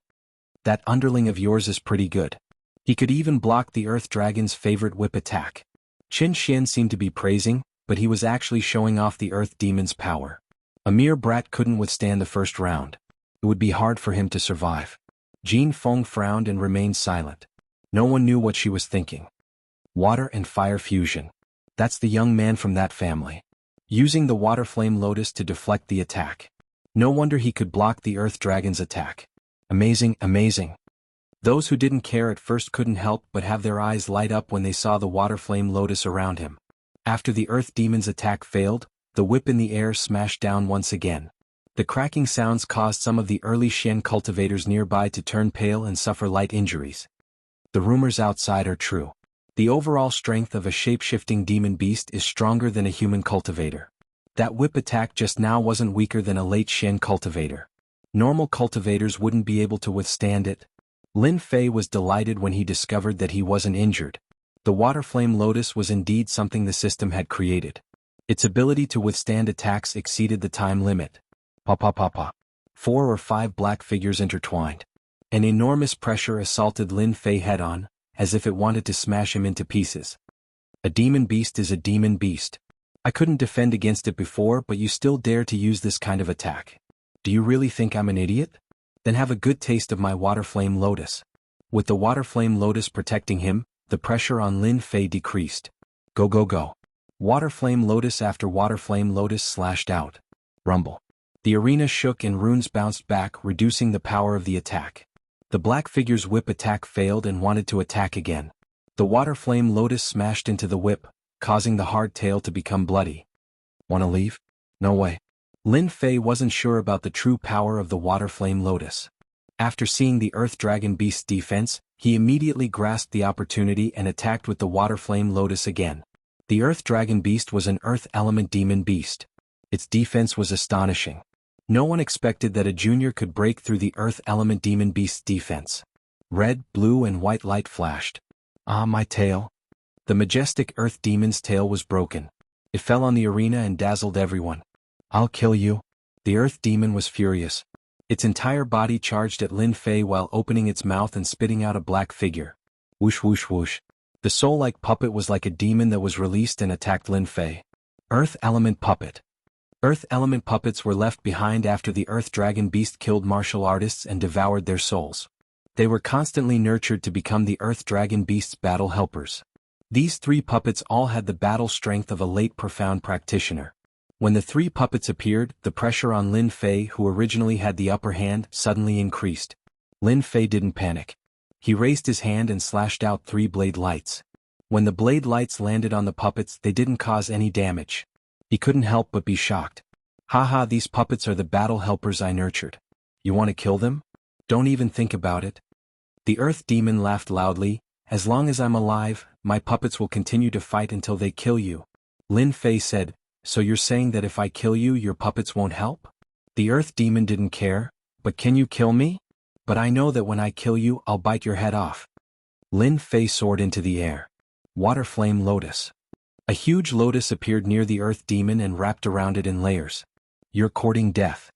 That underling of yours is pretty good. He could even block the Earth Dragon's favorite whip attack. Qin Xian seemed to be praising, but he was actually showing off the Earth Demon's power. A mere brat couldn't withstand the first round. It would be hard for him to survive. Jin Feng frowned and remained silent. No one knew what she was thinking. Water and fire fusion. That's the young man from that family. Using the water flame lotus to deflect the attack. No wonder he could block the Earth Dragon's attack. Amazing, amazing. Those who didn't care at first couldn't help but have their eyes light up when they saw the water flame lotus around him. After the Earth Demon's attack failed, the whip in the air smashed down once again. The cracking sounds caused some of the early Xian cultivators nearby to turn pale and suffer light injuries. The rumors outside are true. The overall strength of a shape-shifting demon beast is stronger than a human cultivator. That whip attack just now wasn't weaker than a late Xian cultivator. Normal cultivators wouldn't be able to withstand it. Lin Fei was delighted when he discovered that he wasn't injured. The water flame lotus was indeed something the system had created. Its ability to withstand attacks exceeded the time limit. Pa pa pa pa. 4 or 5 black figures intertwined. An enormous pressure assaulted Lin Fei head-on, as if it wanted to smash him into pieces. A demon beast is a demon beast. I couldn't defend against it before, but you still dare to use this kind of attack. Do you really think I'm an idiot? Then have a good taste of my water flame lotus. With the water flame lotus protecting him, the pressure on Lin Fei decreased. Go go go. Water flame lotus after water flame lotus slashed out. Rumble. The arena shook and runes bounced back, reducing the power of the attack. The black figure's whip attack failed and wanted to attack again. The water flame lotus smashed into the whip, causing the hard tail to become bloody. Wanna leave? No way. Lin Fei wasn't sure about the true power of the water flame lotus. After seeing the Earth Dragon Beast's defense, he immediately grasped the opportunity and attacked with the water flame lotus again. The Earth Dragon Beast was an Earth Element Demon Beast. Its defense was astonishing. No one expected that a junior could break through the Earth Element Demon Beast's defense. Red, blue and white light flashed. Ah, my tail. The majestic Earth Demon's tail was broken. It fell on the arena and dazzled everyone. I'll kill you. The Earth Demon was furious. Its entire body charged at Lin Fei while opening its mouth and spitting out a black figure. Whoosh whoosh whoosh. The soul-like puppet was like a demon that was released and attacked Lin Fei. Earth Element Puppet. Earth Element puppets were left behind after the Earth Dragon Beast killed martial artists and devoured their souls. They were constantly nurtured to become the Earth Dragon Beast's battle helpers. These 3 puppets all had the battle strength of a late profound practitioner. When the 3 puppets appeared, the pressure on Lin Fei, who originally had the upper hand, suddenly increased. Lin Fei didn't panic. He raised his hand and slashed out 3 blade lights. When the blade lights landed on the puppets, they didn't cause any damage. He couldn't help but be shocked. Haha, these puppets are the battle helpers I nurtured. You want to kill them? Don't even think about it. The Earth Demon laughed loudly. As long as I'm alive, my puppets will continue to fight until they kill you. Lin Fei said, so you're saying that if I kill you, your puppets won't help? The Earth Demon didn't care. But can you kill me? But I know that when I kill you, I'll bite your head off. Lin Fei soared into the air. Water Flame Lotus. A huge lotus appeared near the Earth Demon and wrapped around it in layers. You're courting death.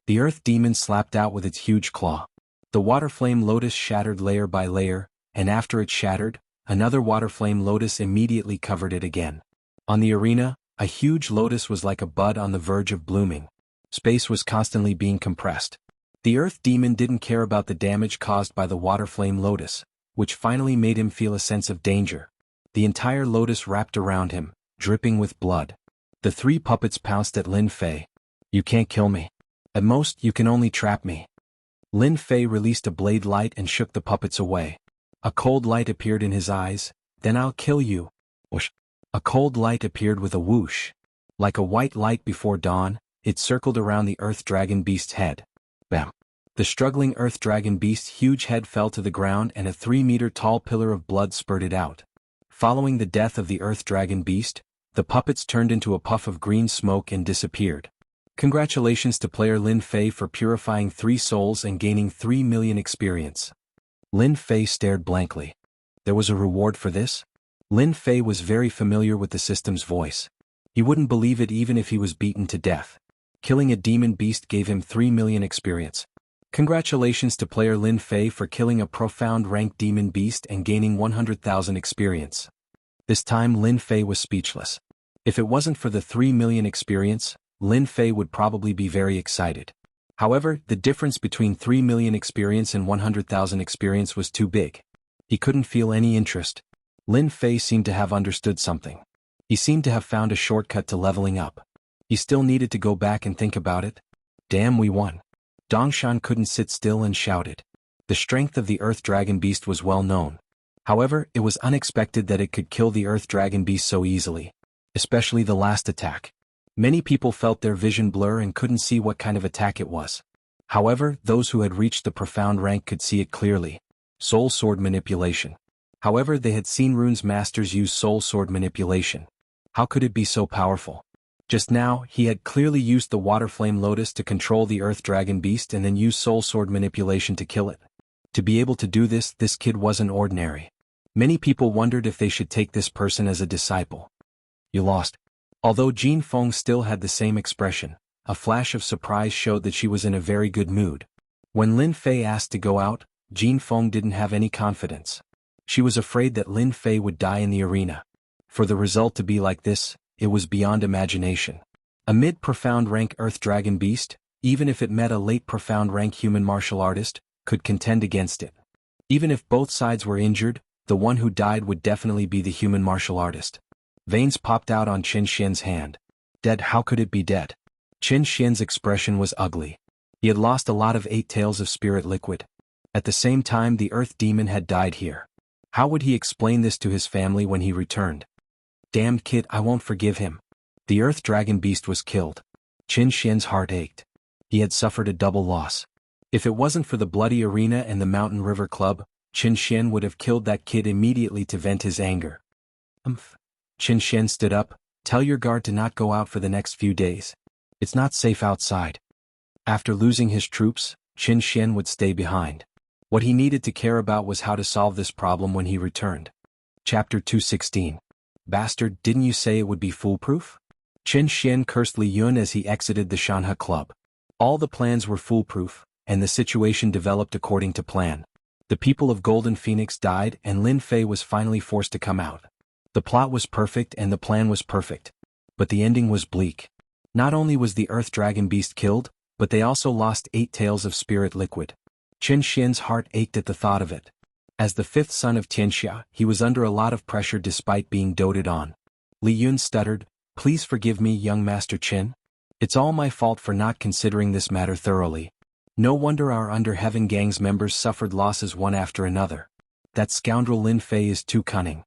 The Earth Demon slapped out with its huge claw. The Water Flame Lotus shattered layer by layer, and after it shattered, another Water Flame Lotus immediately covered it again. On the arena, a huge lotus was like a bud on the verge of blooming. Space was constantly being compressed. The Earth Demon didn't care about the damage caused by the Water Flame Lotus, which finally made him feel a sense of danger. The entire lotus wrapped around him, dripping with blood. The 3 puppets pounced at Lin Fei. You can't kill me. At most, you can only trap me. Lin Fei released a blade light and shook the puppets away. A cold light appeared in his eyes. Then I'll kill you. Whoosh. A cold light appeared with a whoosh. Like a white light before dawn, it circled around the Earth Dragon Beast's head. Bam. The struggling Earth Dragon Beast's huge head fell to the ground and a 3-meter-tall pillar of blood spurted out. Following the death of the Earth Dragon Beast, the puppets turned into a puff of green smoke and disappeared. Congratulations to player Lin Fei for purifying 3 souls and gaining 3 million experience. Lin Fei stared blankly. There was a reward for this? Lin Fei was very familiar with the system's voice. He wouldn't believe it even if he was beaten to death. Killing a demon beast gave him 3 million experience. Congratulations to player Lin Fei for killing a profound rank demon beast and gaining 100,000 experience. This time Lin Fei was speechless. If it wasn't for the 3 million experience, Lin Fei would probably be very excited. However, the difference between 3 million experience and 100,000 experience was too big. He couldn't feel any interest. Lin Fei seemed to have understood something. He seemed to have found a shortcut to leveling up. He still needed to go back and think about it. Damn, we won. Dongshan couldn't sit still and shouted. The strength of the Earth Dragon Beast was well known. However, it was unexpected that it could kill the Earth Dragon Beast so easily. Especially the last attack. Many people felt their vision blur and couldn't see what kind of attack it was. However, those who had reached the profound rank could see it clearly. Soul Sword Manipulation. However, they had seen Rune's masters use Soul Sword Manipulation. How could it be so powerful? Just now, he had clearly used the Water Flame Lotus to control the Earth Dragon Beast and then use Soul Sword Manipulation to kill it. To be able to do this kid wasn't ordinary. Many people wondered if they should take this person as a disciple. You lost. Although Jin Feng still had the same expression, a flash of surprise showed that she was in a very good mood. When Lin Fei asked to go out, Jin Feng didn't have any confidence. She was afraid that Lin Fei would die in the arena. For the result to be like this, it was beyond imagination. A mid-profound rank Earth Dragon Beast, even if it met a late profound rank human martial artist, could contend against it. Even if both sides were injured, the one who died would definitely be the human martial artist. Veins popped out on Qin Xian's hand. Dead? How could it be dead? Qin Xian's expression was ugly. He had lost a lot of 8 taels of spirit liquid. At the same time, the Earth Demon had died here. How would he explain this to his family when he returned? Damned kid, I won't forgive him. The Earth Dragon Beast was killed. Qin Xian's heart ached. He had suffered a double loss. If it wasn't for the bloody arena and the Mountain River Club, Qin Xian would have killed that kid immediately to vent his anger. Qin Xian stood up. Tell your guard to not go out for the next few days. It's not safe outside. After losing his troops, Qin Xian would stay behind. What he needed to care about was how to solve this problem when he returned. Chapter 216. Bastard, didn't you say it would be foolproof? Qin Xian cursed Li Yun as he exited the Xianxia club. All the plans were foolproof, and the situation developed according to plan. The people of Golden Phoenix died and Lin Fei was finally forced to come out. The plot was perfect and the plan was perfect. But the ending was bleak. Not only was the Earth Dragon Beast killed, but they also lost 8 taels of spirit liquid. Qin Xian's heart ached at the thought of it. As the 5th son of Xianxia, he was under a lot of pressure despite being doted on. Li Yun stuttered, "Please forgive me, young Master Qin. It's all my fault for not considering this matter thoroughly. No wonder our Under Heaven Gang's members suffered losses one after another. That scoundrel Lin Fei is too cunning."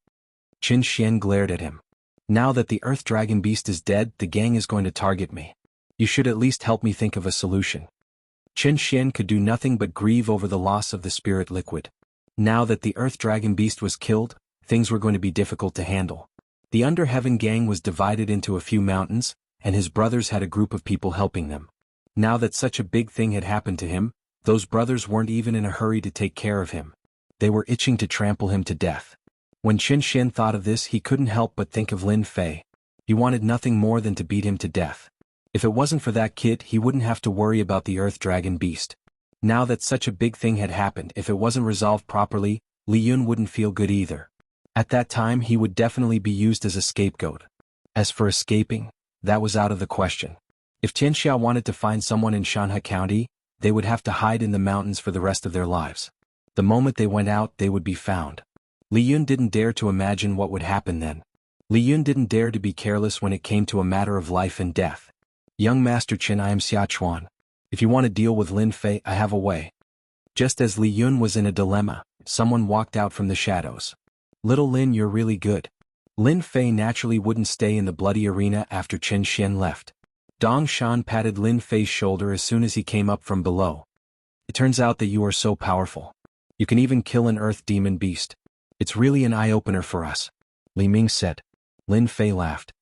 Qin Xian glared at him. "Now that the Earth Dragon Beast is dead, the gang is going to target me. You should at least help me think of a solution." Qin Xian could do nothing but grieve over the loss of the spirit liquid. Now that the Earth Dragon Beast was killed, things were going to be difficult to handle. The Under Heaven Gang was divided into a few mountains, and his brothers had a group of people helping them. Now that such a big thing had happened to him, those brothers weren't even in a hurry to take care of him. They were itching to trample him to death. When Qin Xian thought of this, he couldn't help but think of Lin Fei. He wanted nothing more than to beat him to death. If it wasn't for that kid, he wouldn't have to worry about the Earth Dragon Beast. Now that such a big thing had happened, if it wasn't resolved properly, Li Yun wouldn't feel good either. At that time, he would definitely be used as a scapegoat. As for escaping, that was out of the question. If Xianxia wanted to find someone in Xianxia County, they would have to hide in the mountains for the rest of their lives. The moment they went out, they would be found. Li Yun didn't dare to imagine what would happen then. Li Yun didn't dare to be careless when it came to a matter of life and death. "Young Master Qin, I am Xiachuan. If you want to deal with Lin Fei, I have a way." Just as Li Yun was in a dilemma, someone walked out from the shadows. "Little Lin, you're really good." Lin Fei naturally wouldn't stay in the bloody arena after Qin Xian left. Dong Shan patted Lin Fei's shoulder as soon as he came up from below. "It turns out that you are so powerful. You can even kill an Earth Demon Beast. It's really an eye-opener for us," Li Ming said. Lin Fei laughed.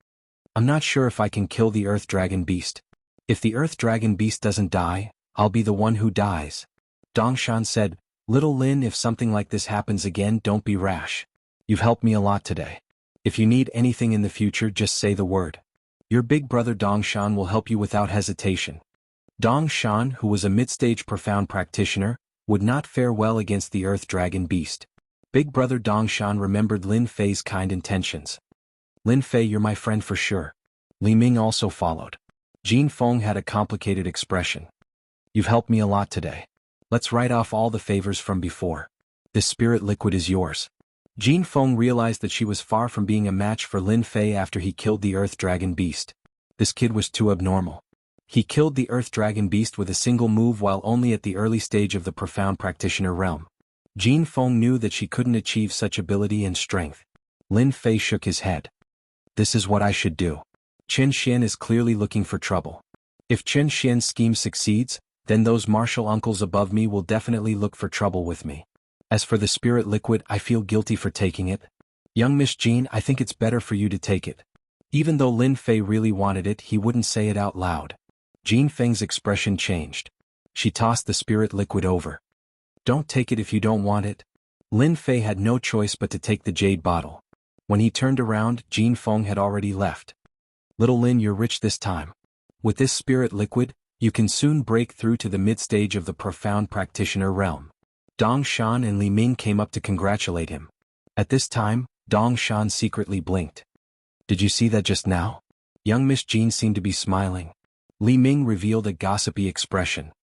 "I'm not sure if I can kill the Earth Dragon Beast. If the Earth Dragon Beast doesn't die, I'll be the one who dies." Dong Shan said, "Little Lin, if something like this happens again, don't be rash. You've helped me a lot today. If you need anything in the future, just say the word. Your big brother Dong Shan will help you without hesitation." Dong Shan, who was a mid-stage profound practitioner, would not fare well against the Earth Dragon Beast. Big brother Dong Shan remembered Lin Fei's kind intentions. "Lin Fei, you're my friend for sure." Li Ming also followed. Jin Feng had a complicated expression. "You've helped me a lot today. Let's write off all the favors from before. This spirit liquid is yours." Jin Feng realized that she was far from being a match for Lin Fei after he killed the Earth Dragon Beast. This kid was too abnormal. He killed the Earth Dragon Beast with a single move while only at the early stage of the profound practitioner realm. Jin Feng knew that she couldn't achieve such ability and strength. Lin Fei shook his head. "This is what I should do. Qin Xian is clearly looking for trouble. If Qin Xian's scheme succeeds, then those martial uncles above me will definitely look for trouble with me. As for the spirit liquid, I feel guilty for taking it. Young Miss Jean, I think it's better for you to take it." Even though Lin Fei really wanted it, he wouldn't say it out loud. Jin Feng's expression changed. She tossed the spirit liquid over. "Don't take it if you don't want it." Lin Fei had no choice but to take the jade bottle. When he turned around, Jin Feng had already left. Little Lin, you're rich this time. With this spirit liquid, you can soon break through to the mid-stage of the profound practitioner realm. Dong Shan and Li Ming came up to congratulate him. At this time, Dong Shan secretly blinked. Did you see that just now? Young Miss Jean seemed to be smiling. Li Ming revealed a gossipy expression.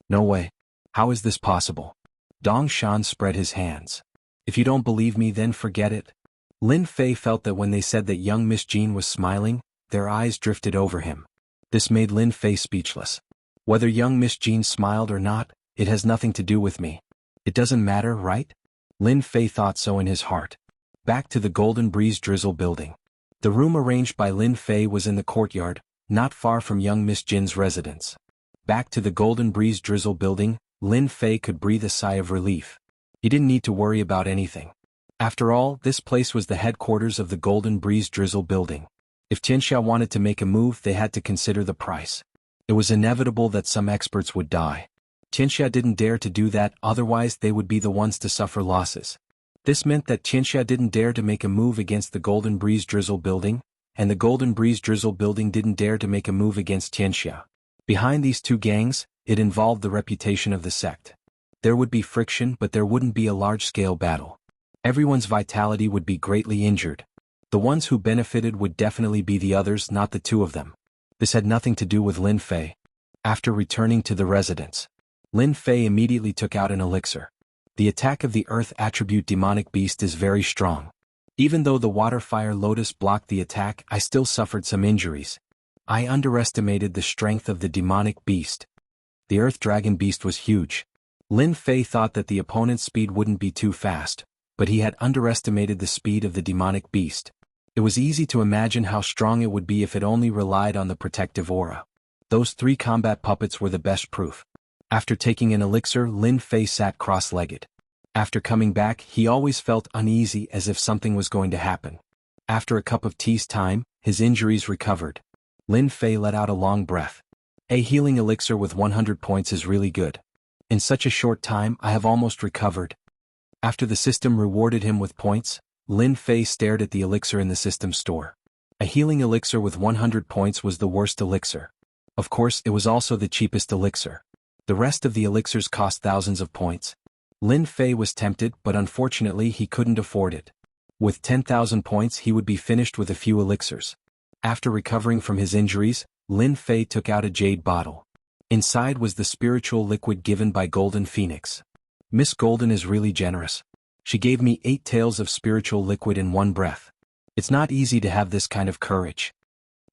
No way. How is this possible? Dong Shan spread his hands. If you don't believe me, then forget it. Lin Fei felt that when they said that young Miss Jean was smiling, their eyes drifted over him. This made Lin Fei speechless. Whether young Miss Jean smiled or not, it has nothing to do with me. It doesn't matter, right? Lin Fei thought so in his heart. Back to the Golden Breeze Drizzle building. The room arranged by Lin Fei was in the courtyard, not far from young Miss Jin's residence. Back to the Golden Breeze Drizzle building, Lin Fei could breathe a sigh of relief. He didn't need to worry about anything. After all, this place was the headquarters of the Golden Breeze Drizzle building. If Xianxia wanted to make a move, they had to consider the price. It was inevitable that some experts would die. Xianxia didn't dare to do that, otherwise they would be the ones to suffer losses. This meant that Xianxia didn't dare to make a move against the Golden Breeze Drizzle building, and the Golden Breeze Drizzle building didn't dare to make a move against Xianxia. Behind these two gangs, it involved the reputation of the sect. There would be friction, but there wouldn't be a large-scale battle. Everyone's vitality would be greatly injured. The ones who benefited would definitely be the others, not the two of them. This had nothing to do with Lin Fei. After returning to the residence, Lin Fei immediately took out an elixir. The attack of the Earth attribute demonic beast is very strong. Even though the water fire lotus blocked the attack, I still suffered some injuries. I underestimated the strength of the demonic beast. The Earth Dragon beast was huge. Lin Fei thought that the opponent's speed wouldn't be too fast, but he had underestimated the speed of the demonic beast. It was easy to imagine how strong it would be if it only relied on the protective aura. Those 3 combat puppets were the best proof. After taking an elixir, Lin Fei sat cross-legged. After coming back, he always felt uneasy, as if something was going to happen. After a cup of tea's time, his injuries recovered. Lin Fei let out a long breath. A healing elixir with 100 points is really good. In such a short time, I have almost recovered. After the system rewarded him with points, Lin Fei stared at the elixir in the system store. A healing elixir with 100 points was the worst elixir. Of course, it was also the cheapest elixir. The rest of the elixirs cost thousands of points. Lin Fei was tempted, but unfortunately he couldn't afford it. With 10,000 points he would be finished with a few elixirs. After recovering from his injuries, Lin Fei took out a jade bottle. Inside was the spiritual liquid given by Golden Phoenix. Miss Golden is really generous. She gave me 8 tails of spiritual liquid in one breath. It's not easy to have this kind of courage.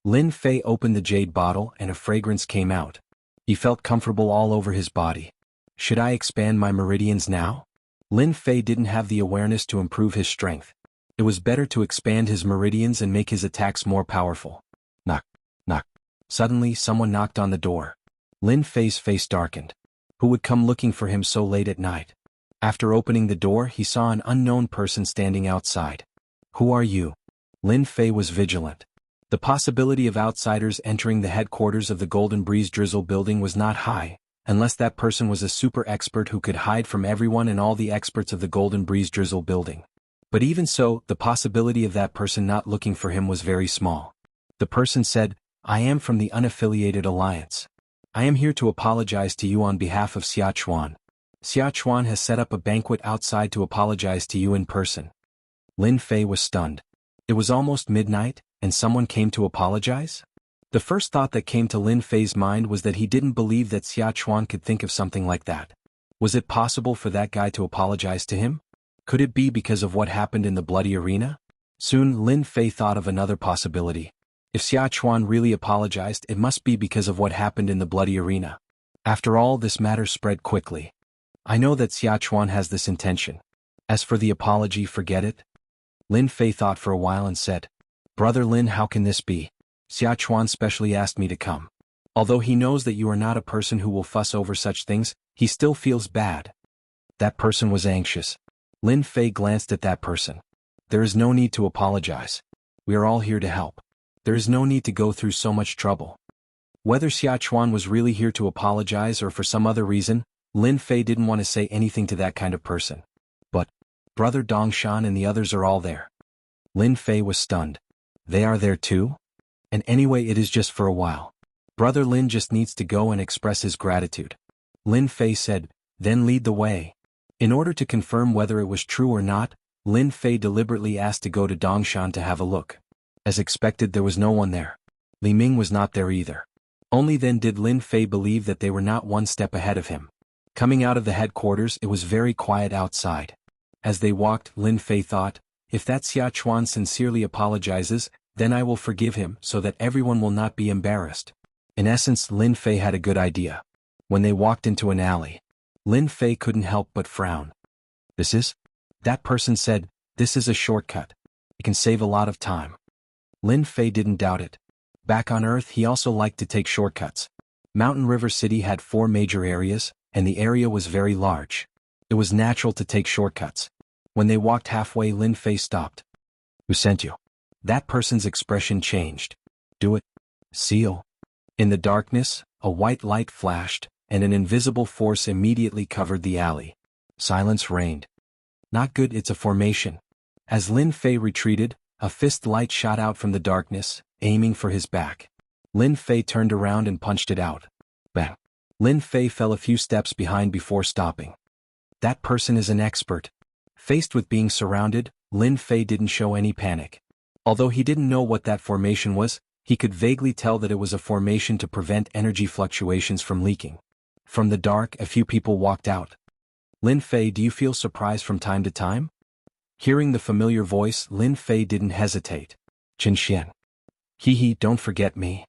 Lin Fei opened the jade bottle and a fragrance came out. He felt comfortable all over his body. Should I expand my meridians now? Lin Fei didn't have the awareness to improve his strength. It was better to expand his meridians and make his attacks more powerful. Knock, knock. Suddenly someone knocked on the door. Lin Fei's face darkened. Who would come looking for him so late at night? After opening the door, he saw an unknown person standing outside. Who are you? Lin Fei was vigilant. The possibility of outsiders entering the headquarters of the Golden Breeze Drizzle building was not high, unless that person was a super expert who could hide from everyone and all the experts of the Golden Breeze Drizzle building. But even so, the possibility of that person not looking for him was very small. The person said, I am from the Unaffiliated Alliance. I am here to apologize to you on behalf of Xiachuan. Xiachuan has set up a banquet outside to apologize to you in person. Lin Fei was stunned. It was almost midnight, and someone came to apologize? The first thought that came to Lin Fei's mind was that he didn't believe that Xiachuan could think of something like that. Was it possible for that guy to apologize to him? Could it be because of what happened in the bloody arena? Soon Lin Fei thought of another possibility. If Xiachuan really apologized, it must be because of what happened in the bloody arena. After all, this matter spread quickly. I know that Xiachuan has this intention. As for the apology, forget it. Lin Fei thought for a while and said, Brother Lin, how can this be? Xiachuan specially asked me to come. Although he knows that you are not a person who will fuss over such things, he still feels bad. That person was anxious. Lin Fei glanced at that person. There is no need to apologize. We are all here to help. There is no need to go through so much trouble. Whether Xiachuan was really here to apologize or for some other reason, Lin Fei didn't want to say anything to that kind of person. But, Brother Dongshan and the others are all there. Lin Fei was stunned. They are there too? And anyway it is just for a while. Brother Lin just needs to go and express his gratitude. Lin Fei said, then lead the way. In order to confirm whether it was true or not, Lin Fei deliberately asked to go to Dongshan to have a look. As expected there was no one there. Li Ming was not there either. Only then did Lin Fei believe that they were not one step ahead of him. Coming out of the headquarters it was very quiet outside. As they walked, Lin Fei thought, if that Xia Chuan sincerely apologizes, then I will forgive him so that everyone will not be embarrassed. In essence, Lin Fei had a good idea. When they walked into an alley, Lin Fei couldn't help but frown. This is? That person said, this is a shortcut. It can save a lot of time. Lin Fei didn't doubt it. Back on Earth he also liked to take shortcuts. Mountain River City had 4 major areas, and the area was very large. It was natural to take shortcuts. When they walked halfway Lin Fei stopped. Who sent you? That person's expression changed. Do it. Seal. In the darkness, a white light flashed, and an invisible force immediately covered the alley. Silence reigned. Not good, it's a formation. As Lin Fei retreated, a fist light shot out from the darkness, aiming for his back. Lin Fei turned around and punched it out. Bang. Lin Fei fell a few steps behind before stopping. That person is an expert. Faced with being surrounded, Lin Fei didn't show any panic. Although he didn't know what that formation was, he could vaguely tell that it was a formation to prevent energy fluctuations from leaking. From the dark, a few people walked out. Lin Fei, do you feel surprised from time to time? Hearing the familiar voice, Lin Fei didn't hesitate. Qin Xian. Hee, don't forget me.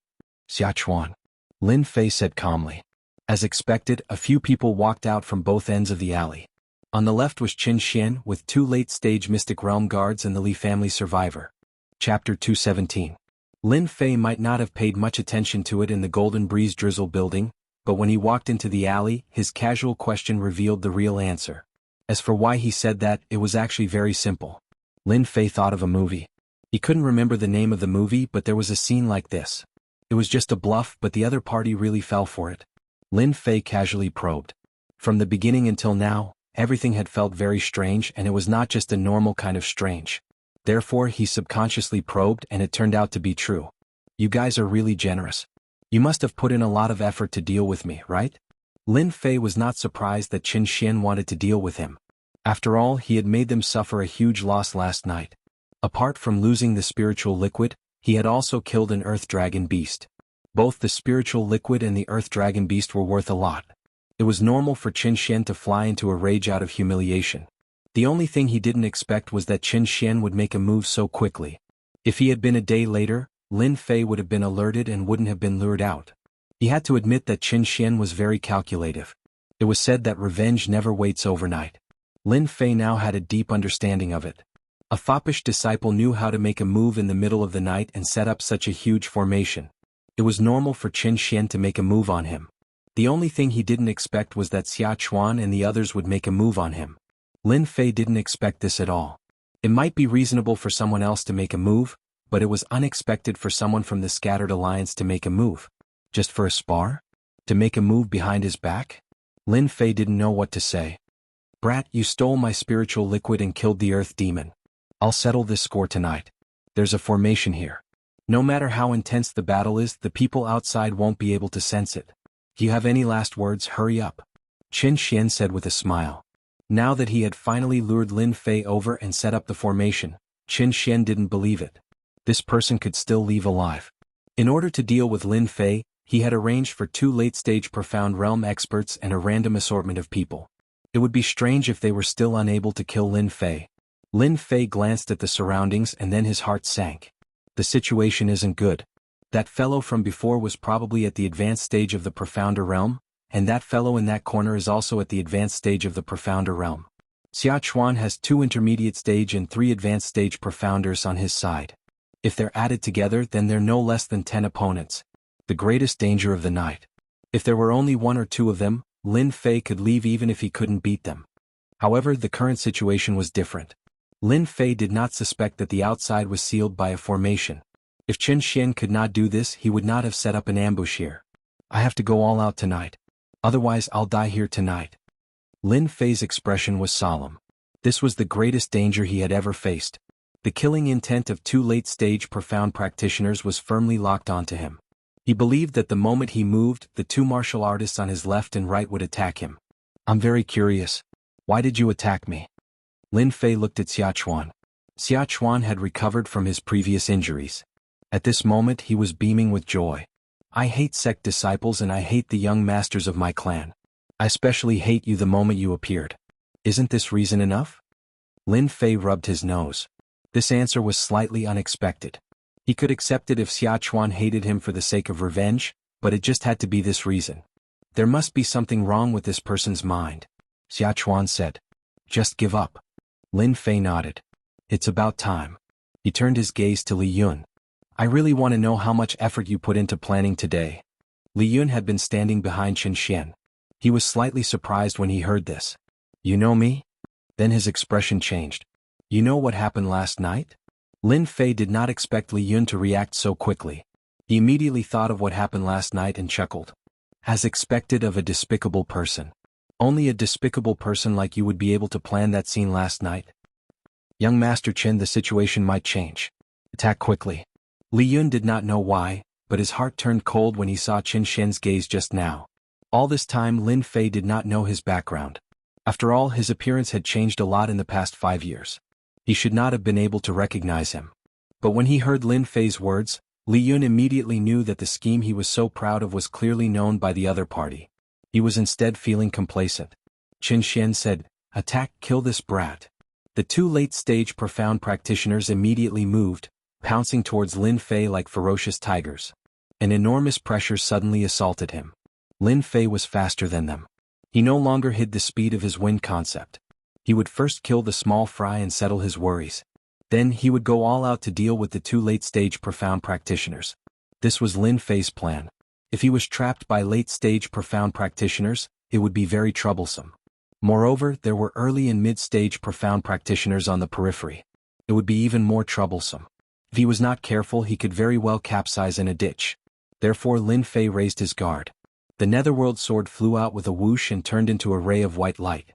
Xia Chuan. Lin Fei said calmly. As expected, a few people walked out from both ends of the alley. On the left was Qin Xian with 2 late-stage Mystic Realm guards and the Li family survivor. Chapter 217. Lin Fei might not have paid much attention to it in the Golden Breeze Drizzle building, but when he walked into the alley, his casual question revealed the real answer. As for why he said that, it was actually very simple. Lin Fei thought of a movie. He couldn't remember the name of the movie, but there was a scene like this. It was just a bluff, but the other party really fell for it. Lin Fei casually probed. From the beginning until now, everything had felt very strange, and it was not just a normal kind of strange. Therefore he subconsciously probed, and it turned out to be true. You guys are really generous. You must have put in a lot of effort to deal with me, right? Lin Fei was not surprised that Qin Xian wanted to deal with him. After all, he had made them suffer a huge loss last night. Apart from losing the spiritual liquid, he had also killed an earth dragon beast. Both the spiritual liquid and the earth dragon beast were worth a lot. It was normal for Qin Xian to fly into a rage out of humiliation. The only thing he didn't expect was that Qin Xian would make a move so quickly. If he had been a day later, Lin Fei would have been alerted and wouldn't have been lured out. He had to admit that Qin Xian was very calculative. It was said that revenge never waits overnight. Lin Fei now had a deep understanding of it. A foppish disciple knew how to make a move in the middle of the night and set up such a huge formation. It was normal for Qin Xian to make a move on him. The only thing he didn't expect was that Xia Chuan and the others would make a move on him. Lin Fei didn't expect this at all. It might be reasonable for someone else to make a move, but it was unexpected for someone from the Scattered Alliance to make a move. Just for a spar? To make a move behind his back? Lin Fei didn't know what to say. Brat, you stole my spiritual liquid and killed the Earth Demon. I'll settle this score tonight. There's a formation here. No matter how intense the battle is, the people outside won't be able to sense it. Do you have any last words? Hurry up. Qin Xian said with a smile. Now that he had finally lured Lin Fei over and set up the formation, Qin Xian didn't believe it. This person could still leave alive. In order to deal with Lin Fei, he had arranged for 2 late-stage Profound Realm experts and a random assortment of people. It would be strange if they were still unable to kill Lin Fei. Lin Fei glanced at the surroundings and then his heart sank. The situation isn't good. That fellow from before was probably at the advanced stage of the Profounder Realm, and that fellow in that corner is also at the advanced stage of the Profounder Realm. Xia Chuan has 2 intermediate stage and 3 advanced stage Profounders on his side. If they're added together, then they're no less than 10 opponents. The greatest danger of the night. If there were only 1 or 2 of them, Lin Fei could leave even if he couldn't beat them. However, the current situation was different. Lin Fei did not suspect that the outside was sealed by a formation. If Qin Xian could not do this, he would not have set up an ambush here. I have to go all out tonight. Otherwise I'll die here tonight. Lin Fei's expression was solemn. This was the greatest danger he had ever faced. The killing intent of two late-stage profound practitioners was firmly locked onto him. He believed that the moment he moved, the two martial artists on his left and right would attack him. I'm very curious. Why did you attack me? Lin Fei looked at Xiachuan. Xiachuan had recovered from his previous injuries. At this moment he was beaming with joy. I hate sect disciples and I hate the young masters of my clan. I especially hate you the moment you appeared. Isn't this reason enough? Lin Fei rubbed his nose. This answer was slightly unexpected. He could accept it if Xiachuan hated him for the sake of revenge, but it just had to be this reason. There must be something wrong with this person's mind. Xiachuan said. Just give up. Lin Fei nodded. It's about time. He turned his gaze to Li Yun. I really want to know how much effort you put into planning today. Li Yun had been standing behind Xianxia. He was slightly surprised when he heard this. You know me? Then his expression changed. You know what happened last night? Lin Fei did not expect Li Yun to react so quickly. He immediately thought of what happened last night and chuckled. As expected of a despicable person. Only a despicable person like you would be able to plan that scene last night. Young Master Qin, the situation might change. Attack quickly. Li Yun did not know why, but his heart turned cold when he saw Qin Shen's gaze just now. All this time Lin Fei did not know his background. After all, his appearance had changed a lot in the past 5 years. He should not have been able to recognize him. But when he heard Lin Fei's words, Li Yun immediately knew that the scheme he was so proud of was clearly known by the other party. He was instead feeling complacent. Qin Shen said, Attack, kill this brat. The two late-stage profound practitioners immediately moved, pouncing towards Lin Fei like ferocious tigers. An enormous pressure suddenly assaulted him. Lin Fei was faster than them. He no longer hid the speed of his wind concept. He would first kill the small fry and settle his worries. Then he would go all out to deal with the two late-stage profound practitioners. This was Lin Fei's plan. If he was trapped by late-stage profound practitioners, it would be very troublesome. Moreover, there were early and mid-stage profound practitioners on the periphery. It would be even more troublesome. If he was not careful, he could very well capsize in a ditch. Therefore Lin Fei raised his guard. The netherworld sword flew out with a whoosh and turned into a ray of white light.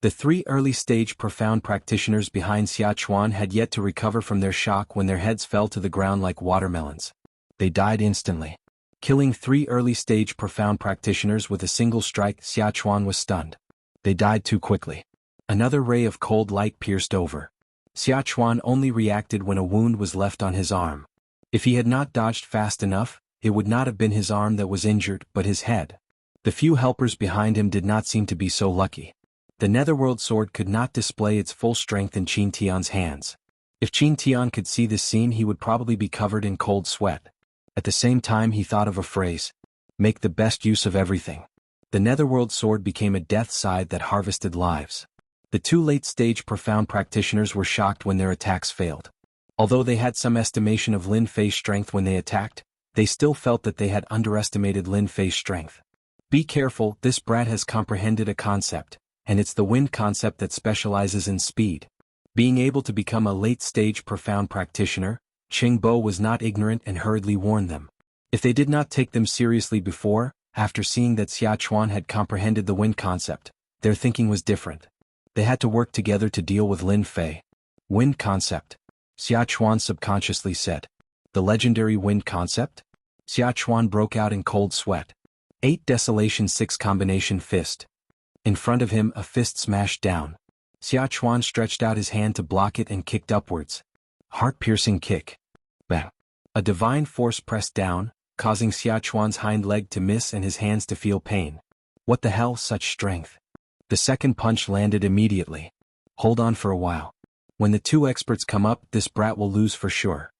The three early-stage profound practitioners behind Xiachuan had yet to recover from their shock when their heads fell to the ground like watermelons. They died instantly. Killing three early-stage profound practitioners with a single strike, Xiachuan was stunned. They died too quickly. Another ray of cold light pierced over. Xiachuan only reacted when a wound was left on his arm. If he had not dodged fast enough, it would not have been his arm that was injured, but his head. The few helpers behind him did not seem to be so lucky. The netherworld sword could not display its full strength in Qin Tian's hands. If Qin Tian could see this scene, he would probably be covered in cold sweat. At the same time he thought of a phrase. Make the best use of everything. The netherworld sword became a death scythe that harvested lives. The two late-stage profound practitioners were shocked when their attacks failed. Although they had some estimation of Lin Fei's strength when they attacked, they still felt that they had underestimated Lin Fei's strength. Be careful, this brat has comprehended a concept, and it's the wind concept that specializes in speed. Being able to become a late-stage profound practitioner, Qing Bo was not ignorant and hurriedly warned them. If they did not take them seriously before, after seeing that Xiachuan had comprehended the wind concept, their thinking was different. They had to work together to deal with Lin Fei. Wind concept. Xiachuan subconsciously said. The legendary wind concept? Xiachuan broke out in cold sweat. 8 Desolation 6 Combination Fist. In front of him a fist smashed down. Xiachuan stretched out his hand to block it and kicked upwards. Heart-piercing kick. Bang. A divine force pressed down, causing Xiachuan's hind leg to miss and his hands to feel pain. What the hell, such strength? The second punch landed immediately. Hold on for a while. When the two experts come up, this brat will lose for sure.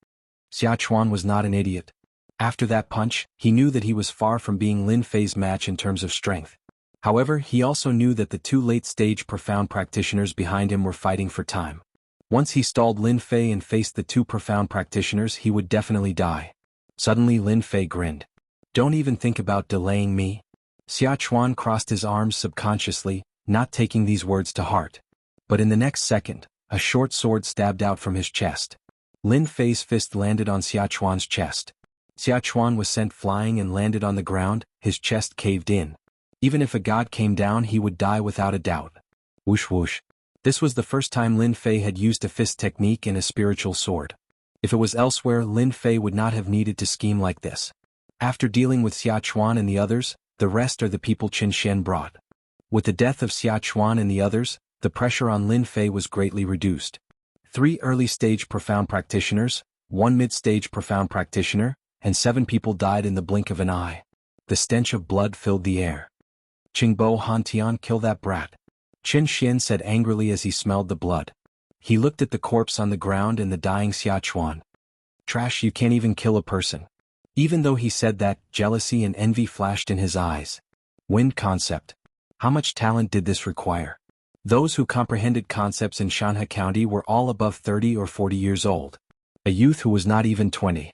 Xiachuan was not an idiot. After that punch, he knew that he was far from being Lin Fei's match in terms of strength. However, he also knew that the two late-stage profound practitioners behind him were fighting for time. Once he stalled Lin Fei and faced the two profound practitioners, he would definitely die. Suddenly Lin Fei grinned. Don't even think about delaying me. Xiachuan crossed his arms subconsciously, not taking these words to heart. But in the next second, a short sword stabbed out from his chest. Lin Fei's fist landed on Xiachuan's chest. Xiachuan was sent flying and landed on the ground, his chest caved in. Even if a god came down, he would die without a doubt. Whoosh whoosh. This was the first time Lin Fei had used a fist technique in a spiritual sword. If it was elsewhere, Lin Fei would not have needed to scheme like this. After dealing with Xia Chuan and the others, the rest are the people Qin Xian brought. With the death of Xia Chuan and the others, the pressure on Lin Fei was greatly reduced. 3 early-stage profound practitioners, 1 mid-stage profound practitioner, and 7 people died in the blink of an eye. The stench of blood filled the air. "Qingbo Hantian, kill that brat," Qin Xian said angrily as he smelled the blood. He looked at the corpse on the ground and the dying Xia Chuan. "Trash, you can't even kill a person." Even though he said that, jealousy and envy flashed in his eyes. Wind concept. How much talent did this require? Those who comprehended concepts in Xianxia County were all above 30 or 40 years old. A youth who was not even 20.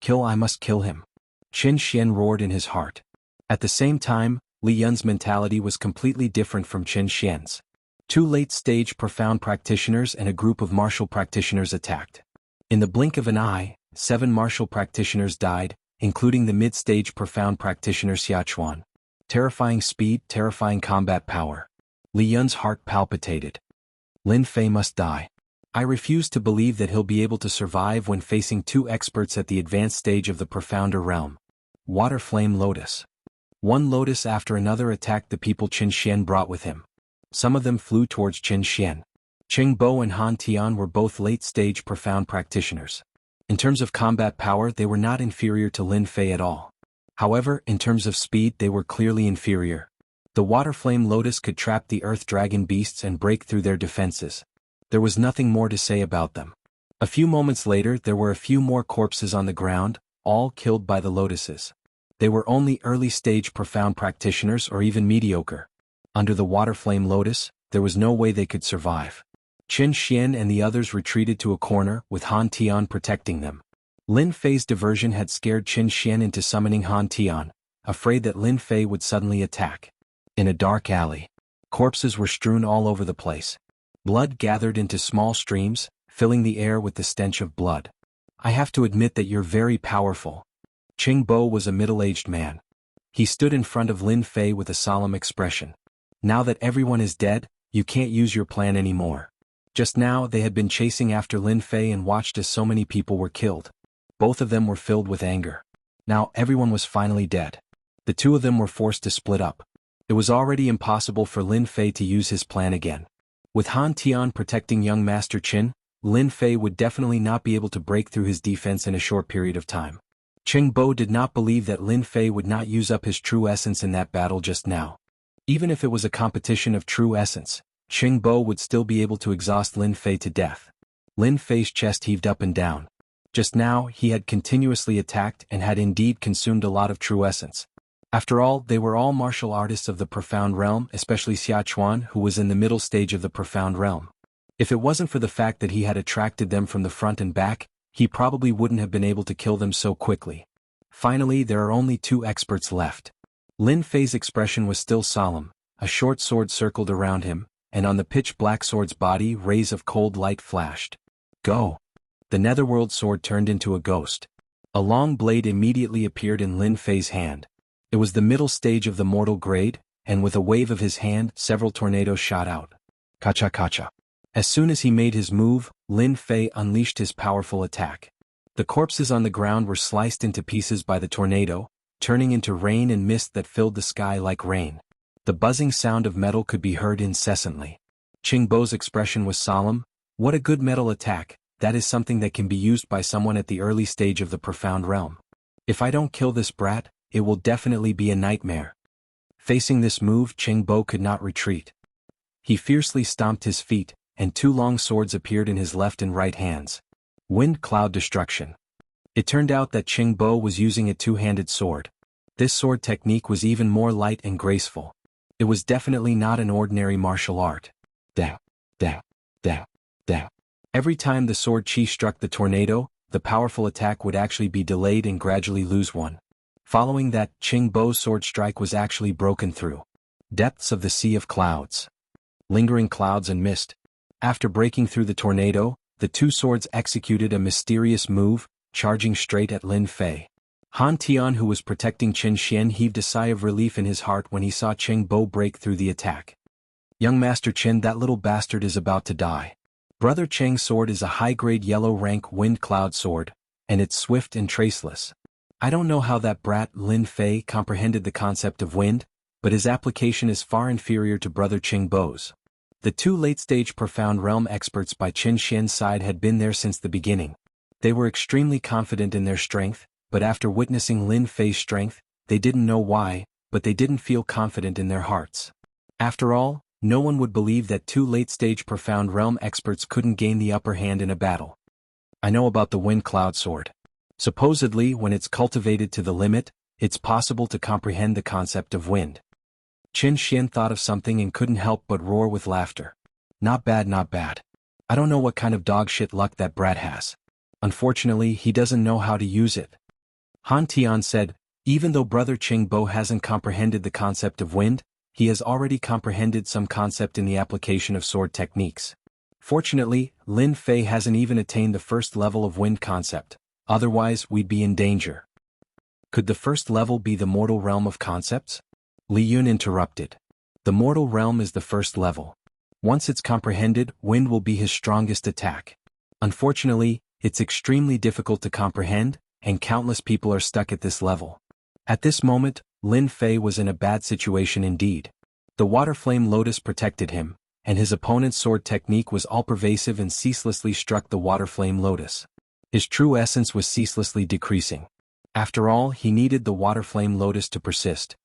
"Kill, I must kill him," Qin Xian roared in his heart. At the same time, Li Yun's mentality was completely different from Qin Xian's. 2 late-stage profound practitioners and a group of martial practitioners attacked. In the blink of an eye, 7 martial practitioners died, including the mid-stage profound practitioner Xia Chuan. Terrifying speed, terrifying combat power. Li Yun's heart palpitated. Lin Fei must die. I refuse to believe that he'll be able to survive when facing 2 experts at the advanced stage of the profounder realm. Water Flame Lotus. One lotus after another attacked the people Qin Xian brought with him. Some of them flew towards Qin Xian. Qingbo and Han Tian were both late-stage profound practitioners. In terms of combat power, they were not inferior to Lin Fei at all. However, in terms of speed, they were clearly inferior. The Water Flame Lotus could trap the Earth Dragon beasts and break through their defenses. There was nothing more to say about them. A few moments later, there were a few more corpses on the ground, all killed by the lotuses. They were only early-stage profound practitioners or even mediocre. Under the Water Flame Lotus, there was no way they could survive. Qin Xian and the others retreated to a corner, with Han Tian protecting them. Lin Fei's diversion had scared Qin Xian into summoning Han Tian, afraid that Lin Fei would suddenly attack. In a dark alley, corpses were strewn all over the place. Blood gathered into small streams, filling the air with the stench of blood. "I have to admit that you're very powerful." Qingbo was a middle-aged man. He stood in front of Lin Fei with a solemn expression. "Now that everyone is dead, you can't use your plan anymore." Just now they had been chasing after Lin Fei and watched as so many people were killed. Both of them were filled with anger. Now everyone was finally dead. The 2 of them were forced to split up. It was already impossible for Lin Fei to use his plan again. With Han Tian protecting young Master Qin, Lin Fei would definitely not be able to break through his defense in a short period of time. Qingbo did not believe that Lin Fei would not use up his true essence in that battle just now. Even if it was a competition of true essence, Qingbo would still be able to exhaust Lin Fei to death. Lin Fei's chest heaved up and down. Just now, he had continuously attacked and had indeed consumed a lot of true essence. After all, they were all martial artists of the profound realm, especially Xia Chuan, who was in the middle stage of the profound realm. If it wasn't for the fact that he had attracted them from the front and back, he probably wouldn't have been able to kill them so quickly. Finally, there are only 2 experts left. Lin Fei's expression was still solemn. A short sword circled around him, and on the pitch-black sword's body rays of cold light flashed. "Go!" The netherworld sword turned into a ghost. A long blade immediately appeared in Lin Fei's hand. It was the middle stage of the mortal grade, and with a wave of his hand, several tornadoes shot out. Kacha-kacha. As soon as he made his move, Lin Fei unleashed his powerful attack. The corpses on the ground were sliced into pieces by the tornado, turning into rain and mist that filled the sky like rain. The buzzing sound of metal could be heard incessantly. Qingbo's expression was solemn. "What a good metal attack, that is something that can be used by someone at the early stage of the profound realm. If I don't kill this brat, it will definitely be a nightmare." Facing this move, Qingbo could not retreat. He fiercely stomped his feet, and 2 long swords appeared in his left and right hands. Wind Cloud Destruction. It turned out that Qingbo was using a 2-handed sword. This sword technique was even more light and graceful. It was definitely not an ordinary martial art. Da, da, da, da. Every time the sword chi struck the tornado, the powerful attack would actually be delayed and gradually lose 1. Following that, Qingbo's sword strike was actually broken through. Depths of the Sea of Clouds. Lingering clouds and mist. After breaking through the tornado, the 2 swords executed a mysterious move, charging straight at Lin Fei. Han Tian, who was protecting Qin Xian, heaved a sigh of relief in his heart when he saw Qingbo break through the attack. Young Master Qin, that little bastard is about to die. Brother Cheng's sword is a high-grade yellow rank wind cloud sword, and it's swift and traceless. I don't know how that brat Lin Fei comprehended the concept of wind, but his application is far inferior to Brother Qing Bo's. The two late-stage Profound Realm experts by Qin Xian's side had been there since the beginning. They were extremely confident in their strength, but after witnessing Lin Fei's strength, they didn't know why, but they didn't feel confident in their hearts. After all, no one would believe that two late-stage Profound Realm experts couldn't gain the upper hand in a battle. I know about the Wind Cloud Sword. Supposedly, when it's cultivated to the limit, it's possible to comprehend the concept of wind. Qin Xian thought of something and couldn't help but roar with laughter. Not bad, not bad. I don't know what kind of dog shit luck that brat has. Unfortunately, he doesn't know how to use it. Han Tian said, even though Brother Qing Bo hasn't comprehended the concept of wind, he has already comprehended some concept in the application of sword techniques. Fortunately, Lin Fei hasn't even attained the first level of wind concept, otherwise we'd be in danger. Could the first level be the mortal realm of concepts? Li Yun interrupted. The mortal realm is the first level. Once it's comprehended, wind will be his strongest attack. Unfortunately, it's extremely difficult to comprehend, and countless people are stuck at this level. At this moment, Lin Fei was in a bad situation indeed. The water flame lotus protected him, and his opponent's sword technique was all-pervasive and ceaselessly struck the water flame lotus. His true essence was ceaselessly decreasing. After all, he needed the water flame lotus to persist.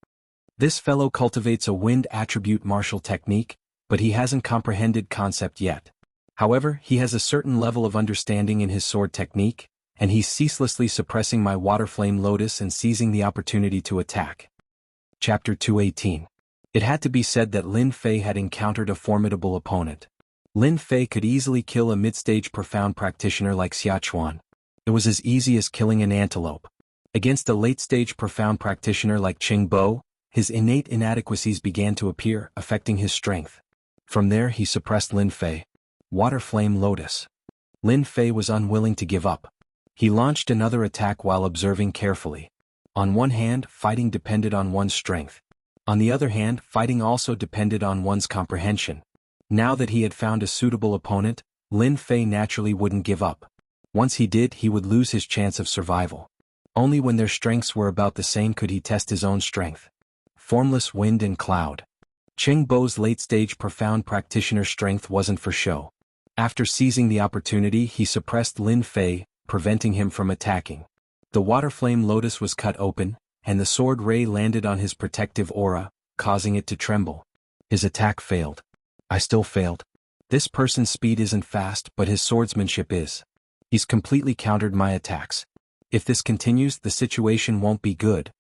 This fellow cultivates a wind attribute martial technique, but he hasn't comprehended concept yet. However, he has a certain level of understanding in his sword technique, and he's ceaselessly suppressing my water flame lotus and seizing the opportunity to attack. Chapter 218. It had to be said that Lin Fei had encountered a formidable opponent. Lin Fei could easily kill a mid-stage profound practitioner like Xiachuan. It was as easy as killing an antelope. Against a late-stage profound practitioner like Qing Bo, his innate inadequacies began to appear, affecting his strength. From there he suppressed Lin Fei. Water Flame Lotus. Lin Fei was unwilling to give up. He launched another attack while observing carefully. On one hand, fighting depended on one's strength. On the other hand, fighting also depended on one's comprehension. Now that he had found a suitable opponent, Lin Fei naturally wouldn't give up. Once he did, he would lose his chance of survival. Only when their strengths were about the same could he test his own strength. Formless Wind and Cloud. Qing Bo's late-stage profound practitioner strength wasn't for show. After seizing the opportunity, he suppressed Lin Fei, preventing him from attacking. The water flame lotus was cut open, and the sword ray landed on his protective aura, causing it to tremble. His attack failed. I still failed. This person's speed isn't fast, but his swordsmanship is. He's completely countered my attacks. If this continues, the situation won't be good.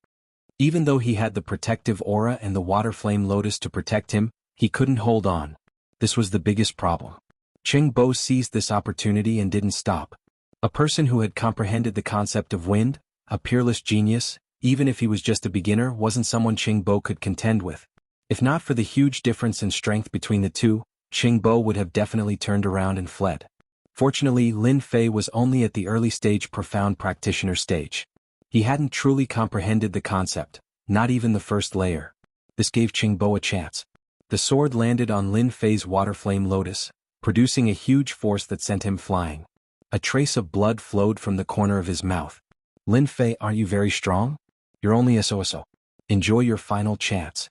Even though he had the protective aura and the water flame lotus to protect him, he couldn't hold on. This was the biggest problem. Qing Bo seized this opportunity and didn't stop. A person who had comprehended the concept of wind, a peerless genius, even if he was just a beginner, wasn't someone Qing Bo could contend with. If not for the huge difference in strength between the two, Qing Bo would have definitely turned around and fled. Fortunately, Lin Fei was only at the early stage profound practitioner stage. He hadn't truly comprehended the concept, not even the first layer. This gave Qing Bo a chance. The sword landed on Lin Fei's water flame lotus, producing a huge force that sent him flying. A trace of blood flowed from the corner of his mouth. Lin Fei, aren't you very strong? You're only a so-so. Enjoy your final chance.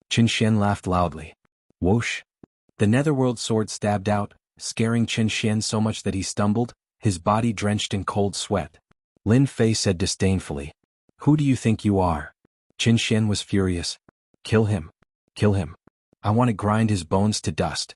Qin Xian laughed loudly. Whoosh. The netherworld sword stabbed out, scaring Qin Xian so much that he stumbled, his body drenched in cold sweat. Lin Fei said disdainfully, "Who do you think you are?" Qin Xian was furious. "Kill him. Kill him. I want to grind his bones to dust."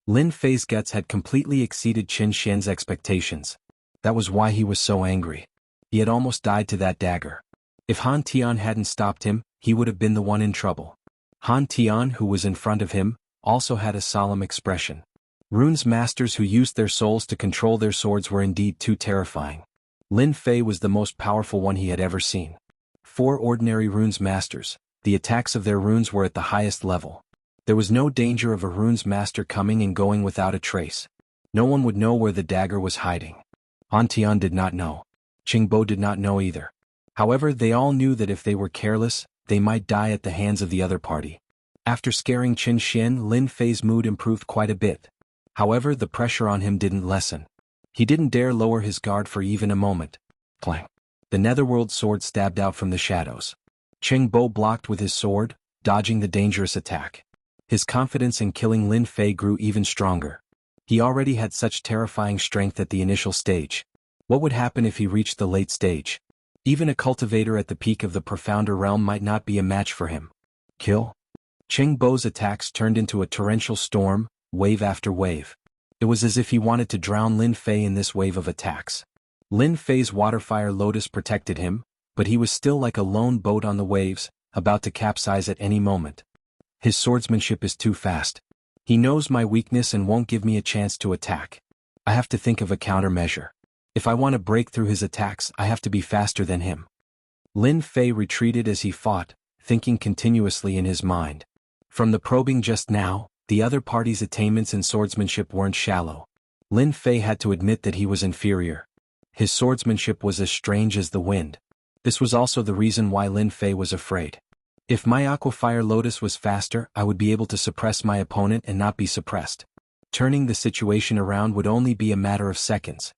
Lin Fei's guts had completely exceeded Qin Xian's expectations. That was why he was so angry. He had almost died to that dagger. If Han Tian hadn't stopped him, he would have been the one in trouble. Han Tian, who was in front of him, also had a solemn expression. Rune's masters who used their souls to control their swords were indeed too terrifying. Lin Fei was the most powerful one he had ever seen. 4 ordinary runes masters, the attacks of their runes were at the highest level. There was no danger of a runes master coming and going without a trace. No one would know where the dagger was hiding. Han Tian did not know. Qing Bo did not know either. However, they all knew that if they were careless, they might die at the hands of the other party. After scaring Qin Xian, Lin Fei's mood improved quite a bit. However, the pressure on him didn't lessen. He didn't dare lower his guard for even a moment. Clang. The netherworld sword stabbed out from the shadows. Cheng Bo blocked with his sword, dodging the dangerous attack. His confidence in killing Lin Fei grew even stronger. He already had such terrifying strength at the initial stage. What would happen if he reached the late stage? Even a cultivator at the peak of the profounder realm might not be a match for him. Kill? Cheng Bo's attacks turned into a torrential storm, wave after wave. It was as if he wanted to drown Lin Fei in this wave of attacks. Lin Fei's waterfire lotus protected him, but he was still like a lone boat on the waves, about to capsize at any moment. His swordsmanship is too fast. He knows my weakness and won't give me a chance to attack. I have to think of a countermeasure. If I want to break through his attacks, I have to be faster than him. Lin Fei retreated as he fought, thinking continuously in his mind. From the probing just now, the other party's attainments in swordsmanship weren't shallow. Lin Fei had to admit that he was inferior. His swordsmanship was as strange as the wind. This was also the reason why Lin Fei was afraid. If my Aquafire Lotus was faster, I would be able to suppress my opponent and not be suppressed. Turning the situation around would only be a matter of seconds.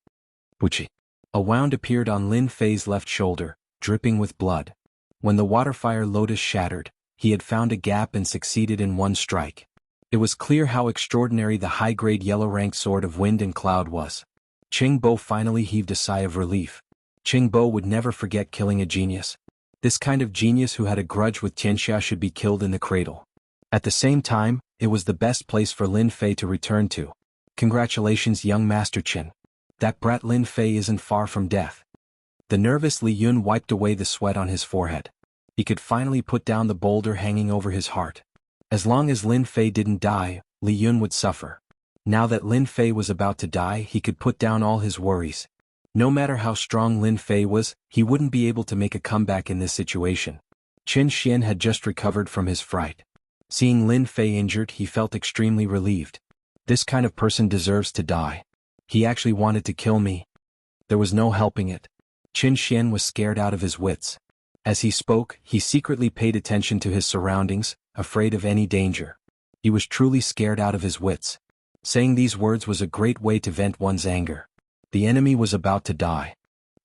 Wuxia. A wound appeared on Lin Fei's left shoulder, dripping with blood. When the Waterfire Lotus shattered, he had found a gap and succeeded in one strike. It was clear how extraordinary the high-grade yellow-ranked sword of wind and cloud was. Cheng Bo finally heaved a sigh of relief. Cheng Bo would never forget killing a genius. This kind of genius who had a grudge with Xianxia should be killed in the cradle. At the same time, it was the best place for Lin Fei to return to. Congratulations, young Master Qin. That brat Lin Fei isn't far from death. The nervous Li Yun wiped away the sweat on his forehead. He could finally put down the boulder hanging over his heart. As long as Lin Fei didn't die, Li Yun would suffer. Now that Lin Fei was about to die, he could put down all his worries. No matter how strong Lin Fei was, he wouldn't be able to make a comeback in this situation. Qin Xian had just recovered from his fright. Seeing Lin Fei injured, he felt extremely relieved. This kind of person deserves to die. He actually wanted to kill me. There was no helping it. Qin Xian was scared out of his wits. As he spoke, he secretly paid attention to his surroundings, afraid of any danger. He was truly scared out of his wits. Saying these words was a great way to vent one's anger. The enemy was about to die.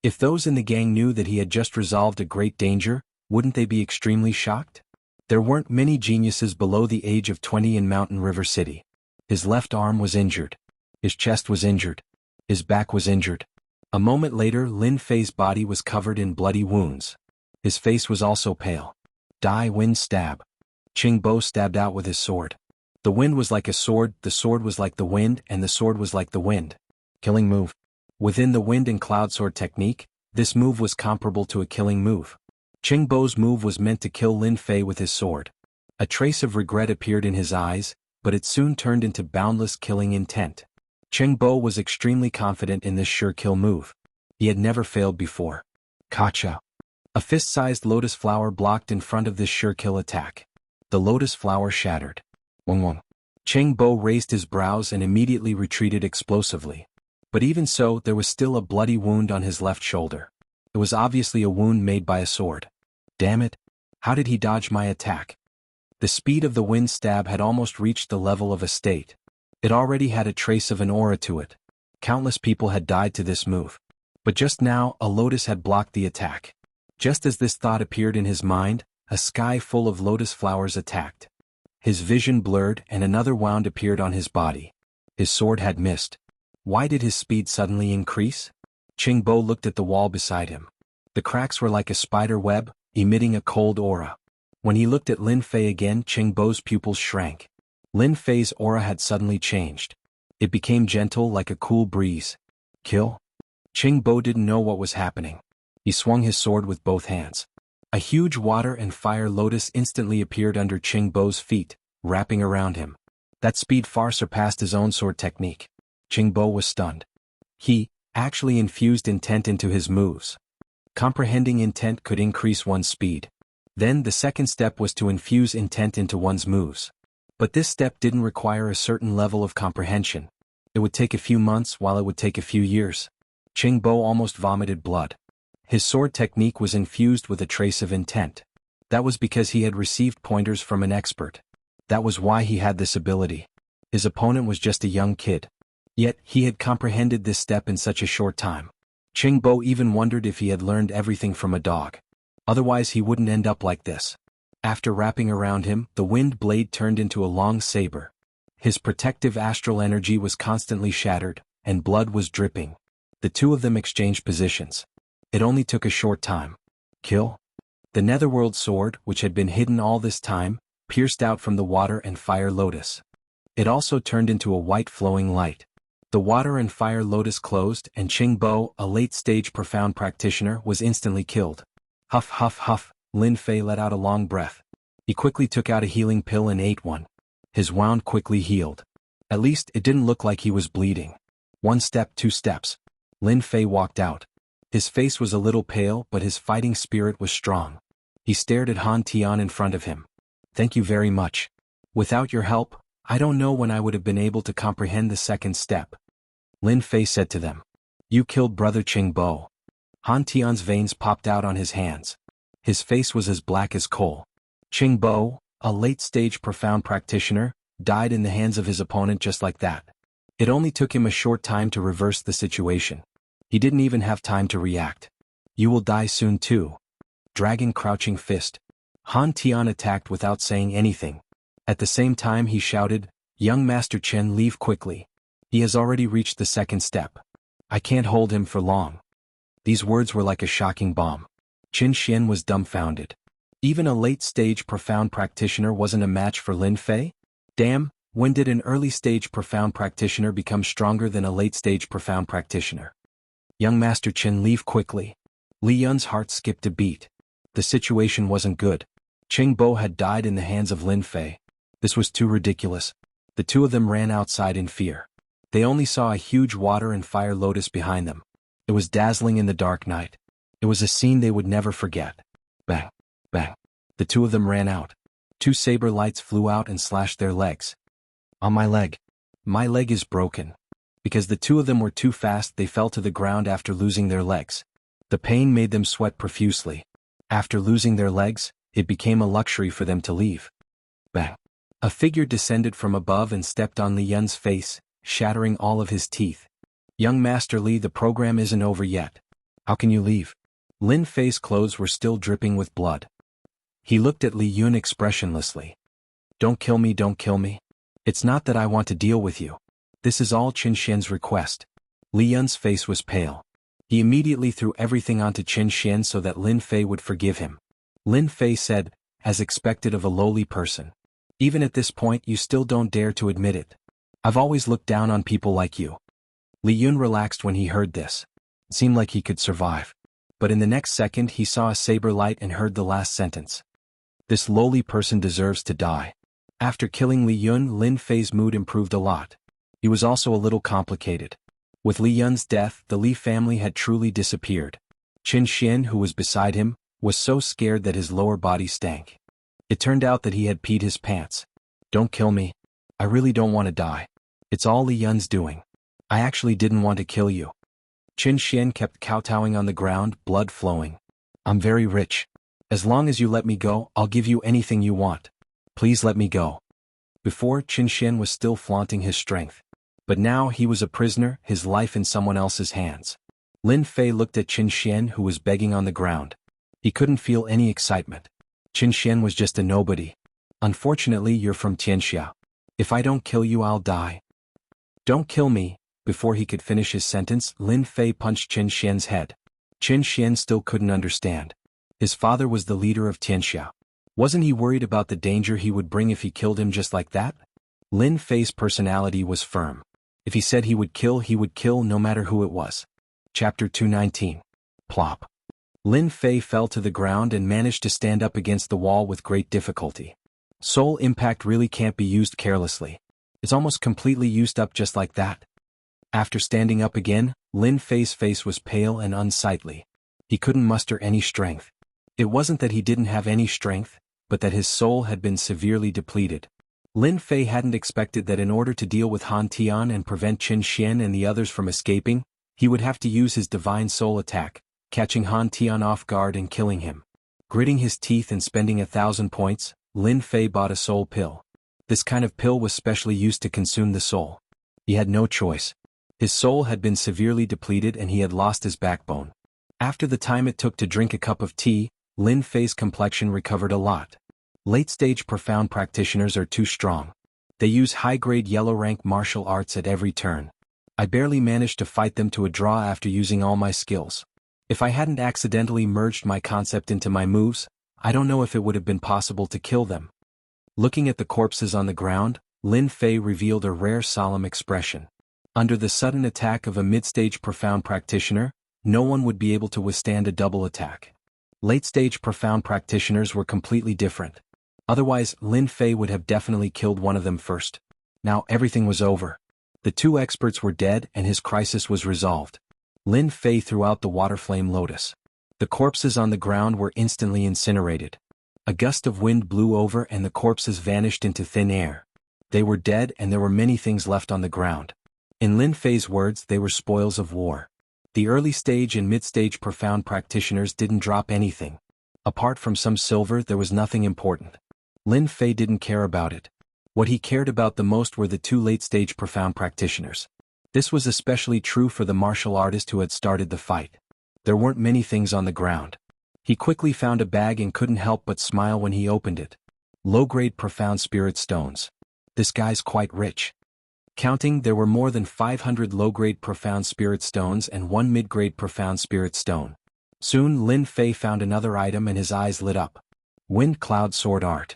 If those in the gang knew that he had just resolved a great danger, wouldn't they be extremely shocked? There weren't many geniuses below the age of 20 in Mountain River City. His left arm was injured. His chest was injured. His back was injured. A moment later, Lin Fei's body was covered in bloody wounds. His face was also pale. Die wind stab. Cheng Bo stabbed out with his sword. The wind was like a sword, the sword was like the wind, and the sword was like the wind. Killing move. Within the wind and cloud sword technique, this move was comparable to a killing move. Cheng Bo's move was meant to kill Lin Fei with his sword. A trace of regret appeared in his eyes, but it soon turned into boundless killing intent. Cheng Bo was extremely confident in this sure kill move. He had never failed before. Kacha. A fist-sized lotus flower blocked in front of this sure kill attack. The lotus flower shattered. Wong. Cheng Bo raised his brows and immediately retreated explosively. But even so, there was still a bloody wound on his left shoulder. It was obviously a wound made by a sword. Damn it! How did he dodge my attack? The speed of the wind stab had almost reached the level of a state. It already had a trace of an aura to it. Countless people had died to this move. But just now, a lotus had blocked the attack. Just as this thought appeared in his mind, a sky full of lotus flowers attacked. His vision blurred and another wound appeared on his body. His sword had missed. Why did his speed suddenly increase? Cheng Bo looked at the wall beside him. The cracks were like a spider web, emitting a cold aura. When he looked at Lin Fei again, Cheng Bo's pupils shrank. Lin Fei's aura had suddenly changed. It became gentle like a cool breeze. Kill? Cheng Bo didn't know what was happening. He swung his sword with both hands. A huge water and fire lotus instantly appeared under Cheng Bo's feet, wrapping around him. That speed far surpassed his own sword technique. Cheng Bo was stunned. He actually infused intent into his moves. Comprehending intent could increase one's speed. Then the second step was to infuse intent into one's moves. But this step didn't require a certain level of comprehension. It would take a few months while it would take a few years. Cheng Bo almost vomited blood. His sword technique was infused with a trace of intent. That was because he had received pointers from an expert. That was why he had this ability. His opponent was just a young kid. Yet, he had comprehended this step in such a short time. Qingbo even wondered if he had learned everything from a dog. Otherwise he wouldn't end up like this. After wrapping around him, the wind blade turned into a long saber. His protective astral energy was constantly shattered, and blood was dripping. The two of them exchanged positions. It only took a short time. Kill? The netherworld sword, which had been hidden all this time, pierced out from the water and fire lotus. It also turned into a white flowing light. The water and fire lotus closed, and Qingbo, a late-stage profound practitioner, was instantly killed. Huff huff huff, Lin Fei let out a long breath. He quickly took out a healing pill and ate one. His wound quickly healed. At least it didn't look like he was bleeding. 1 step, 2 steps. Lin Fei walked out. His face was a little pale, but his fighting spirit was strong. He stared at Han Tian in front of him. Thank you very much. Without your help, I don't know when I would have been able to comprehend the second step. Lin Fei said to them. You killed brother Qingbo. Han Tian's veins popped out on his hands. His face was as black as coal. Qingbo, a late-stage profound practitioner, died in the hands of his opponent just like that. It only took him a short time to reverse the situation. He didn't even have time to react. You will die soon too. Dragon crouching fist. Han Tian attacked without saying anything. At the same time he shouted, Young Master Chen, leave quickly. He has already reached the second step. I can't hold him for long. These words were like a shocking bomb. Qin Xian was dumbfounded. Even a late-stage profound practitioner wasn't a match for Lin Fei? Damn, when did an early-stage profound practitioner become stronger than a late-stage profound practitioner? Young Master Chen, leave quickly. Li Yun's heart skipped a beat. The situation wasn't good. Qingbo had died in the hands of Lin Fei. This was too ridiculous. The two of them ran outside in fear. They only saw a huge water and fire lotus behind them. It was dazzling in the dark night. It was a scene they would never forget. Bang, bang. The two of them ran out. 2 saber lights flew out and slashed their legs. On my leg. My leg is broken. Because the two of them were too fast, they fell to the ground after losing their legs. The pain made them sweat profusely. After losing their legs, it became a luxury for them to leave. Bang. A figure descended from above and stepped on Li Yun's face, shattering all of his teeth. Young Master Li, the program isn't over yet. How can you leave? Lin Fei's clothes were still dripping with blood. He looked at Li Yun expressionlessly. Don't kill me, don't kill me. It's not that I want to deal with you. This is all Qin Xian's request. Li Yun's face was pale. He immediately threw everything onto Qin Xian so that Lin Fei would forgive him. Lin Fei said, as expected of a lowly person. Even at this point you still don't dare to admit it. I've always looked down on people like you. Li Yun relaxed when he heard this. It seemed like he could survive. But in the next second he saw a saber light and heard the last sentence. This lowly person deserves to die. After killing Li Yun, Lin Fei's mood improved a lot. He was also a little complicated. With Li Yun's death, the Li family had truly disappeared. Qin Xian, who was beside him, was so scared that his lower body stank. It turned out that he had peed his pants. Don't kill me. I really don't want to die. It's all Li Yun's doing. I actually didn't want to kill you. Qin Xian kept kowtowing on the ground, blood flowing. I'm very rich. As long as you let me go, I'll give you anything you want. Please let me go. Before, Qin Xian was still flaunting his strength. But now he was a prisoner, his life in someone else's hands. Lin Fei looked at Qin Xian, who was begging on the ground. He couldn't feel any excitement. Qin Xian was just a nobody. Unfortunately, you're from Xianxia. If I don't kill you, I'll die. Don't kill me. Before he could finish his sentence, Lin Fei punched Qin Xian's head. Qin Xian still couldn't understand. His father was the leader of Xianxia. Wasn't he worried about the danger he would bring if he killed him just like that? Lin Fei's personality was firm. If he said he would kill no matter who it was. Chapter 219. Plop. Lin Fei fell to the ground and managed to stand up against the wall with great difficulty. Soul impact really can't be used carelessly. It's almost completely used up just like that. After standing up again, Lin Fei's face was pale and unsightly. He couldn't muster any strength. It wasn't that he didn't have any strength, but that his soul had been severely depleted. Lin Fei hadn't expected that in order to deal with Han Tian and prevent Qin Xian and the others from escaping, he would have to use his divine soul attack, catching Han Tian off guard and killing him. Gritting his teeth and spending 1,000 points, Lin Fei bought a soul pill. This kind of pill was specially used to consume the soul. He had no choice. His soul had been severely depleted and he had lost his backbone. After the time it took to drink a cup of tea, Lin Fei's complexion recovered a lot. Late-stage profound practitioners are too strong. They use high-grade yellow-rank martial arts at every turn. I barely managed to fight them to a draw after using all my skills. If I hadn't accidentally merged my concept into my moves, I don't know if it would have been possible to kill them. Looking at the corpses on the ground, Lin Fei revealed a rare solemn expression. Under the sudden attack of a mid-stage profound practitioner, no one would be able to withstand a double attack. Late-stage profound practitioners were completely different. Otherwise, Lin Fei would have definitely killed one of them first. Now everything was over. The two experts were dead and his crisis was resolved. Lin Fei threw out the water flame lotus. The corpses on the ground were instantly incinerated. A gust of wind blew over and the corpses vanished into thin air. They were dead and there were many things left on the ground. In Lin Fei's words, they were spoils of war. The early stage and mid-stage profound practitioners didn't drop anything. Apart from some silver, there was nothing important. Lin Fei didn't care about it. What he cared about the most were the two late-stage profound practitioners. This was especially true for the martial artist who had started the fight. There weren't many things on the ground. He quickly found a bag and couldn't help but smile when he opened it. Low-grade profound spirit stones. This guy's quite rich. Counting, there were more than 500 low-grade profound spirit stones and one mid-grade profound spirit stone. Soon Lin Fei found another item and his eyes lit up. Wind Cloud Sword Art.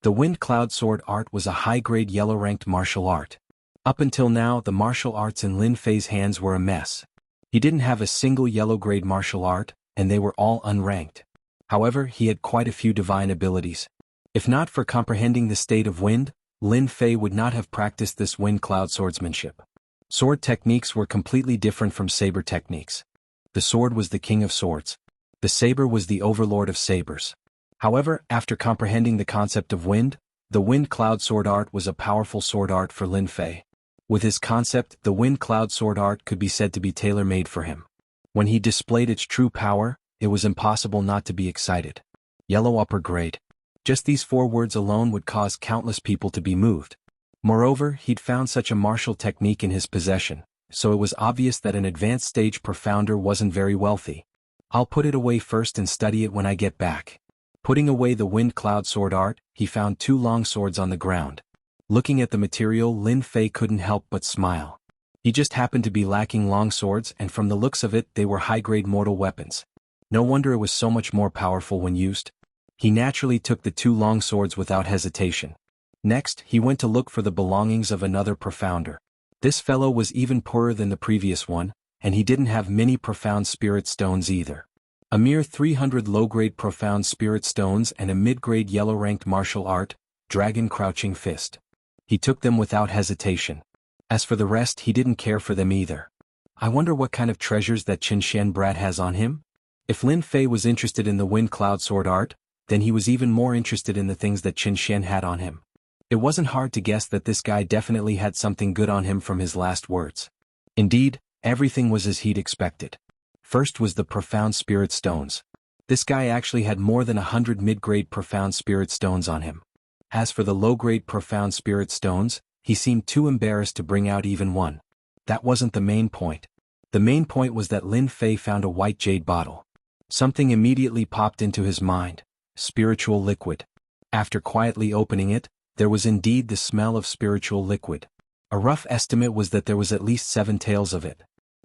The Wind Cloud Sword Art was a high-grade yellow-ranked martial art. Up until now, the martial arts in Lin Fei's hands were a mess. He didn't have a single yellow-grade martial art, and they were all unranked. However, he had quite a few divine abilities. If not for comprehending the state of wind, Lin Fei would not have practiced this wind cloud swordsmanship. Sword techniques were completely different from saber techniques. The sword was the king of swords. The saber was the overlord of sabers. However, after comprehending the concept of wind, the wind cloud sword art was a powerful sword art for Lin Fei. With his concept, the wind cloud sword art could be said to be tailor-made for him. When he displayed its true power, it was impossible not to be excited. Yellow upper grade. Just these 4 words alone would cause countless people to be moved. Moreover, he'd found such a martial technique in his possession, so it was obvious that an advanced stage profounder wasn't very wealthy. I'll put it away first and study it when I get back. Putting away the wind cloud sword art, he found 2 long swords on the ground. Looking at the material, Lin Fei couldn't help but smile. He just happened to be lacking long swords, and from the looks of it, they were high-grade mortal weapons. No wonder it was so much more powerful when used. He naturally took the 2 long swords without hesitation. Next, he went to look for the belongings of another profounder. This fellow was even poorer than the previous one, and he didn't have many profound spirit stones either. A mere 300 low-grade profound spirit stones and a mid-grade yellow-ranked martial art, Dragon Crouching Fist. He took them without hesitation. As for the rest, he didn't care for them either. I wonder what kind of treasures that Xianxia brat has on him? If Lin Fei was interested in the wind cloud sword art, then he was even more interested in the things that Xianxia had on him. It wasn't hard to guess that this guy definitely had something good on him from his last words. Indeed, everything was as he'd expected. First was the profound spirit stones. This guy actually had more than 100 mid-grade profound spirit stones on him. As for the low-grade profound spirit stones, he seemed too embarrassed to bring out even one. That wasn't the main point. The main point was that Lin Fei found a white jade bottle. Something immediately popped into his mind. Spiritual liquid. After quietly opening it, there was indeed the smell of spiritual liquid. A rough estimate was that there was at least 7 taels of it.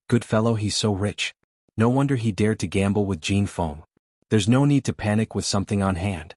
Good fellow, he's so rich. No wonder he dared to gamble with Jin Feng. There's no need to panic with something on hand.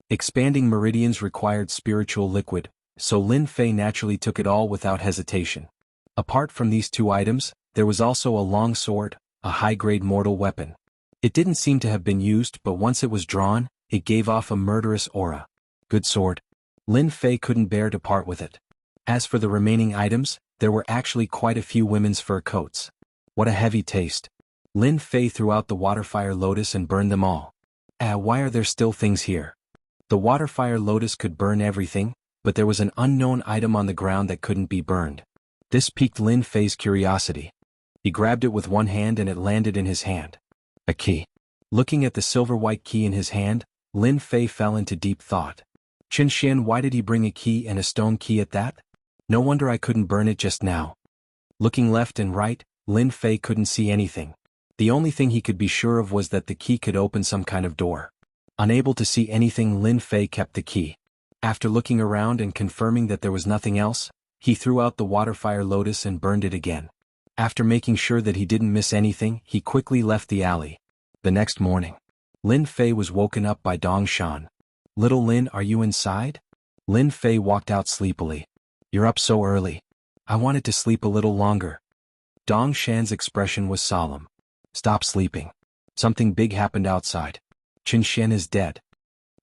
Expanding meridians required spiritual liquid, so Lin Fei naturally took it all without hesitation. Apart from these 2 items, there was also a long sword, a high-grade mortal weapon. It didn't seem to have been used, but once it was drawn, it gave off a murderous aura. Good sword. Lin Fei couldn't bear to part with it. As for the remaining items, there were actually quite a few women's fur coats. What a heavy taste. Lin Fei threw out the waterfire lotus and burned them all. Why are there still things here? The waterfire lotus could burn everything, but there was an unknown item on the ground that couldn't be burned. This piqued Lin Fei's curiosity. He grabbed it with one hand and it landed in his hand. A key. Looking at the silver-white key in his hand, Lin Fei fell into deep thought. Xian, why did he bring a key and a stone key at that? No wonder I couldn't burn it just now. Looking left and right, Lin Fei couldn't see anything. The only thing he could be sure of was that the key could open some kind of door. Unable to see anything, Lin Fei kept the key. After looking around and confirming that there was nothing else, he threw out the water fire lotus and burned it again. After making sure that he didn't miss anything, he quickly left the alley. The next morning, Lin Fei was woken up by Dong Shan. "Little Lin, are you inside?" Lin Fei walked out sleepily. "You're up so early. I wanted to sleep a little longer." Dong Shan's expression was solemn. "Stop sleeping. Something big happened outside. Xian is dead."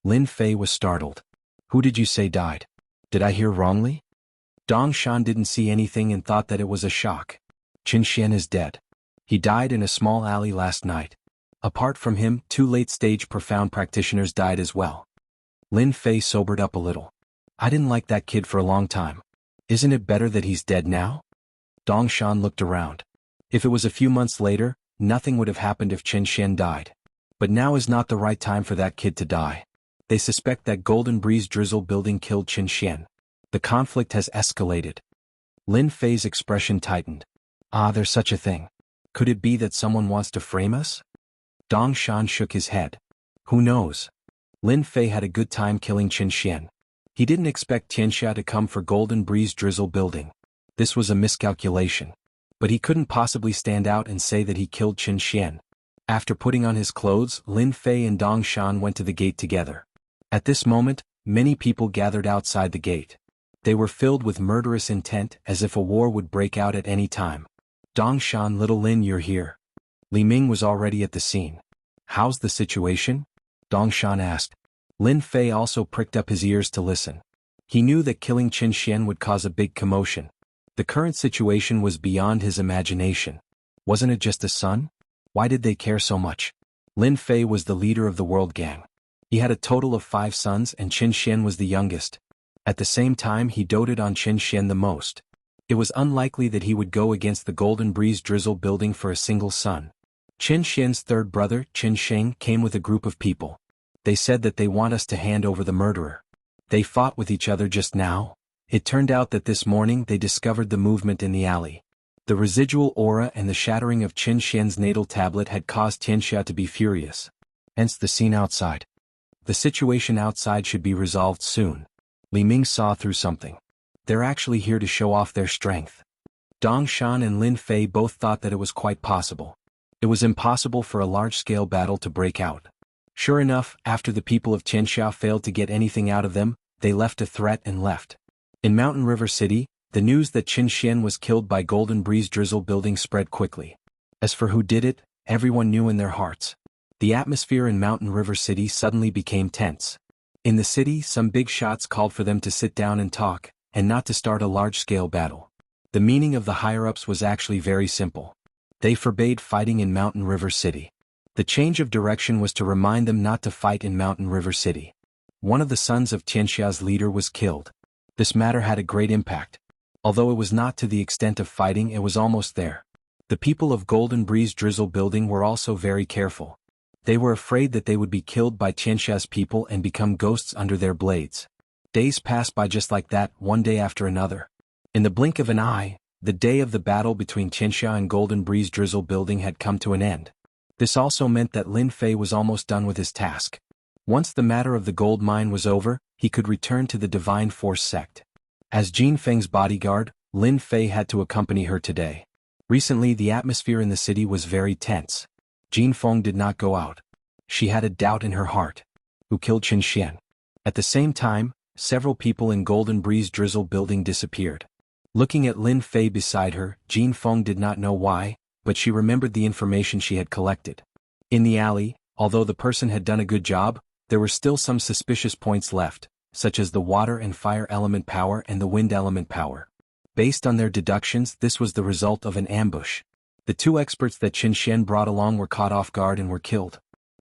Lin Fei was startled. "Who did you say died? Did I hear wrongly?" Dong Shan didn't see anything and thought that it was a shock. "Xian is dead. He died in a small alley last night. Apart from him, 2 late-stage profound practitioners died as well." Lin Fei sobered up a little. "I didn't like that kid for a long time. Isn't it better that he's dead now?" Dong Shan looked around. If it was a few months later, nothing would have happened if Xian died. But now is not the right time for that kid to die. They suspect that Golden Breeze Drizzle building killed Xian. The conflict has escalated. Lin Fei's expression tightened. "Ah, there's such a thing. Could it be that someone wants to frame us?" Dong Shan shook his head. "Who knows?" Lin Fei had a good time killing Xian. He didn't expect Xianxia to come for Golden Breeze Drizzle building. This was a miscalculation. But he couldn't possibly stand out and say that he killed Xian. After putting on his clothes, Lin Fei and Dong Shan went to the gate together. At this moment, many people gathered outside the gate. They were filled with murderous intent, as if a war would break out at any time. "Dong Shan, little Lin, you're here." Li Ming was already at the scene. "How's the situation?" Dong Shan asked. Lin Fei also pricked up his ears to listen. He knew that killing Xian would cause a big commotion. The current situation was beyond his imagination. Wasn't it just a son? Why did they care so much? Lin Fei was the leader of the World Gang. He had a total of 5 sons and Xian was the youngest. At the same time, he doted on Xian the most. It was unlikely that he would go against the Golden Breeze Drizzle building for a single son. Xian's third brother, Sheng, came with a group of people. "They said that they want us to hand over the murderer. They fought with each other just now." It turned out that this morning they discovered the movement in the alley. The residual aura and the shattering of Xian's natal tablet had caused Xianxia to be furious. Hence the scene outside. The situation outside should be resolved soon. Li Ming saw through something. They're actually here to show off their strength. Dong Shan and Lin Fei both thought that it was quite possible. It was impossible for a large-scale battle to break out. Sure enough, after the people of Xianxia failed to get anything out of them, they left a threat and left. In Mountain River City, the news that Xian was killed by Golden Breeze Drizzle building spread quickly. As for who did it, everyone knew in their hearts. The atmosphere in Mountain River City suddenly became tense. In the city, some big shots called for them to sit down and talk, and not to start a large-scale battle. The meaning of the higher-ups was actually very simple. They forbade fighting in Mountain River City. The change of direction was to remind them not to fight in Mountain River City. One of the sons of Xianxia's leader was killed. This matter had a great impact. Although it was not to the extent of fighting, it was almost there. The people of Golden Breeze Drizzle building were also very careful. They were afraid that they would be killed by Xianxia's people and become ghosts under their blades. Days passed by just like that, one day after another. In the blink of an eye, the day of the battle between Xianxia and Golden Breeze Drizzle building had come to an end. This also meant that Lin Fei was almost done with his task. Once the matter of the gold mine was over, he could return to the Divine Force sect. As Jin Feng's bodyguard, Lin Fei had to accompany her today. Recently, the atmosphere in the city was very tense. Jin Feng did not go out. She had a doubt in her heart. Who killed Xian? At the same time, several people in Golden Breeze Drizzle building disappeared. Looking at Lin Fei beside her, Jin Feng did not know why, but she remembered the information she had collected. In the alley, although the person had done a good job, there were still some suspicious points left, such as the water and fire element power and the wind element power. Based on their deductions, this was the result of an ambush. The 2 experts that Xian brought along were caught off guard and were killed.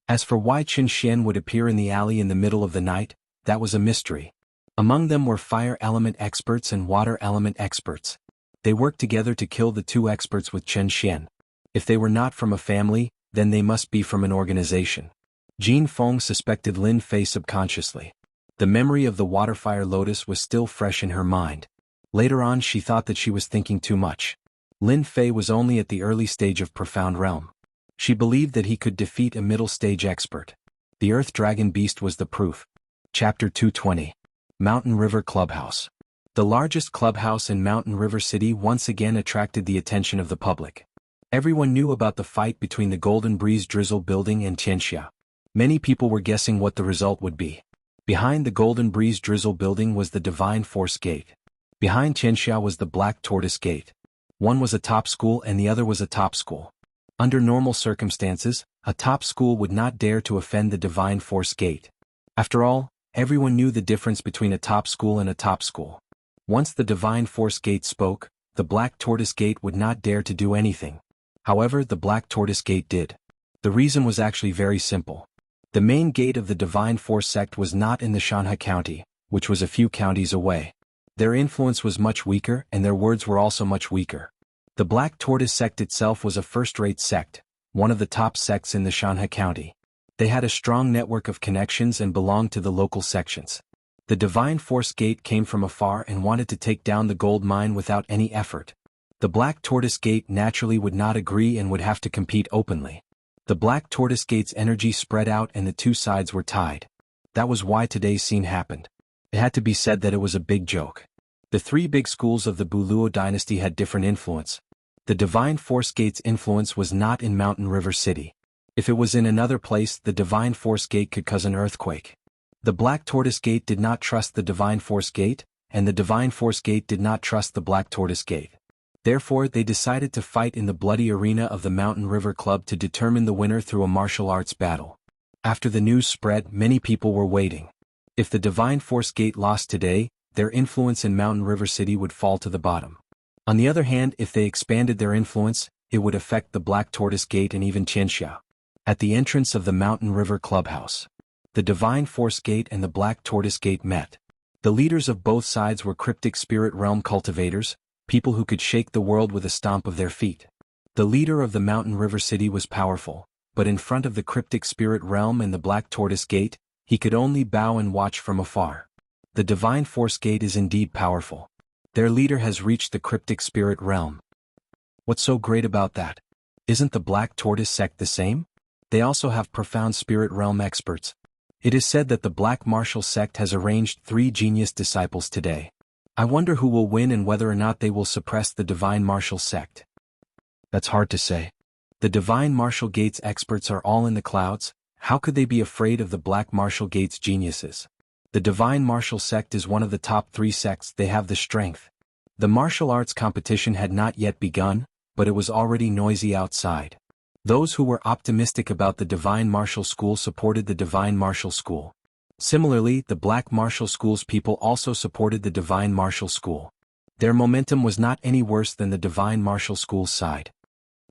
As for why Xian would appear in the alley in the middle of the night, that was a mystery. Among them were fire element experts and water element experts. They worked together to kill the 2 experts with Xian. If they were not from a family, then they must be from an organization. Jin Feng suspected Lin Fei subconsciously. The memory of the waterfire lotus was still fresh in her mind. Later on she thought that she was thinking too much. Lin Fei was only at the early stage of Profound Realm. She believed that he could defeat a middle-stage expert. The Earth Dragon Beast was the proof. Chapter 220. Mountain River Clubhouse. The largest clubhouse in Mountain River City once again attracted the attention of the public. Everyone knew about the fight between the Golden Breeze Drizzle Building and Xianxia. Many people were guessing what the result would be. Behind the Golden Breeze Drizzle Building was the Divine Force Gate. Behind Xianxia was the Black Tortoise Gate. One was a top school and the other was a top school. Under normal circumstances, a top school would not dare to offend the Divine Force Gate. After all, everyone knew the difference between a top school and a top school. Once the Divine Force Gate spoke, the Black Tortoise Gate would not dare to do anything. However, the Black Tortoise Gate did. The reason was actually very simple. The main gate of the Divine Force sect was not in the Xianxia County, which was a few counties away. Their influence was much weaker and their words were also much weaker. The Black Tortoise sect itself was a first-rate sect, one of the top sects in the Xianxia County. They had a strong network of connections and belonged to the local sections. The Divine Force Gate came from afar and wanted to take down the gold mine without any effort. The Black Tortoise Gate naturally would not agree and would have to compete openly. The Black Tortoise Gate's energy spread out and the two sides were tied. That was why today's scene happened. It had to be said that it was a big joke. The three big schools of the Buluo dynasty had different influence. The Divine Force Gate's influence was not in Mountain River City. If it was in another place, the Divine Force Gate could cause an earthquake. The Black Tortoise Gate did not trust the Divine Force Gate, and the Divine Force Gate did not trust the Black Tortoise Gate. Therefore, they decided to fight in the bloody arena of the Mountain River Club to determine the winner through a martial arts battle. After the news spread, many people were waiting. If the Divine Force Gate lost today, their influence in Mountain River City would fall to the bottom. On the other hand, if they expanded their influence, it would affect the Black Tortoise Gate and even Xianxia. At the entrance of the Mountain River Clubhouse, the Divine Force Gate and the Black Tortoise Gate met. The leaders of both sides were cryptic spirit realm cultivators, people who could shake the world with a stomp of their feet. The leader of the Mountain River City was powerful, but in front of the cryptic spirit realm and the Black Tortoise Gate, he could only bow and watch from afar. The Divine Force Gate is indeed powerful. Their leader has reached the cryptic spirit realm. What's so great about that? Isn't the Black Tortoise sect the same? They also have profound spirit realm experts. It is said that the Black Martial sect has arranged 3 genius disciples today. I wonder who will win and whether or not they will suppress the Divine Martial sect. That's hard to say. The Divine Martial Gate's experts are all in the clouds. How could they be afraid of the Black Martial Gate's geniuses? The Divine Martial sect is one of the top 3 sects. They have the strength. The martial arts competition had not yet begun, but it was already noisy outside. Those who were optimistic about the Divine Martial School supported the Divine Martial School. Similarly, the Black Martial School's people also supported the Divine Martial School. Their momentum was not any worse than the Divine Martial School's side.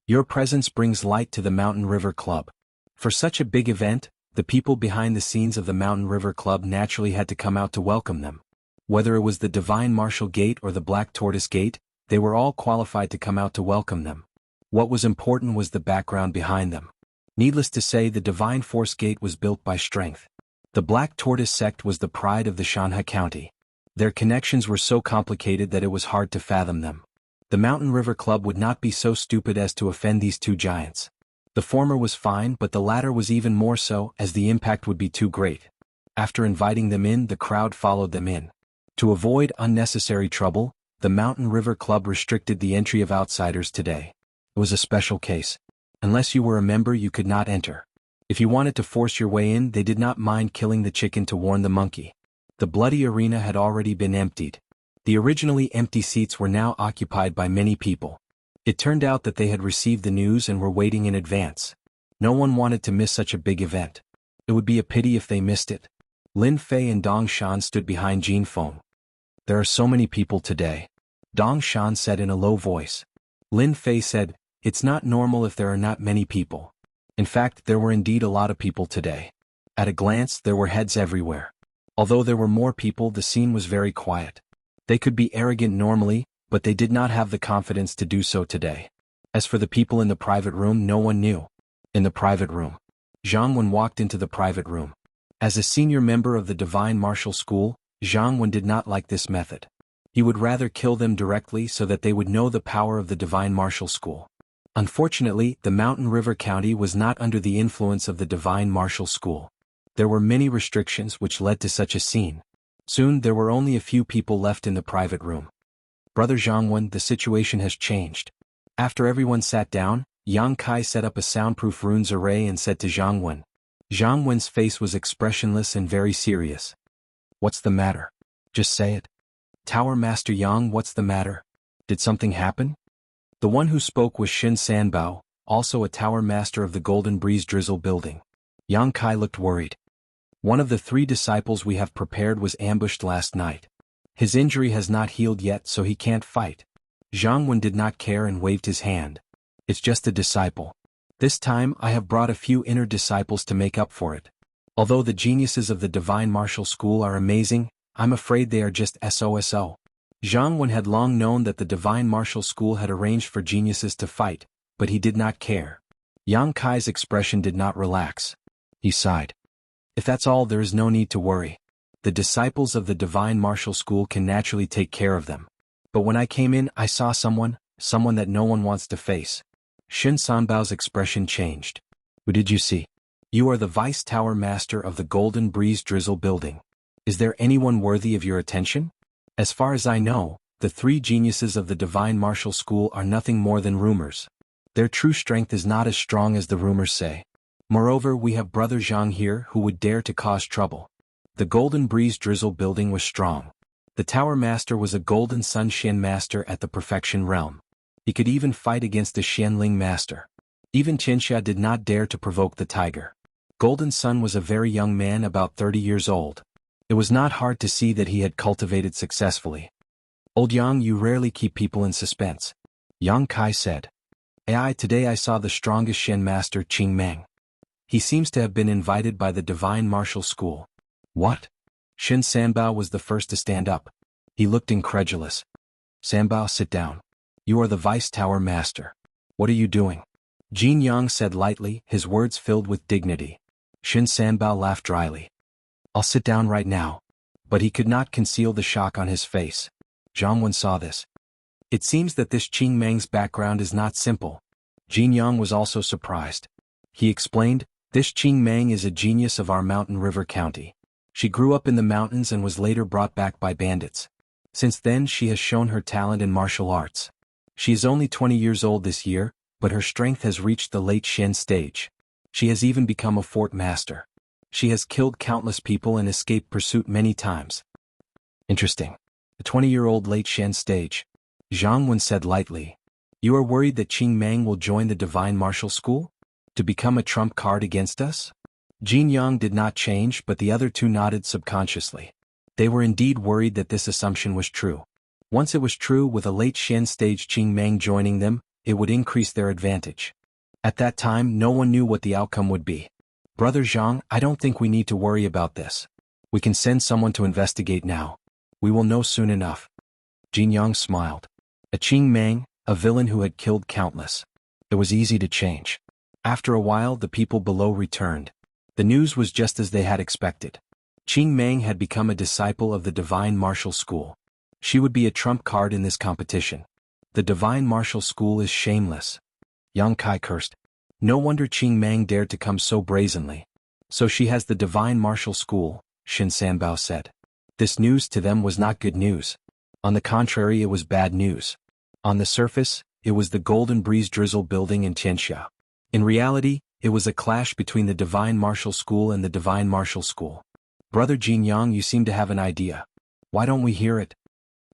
Your presence brings light to the Mountain River Club. For such a big event, the people behind the scenes of the Mountain River Club naturally had to come out to welcome them. Whether it was the Divine Martial Gate or the Black Tortoise Gate, they were all qualified to come out to welcome them. What was important was the background behind them. Needless to say, the Divine Force Gate was built by strength. The Black Tortoise sect was the pride of the Xianxia County. Their connections were so complicated that it was hard to fathom them. The Mountain River Club would not be so stupid as to offend these two giants. The former was fine, but the latter was even more so, as the impact would be too great. After inviting them in, the crowd followed them in. To avoid unnecessary trouble, the Mountain River Club restricted the entry of outsiders today. It was a special case. Unless you were a member, you could not enter. If you wanted to force your way in, they did not mind killing the chicken to warn the monkey. The bloody arena had already been emptied. The originally empty seats were now occupied by many people. It turned out that they had received the news and were waiting in advance. No one wanted to miss such a big event. It would be a pity if they missed it. Lin Fei and Dong Shan stood behind Jin Feng. There are so many people today, Dong Shan said in a low voice. Lin Fei said, "It's not normal if there are not many people." In fact, there were indeed a lot of people today. At a glance, there were heads everywhere. Although there were more people, the scene was very quiet. They could be arrogant normally, but they did not have the confidence to do so today. As for the people in the private room, no one knew. In the private room, Jianghu walked into the private room. As a senior member of the Divine Martial School, Jianghu did not like this method. He would rather kill them directly so that they would know the power of the Divine Martial School. Unfortunately, the Mountain River County was not under the influence of the Divine Martial School. There were many restrictions which led to such a scene. Soon there were only a few people left in the private room. Brother Jianghu, the situation has changed. After everyone sat down, Yang Kai set up a soundproof runes array and said to Jianghu. Jianghu's face was expressionless and very serious. What's the matter? Just say it. Tower Master Yang, what's the matter? Did something happen? The one who spoke was Xin Sanbao, also a tower master of the Golden Breeze Drizzle building. Yang Kai looked worried. One of the 3 disciples we have prepared was ambushed last night. His injury has not healed yet, so he can't fight. Jianghu did not care and waved his hand. It's just a disciple. This time I have brought a few inner disciples to make up for it. Although the geniuses of the Divine Martial School are amazing, I'm afraid they are just SOSO. Jianghu had long known that the Divine Martial School had arranged for geniuses to fight, but he did not care. Yang Kai's expression did not relax. He sighed. If that's all, there is no need to worry. The disciples of the Divine Martial School can naturally take care of them. But when I came in, I saw someone that no one wants to face. Xin Sanbao's expression changed. Who did you see? You are the Vice Tower Master of the Golden Breeze Drizzle building. Is there anyone worthy of your attention? As far as I know, the 3 geniuses of the Divine Martial School are nothing more than rumors. Their true strength is not as strong as the rumors say. Moreover, we have Brother Jiang here who would dare to cause trouble. The Golden Breeze Drizzle building was strong. The Tower Master was a Golden Sun Xian Master at the Perfection Realm. He could even fight against the Xianling Master. Even Xianxia did not dare to provoke the tiger. Golden Sun was a very young man, about 30 years old. It was not hard to see that he had cultivated successfully. Old Yang, you rarely keep people in suspense. Yang Kai said. Today I saw the strongest Xian Master, Qing Meng. He seems to have been invited by the Divine Martial School. What? Xin Sanbao was the first to stand up. He looked incredulous. Sanbao, sit down. You are the Vice Tower Master. What are you doing? Jin Yang said lightly, his words filled with dignity. Xin Sanbao laughed dryly. I'll sit down right now. But he could not conceal the shock on his face. Jianghu saw this. It seems that this Qing Meng's background is not simple. Jin Yang was also surprised. He explained, this Qing Meng is a genius of our Mountain River County. She grew up in the mountains and was later brought back by bandits. Since then she has shown her talent in martial arts. She is only 20 years old this year, but her strength has reached the late Xian stage. She has even become a fort master. She has killed countless people and escaped pursuit many times. Interesting. The 20-year-old late Xian stage. Jianghu said lightly. You are worried that Qing Meng will join the Divine Martial School? To become a trump card against us? Jin Yang did not change, but the other 2 nodded subconsciously. They were indeed worried that this assumption was true. Once it was true, with a late Xian stage Qing Meng joining them, it would increase their advantage. At that time no one knew what the outcome would be. Brother Zhang, I don't think we need to worry about this. We can send someone to investigate now. We will know soon enough. Jin Yang smiled. A Qing Meng, a villain who had killed countless. It was easy to change. After a while the people below returned. The news was just as they had expected. Qing Meng had become a disciple of the Divine Martial School. She would be a trump card in this competition. The Divine Martial School is shameless. Yang Kai cursed. No wonder Qing Meng dared to come so brazenly. So she has the Divine Martial School, Xin Sanbao said. This news to them was not good news. On the contrary, it was bad news. On the surface, it was the Golden Breeze Drizzle building in Xianxia. In reality, it was a clash between the Divine Martial School and the Divine Martial School. Brother Jin Yang, you seem to have an idea. Why don't we hear it?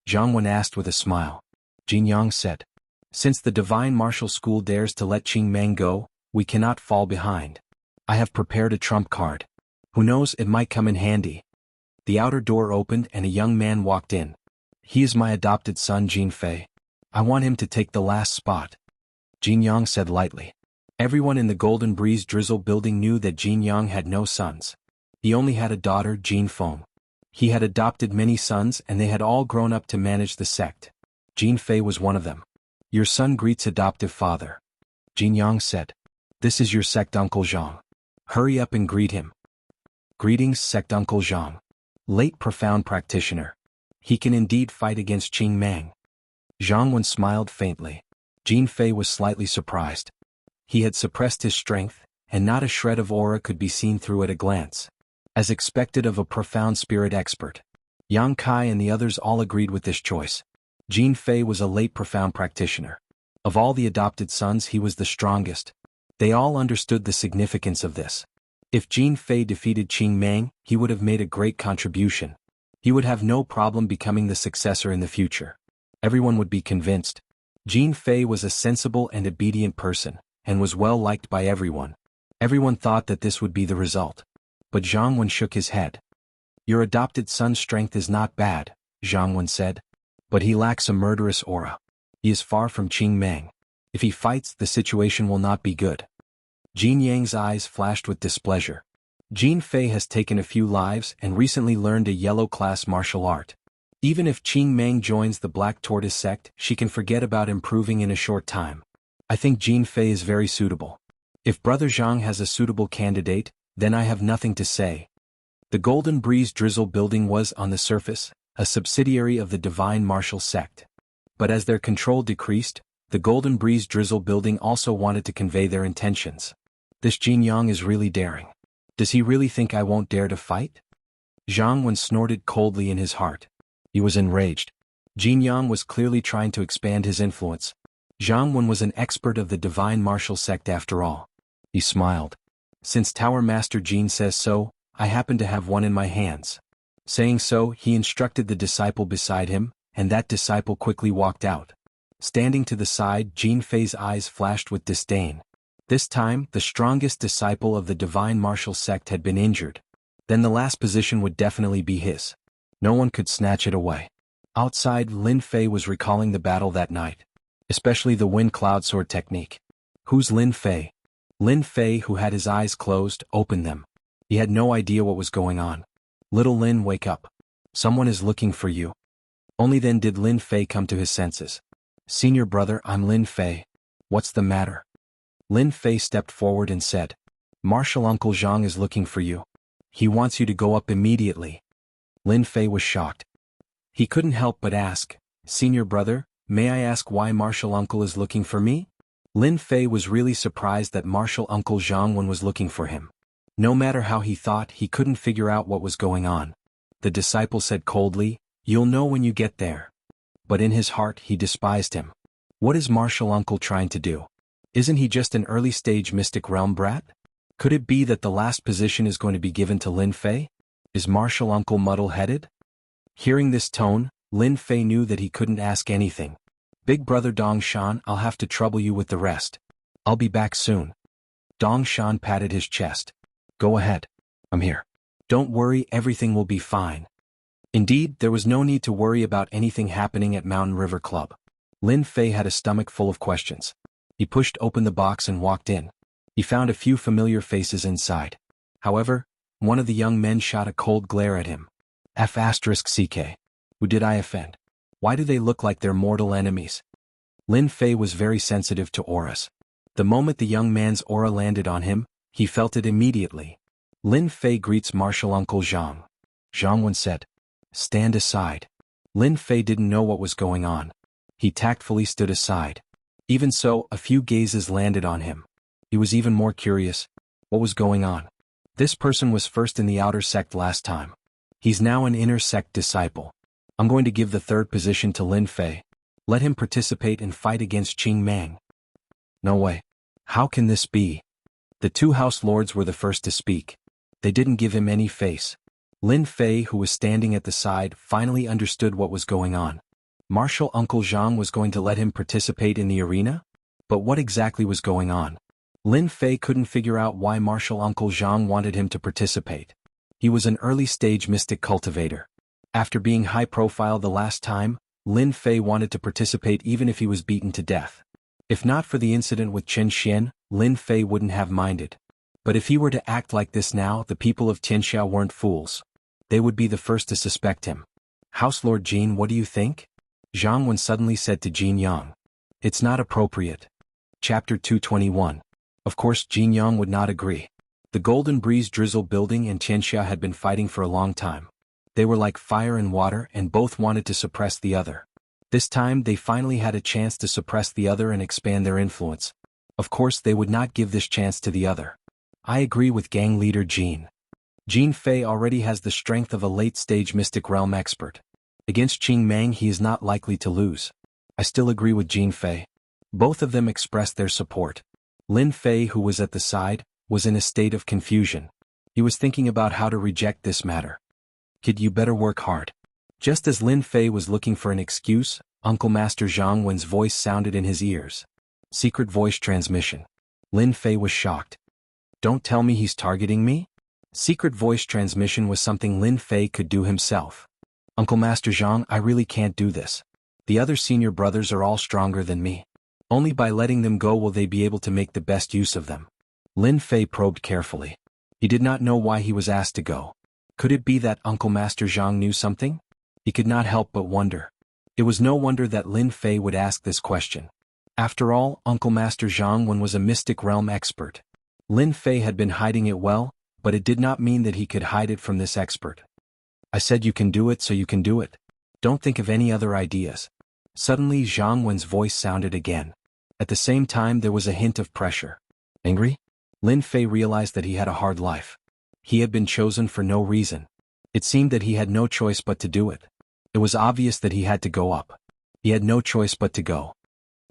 Jiang Wen asked with a smile. Jin Yang said. Since the Divine Martial School dares to let Qing Meng go, we cannot fall behind. I have prepared a trump card. Who knows, it might come in handy. The outer door opened and a young man walked in. He is my adopted son Jin Fei. I want him to take the last spot. Jin Yang said lightly. Everyone in the Golden Breeze Drizzle building knew that Jin Yang had no sons. He only had a daughter, Jin Feng. He had adopted many sons and they had all grown up to manage the sect. Jin Fei was one of them. Your son greets adoptive father. Jin Yang said. This is your sect Uncle Zhang. Hurry up and greet him. Greetings, Sect Uncle Zhang. Late profound practitioner. He can indeed fight against Qing Mang. Zhang Wen smiled faintly. Jin Fei was slightly surprised. He had suppressed his strength, and not a shred of aura could be seen through at a glance. As expected of a profound spirit expert. Yang Kai and the others all agreed with this choice. Jin Fei was a late profound practitioner. Of all the adopted sons, he was the strongest. They all understood the significance of this. If Jin Fei defeated Qing Mang, he would have made a great contribution. He would have no problem becoming the successor in the future. Everyone would be convinced. Jin Fei was a sensible and obedient person, and was well liked by everyone. Everyone thought that this would be the result. But Zhang Wen shook his head. Your adopted son's strength is not bad, Zhang Wen said. But he lacks a murderous aura. He is far from Qing Mang. If he fights, the situation will not be good. Jin Yang's eyes flashed with displeasure. Jin Fei has taken a few lives and recently learned a yellow-class martial art. Even if Qing Mang joins the Black Tortoise sect, she can forget about improving in a short time. I think Jin Fei is very suitable. If Brother Zhang has a suitable candidate, then I have nothing to say. The Golden Breeze Drizzle building was, on the surface, a subsidiary of the Divine Martial sect. But as their control decreased, the Golden Breeze Drizzle building also wanted to convey their intentions. This Jin Yang is really daring. Does he really think I won't dare to fight? Zhang Wen snorted coldly in his heart. He was enraged. Jin Yang was clearly trying to expand his influence. Zhang Wen was an expert of the Divine Martial sect after all. He smiled. Since Tower Master Jin says so, I happen to have one in my hands. Saying so, he instructed the disciple beside him, and that disciple quickly walked out. Standing to the side, Jin Fei's eyes flashed with disdain. This time, the strongest disciple of the Divine Martial sect had been injured. Then the last position would definitely be his. No one could snatch it away. Outside, Lin Fei was recalling the battle that night. Especially the wind cloud sword technique. Who's Lin Fei? Lin Fei, who had his eyes closed, opened them. He had no idea what was going on. Little Lin, wake up. Someone is looking for you. Only then did Lin Fei come to his senses. Senior brother, I'm Lin Fei. What's the matter? Lin Fei stepped forward and said, Martial Uncle Zhang is looking for you. He wants you to go up immediately. Lin Fei was shocked. He couldn't help but ask, Senior brother, may I ask why Martial Uncle is looking for me? Lin Fei was really surprised that Martial Uncle Zhang Wen was looking for him. No matter how he thought, he couldn't figure out what was going on. The disciple said coldly, You'll know when you get there. But in his heart, he despised him. What is Martial Uncle trying to do? Isn't he just an early-stage Mystic Realm brat? Could it be that the last position is going to be given to Lin Fei? Is Martial Uncle muddle-headed? Hearing this tone, Lin Fei knew that he couldn't ask anything. Big brother Dong Shan, I'll have to trouble you with the rest. I'll be back soon. Dong Shan patted his chest. Go ahead. I'm here. Don't worry, everything will be fine. Indeed, there was no need to worry about anything happening at Mountain River Club. Lin Fei had a stomach full of questions. He pushed open the box and walked in. He found a few familiar faces inside. However, one of the young men shot a cold glare at him. F***CK. Who did I offend? Why do they look like they're mortal enemies? Lin Fei was very sensitive to auras. The moment the young man's aura landed on him, he felt it immediately. Lin Fei greets Martial Uncle Zhang. Zhang Wen said, Stand aside. Lin Fei didn't know what was going on. He tactfully stood aside. Even so, a few gazes landed on him. He was even more curious. What was going on? This person was first in the outer sect last time. He's now an inner sect disciple. I'm going to give the third position to Lin Fei. Let him participate and fight against Qing Mang. No way. How can this be? The two house lords were the first to speak. They didn't give him any face. Lin Fei, who was standing at the side, finally understood what was going on. Martial Uncle Zhang was going to let him participate in the arena? But what exactly was going on? Lin Fei couldn't figure out why Martial Uncle Zhang wanted him to participate. He was an early-stage mystic cultivator. After being high-profile the last time, Lin Fei wanted to participate even if he was beaten to death. If not for the incident with Chen Xian, Lin Fei wouldn't have minded. But if he were to act like this now, the people of Xianxia weren't fools. They would be the first to suspect him. House Lord Jin, what do you think? Zhang Wen suddenly said to Jin Yang. It's not appropriate. Chapter 221. Of course Jin Yang would not agree. The Golden Breeze Drizzle Building and Xianxia had been fighting for a long time. They were like fire and water and both wanted to suppress the other. This time they finally had a chance to suppress the other and expand their influence. Of course they would not give this chance to the other. I agree with gang leader Jean. Jean Fei already has the strength of a late-stage Mystic Realm expert. Against Qing Mang he is not likely to lose. I still agree with Jean Fei. Both of them expressed their support. Lin Fei, who was at the side, was in a state of confusion. He was thinking about how to reject this matter. Kid, you better work hard. Just as Lin Fei was looking for an excuse, Uncle Master Zhang Wen's voice sounded in his ears. Secret voice transmission. Lin Fei was shocked. Don't tell me he's targeting me? Secret voice transmission was something Lin Fei could do himself. Uncle Master Zhang, I really can't do this. The other senior brothers are all stronger than me. Only by letting them go will they be able to make the best use of them. Lin Fei probed carefully. He did not know why he was asked to go. Could it be that Uncle Master Zhang knew something? He could not help but wonder. It was no wonder that Lin Fei would ask this question. After all, Uncle Master Zhang Wen was a Mystic Realm expert. Lin Fei had been hiding it well, but it did not mean that he could hide it from this expert. I said you can do it, so you can do it. Don't think of any other ideas. Suddenly Zhang Wen's voice sounded again. At the same time there was a hint of pressure. Angry? Lin Fei realized that he had a hard life. He had been chosen for no reason. It seemed that he had no choice but to do it. It was obvious that he had to go up. He had no choice but to go.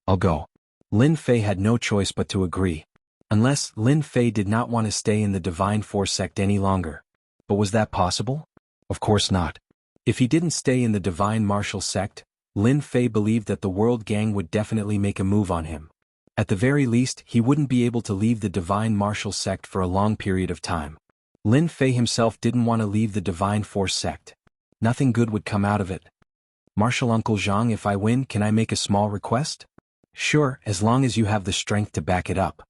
I'll go. Lin Fei had no choice but to agree. Unless Lin Fei did not want to stay in the Divine Force sect any longer. But was that possible? Of course not. If he didn't stay in the Divine Martial sect, Lin Fei believed that the World Gang would definitely make a move on him. At the very least, he wouldn't be able to leave the Divine Martial sect for a long period of time. Lin Fei himself didn't want to leave the Divine Force sect. Nothing good would come out of it. Martial Uncle Zhang, if I win, can I make a small request? Sure, as long as you have the strength to back it up.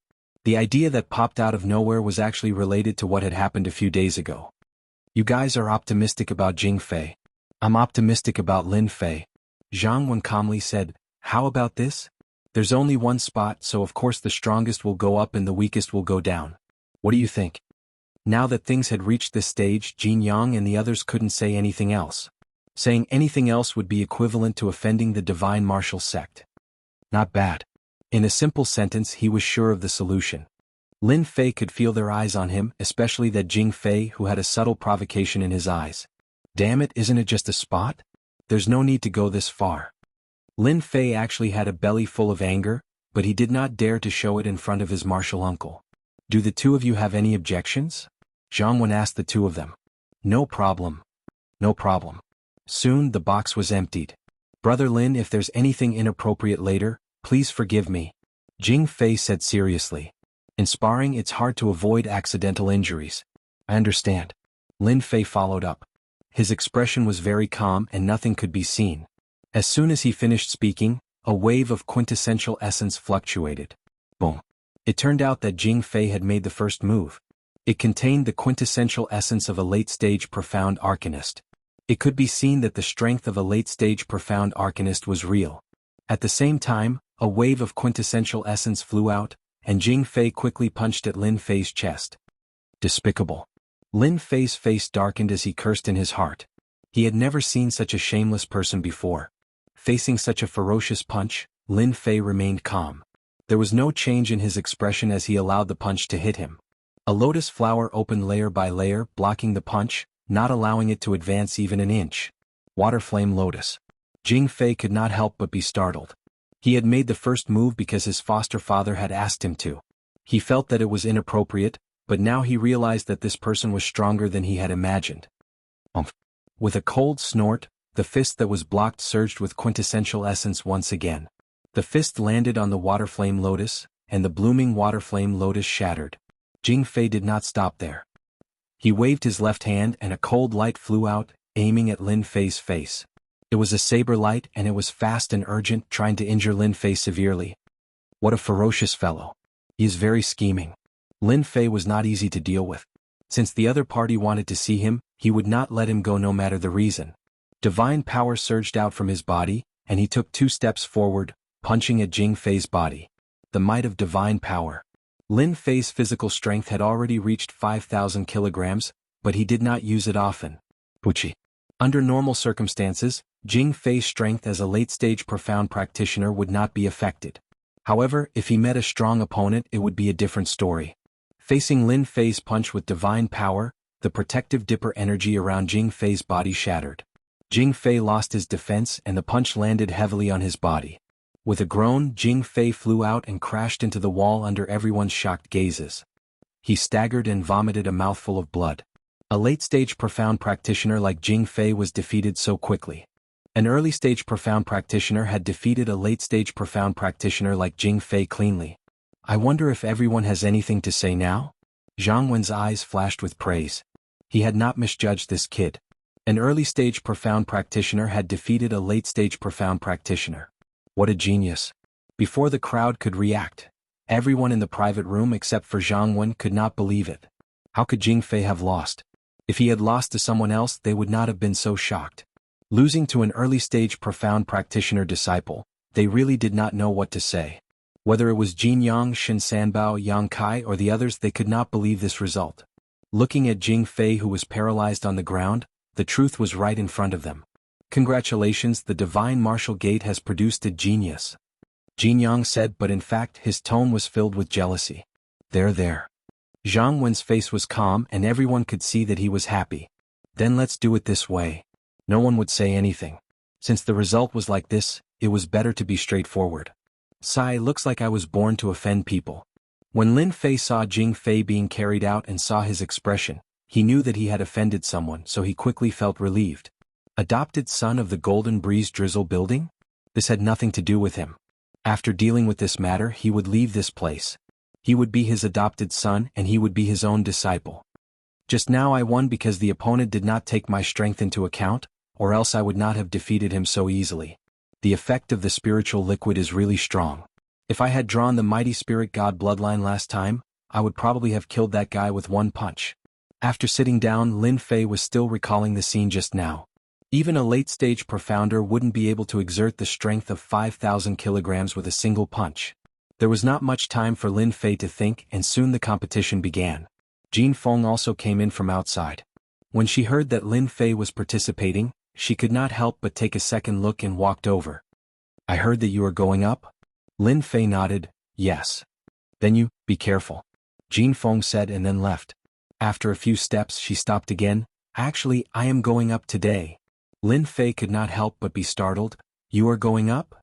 The idea that popped out of nowhere was actually related to what had happened a few days ago. You guys are optimistic about Jing Fei. I'm optimistic about Lin Fei. Zhang Wen calmly said, how about this? There's only one spot, so of course the strongest will go up and the weakest will go down. What do you think? Now that things had reached this stage, Jin Yang and the others couldn't say anything else. Saying anything else would be equivalent to offending the Divine Martial sect. Not bad. In a simple sentence he was sure of the solution. Lin Fei could feel their eyes on him, especially that Jing Fei who had a subtle provocation in his eyes. Damn it, isn't it just a spot? There's no need to go this far. Lin Fei actually had a belly full of anger, but he did not dare to show it in front of his martial uncle. Do the two of you have any objections? Zhang Wen asked the two of them. No problem. No problem. Soon the box was emptied. Brother Lin, if there's anything inappropriate later, please forgive me. Jing Fei said seriously. In sparring it's hard to avoid accidental injuries. I understand. Lin Fei followed up. His expression was very calm and nothing could be seen. As soon as he finished speaking, a wave of quintessential essence fluctuated. Boom. It turned out that Jing Fei had made the first move. It contained the quintessential essence of a late-stage profound arcanist. It could be seen that the strength of a late-stage profound arcanist was real. At the same time, a wave of quintessential essence flew out, and Jing Fei quickly punched at Lin Fei's chest. Despicable. Lin Fei's face darkened as he cursed in his heart. He had never seen such a shameless person before. Facing such a ferocious punch, Lin Fei remained calm. There was no change in his expression as he allowed the punch to hit him. A lotus flower opened layer by layer, blocking the punch, not allowing it to advance even an inch. Water flame lotus. Jing Fei could not help but be startled. He had made the first move because his foster father had asked him to. He felt that it was inappropriate, but now he realized that this person was stronger than he had imagined. With a cold snort, the fist that was blocked surged with quintessential essence once again. The fist landed on the water flame lotus, and the blooming water flame lotus shattered. Jing Fei did not stop there. He waved his left hand and a cold light flew out, aiming at Lin Fei's face. It was a saber light and it was fast and urgent, trying to injure Lin Fei severely. What a ferocious fellow. He is very scheming. Lin Fei was not easy to deal with. Since the other party wanted to see him, he would not let him go no matter the reason. Divine power surged out from his body, and he took 2 steps forward, punching at Jing Fei's body. The might of divine power. Lin Fei's physical strength had already reached 5,000 kilograms, but he did not use it often. Wuxia. Under normal circumstances, Jing Fei's strength as a late-stage profound practitioner would not be affected. However, if he met a strong opponent, it would be a different story. Facing Lin Fei's punch with divine power, the protective dipper energy around Jing Fei's body shattered. Jing Fei lost his defense and the punch landed heavily on his body. With a groan, Jing Fei flew out and crashed into the wall under everyone's shocked gazes. He staggered and vomited a mouthful of blood. A late-stage profound practitioner like Jing Fei was defeated so quickly. An early-stage profound practitioner had defeated a late-stage profound practitioner like Jing Fei cleanly. I wonder if everyone has anything to say now? Zhang Wen's eyes flashed with praise. He had not misjudged this kid. An early-stage profound practitioner had defeated a late-stage profound practitioner. What a genius. Before the crowd could react, everyone in the private room except for Zhang Wen could not believe it. How could Jing Fei have lost? If he had lost to someone else, they would not have been so shocked. Losing to an early-stage profound practitioner disciple, they really did not know what to say. Whether it was Jin Yang, Shen Sanbao, Yang Kai, or the others, they could not believe this result. Looking at Jing Fei, who was paralyzed on the ground, the truth was right in front of them. Congratulations, the divine martial gate has produced a genius. Jin Yang said, but in fact his tone was filled with jealousy. There. Zhang Wen's face was calm and everyone could see that he was happy. Then let's do it this way. No one would say anything. Since the result was like this, it was better to be straightforward. Sigh, looks like I was born to offend people. When Lin Fei saw Jing Fei being carried out and saw his expression, he knew that he had offended someone, so he quickly felt relieved. Adopted son of the Golden Breeze Drizzle building? This had nothing to do with him. After dealing with this matter, he would leave this place. He would be his adopted son and he would be his own disciple. Just now I won because the opponent did not take my strength into account, or else I would not have defeated him so easily. The effect of the spiritual liquid is really strong. If I had drawn the mighty spirit god bloodline last time, I would probably have killed that guy with one punch. After sitting down, Lin Fei was still recalling the scene just now. Even a late-stage profounder wouldn't be able to exert the strength of 5,000 kilograms with a single punch. There was not much time for Lin Fei to think, and soon the competition began. Jin Feng also came in from outside. When she heard that Lin Fei was participating, she could not help but take a second look and walked over. I heard that you are going up? Lin Fei nodded, yes. Then be careful. Jin Feng said and then left. After a few steps she stopped again. Actually, I am going up today. Lin Fei could not help but be startled. You are going up?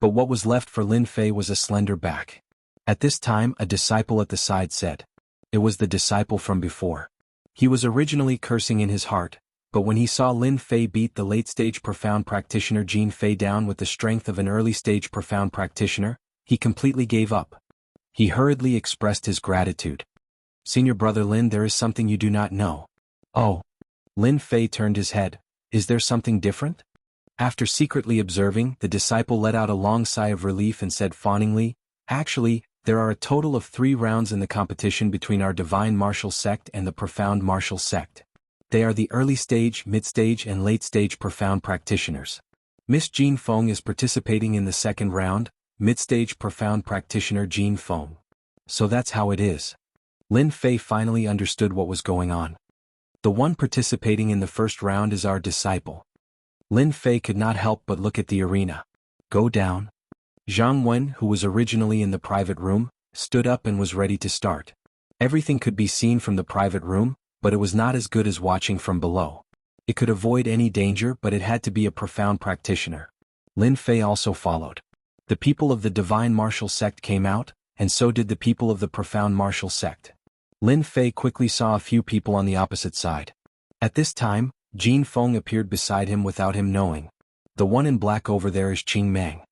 But what was left for Lin Fei was a slender back. At this time a disciple at the side said. It was the disciple from before. He was originally cursing in his heart, but when he saw Lin Fei beat the late-stage profound practitioner Jin Fei down with the strength of an early-stage profound practitioner, he completely gave up. He hurriedly expressed his gratitude. Senior brother Lin, there is something you do not know. Oh. Lin Fei turned his head. Is there something different? After secretly observing, the disciple let out a long sigh of relief and said fawningly, actually, there are a total of 3 rounds in the competition between our divine martial sect and the profound martial sect. They are the early stage, mid-stage and late-stage profound practitioners. Miss Jin Feng is participating in the second round, mid-stage profound practitioner Jin Feng. So that's how it is. Lin Fei finally understood what was going on. The one participating in the first round is our disciple. Lin Fei could not help but look at the arena. Go down. Zhang Wen, who was originally in the private room, stood up and was ready to start. Everything could be seen from the private room, but it was not as good as watching from below. It could avoid any danger, but it had to be a profound practitioner. Lin Fei also followed. The people of the divine martial sect came out, and so did the people of the profound martial sect. Lin Fei quickly saw a few people on the opposite side. At this time, Jin Feng appeared beside him without him knowing. The one in black over there is Qing Meng.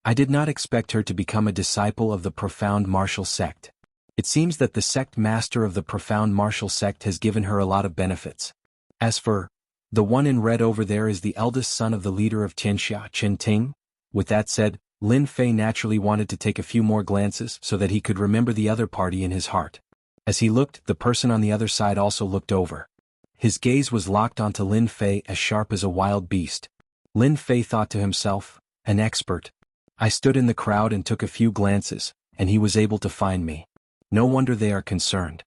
I did not expect her to become a disciple of the profound martial sect. It seems that the sect master of the profound martial sect has given her a lot of benefits. As for the one in red over there is the eldest son of the leader of Xianxia, Chen Ting. With that said, Lin Fei naturally wanted to take a few more glances so that he could remember the other party in his heart. As he looked, the person on the other side also looked over. His gaze was locked onto Lin Fei as sharp as a wild beast. Lin Fei thought to himself, an expert. I stood in the crowd and took a few glances, and he was able to find me. No wonder they are concerned.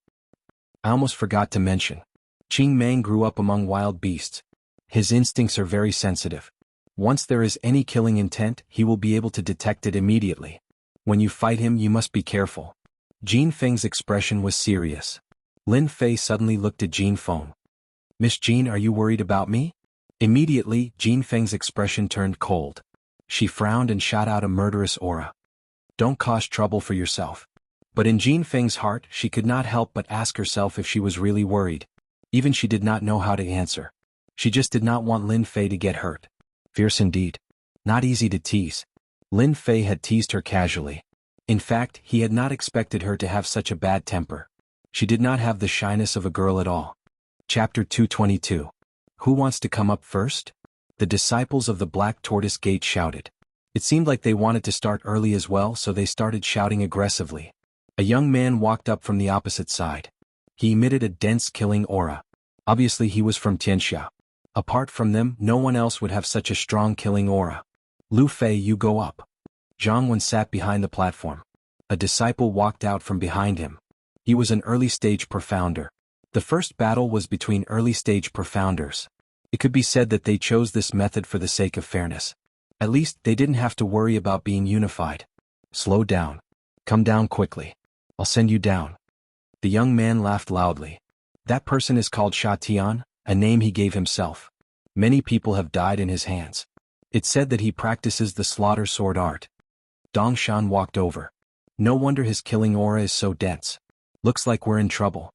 I almost forgot to mention. Qing Mang grew up among wild beasts. His instincts are very sensitive. Once there is any killing intent, he will be able to detect it immediately. When you fight him, you must be careful. Jin Feng's expression was serious. Lin Fei suddenly looked at Jin Feng. Miss Jin, are you worried about me? Immediately, Jin Feng's expression turned cold. She frowned and shot out a murderous aura. Don't cause trouble for yourself. But in Jin Feng's heart, she could not help but ask herself if she was really worried. Even she did not know how to answer. She just did not want Lin Fei to get hurt. Fierce indeed. Not easy to tease. Lin Fei had teased her casually. In fact, he had not expected her to have such a bad temper. She did not have the shyness of a girl at all. Chapter 222. Who wants to come up first? The disciples of the Black Tortoise Gate shouted. It seemed like they wanted to start early as well, so they started shouting aggressively. A young man walked up from the opposite side. He emitted a dense killing aura. Obviously he was from Xianxia. Apart from them, no one else would have such a strong killing aura. Lu Fei, you go up. Jianghu sat behind the platform. A disciple walked out from behind him. He was an early-stage profounder. The first battle was between early-stage profounders. It could be said that they chose this method for the sake of fairness. At least, they didn't have to worry about being unified. Slow down. Come down quickly. I'll send you down. The young man laughed loudly. That person is called Sha Tian, a name he gave himself. Many people have died in his hands. It's said that he practices the slaughter sword art. Dongshan walked over. No wonder his killing aura is so dense. Looks like we're in trouble.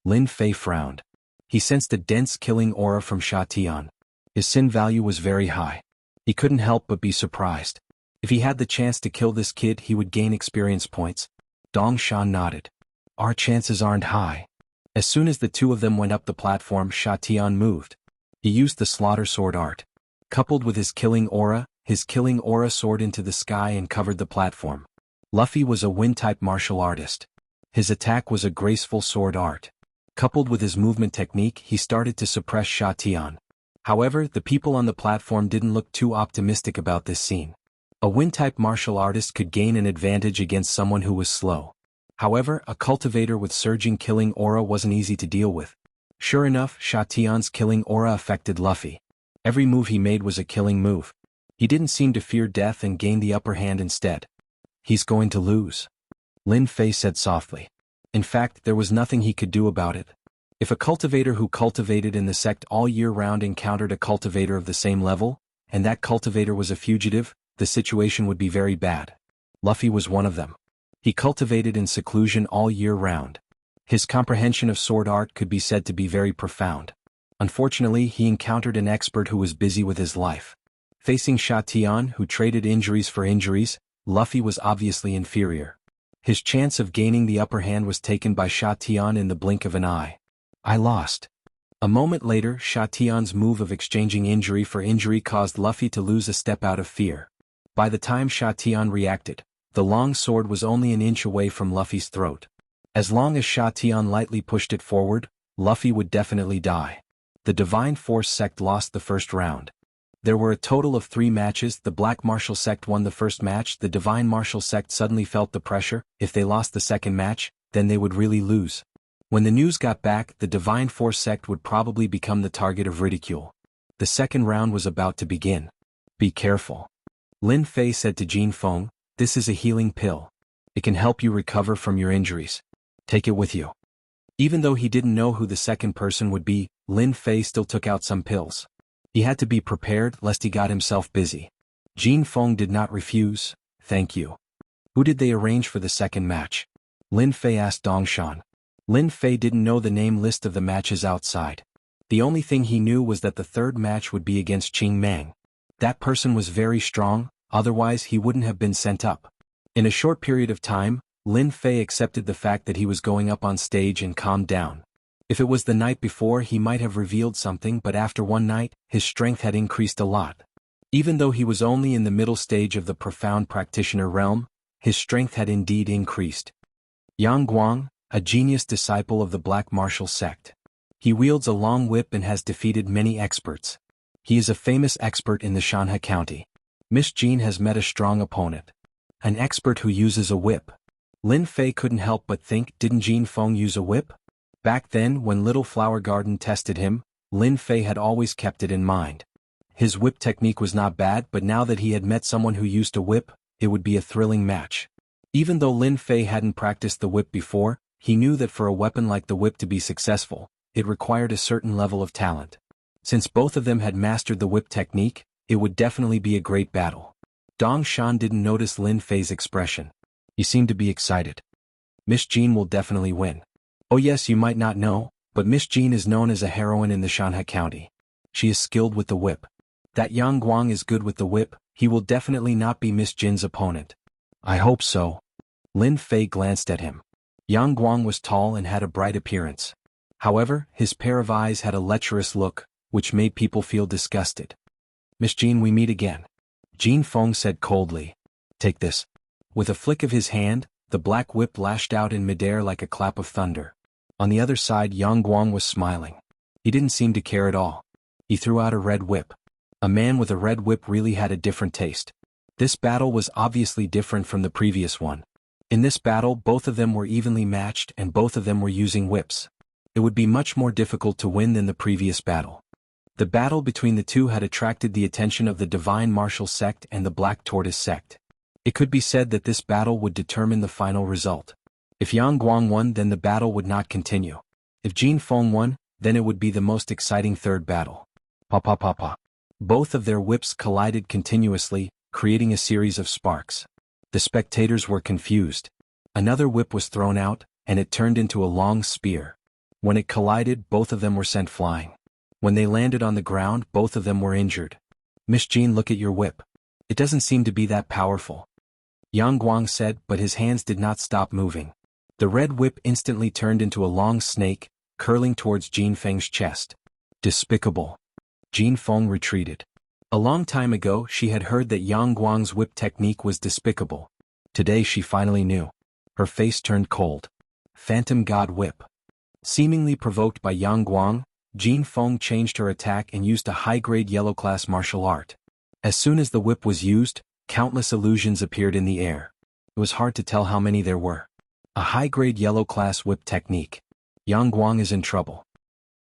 Lin Fei frowned. He sensed a dense killing aura from Sha Tian. His sin value was very high. He couldn't help but be surprised. If he had the chance to kill this kid, he would gain experience points. Dongshan nodded. Our chances aren't high. As soon as the two of them went up the platform, Sha Tian moved. He used the slaughter sword art. Coupled with his killing aura soared into the sky and covered the platform. Luffy was a wind-type martial artist. His attack was a graceful sword art. Coupled with his movement technique, he started to suppress Sha Tian. However, the people on the platform didn't look too optimistic about this scene. A wind-type martial artist could gain an advantage against someone who was slow. However, a cultivator with surging killing aura wasn't easy to deal with. Sure enough, Sha Tian's killing aura affected Luffy. Every move he made was a killing move. He didn't seem to fear death and gained the upper hand instead. He's going to lose. Lin Fei said softly. In fact, there was nothing he could do about it. If a cultivator who cultivated in the sect all year round encountered a cultivator of the same level, and that cultivator was a fugitive, the situation would be very bad. Luffy was one of them. He cultivated in seclusion all year round. His comprehension of sword art could be said to be very profound. Unfortunately, he encountered an expert who was busy with his life. Facing Sha Tian, who traded injuries for injuries, Luffy was obviously inferior. His chance of gaining the upper hand was taken by Sha Tian in the blink of an eye. I lost. A moment later, Sha Tian's move of exchanging injury for injury caused Luffy to lose a step out of fear. By the time Sha Tian reacted, the long sword was only an inch away from Luffy's throat. As long as Sha Tian lightly pushed it forward, Luffy would definitely die. The Divine Force sect lost the first round. There were a total of 3 matches. The Black Martial sect won the first match. The Divine Martial sect suddenly felt the pressure. If they lost the second match, then they would really lose. When the news got back, the Divine Force sect would probably become the target of ridicule. The second round was about to begin. Be careful. Lin Fei said to Jin Feng, this is a healing pill. It can help you recover from your injuries. Take it with you. Even though he didn't know who the second person would be, Lin Fei still took out some pills. He had to be prepared lest he got himself busy. Jin Feng did not refuse. Thank you. Who did they arrange for the second match? Lin Fei asked Dongshan. Lin Fei didn't know the name list of the matches outside. The only thing he knew was that the third match would be against Qing Mang. That person was very strong, otherwise he wouldn't have been sent up. In a short period of time, Lin Fei accepted the fact that he was going up on stage and calmed down. If it was the night before, he might have revealed something, but after one night, his strength had increased a lot. Even though he was only in the middle stage of the profound practitioner realm, his strength had indeed increased. Yang Guang, a genius disciple of the Black Martial sect. He wields a long whip and has defeated many experts. He is a famous expert in the Xianxia County. Miss Jean has met a strong opponent. An expert who uses a whip. Lin Fei couldn't help but think, didn't Jin Feng use a whip? Back then, when Little Flower Garden tested him, Lin Fei had always kept it in mind. His whip technique was not bad, but now that he had met someone who used a whip, it would be a thrilling match. Even though Lin Fei hadn't practiced the whip before, he knew that for a weapon like the whip to be successful, it required a certain level of talent. Since both of them had mastered the whip technique, it would definitely be a great battle. Dong Shan didn't notice Lin Fei's expression. He seemed to be excited. Miss Jean will definitely win. Oh yes, you might not know, but Miss Jean is known as a heroine in the Xianxia County. She is skilled with the whip. That Yang Guang is good with the whip, he will definitely not be Miss Jin's opponent. I hope so. Lin Fei glanced at him. Yang Guang was tall and had a bright appearance. However, his pair of eyes had a lecherous look, which made people feel disgusted. Miss Jean, we meet again. Jin Feng said coldly. Take this. With a flick of his hand, the black whip lashed out in midair like a clap of thunder. On the other side, Yang Guang was smiling. He didn't seem to care at all. He threw out a red whip. A man with a red whip really had a different taste. This battle was obviously different from the previous one. In this battle, both of them were evenly matched and both of them were using whips. It would be much more difficult to win than the previous battle. The battle between the two had attracted the attention of the Divine Martial Sect and the Black Tortoise Sect. It could be said that this battle would determine the final result. If Yang Guang won, then the battle would not continue. If Jin Feng won, then it would be the most exciting third battle. Pa pa pa pa. Both of their whips collided continuously, creating a series of sparks. The spectators were confused. Another whip was thrown out, and it turned into a long spear. When it collided, both of them were sent flying. When they landed on the ground, both of them were injured. Miss Jean, look at your whip. It doesn't seem to be that powerful. Yang Guang said, but his hands did not stop moving. The red whip instantly turned into a long snake, curling towards Jin Feng's chest. Despicable. Jin Feng retreated. A long time ago, she had heard that Yang Guang's whip technique was despicable. Today she finally knew. Her face turned cold. Phantom God Whip. Seemingly provoked by Yang Guang, Jin Feng changed her attack and used a high-grade yellow-class martial art. As soon as the whip was used, countless illusions appeared in the air. It was hard to tell how many there were. A high-grade yellow-class whip technique. Yang Guang is in trouble.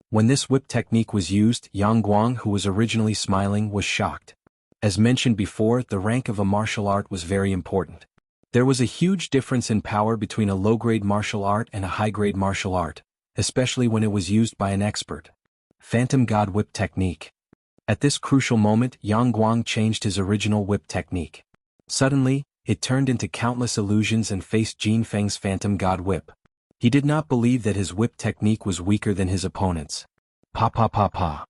When this whip technique was used, Yang Guang, who was originally smiling, was shocked. As mentioned before, the rank of a martial art was very important. There was a huge difference in power between a low-grade martial art and a high-grade martial art, especially when it was used by an expert. Phantom God Whip Technique. At this crucial moment, Yang Guang changed his original whip technique. Suddenly, it turned into countless illusions and faced Jin Feng's Phantom God Whip. He did not believe that his whip technique was weaker than his opponent's. Pa pa pa pa.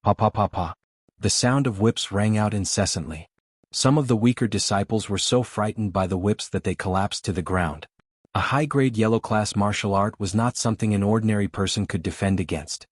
Pa pa pa pa. The sound of whips rang out incessantly. Some of the weaker disciples were so frightened by the whips that they collapsed to the ground. A high-grade yellow-class martial art was not something an ordinary person could defend against.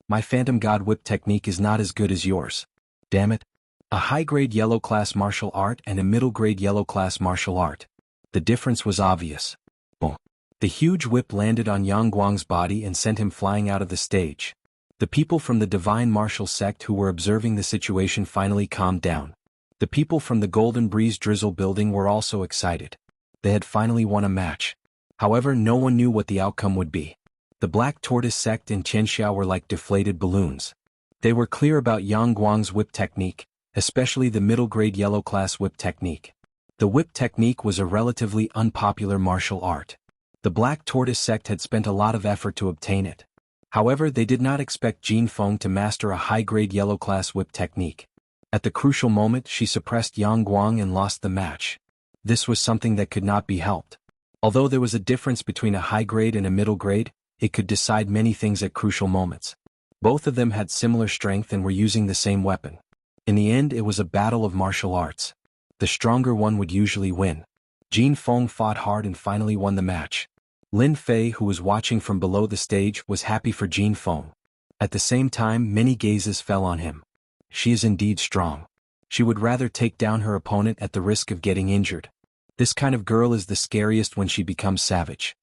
My Phantom God Whip technique is not as good as yours. Damn it. A high-grade yellow-class martial art and a middle-grade yellow-class martial art. The difference was obvious. Boom. The huge whip landed on Yang Guang's body and sent him flying out of the stage. The people from the Divine Martial Sect who were observing the situation finally calmed down. The people from the Golden Breeze Drizzle building were also excited. They had finally won a match. However, no one knew what the outcome would be. The Black Tortoise Sect and Xianxia were like deflated balloons. They were clear about Yang Guang's whip technique, especially the middle-grade yellow-class whip technique. The whip technique was a relatively unpopular martial art. The Black Tortoise Sect had spent a lot of effort to obtain it. However, they did not expect Jin Feng to master a high-grade yellow-class whip technique. At the crucial moment, she suppressed Yang Guang and lost the match. This was something that could not be helped. Although there was a difference between a high-grade and a middle-grade, it could decide many things at crucial moments. Both of them had similar strength and were using the same weapon. In the end, it was a battle of martial arts. The stronger one would usually win. Jin Feng fought hard and finally won the match. Lin Fei, who was watching from below the stage, was happy for Jin Feng. At the same time, many gazes fell on him. She is indeed strong. She would rather take down her opponent at the risk of getting injured. This kind of girl is the scariest when she becomes savage.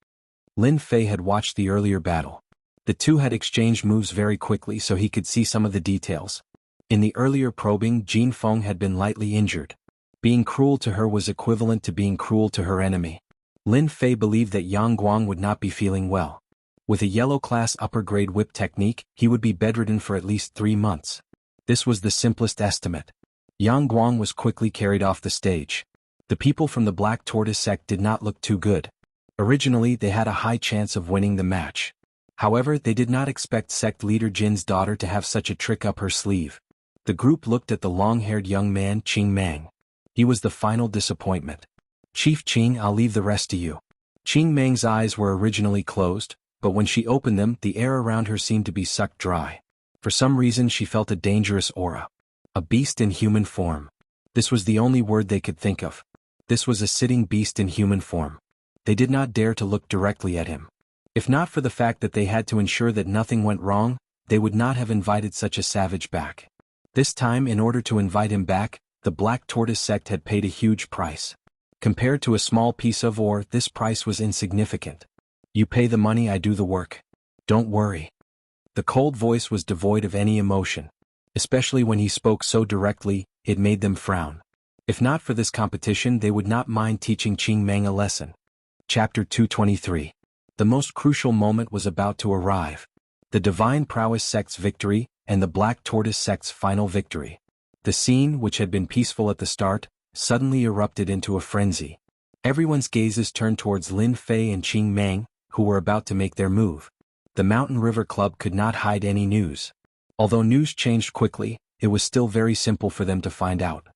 Lin Fei had watched the earlier battle. The two had exchanged moves very quickly so he could see some of the details. In the earlier probing, Jin Feng had been lightly injured. Being cruel to her was equivalent to being cruel to her enemy. Lin Fei believed that Yang Guang would not be feeling well. With a yellow-class upper-grade whip technique, he would be bedridden for at least 3 months. This was the simplest estimate. Yang Guang was quickly carried off the stage. The people from the Black Tortoise sect did not look too good. Originally, they had a high chance of winning the match. However, they did not expect sect leader Jin's daughter to have such a trick up her sleeve. The group looked at the long-haired young man Qing Mang. He was the final disappointment. Chief Qing, I'll leave the rest to you. Qing Mang's eyes were originally closed, but when she opened them, the air around her seemed to be sucked dry. For some reason she felt a dangerous aura. A beast in human form. This was the only word they could think of. This was a sitting beast in human form. They did not dare to look directly at him. If not for the fact that they had to ensure that nothing went wrong, they would not have invited such a savage back. This time, in order to invite him back, the Black Tortoise sect had paid a huge price. Compared to a small piece of ore, this price was insignificant. You pay the money, I do the work. Don't worry. The cold voice was devoid of any emotion. Especially when he spoke so directly, it made them frown. If not for this competition, they would not mind teaching Qing Mang a lesson. Chapter 223. The most crucial moment was about to arrive. The Divine Prowess sect's victory, and the Black Tortoise sect's final victory. The scene, which had been peaceful at the start, suddenly erupted into a frenzy. Everyone's gazes turned towards Lin Fei and Qing Mang, who were about to make their move. The Mountain River Club could not hide any news. Although news changed quickly, it was still very simple for them to find out.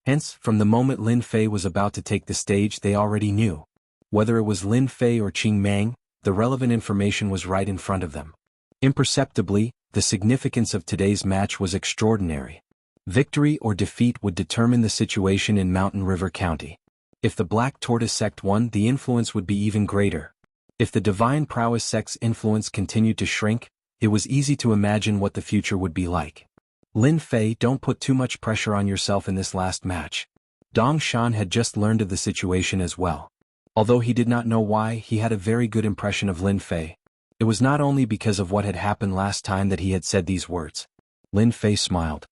Hence, from the moment Lin Fei was about to take the stage, they already knew. Whether it was Lin Fei or Qing Mang, the relevant information was right in front of them. Imperceptibly, the significance of today's match was extraordinary. Victory or defeat would determine the situation in Mountain River County. If the Black Tortoise sect won, the influence would be even greater. If the Divine Prowess sect's influence continued to shrink, it was easy to imagine what the future would be like. Lin Fei, don't put too much pressure on yourself in this last match. Dong Shan had just learned of the situation as well. Although he did not know why, he had a very good impression of Lin Fei. It was not only because of what had happened last time that he had said these words. Lin Fei smiled.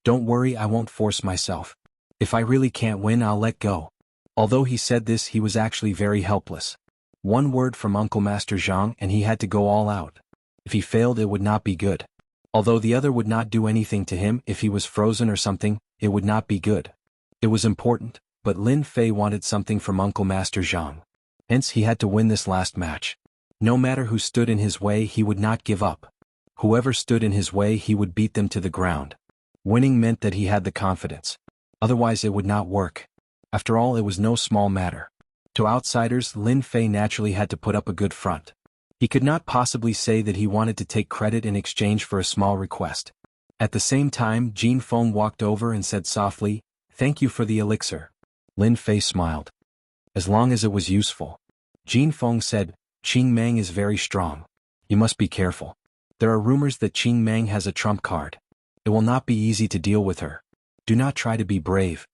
Don't worry, I won't force myself. If I really can't win, I'll let go. Although he said this, he was actually very helpless. One word from Uncle Master Zhang and he had to go all out. If he failed, it would not be good. Although the other would not do anything to him, if he was frozen or something, it would not be good. It was important, but Lin Fei wanted something from Uncle Master Zhang. Hence he had to win this last match. No matter who stood in his way, he would not give up. Whoever stood in his way, he would beat them to the ground. Winning meant that he had the confidence. Otherwise it would not work. After all, it was no small matter. To outsiders, Lin Fei naturally had to put up a good front. He could not possibly say that he wanted to take credit in exchange for a small request. At the same time, Jin Feng walked over and said softly, "Thank you for the elixir." Lin Fei smiled. As long as it was useful. Jin Feng said, "Qing Mang is very strong. You must be careful. There are rumors that Qing Mang has a trump card. It will not be easy to deal with her. Do not try to be brave.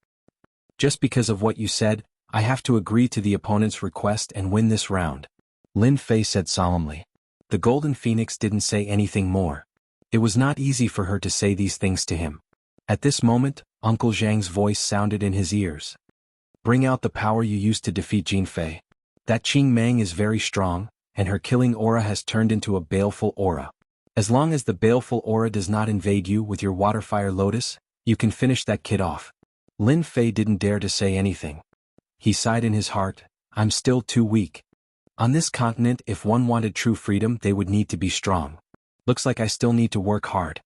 Just because of what you said, I have to agree to the opponent's request and win this round." Lin Fei said solemnly. The Golden Phoenix didn't say anything more. It was not easy for her to say these things to him. At this moment, Uncle Zhang's voice sounded in his ears. "Bring out the power you used to defeat Jin Fei. That Qing Mang is very strong, and her killing aura has turned into a baleful aura. As long as the baleful aura does not invade you with your water-fire lotus, you can finish that kid off." Lin Fei didn't dare to say anything. He sighed in his heart, "I'm still too weak. On this continent, if one wanted true freedom, they would need to be strong. Looks like I still need to work hard."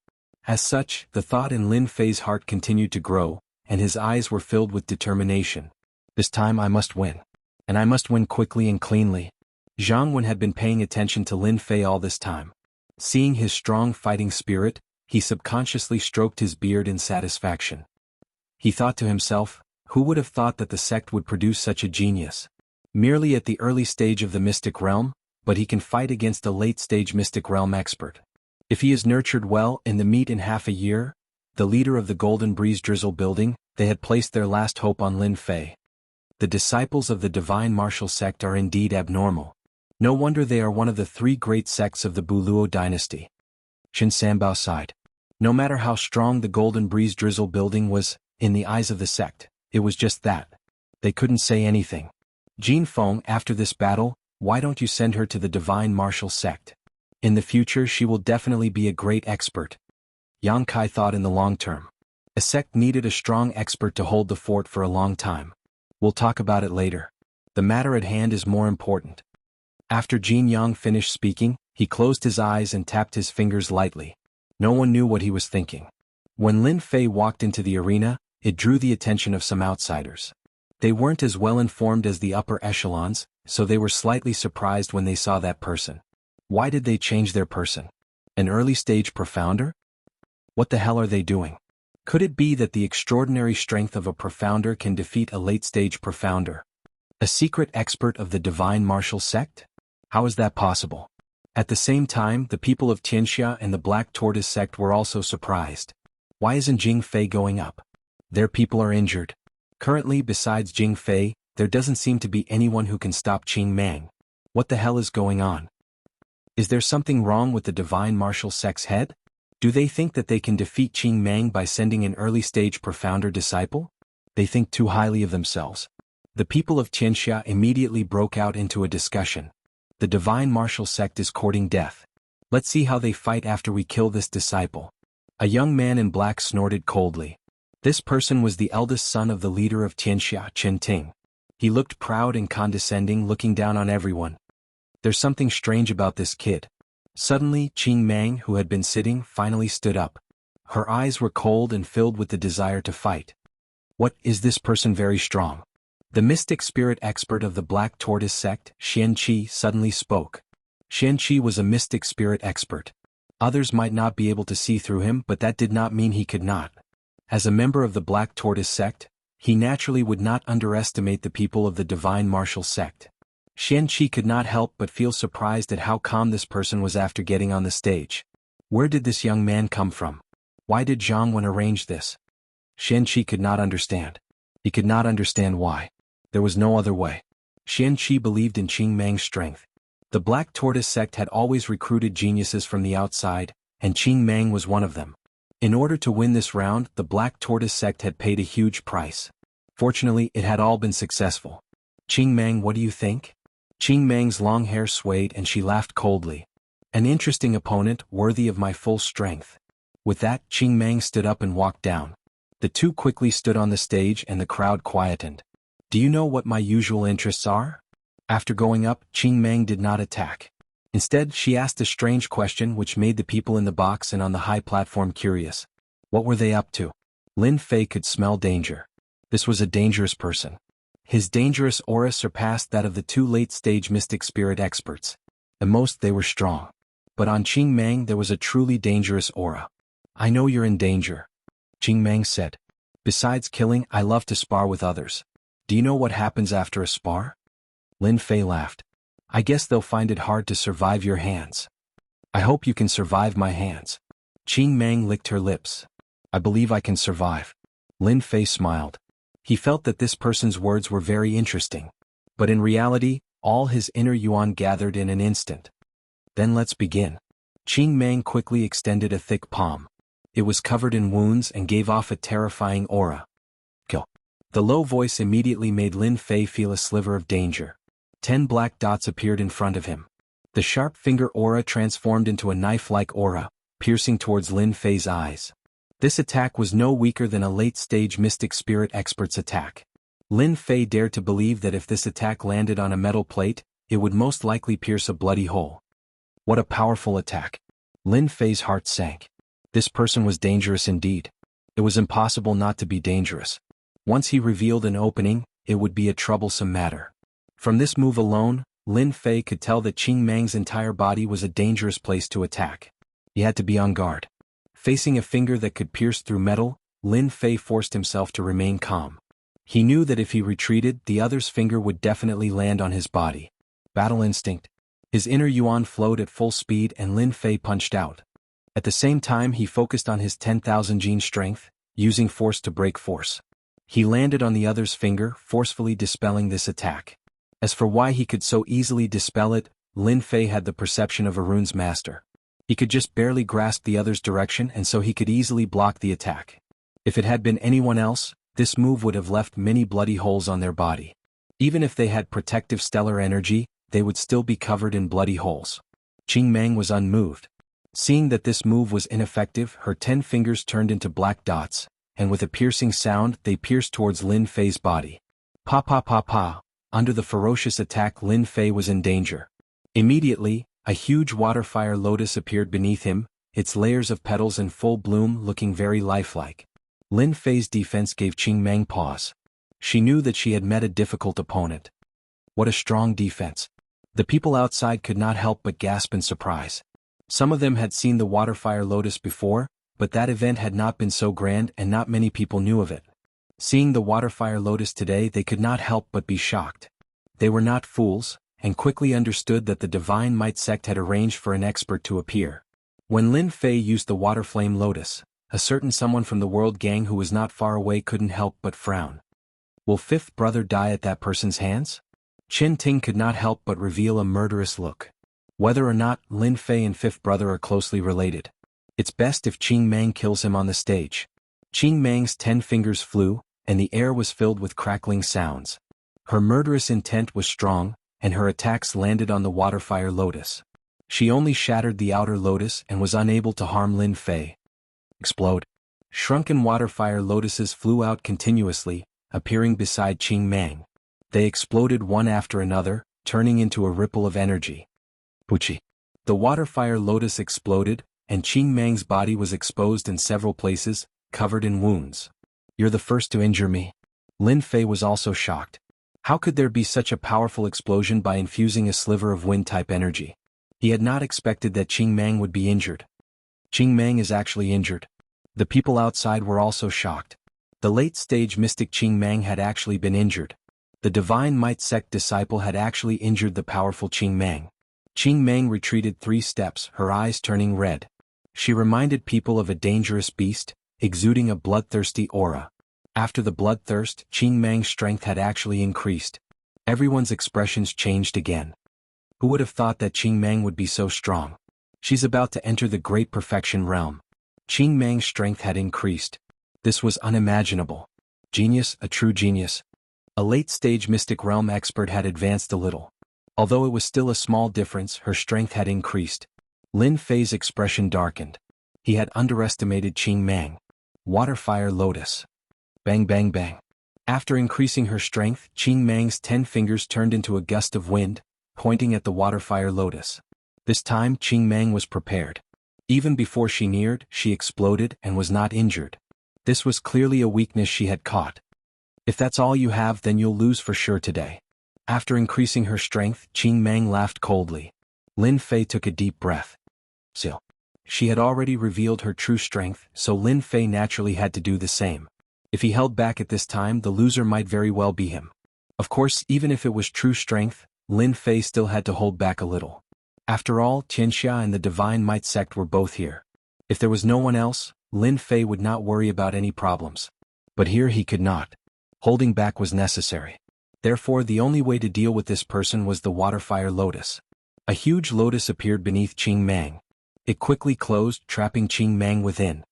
As such, the thought in Lin Fei's heart continued to grow, and his eyes were filled with determination. This time I must win. And I must win quickly and cleanly. Zhang Wen had been paying attention to Lin Fei all this time. Seeing his strong fighting spirit, he subconsciously stroked his beard in satisfaction. He thought to himself, who would have thought that the sect would produce such a genius? Merely at the early stage of the mystic realm, but he can fight against a late-stage mystic realm expert. If he is nurtured well and the meet in half a year, the leader of the Golden Breeze Drizzle building, they had placed their last hope on Lin Fei. The disciples of the Divine Martial sect are indeed abnormal. No wonder they are one of the 3 great sects of the Buluo dynasty. Shin Sanbao sighed. No matter how strong the Golden Breeze Drizzle building was, in the eyes of the sect, it was just that. They couldn't say anything. Jin Feng, after this battle, why don't you send her to the Divine Martial Sect? In the future she will definitely be a great expert. Yang Kai thought in the long term. A sect needed a strong expert to hold the fort for a long time. We'll talk about it later. The matter at hand is more important. After Jin Yang finished speaking, he closed his eyes and tapped his fingers lightly. No one knew what he was thinking. When Lin Fei walked into the arena, it drew the attention of some outsiders. They weren't as well informed as the upper echelons, so they were slightly surprised when they saw that person. Why did they change their person? An early-stage profounder? What the hell are they doing? Could it be that the extraordinary strength of a profounder can defeat a late-stage profounder? A secret expert of the Divine Martial Sect? How is that possible? At the same time, the people of Xianxia and the Black Tortoise Sect were also surprised. Why isn't Jing Fei going up? Their people are injured. Currently, besides Jing Fei, there doesn't seem to be anyone who can stop Qing Mang. What the hell is going on? Is there something wrong with the Divine Martial Sect's head? Do they think that they can defeat Qing Mang by sending an early-stage profounder disciple? They think too highly of themselves. The people of Xianxia immediately broke out into a discussion. The Divine Martial Sect is courting death. Let's see how they fight after we kill this disciple. A young man in black snorted coldly. This person was the eldest son of the leader of Xianxia, Chen Ting. He looked proud and condescending, looking down on everyone. There's something strange about this kid. Suddenly, Qing Mang, who had been sitting, finally stood up. Her eyes were cold and filled with the desire to fight. What, is this person very strong? The mystic spirit expert of the Black Tortoise Sect, Xianxia, suddenly spoke. Xianxia was a mystic spirit expert. Others might not be able to see through him, but that did not mean he could not. As a member of the Black Tortoise Sect, he naturally would not underestimate the people of the Divine Martial Sect. Xianxia could not help but feel surprised at how calm this person was after getting on the stage. Where did this young man come from? Why did Jianghu arrange this? Xianxia could not understand. He could not understand why. There was no other way. Xianxia believed in Qing Mang's strength. The Black Tortoise Sect had always recruited geniuses from the outside, and Qing Mang was one of them. In order to win this round, the Black Tortoise Sect had paid a huge price. Fortunately, it had all been successful. Qing Mang, what do you think? Qing Mang's long hair swayed and she laughed coldly. An interesting opponent, worthy of my full strength. With that, Qing Mang stood up and walked down. The two quickly stood on the stage and the crowd quietened. Do you know what my usual interests are? After going up, Qing Mang did not attack. Instead, she asked a strange question which made the people in the box and on the high platform curious. What were they up to? Lin Fei could smell danger. This was a dangerous person. His dangerous aura surpassed that of the two late-stage mystic spirit experts. At most they were strong. But on Qing Mang there was a truly dangerous aura. I know you're in danger, Qing Mang said. Besides killing, I love to spar with others. Do you know what happens after a spar? Lin Fei laughed. I guess they'll find it hard to survive your hands. I hope you can survive my hands. Qing Mang licked her lips. I believe I can survive. Lin Fei smiled. He felt that this person's words were very interesting. But in reality, all his inner yuan gathered in an instant. Then let's begin. Qing Mang quickly extended a thick palm. It was covered in wounds and gave off a terrifying aura. Kill. The low voice immediately made Lin Fei feel a sliver of danger. 10 black dots appeared in front of him. The sharp finger aura transformed into a knife-like aura, piercing towards Lin Fei's eyes. This attack was no weaker than a late-stage mystic spirit expert's attack. Lin Fei dared to believe that if this attack landed on a metal plate, it would most likely pierce a bloody hole. What a powerful attack. Lin Fei's heart sank. This person was dangerous indeed. It was impossible not to be dangerous. Once he revealed an opening, it would be a troublesome matter. From this move alone, Lin Fei could tell that Qing Mang's entire body was a dangerous place to attack. He had to be on guard. Facing a finger that could pierce through metal, Lin Fei forced himself to remain calm. He knew that if he retreated, the other's finger would definitely land on his body. Battle instinct. His inner yuan flowed at full speed and Lin Fei punched out. At the same time he focused on his 10,000 gene strength, using force to break force. He landed on the other's finger, forcefully dispelling this attack. As for why he could so easily dispel it, Lin Fei had the perception of a rune's master. He could just barely grasp the other's direction and so he could easily block the attack. If it had been anyone else, this move would have left many bloody holes on their body. Even if they had protective stellar energy, they would still be covered in bloody holes. Qing Mang was unmoved. Seeing that this move was ineffective, her 10 fingers turned into black dots, and with a piercing sound they pierced towards Lin Fei's body. Pa pa pa pa. Under the ferocious attack, Lin Fei was in danger. Immediately, a huge water-fire lotus appeared beneath him, its layers of petals in full bloom looking very lifelike. Lin Fei's defense gave Qing Mang pause. She knew that she had met a difficult opponent. What a strong defense. The people outside could not help but gasp in surprise. Some of them had seen the water-fire lotus before, but that event had not been so grand and not many people knew of it. Seeing the water-fire lotus today, they could not help but be shocked. They were not fools, and quickly understood that the Divine Might sect had arranged for an expert to appear. When Lin Fei used the water flame lotus, a certain someone from the world gang who was not far away couldn't help but frown. Will fifth brother die at that person's hands? Qin Ting could not help but reveal a murderous look. Whether or not Lin Fei and fifth brother are closely related, it's best if Qing Mang kills him on the stage. Qing Mang's 10 fingers flew, and the air was filled with crackling sounds. Her murderous intent was strong, and her attacks landed on the water-fire lotus. She only shattered the outer lotus and was unable to harm Lin Fei. Explode. Shrunken water-fire lotuses flew out continuously, appearing beside Qing Mang. They exploded one after another, turning into a ripple of energy. Wuxia. The water-fire lotus exploded, and Qing Mang's body was exposed in several places, covered in wounds. You're the first to injure me. Lin Fei was also shocked. How could there be such a powerful explosion by infusing a sliver of wind-type energy? He had not expected that Qing Mang would be injured. Qing Mang is actually injured. The people outside were also shocked. The late-stage mystic Qing Mang had actually been injured. The Divine Might sect disciple had actually injured the powerful Qing Mang. Qing Mang retreated 3 steps, her eyes turning red. She reminded people of a dangerous beast, exuding a bloodthirsty aura. After the bloodthirst, Qing Mang's strength had actually increased. Everyone's expressions changed again. Who would have thought that Qing Mang would be so strong? She's about to enter the great perfection realm. Qing Mang's strength had increased. This was unimaginable. Genius, a true genius. A late-stage mystic realm expert had advanced a little. Although it was still a small difference, her strength had increased. Lin Fei's expression darkened. He had underestimated Qing Mang. Water-fire lotus. Bang bang bang. After increasing her strength, Qing Mang's 10 fingers turned into a gust of wind, pointing at the water-fire lotus. This time Qing Mang was prepared. Even before she neared, she exploded and was not injured. This was clearly a weakness she had caught. If that's all you have, then you'll lose for sure today. After increasing her strength, Qing Mang laughed coldly. Lin Fei took a deep breath. Still, she had already revealed her true strength, so Lin Fei naturally had to do the same. If he held back at this time, the loser might very well be him. Of course, even if it was true strength, Lin Fei still had to hold back a little. After all, Xianxia and the Divine Might sect were both here. If there was no one else, Lin Fei would not worry about any problems. But here he could not. Holding back was necessary. Therefore, the only way to deal with this person was the water-fire lotus. A huge lotus appeared beneath Qing Mang. It quickly closed, trapping Qing Mang within.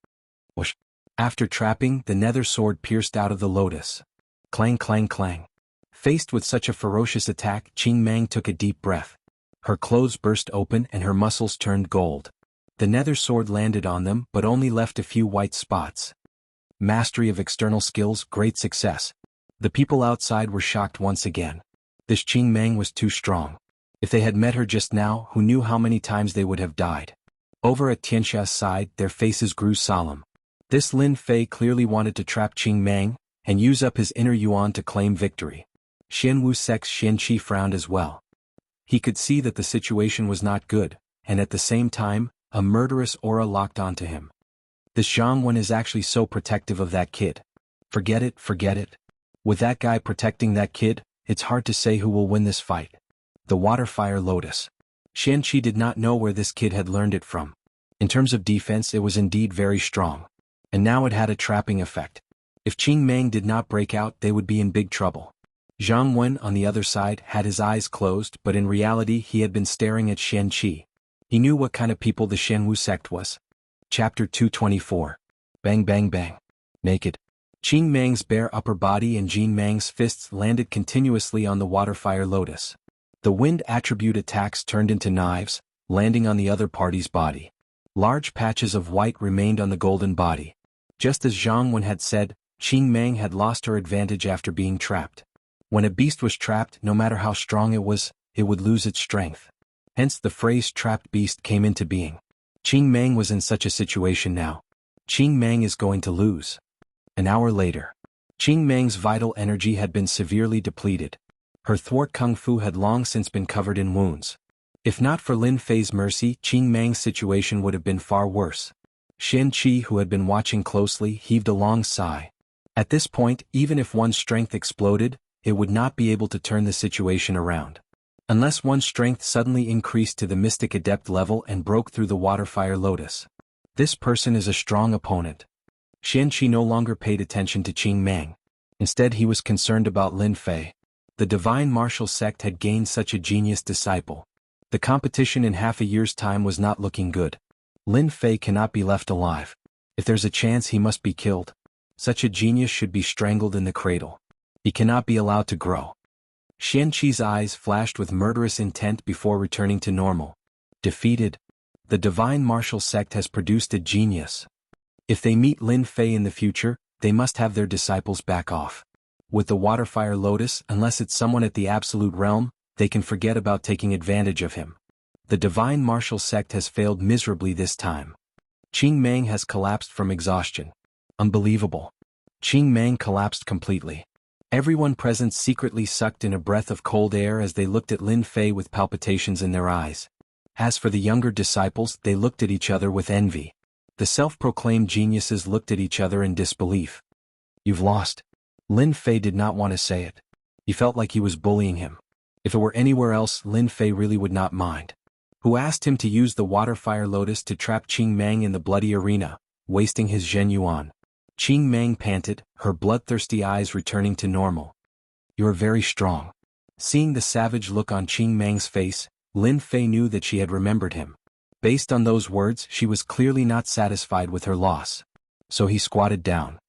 Whoosh. After trapping, the nether sword pierced out of the lotus. Clang clang clang. Faced with such a ferocious attack, Qing Mang took a deep breath. Her clothes burst open and her muscles turned gold. The nether sword landed on them but only left a few white spots. Mastery of external skills, great success. The people outside were shocked once again. This Qing Mang was too strong. If they had met her just now, who knew how many times they would have died. Over at Xianxia's side, their faces grew solemn. This Lin Fei clearly wanted to trap Qing Mang and use up his inner yuan to claim victory. Xianwu Sec's Xianxia frowned as well. He could see that the situation was not good, and at the same time, a murderous aura locked onto him. This Jianghu is actually so protective of that kid. Forget it, forget it. With that guy protecting that kid, it's hard to say who will win this fight. The water-fire lotus. Xianxia did not know where this kid had learned it from. In terms of defense, it was indeed very strong. And now it had a trapping effect. If Qing Mang did not break out, they would be in big trouble. Zhang Wen, on the other side, had his eyes closed, but in reality he had been staring at Xianxia. He knew what kind of people the Xianwu sect was. Chapter 224. Bang bang bang. Naked. Qing Mang's bare upper body and Jin Mang's fists landed continuously on the water-fire lotus. The wind attribute attacks turned into knives, landing on the other party's body. Large patches of white remained on the golden body. Just as Jianghu had said, Qing Mang had lost her advantage after being trapped. When a beast was trapped, no matter how strong it was, it would lose its strength. Hence the phrase trapped beast came into being. Qing Mang was in such a situation now. Qing Mang is going to lose. An hour later. Qing Mang's vital energy had been severely depleted. Her thwart kung fu had long since been covered in wounds. If not for Lin Fei's mercy, Qing Mang's situation would have been far worse. Xianxia, who had been watching closely, heaved a long sigh. At this point, even if one's strength exploded, it would not be able to turn the situation around. Unless one's strength suddenly increased to the mystic adept level and broke through the water-fire lotus. This person is a strong opponent. Xianxia no longer paid attention to Qing Mang. Instead he was concerned about Lin Fei. The divine martial sect had gained such a genius disciple. The competition in half a year's time was not looking good. Lin Fei cannot be left alive. If there's a chance he must be killed. Such a genius should be strangled in the cradle. He cannot be allowed to grow. Xianxi's eyes flashed with murderous intent before returning to normal. Defeated. The divine martial sect has produced a genius. If they meet Lin Fei in the future, they must have their disciples back off. With the water-fire lotus, unless it's someone at the absolute realm, they can forget about taking advantage of him. The divine martial sect has failed miserably this time. Qing Mang has collapsed from exhaustion. Unbelievable. Qing Mang collapsed completely. Everyone present secretly sucked in a breath of cold air as they looked at Lin Fei with palpitations in their eyes. As for the younger disciples, they looked at each other with envy. The self-proclaimed geniuses looked at each other in disbelief. You've lost. Lin Fei did not want to say it. He felt like he was bullying him. If it were anywhere else, Lin Fei really would not mind. Who asked him to use the water-fire lotus to trap Qing Mang in the bloody arena, wasting his Zhen Yuan. Qing Mang panted, her bloodthirsty eyes returning to normal. You are very strong. Seeing the savage look on Qing Mang's face, Lin Fei knew that she had remembered him. Based on those words, she was clearly not satisfied with her loss. So he squatted down.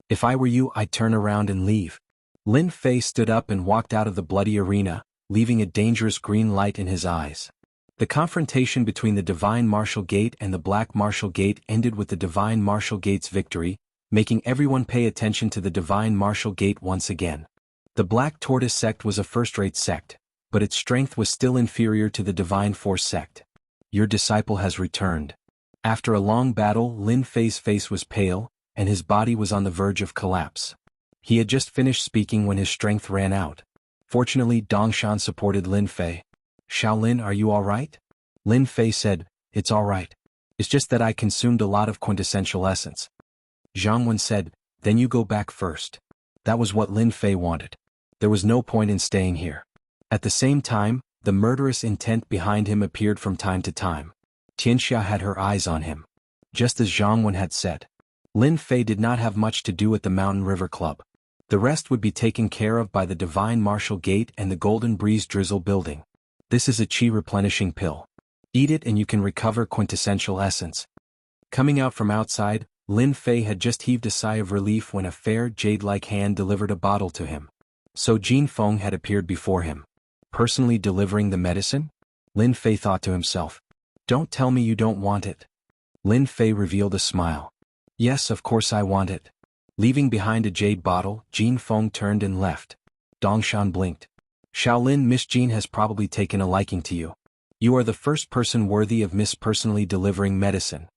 If I were you, I'd turn around and leave. Lin Fei stood up and walked out of the bloody arena, leaving a dangerous green light in his eyes. The confrontation between the Divine Martial Gate and the Black Martial Gate ended with the Divine Martial Gate's victory, making everyone pay attention to the Divine Martial Gate once again. The Black Tortoise sect was a first-rate sect, but its strength was still inferior to the Divine Force sect. Your disciple has returned. After a long battle, Lin Fei's face was pale, and his body was on the verge of collapse. He had just finished speaking when his strength ran out. Fortunately, Dongshan supported Lin Fei. Shaolin, are you all right? Lin Fei said, it's all right. It's just that I consumed a lot of quintessential essence. Jianghu said, then you go back first. That was what Lin Fei wanted. There was no point in staying here. At the same time, the murderous intent behind him appeared from time to time. Xianxia had her eyes on him. Just as Jianghu had said. Lin Fei did not have much to do at the Mountain River Club. The rest would be taken care of by the Divine Martial Gate and the Golden Breeze Drizzle building. This is a chi replenishing pill. Eat it and you can recover quintessential essence. Coming out from outside, Lin Fei had just heaved a sigh of relief when a fair jade-like hand delivered a bottle to him. So Jin Feng had appeared before him. Personally delivering the medicine? Lin Fei thought to himself. Don't tell me you don't want it. Lin Fei revealed a smile. Yes, of course I want it. Leaving behind a jade bottle, Jin Feng turned and left. Dongshan blinked. Shaolin, Miss Jin has probably taken a liking to you. You are the first person worthy of Miss personally delivering medicine.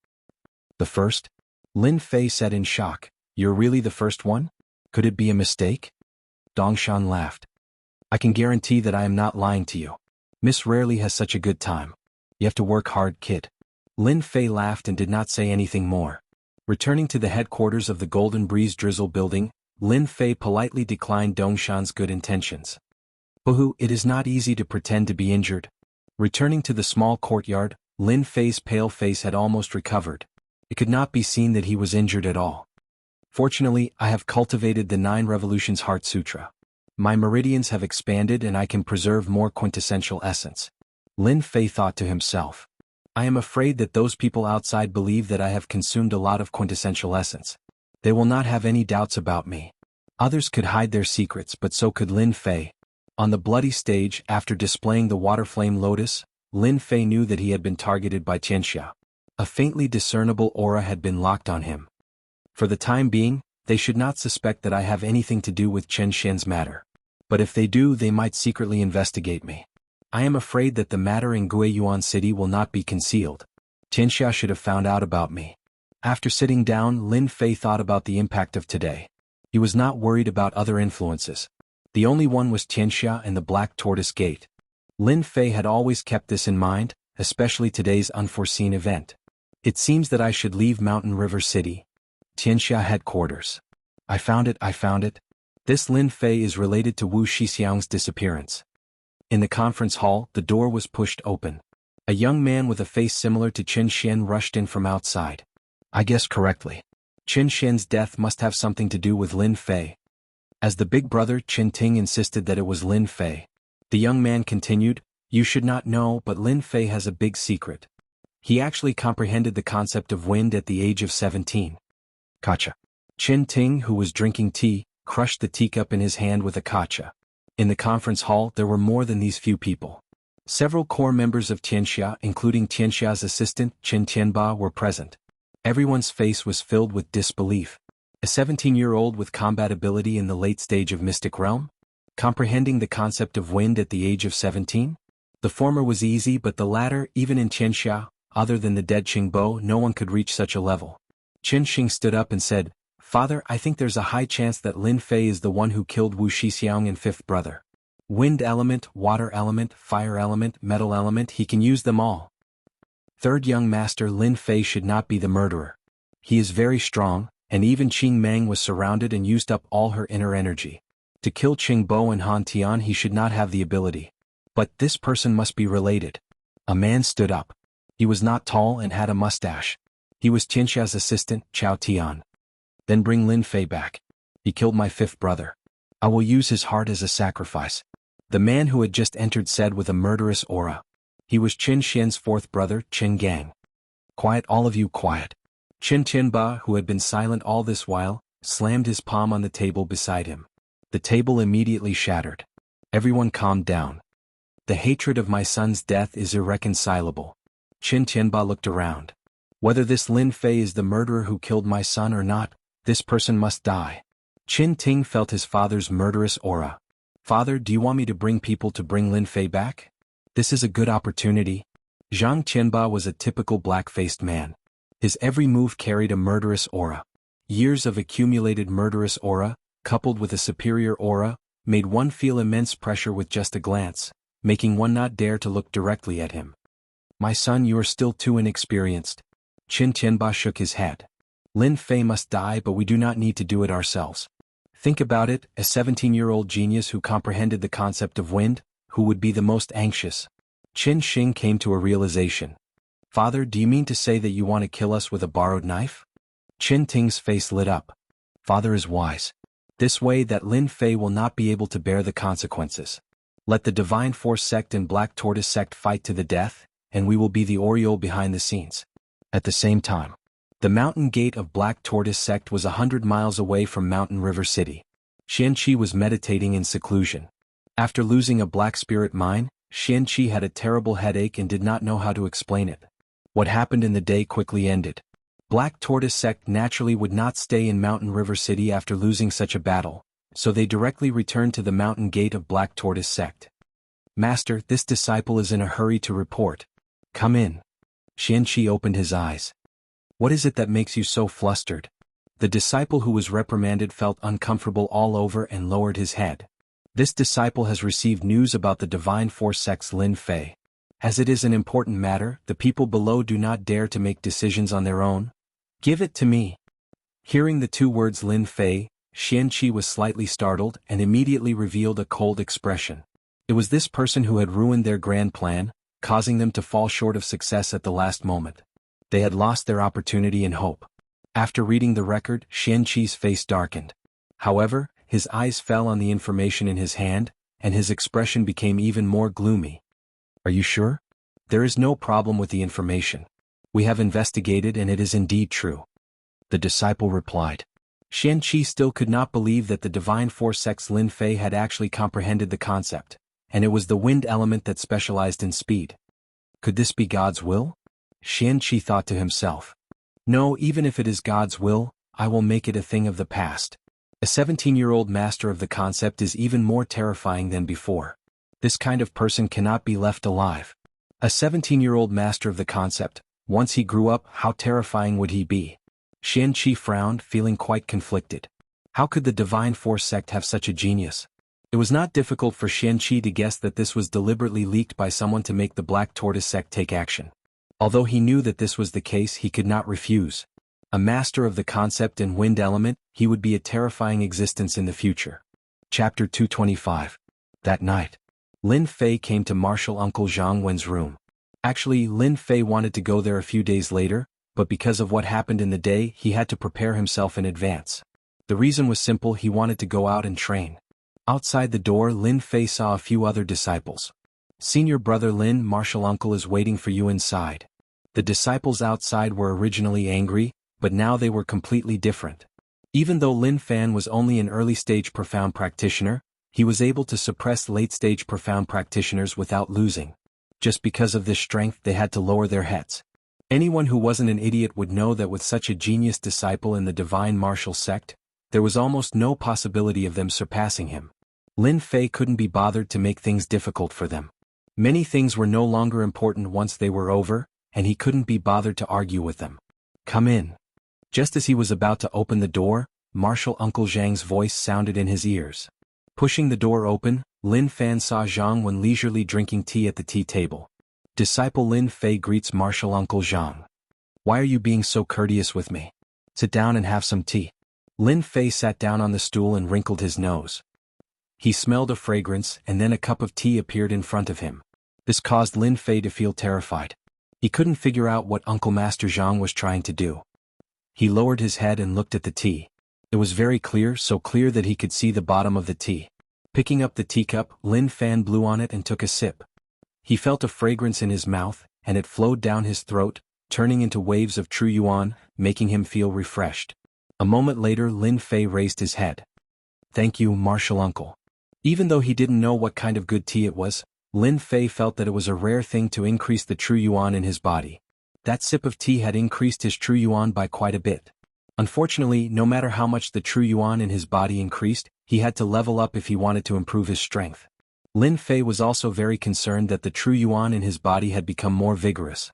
The first? Lin Fei said in shock. You're really the first one? Could it be a mistake? Dongshan laughed. I can guarantee that I am not lying to you. Miss rarely has such a good time. You have to work hard, kid. Lin Fei laughed and did not say anything more. Returning to the headquarters of the Golden Breeze Drizzle building, Lin Fei politely declined Dongshan's good intentions. Boo-hoo, it is not easy to pretend to be injured. Returning to the small courtyard, Lin Fei's pale face had almost recovered. It could not be seen that he was injured at all. Fortunately, I have cultivated the 9 Revolutions Heart Sutra. My meridians have expanded and I can preserve more quintessential essence. Lin Fei thought to himself. I am afraid that those people outside believe that I have consumed a lot of quintessential essence. They will not have any doubts about me. Others could hide their secrets, but so could Lin Fei. On the bloody stage, after displaying the water flame lotus, Lin Fei knew that he had been targeted by Xianxia. A faintly discernible aura had been locked on him. For the time being, they should not suspect that I have anything to do with Chen Xian's matter. But if they do, they might secretly investigate me. I am afraid that the matter in Guiyuan City will not be concealed. Xianxia should have found out about me. After sitting down, Lin Fei thought about the impact of today. He was not worried about other influences. The only one was Xianxia and the Black Tortoise Gate. Lin Fei had always kept this in mind, especially today's unforeseen event. It seems that I should leave Mountain River City. Xianxia headquarters. I found it. This Lin Fei is related to Wu Shixiang's disappearance. In the conference hall, the door was pushed open. A young man with a face similar to Chen Xian rushed in from outside. I guessed correctly. Chen Xian's death must have something to do with Lin Fei. As the big brother Chen Ting insisted that it was Lin Fei, the young man continued, "You should not know, but Lin Fei has a big secret. He actually comprehended the concept of wind at the age of 17. Kacha. Chen Ting, who was drinking tea, crushed the teacup in his hand with a kacha. In the conference hall there were more than these few people. Several core members of Xianxia, including Xianxia's assistant, Chen Tianba, were present. Everyone's face was filled with disbelief. A 17-year-old with combat ability in the late stage of Mystic Realm? Comprehending the concept of wind at the age of 17? The former was easy, but the latter, even in Xianxia, other than the dead Qingbo, no one could reach such a level. Chen Xing stood up and said, "Father, I think there's a high chance that Lin Fei is the one who killed Wu Shixiang and fifth brother. Wind element, water element, fire element, metal element, he can use them all. Third young master Lin Fei should not be the murderer. He is very strong, and even Qing Meng was surrounded and used up all her inner energy. To kill Qingbo and Han Tian he should not have the ability. But this person must be related." A man stood up. He was not tall and had a mustache. He was Qianxia's assistant, Chao Tian. "Then bring Lin Fei back. He killed my fifth brother. I will use his heart as a sacrifice," the man who had just entered said with a murderous aura. He was Chen Xian's fourth brother, Chen Gang. "Quiet, all of you, quiet." Chen Tianba, who had been silent all this while, slammed his palm on the table beside him. The table immediately shattered. Everyone calmed down. "The hatred of my son's death is irreconcilable." Chen Tianba looked around. "Whether this Lin Fei is the murderer who killed my son or not, this person must die." Chen Ting felt his father's murderous aura. "Father, do you want me to bring people to bring Lin Fei back? This is a good opportunity." Zhang Qianba was a typical black-faced man. His every move carried a murderous aura. Years of accumulated murderous aura, coupled with a superior aura, made one feel immense pressure with just a glance, making one not dare to look directly at him. "My son, you are still too inexperienced." Chen Tianba shook his head. "Lin Fei must die, but we do not need to do it ourselves. Think about it, a 17-year-old genius who comprehended the concept of wind, who would be the most anxious?" Chen Xing came to a realization. "Father, do you mean to say that you want to kill us with a borrowed knife?" Chen Ting's face lit up. "Father is wise. This way that Lin Fei will not be able to bear the consequences. Let the Divine Force sect and Black Tortoise sect fight to the death, and we will be the aureole behind the scenes." At the same time, the mountain gate of Black Tortoise sect was 100 miles away from Mountain River City. Xianxia was meditating in seclusion. After losing a black spirit mine, Xianxia had a terrible headache and did not know how to explain it. What happened in the day quickly ended. Black Tortoise sect naturally would not stay in Mountain River City after losing such a battle, so they directly returned to the mountain gate of Black Tortoise sect. "Master, this disciple is in a hurry to report." "Come in." Xianxia opened his eyes. "What is it that makes you so flustered?" The disciple who was reprimanded felt uncomfortable all over and lowered his head. "This disciple has received news about the Divine Force sect's Lin Fei. As it is an important matter, the people below do not dare to make decisions on their own. Give it to me." Hearing the two words Lin Fei, Xianxia was slightly startled and immediately revealed a cold expression. It was this person who had ruined their grand plan, causing them to fall short of success at the last moment. They had lost their opportunity and hope. After reading the record, Xianxi's face darkened. However, his eyes fell on the information in his hand, and his expression became even more gloomy. "Are you sure?" "There is no problem with the information. We have investigated and it is indeed true." The disciple replied. Xianxia still could not believe that the Divine Force sect's Lin Fei had actually comprehended the concept, and it was the wind element that specialized in speed. Could this be God's will? Xianxia thought to himself. No, even if it is God's will, I will make it a thing of the past. A 17-year-old master of the concept is even more terrifying than before. This kind of person cannot be left alive. A 17-year-old master of the concept, once he grew up, how terrifying would he be? Xianxia frowned, feeling quite conflicted. How could the Divine Force sect have such a genius? It was not difficult for Xianxia to guess that this was deliberately leaked by someone to make the Black Tortoise sect take action. Although he knew that this was the case, he could not refuse. A master of the concept and wind element, he would be a terrifying existence in the future. Chapter 225. That night, Lin Fei came to Martial Uncle Zhang Wen's room. Actually, Lin Fei wanted to go there a few days later, but because of what happened in the day, he had to prepare himself in advance. The reason was simple: he wanted to go out and train. Outside the door, Lin Fei saw a few other disciples. Senior brother Lin, Martial Uncle is waiting for you inside. The disciples outside were originally angry, but now they were completely different. Even though Lin Fan was only an early-stage profound practitioner, he was able to suppress late-stage profound practitioners without losing. Just because of this strength, they had to lower their heads. Anyone who wasn't an idiot would know that with such a genius disciple in the divine martial sect, there was almost no possibility of them surpassing him. Lin Fei couldn't be bothered to make things difficult for them. Many things were no longer important once they were over, and he couldn't be bothered to argue with them. Come in. Just as he was about to open the door, Martial Uncle Zhang's voice sounded in his ears. Pushing the door open, Lin Fan saw Zhang Wen leisurely drinking tea at the tea table. Disciple Lin Fei greets Martial Uncle Zhang. Why are you being so courteous with me? Sit down and have some tea. Lin Fei sat down on the stool and wrinkled his nose. He smelled a fragrance, and then a cup of tea appeared in front of him. This caused Lin Fei to feel terrified. He couldn't figure out what Uncle Master Zhang was trying to do. He lowered his head and looked at the tea. It was very clear, so clear that he could see the bottom of the tea. Picking up the teacup, Lin Fan blew on it and took a sip. He felt a fragrance in his mouth, and it flowed down his throat, turning into waves of true yuan, making him feel refreshed. A moment later, Lin Fei raised his head. Thank you, Martial Uncle. Even though he didn't know what kind of good tea it was, Lin Fei felt that it was a rare thing to increase the true yuan in his body. That sip of tea had increased his true yuan by quite a bit. Unfortunately, no matter how much the true yuan in his body increased, he had to level up if he wanted to improve his strength. Lin Fei was also very concerned that the true yuan in his body had become more vigorous.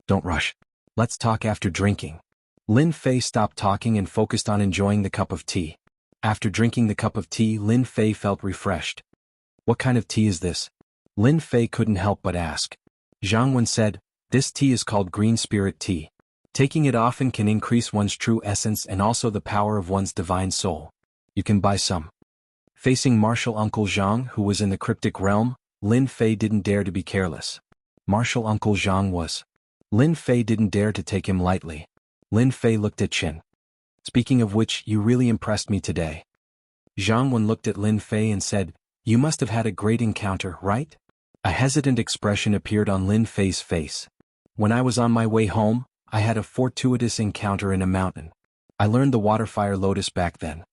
Don't rush. Let's talk after drinking. Lin Fei stopped talking and focused on enjoying the cup of tea. After drinking the cup of tea, Lin Fei felt refreshed. What kind of tea is this? Lin Fei couldn't help but ask. Zhang Wen said, this tea is called green spirit tea. Taking it often can increase one's true essence and also the power of one's divine soul. You can buy some. Facing Martial Uncle Zhang, who was in the cryptic realm, Lin Fei didn't dare to be careless. Martial Uncle Zhang was. Lin Fei didn't dare to take him lightly. Lin Fei looked at Qin. Speaking of which, you really impressed me today. Zhang Wen looked at Lin Fei and said, you must have had a great encounter, right? A hesitant expression appeared on Lin Fei's face. When I was on my way home, I had a fortuitous encounter in a mountain. I learned the water-fire lotus back then.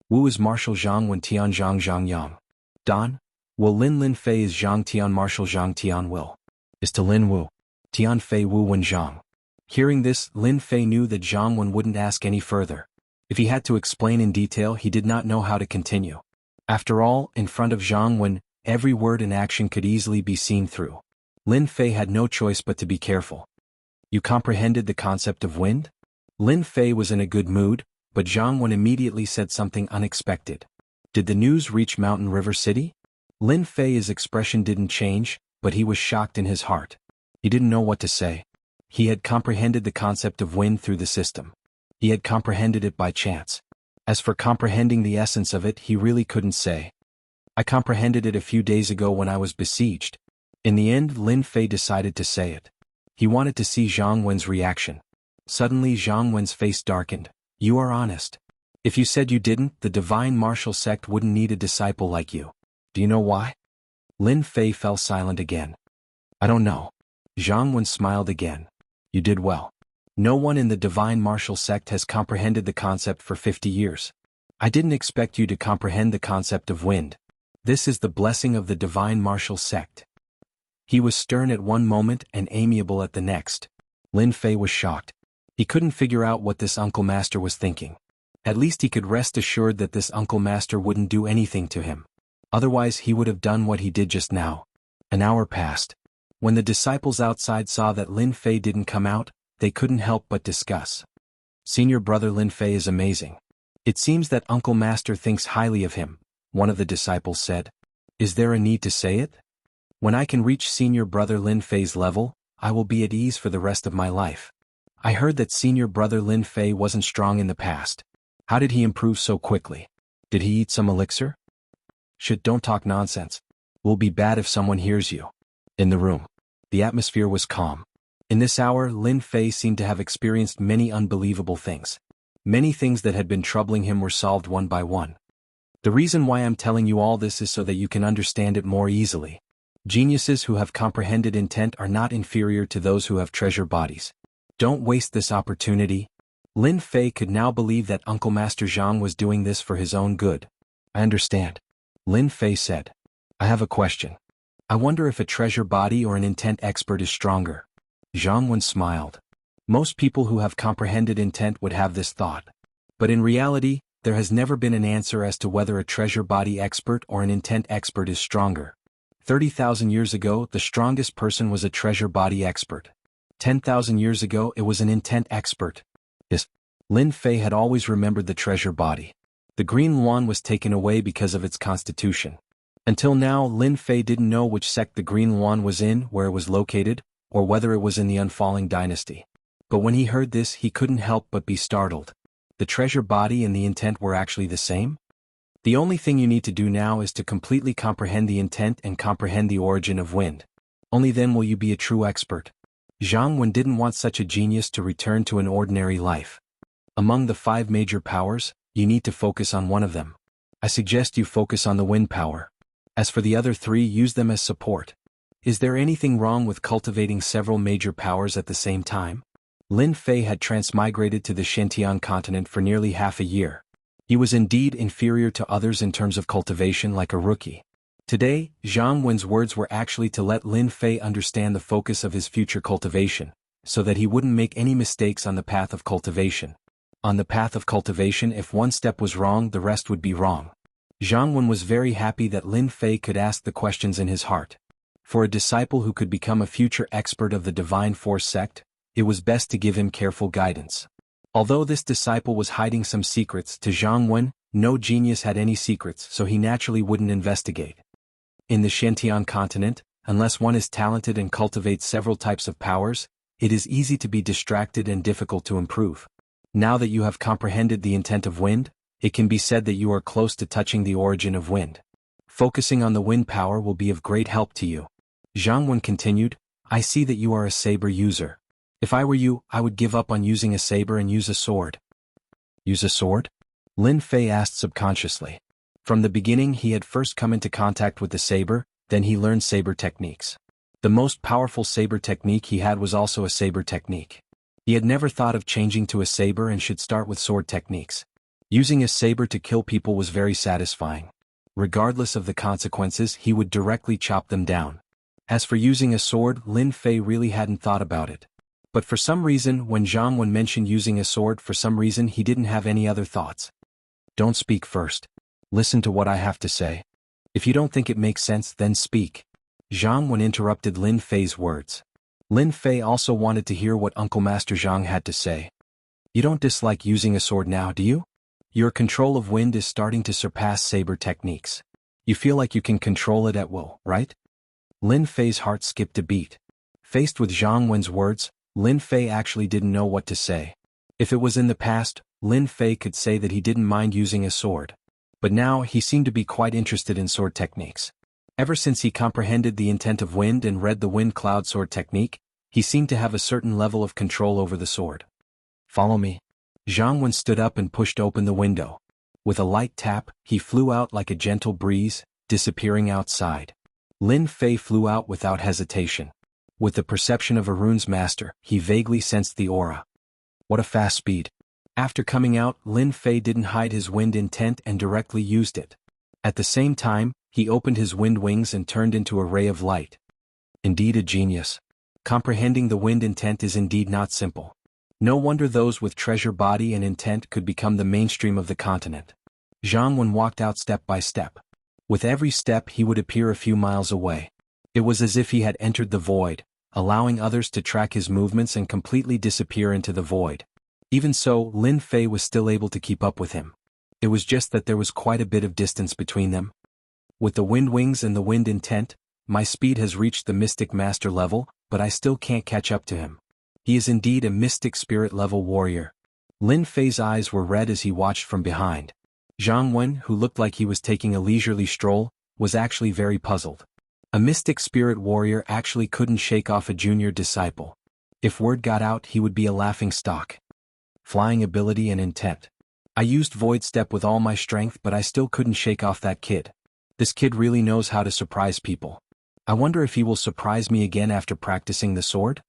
Wu is Martial Zhang Wen Tian Zhang Zhang Yang. Dan? Well, Lin Fei is Zhang Tian Martial Zhang Tian Will. Is to Lin Wu. Tian Fei Wu Wen Zhang. Hearing this, Lin Fei knew that Zhang Wen wouldn't ask any further. If he had to explain in detail, he did not know how to continue. After all, in front of Zhang Wen, every word and action could easily be seen through. Lin Fei had no choice but to be careful. You comprehended the concept of wind? Lin Fei was in a good mood, but Zhang Wen immediately said something unexpected. Did the news reach Mountain River City? Lin Fei's expression didn't change, but he was shocked in his heart. He didn't know what to say. He had comprehended the concept of wind through the system. He had comprehended it by chance. As for comprehending the essence of it, he really couldn't say. I comprehended it a few days ago when I was besieged. In the end, Lin Fei decided to say it. He wanted to see Zhang Wen's reaction. Suddenly Zhang Wen's face darkened. You are honest. If you said you didn't, the divine martial sect wouldn't need a disciple like you. Do you know why? Lin Fei fell silent again. I don't know. Zhang Wen smiled again. You did well. No one in the divine martial sect has comprehended the concept for 50 years. I didn't expect you to comprehend the concept of wind. This is the blessing of the divine martial sect. He was stern at one moment and amiable at the next. Lin Fei was shocked. He couldn't figure out what this uncle master was thinking. At least he could rest assured that this uncle master wouldn't do anything to him. Otherwise he would have done what he did just now. An hour passed. When the disciples outside saw that Lin Fei didn't come out, they couldn't help but discuss. Senior brother Lin Fei is amazing. It seems that Uncle Master thinks highly of him, one of the disciples said. Is there a need to say it? When I can reach senior brother Lin Fei's level, I will be at ease for the rest of my life. I heard that senior brother Lin Fei wasn't strong in the past. How did he improve so quickly? Did he eat some elixir? Shit, don't talk nonsense. Will be bad if someone hears you. In the room. The atmosphere was calm. In this hour, Lin Fei seemed to have experienced many unbelievable things. Many things that had been troubling him were solved one by one. The reason why I'm telling you all this is so that you can understand it more easily. Geniuses who have comprehended intent are not inferior to those who have treasure bodies. Don't waste this opportunity. Lin Fei could now believe that Uncle Master Zhang was doing this for his own good. I understand. Lin Fei said. I have a question. I wonder if a treasure body or an intent expert is stronger. Jianghu smiled. Most people who have comprehended intent would have this thought. But in reality, there has never been an answer as to whether a treasure body expert or an intent expert is stronger. 30,000 years ago, the strongest person was a treasure body expert. 10,000 years ago, it was an intent expert. Yes. Lin Fei had always remembered the treasure body. The green yuan was taken away because of its constitution. Until now, Lin Fei didn't know which sect the green yuan was in, where it was located, or whether it was in the unfalling dynasty. But when he heard this, he couldn't help but be startled. The treasure body and the intent were actually the same? The only thing you need to do now is to completely comprehend the intent and comprehend the origin of wind. Only then will you be a true expert. Jianghu didn't want such a genius to return to an ordinary life. Among the 5 major powers, you need to focus on one of them. I suggest you focus on the wind power. As for the other 3, use them as support. Is there anything wrong with cultivating several major powers at the same time? Lin Fei had transmigrated to the Xianxia continent for nearly half a year. He was indeed inferior to others in terms of cultivation, like a rookie. Today, Jianghu's words were actually to let Lin Fei understand the focus of his future cultivation, so that he wouldn't make any mistakes on the path of cultivation. On the path of cultivation, if one step was wrong, the rest would be wrong. Jianghu was very happy that Lin Fei could ask the questions in his heart. For a disciple who could become a future expert of the Divine Force sect, it was best to give him careful guidance. Although this disciple was hiding some secrets, to Jianghu, no genius had any secrets, so he naturally wouldn't investigate. In the Xianxia continent, unless one is talented and cultivates several types of powers, it is easy to be distracted and difficult to improve. Now that you have comprehended the intent of wind, it can be said that you are close to touching the origin of wind. Focusing on the wind power will be of great help to you. Jianghu continued, I see that you are a saber user. If I were you, I would give up on using a saber and use a sword. Use a sword? Lin Fei asked subconsciously. From the beginning he had first come into contact with the saber, then he learned saber techniques. The most powerful saber technique he had was also a saber technique. He had never thought of changing to a saber and should start with sword techniques. Using a saber to kill people was very satisfying. Regardless of the consequences, he would directly chop them down. As for using a sword, Lin Fei really hadn't thought about it. But for some reason, when Jianghu mentioned using a sword, for some reason he didn't have any other thoughts. Don't speak first. Listen to what I have to say. If you don't think it makes sense, then speak. Jianghu interrupted Lin Fei's words. Lin Fei also wanted to hear what Uncle Master Zhang had to say. You don't dislike using a sword now, do you? Your control of wind is starting to surpass saber techniques. You feel like you can control it at will, right? Lin Fei's heart skipped a beat. Faced with Jianghu's words, Lin Fei actually didn't know what to say. If it was in the past, Lin Fei could say that he didn't mind using a sword. But now he seemed to be quite interested in sword techniques. Ever since he comprehended the intent of wind and read the wind cloud sword technique, he seemed to have a certain level of control over the sword. Follow me. Jianghu stood up and pushed open the window. With a light tap, he flew out like a gentle breeze, disappearing outside. Lin Fei flew out without hesitation. With the perception of a rune's master, he vaguely sensed the aura. What a fast speed. After coming out, Lin Fei didn't hide his wind intent and directly used it. At the same time, he opened his wind wings and turned into a ray of light. Indeed a genius. Comprehending the wind intent is indeed not simple. No wonder those with treasure body and intent could become the mainstream of the continent. Jianghu walked out step by step. With every step he would appear a few miles away. It was as if he had entered the void, allowing others to track his movements and completely disappear into the void. Even so, Lin Fei was still able to keep up with him. It was just that there was quite a bit of distance between them. With the wind wings and the wind intent, my speed has reached the mystic master level, but I still can't catch up to him. He is indeed a mystic spirit level warrior. Lin Fei's eyes were red as he watched from behind. Jianghu, who looked like he was taking a leisurely stroll, was actually very puzzled. A mystic spirit warrior actually couldn't shake off a junior disciple. If word got out, he would be a laughing stock. Flying ability and intent. I used Void Step with all my strength, but I still couldn't shake off that kid. This kid really knows how to surprise people. I wonder if he will surprise me again after practicing the sword?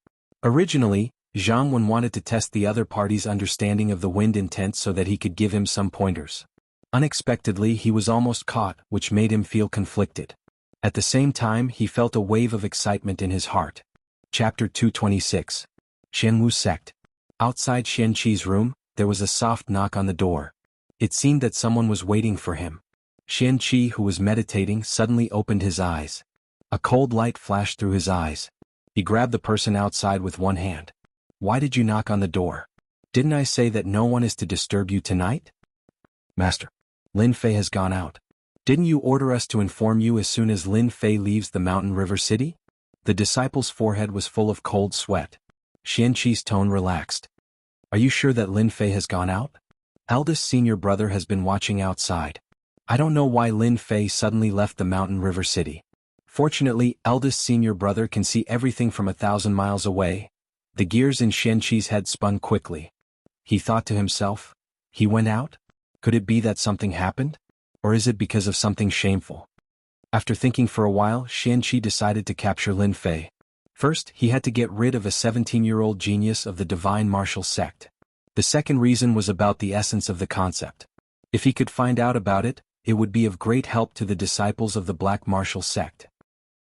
Originally, Jianghu wanted to test the other party's understanding of the wind intent so that he could give him some pointers. Unexpectedly, he was almost caught, which made him feel conflicted. At the same time, he felt a wave of excitement in his heart. Chapter 226. Jianghu Sect. Outside Xianxi's room, there was a soft knock on the door. It seemed that someone was waiting for him. Xianxi, who was meditating, suddenly opened his eyes. A cold light flashed through his eyes. He grabbed the person outside with one hand. Why did you knock on the door? Didn't I say that no one is to disturb you tonight? Master. Lin Fei has gone out. Didn't you order us to inform you as soon as Lin Fei leaves the mountain river city? The disciple's forehead was full of cold sweat. Xianxi's tone relaxed. Are you sure that Lin Fei has gone out? Eldest senior brother has been watching outside. I don't know why Lin Fei suddenly left the mountain river city. Fortunately, eldest senior brother can see everything from 1,000 miles away. The gears in Xianxi's head spun quickly. He thought to himself, he went out? Could it be that something happened? Or is it because of something shameful? After thinking for a while, Xianxi decided to capture Lin Fei. First, he had to get rid of a 17-year-old genius of the divine martial sect. The second reason was about the essence of the concept. If he could find out about it, it would be of great help to the disciples of the black martial sect.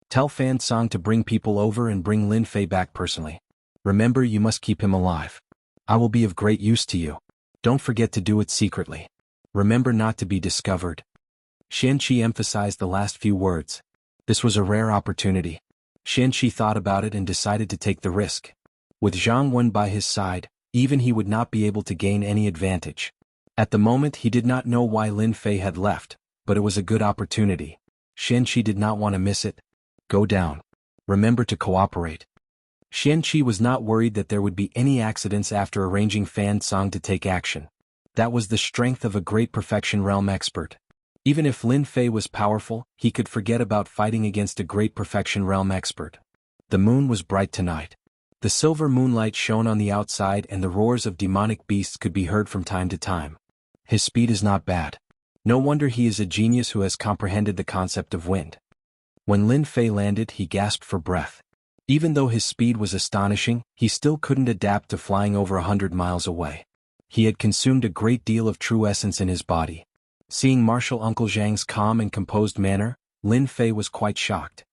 Tell Fan Song to bring people over and bring Lin Fei back personally. Remember, you must keep him alive. I will be of great use to you. Don't forget to do it secretly. Remember not to be discovered. Xianxi emphasized the last few words. This was a rare opportunity. Xianxi thought about it and decided to take the risk. With Jianghu by his side, even he would not be able to gain any advantage. At the moment he did not know why Lin Fei had left, but it was a good opportunity. Xianxi did not want to miss it. Go down. Remember to cooperate. Xianxi was not worried that there would be any accidents after arranging Fan Song to take action. That was the strength of a great perfection realm expert. Even if Lin Fei was powerful, he could forget about fighting against a great perfection realm expert. The moon was bright tonight. The silver moonlight shone on the outside and the roars of demonic beasts could be heard from time to time. His speed is not bad. No wonder he is a genius who has comprehended the concept of wind. When Lin Fei landed, he gasped for breath. Even though his speed was astonishing, he still couldn't adapt to flying over 100 miles away. He had consumed a great deal of true essence in his body. Seeing Martial Uncle Zhang's calm and composed manner, Lin Fei was quite shocked.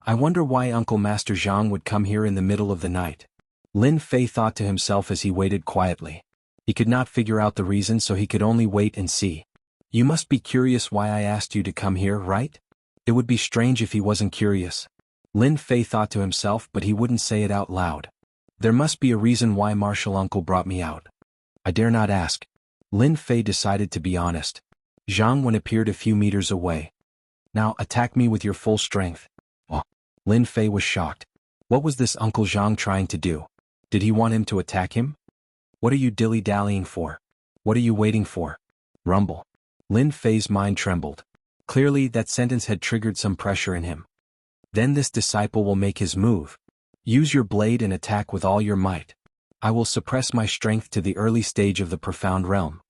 I wonder why Uncle Master Zhang would come here in the middle of the night. Lin Fei thought to himself as he waited quietly. He could not figure out the reason, so he could only wait and see. You must be curious why I asked you to come here, right? It would be strange if he wasn't curious. Lin Fei thought to himself, but he wouldn't say it out loud. There must be a reason why Martial Uncle brought me out. I dare not ask. Lin Fei decided to be honest. Jianghu appeared a few meters away. Now attack me with your full strength. Oh. Lin Fei was shocked. What was this Uncle Zhang trying to do? Did he want him to attack him? What are you dilly-dallying for? What are you waiting for? Rumble. Lin Fei's mind trembled. Clearly that sentence had triggered some pressure in him. Then this disciple will make his move. Use your blade and attack with all your might. I will suppress my strength to the early stage of the profound realm.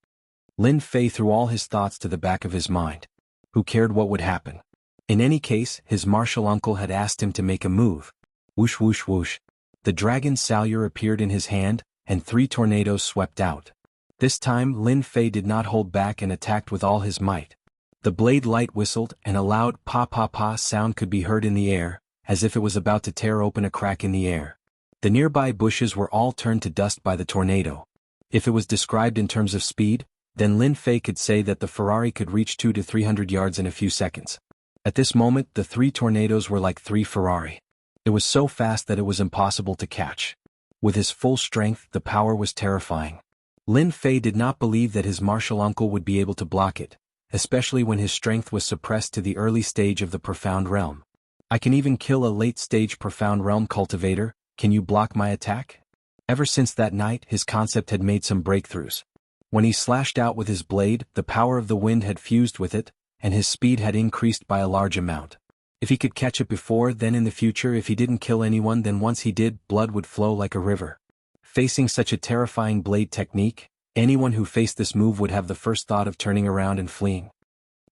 Lin Fei threw all his thoughts to the back of his mind. Who cared what would happen? In any case, his martial uncle had asked him to make a move. Whoosh whoosh whoosh. The dragon salure appeared in his hand, and 3 tornadoes swept out. This time Lin Fei did not hold back and attacked with all his might. The blade light whistled, and a loud pa-pa-pa sound could be heard in the air, as if it was about to tear open a crack in the air. The nearby bushes were all turned to dust by the tornado. If it was described in terms of speed, then Lin Fei could say that the Ferrari could reach 200 to 300 yards in a few seconds. At this moment, the 3 tornadoes were like 3 Ferrari. It was so fast that it was impossible to catch. With his full strength, the power was terrifying. Lin Fei did not believe that his martial uncle would be able to block it, especially when his strength was suppressed to the early stage of the Profound Realm. I can even kill a late-stage Profound Realm cultivator, can you block my attack? Ever since that night, his concept had made some breakthroughs. When he slashed out with his blade, the power of the wind had fused with it, and his speed had increased by a large amount. If he could catch it before, then in the future if he didn't kill anyone, then once he did, blood would flow like a river. Facing such a terrifying blade technique, anyone who faced this move would have the first thought of turning around and fleeing.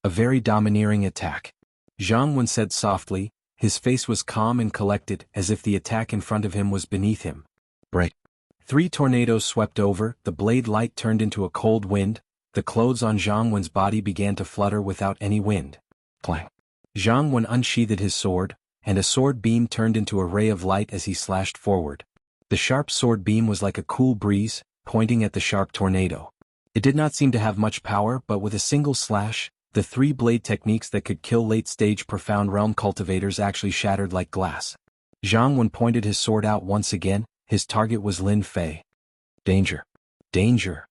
A very domineering attack. Jianghu said softly, his face was calm and collected, as if the attack in front of him was beneath him. Break. 3 tornadoes swept over, the blade light turned into a cold wind, the clothes on Jianghu's body began to flutter without any wind. Clang. Jianghu unsheathed his sword, and a sword beam turned into a ray of light as he slashed forward. The sharp sword beam was like a cool breeze, pointing at the sharp tornado. It did not seem to have much power, but with a single slash, the 3 blade techniques that could kill late-stage Profound Realm cultivators actually shattered like glass. Jianghu pointed his sword out once again, his target was Lin Fei. Danger. Danger.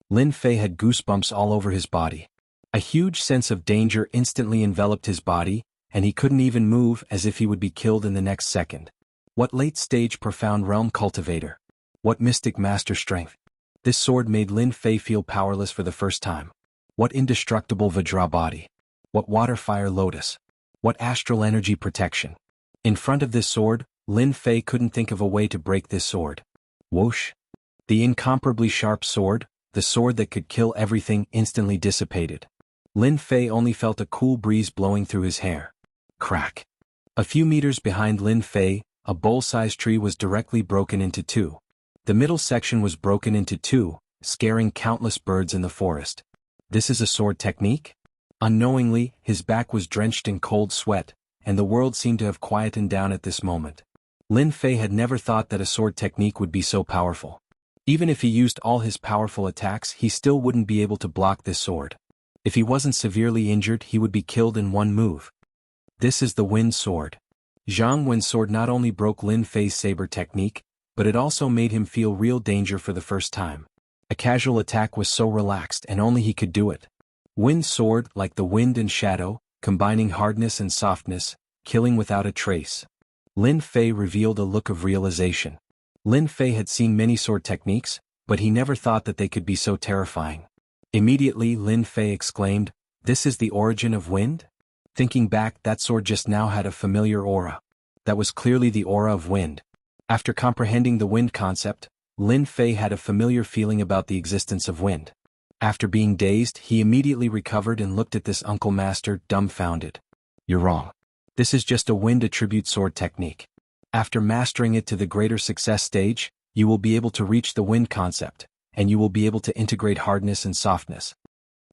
Lin Fei had goosebumps all over his body. A huge sense of danger instantly enveloped his body, and he couldn't even move, as if he would be killed in the next second. What late-stage Profound Realm cultivator? What mystic master strength? This sword made Lin Fei feel powerless for the first time. What indestructible Vajra body? What water-fire lotus? What astral energy protection? In front of this sword, Lin Fei couldn't think of a way to break this sword. Whoosh! The incomparably sharp sword, the sword that could kill everything, instantly dissipated. Lin Fei only felt a cool breeze blowing through his hair. Crack! A few meters behind Lin Fei, a bowl-sized tree was directly broken into 2. The middle section was broken into 2, scaring countless birds in the forest. This is a sword technique? Unknowingly, his back was drenched in cold sweat, and the world seemed to have quietened down at this moment. Lin Fei had never thought that a sword technique would be so powerful. Even if he used all his powerful attacks, he still wouldn't be able to block this sword. If he wasn't severely injured, he would be killed in one move. This is the Wind Sword. Jianghu's sword not only broke Lin Fei's saber technique, but it also made him feel real danger for the first time. A casual attack was so relaxed and only he could do it. Wind Sword, like the wind and shadow, combining hardness and softness, killing without a trace. Lin Fei revealed a look of realization. Lin Fei had seen many sword techniques, but he never thought that they could be so terrifying. Immediately Lin Fei exclaimed, "This is the origin of wind?" Thinking back, that sword just now had a familiar aura. That was clearly the aura of wind. After comprehending the wind concept, Lin Fei had a familiar feeling about the existence of wind. After being dazed, he immediately recovered and looked at this uncle master, dumbfounded. "You're wrong. This is just a wind attribute sword technique. After mastering it to the greater success stage, you will be able to reach the wind concept, and you will be able to integrate hardness and softness.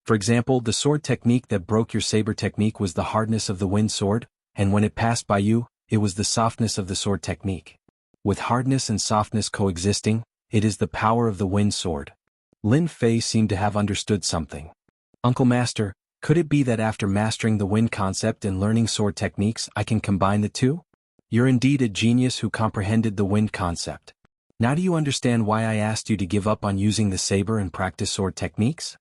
For example, the sword technique that broke your saber technique was the hardness of the wind sword, and when it passed by you, it was the softness of the sword technique. With hardness and softness coexisting, it is the power of the wind sword." Lin Fei seemed to have understood something. "Uncle Master, could it be that after mastering the wind concept and learning sword techniques, I can combine the two? You're indeed a genius who comprehended the wind concept. Now do you understand why I asked you to give up on using the saber and practice sword techniques?"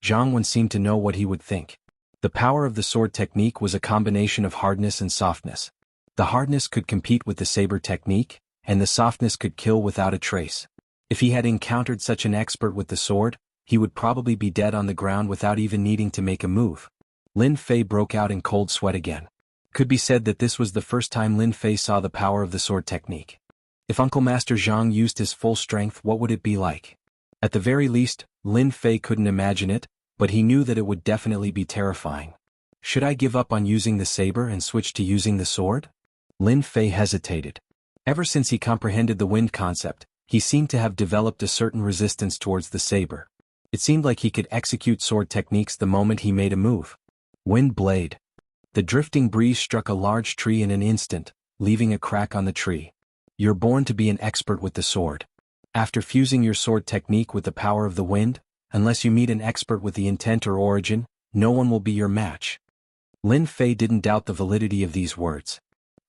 Jianghu seemed to know what he would think. The power of the sword technique was a combination of hardness and softness. The hardness could compete with the saber technique, and the softness could kill without a trace. If he had encountered such an expert with the sword, he would probably be dead on the ground without even needing to make a move. Lin Fei broke out in cold sweat again. Could be said that this was the first time Lin Fei saw the power of the sword technique. If Uncle Master Jiang used his full strength, what would it be like? At the very least, Lin Fei couldn't imagine it, but he knew that it would definitely be terrifying. Should I give up on using the saber and switch to using the sword? Lin Fei hesitated. Ever since he comprehended the wind concept, He seemed to have developed a certain resistance towards the saber. It seemed like he could execute sword techniques the moment he made a move. Wind blade. The drifting breeze struck a large tree in an instant, leaving a crack on the tree. You're born to be an expert with the sword. After fusing your sword technique with the power of the wind, unless you meet an expert with the intent or origin, no one will be your match. Lin Fei didn't doubt the validity of these words.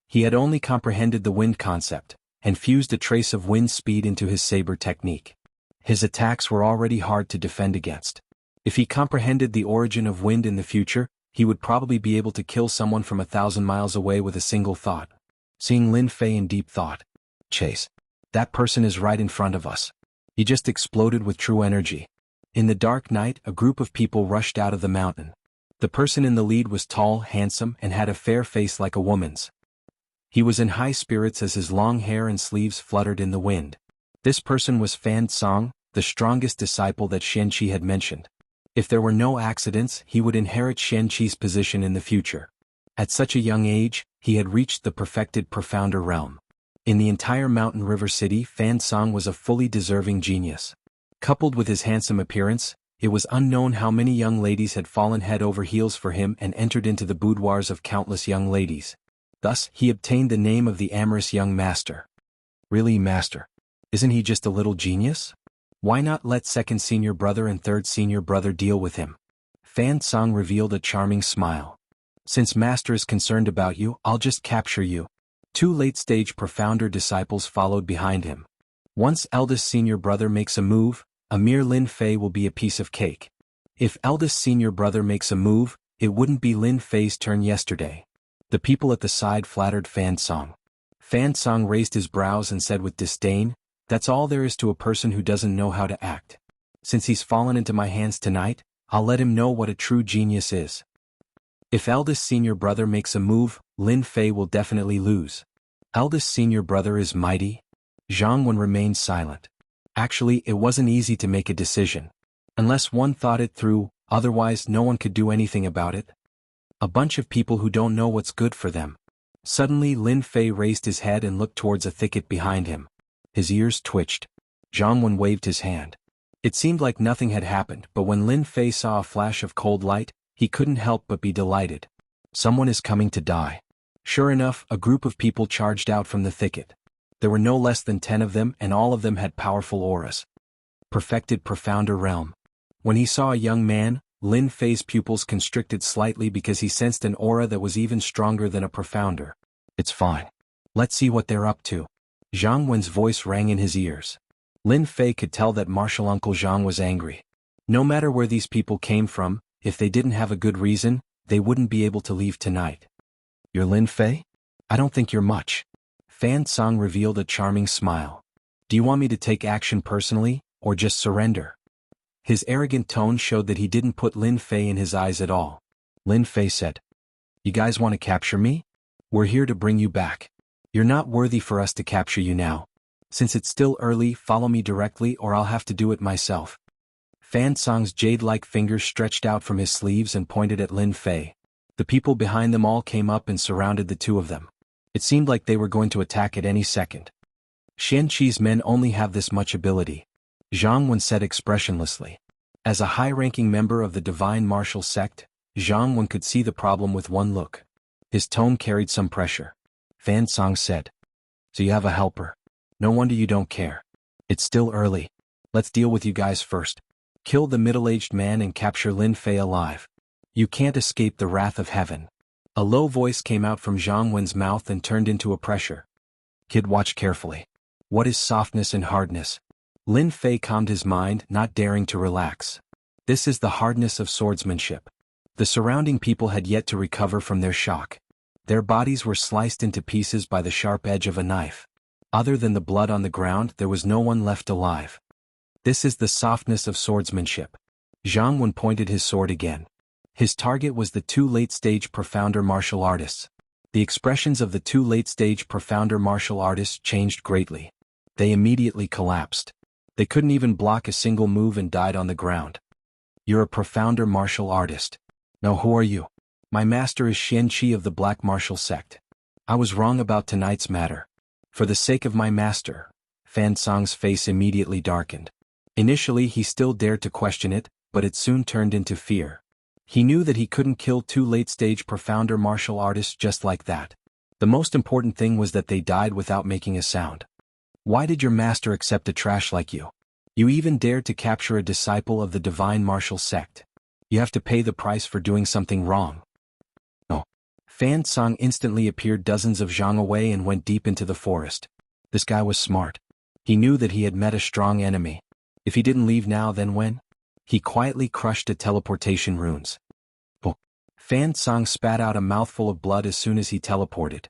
He had only comprehended the wind concept, and fused a trace of wind speed into his saber technique. His attacks were already hard to defend against. If he comprehended the origin of wind in the future, he would probably be able to kill someone from 1,000 miles away with a single thought. Seeing Lin Fei in deep thought. Chase. That person is right in front of us. He just exploded with true energy. In the dark night, a group of people rushed out of the mountain. The person in the lead was tall, handsome, and had a fair face like a woman's. He was in high spirits as his long hair and sleeves fluttered in the wind. This person was Fan Song, the strongest disciple that Xianxia had mentioned. If there were no accidents, he would inherit Xianxia's position in the future. At such a young age, he had reached the perfected profounder realm. In the entire mountain river city, Fan Song was a fully deserving genius. Coupled with his handsome appearance, it was unknown how many young ladies had fallen head over heels for him and entered into the boudoirs of countless young ladies. Thus, he obtained the name of the amorous young master. Really, master? Isn't he just a little genius? Why not let second senior brother and third senior brother deal with him? Fan Song revealed a charming smile. Since master is concerned about you, I'll just capture you. Two late-stage profounder disciples followed behind him. Once eldest senior brother makes a move, a mere Lin Fei will be a piece of cake. If eldest senior brother makes a move, it wouldn't be Lin Fei's turn yesterday. The people at the side flattered Fan Song. Fan Song raised his brows and said with disdain, "That's all there is to a person who doesn't know how to act. Since he's fallen into my hands tonight, I'll let him know what a true genius is. If eldest senior brother makes a move, Lin Fei will definitely lose. Eldest senior brother is mighty." Jianghu remained silent. Actually, it wasn't easy to make a decision. Unless one thought it through, otherwise no one could do anything about it. A bunch of people who don't know what's good for them. Suddenly Lin Fei raised his head and looked towards a thicket behind him. His ears twitched. Jianghu waved his hand. It seemed like nothing had happened, but when Lin Fei saw a flash of cold light, he couldn't help but be delighted. Someone is coming to die. Sure enough, a group of people charged out from the thicket. There were no less than 10 of them, and all of them had powerful auras. Perfected profounder realm. When he saw a young man, Lin Fei's pupils constricted slightly because he sensed an aura that was even stronger than a profounder. It's fine. Let's see what they're up to. Zhang Wen's voice rang in his ears. Lin Fei could tell that martial uncle Zhang was angry. No matter where these people came from, if they didn't have a good reason, they wouldn't be able to leave tonight. You're Lin Fei? I don't think you're much. Fan Song revealed a charming smile. Do you want me to take action personally, or just surrender? His arrogant tone showed that he didn't put Lin Fei in his eyes at all. Lin Fei said, "You guys want to capture me? We're here to bring you back. You're not worthy for us to capture you now. Since it's still early, follow me directly or I'll have to do it myself." Fan Song's jade-like fingers stretched out from his sleeves and pointed at Lin Fei. The people behind them all came up and surrounded the two of them. It seemed like they were going to attack at any second. Xianxi's men only have this much ability. Zhang Wen said expressionlessly. As a high-ranking member of the divine martial sect, Zhang Wen could see the problem with one look. His tone carried some pressure. Fan Song said, "So you have a helper. No wonder you don't care. It's still early. Let's deal with you guys first. Kill the middle-aged man and capture Lin Fei alive. You can't escape the wrath of heaven." A low voice came out from Zhang Wen's mouth and turned into a pressure. "Kid, watch carefully. What is softness and hardness?" Lin Fei calmed his mind, not daring to relax. This is the hardness of swordsmanship. The surrounding people had yet to recover from their shock. Their bodies were sliced into pieces by the sharp edge of a knife. Other than the blood on the ground, there was no one left alive. This is the softness of swordsmanship. Zhang Wen pointed his sword again. His target was the two late-stage profounder martial artists. The expressions of the two late-stage profounder martial artists changed greatly. They immediately collapsed. They couldn't even block a single move and died on the ground. "You're a profounder martial artist. Now who are you?" "My master is Xianxia of the Black Martial Sect. I was wrong about tonight's matter. For the sake of my master," Fan Song's face immediately darkened. Initially he still dared to question it, but it soon turned into fear. He knew that he couldn't kill two late-stage profounder martial artists just like that. The most important thing was that they died without making a sound. Why did your master accept a trash like you? You even dared to capture a disciple of the divine martial sect. You have to pay the price for doing something wrong. Oh. Fan Song instantly appeared dozens of zhang away and went deep into the forest. This guy was smart. He knew that he had met a strong enemy. If he didn't leave now, then when? He quietly crushed the teleportation runes. Oh. Fan Song spat out a mouthful of blood as soon as he teleported.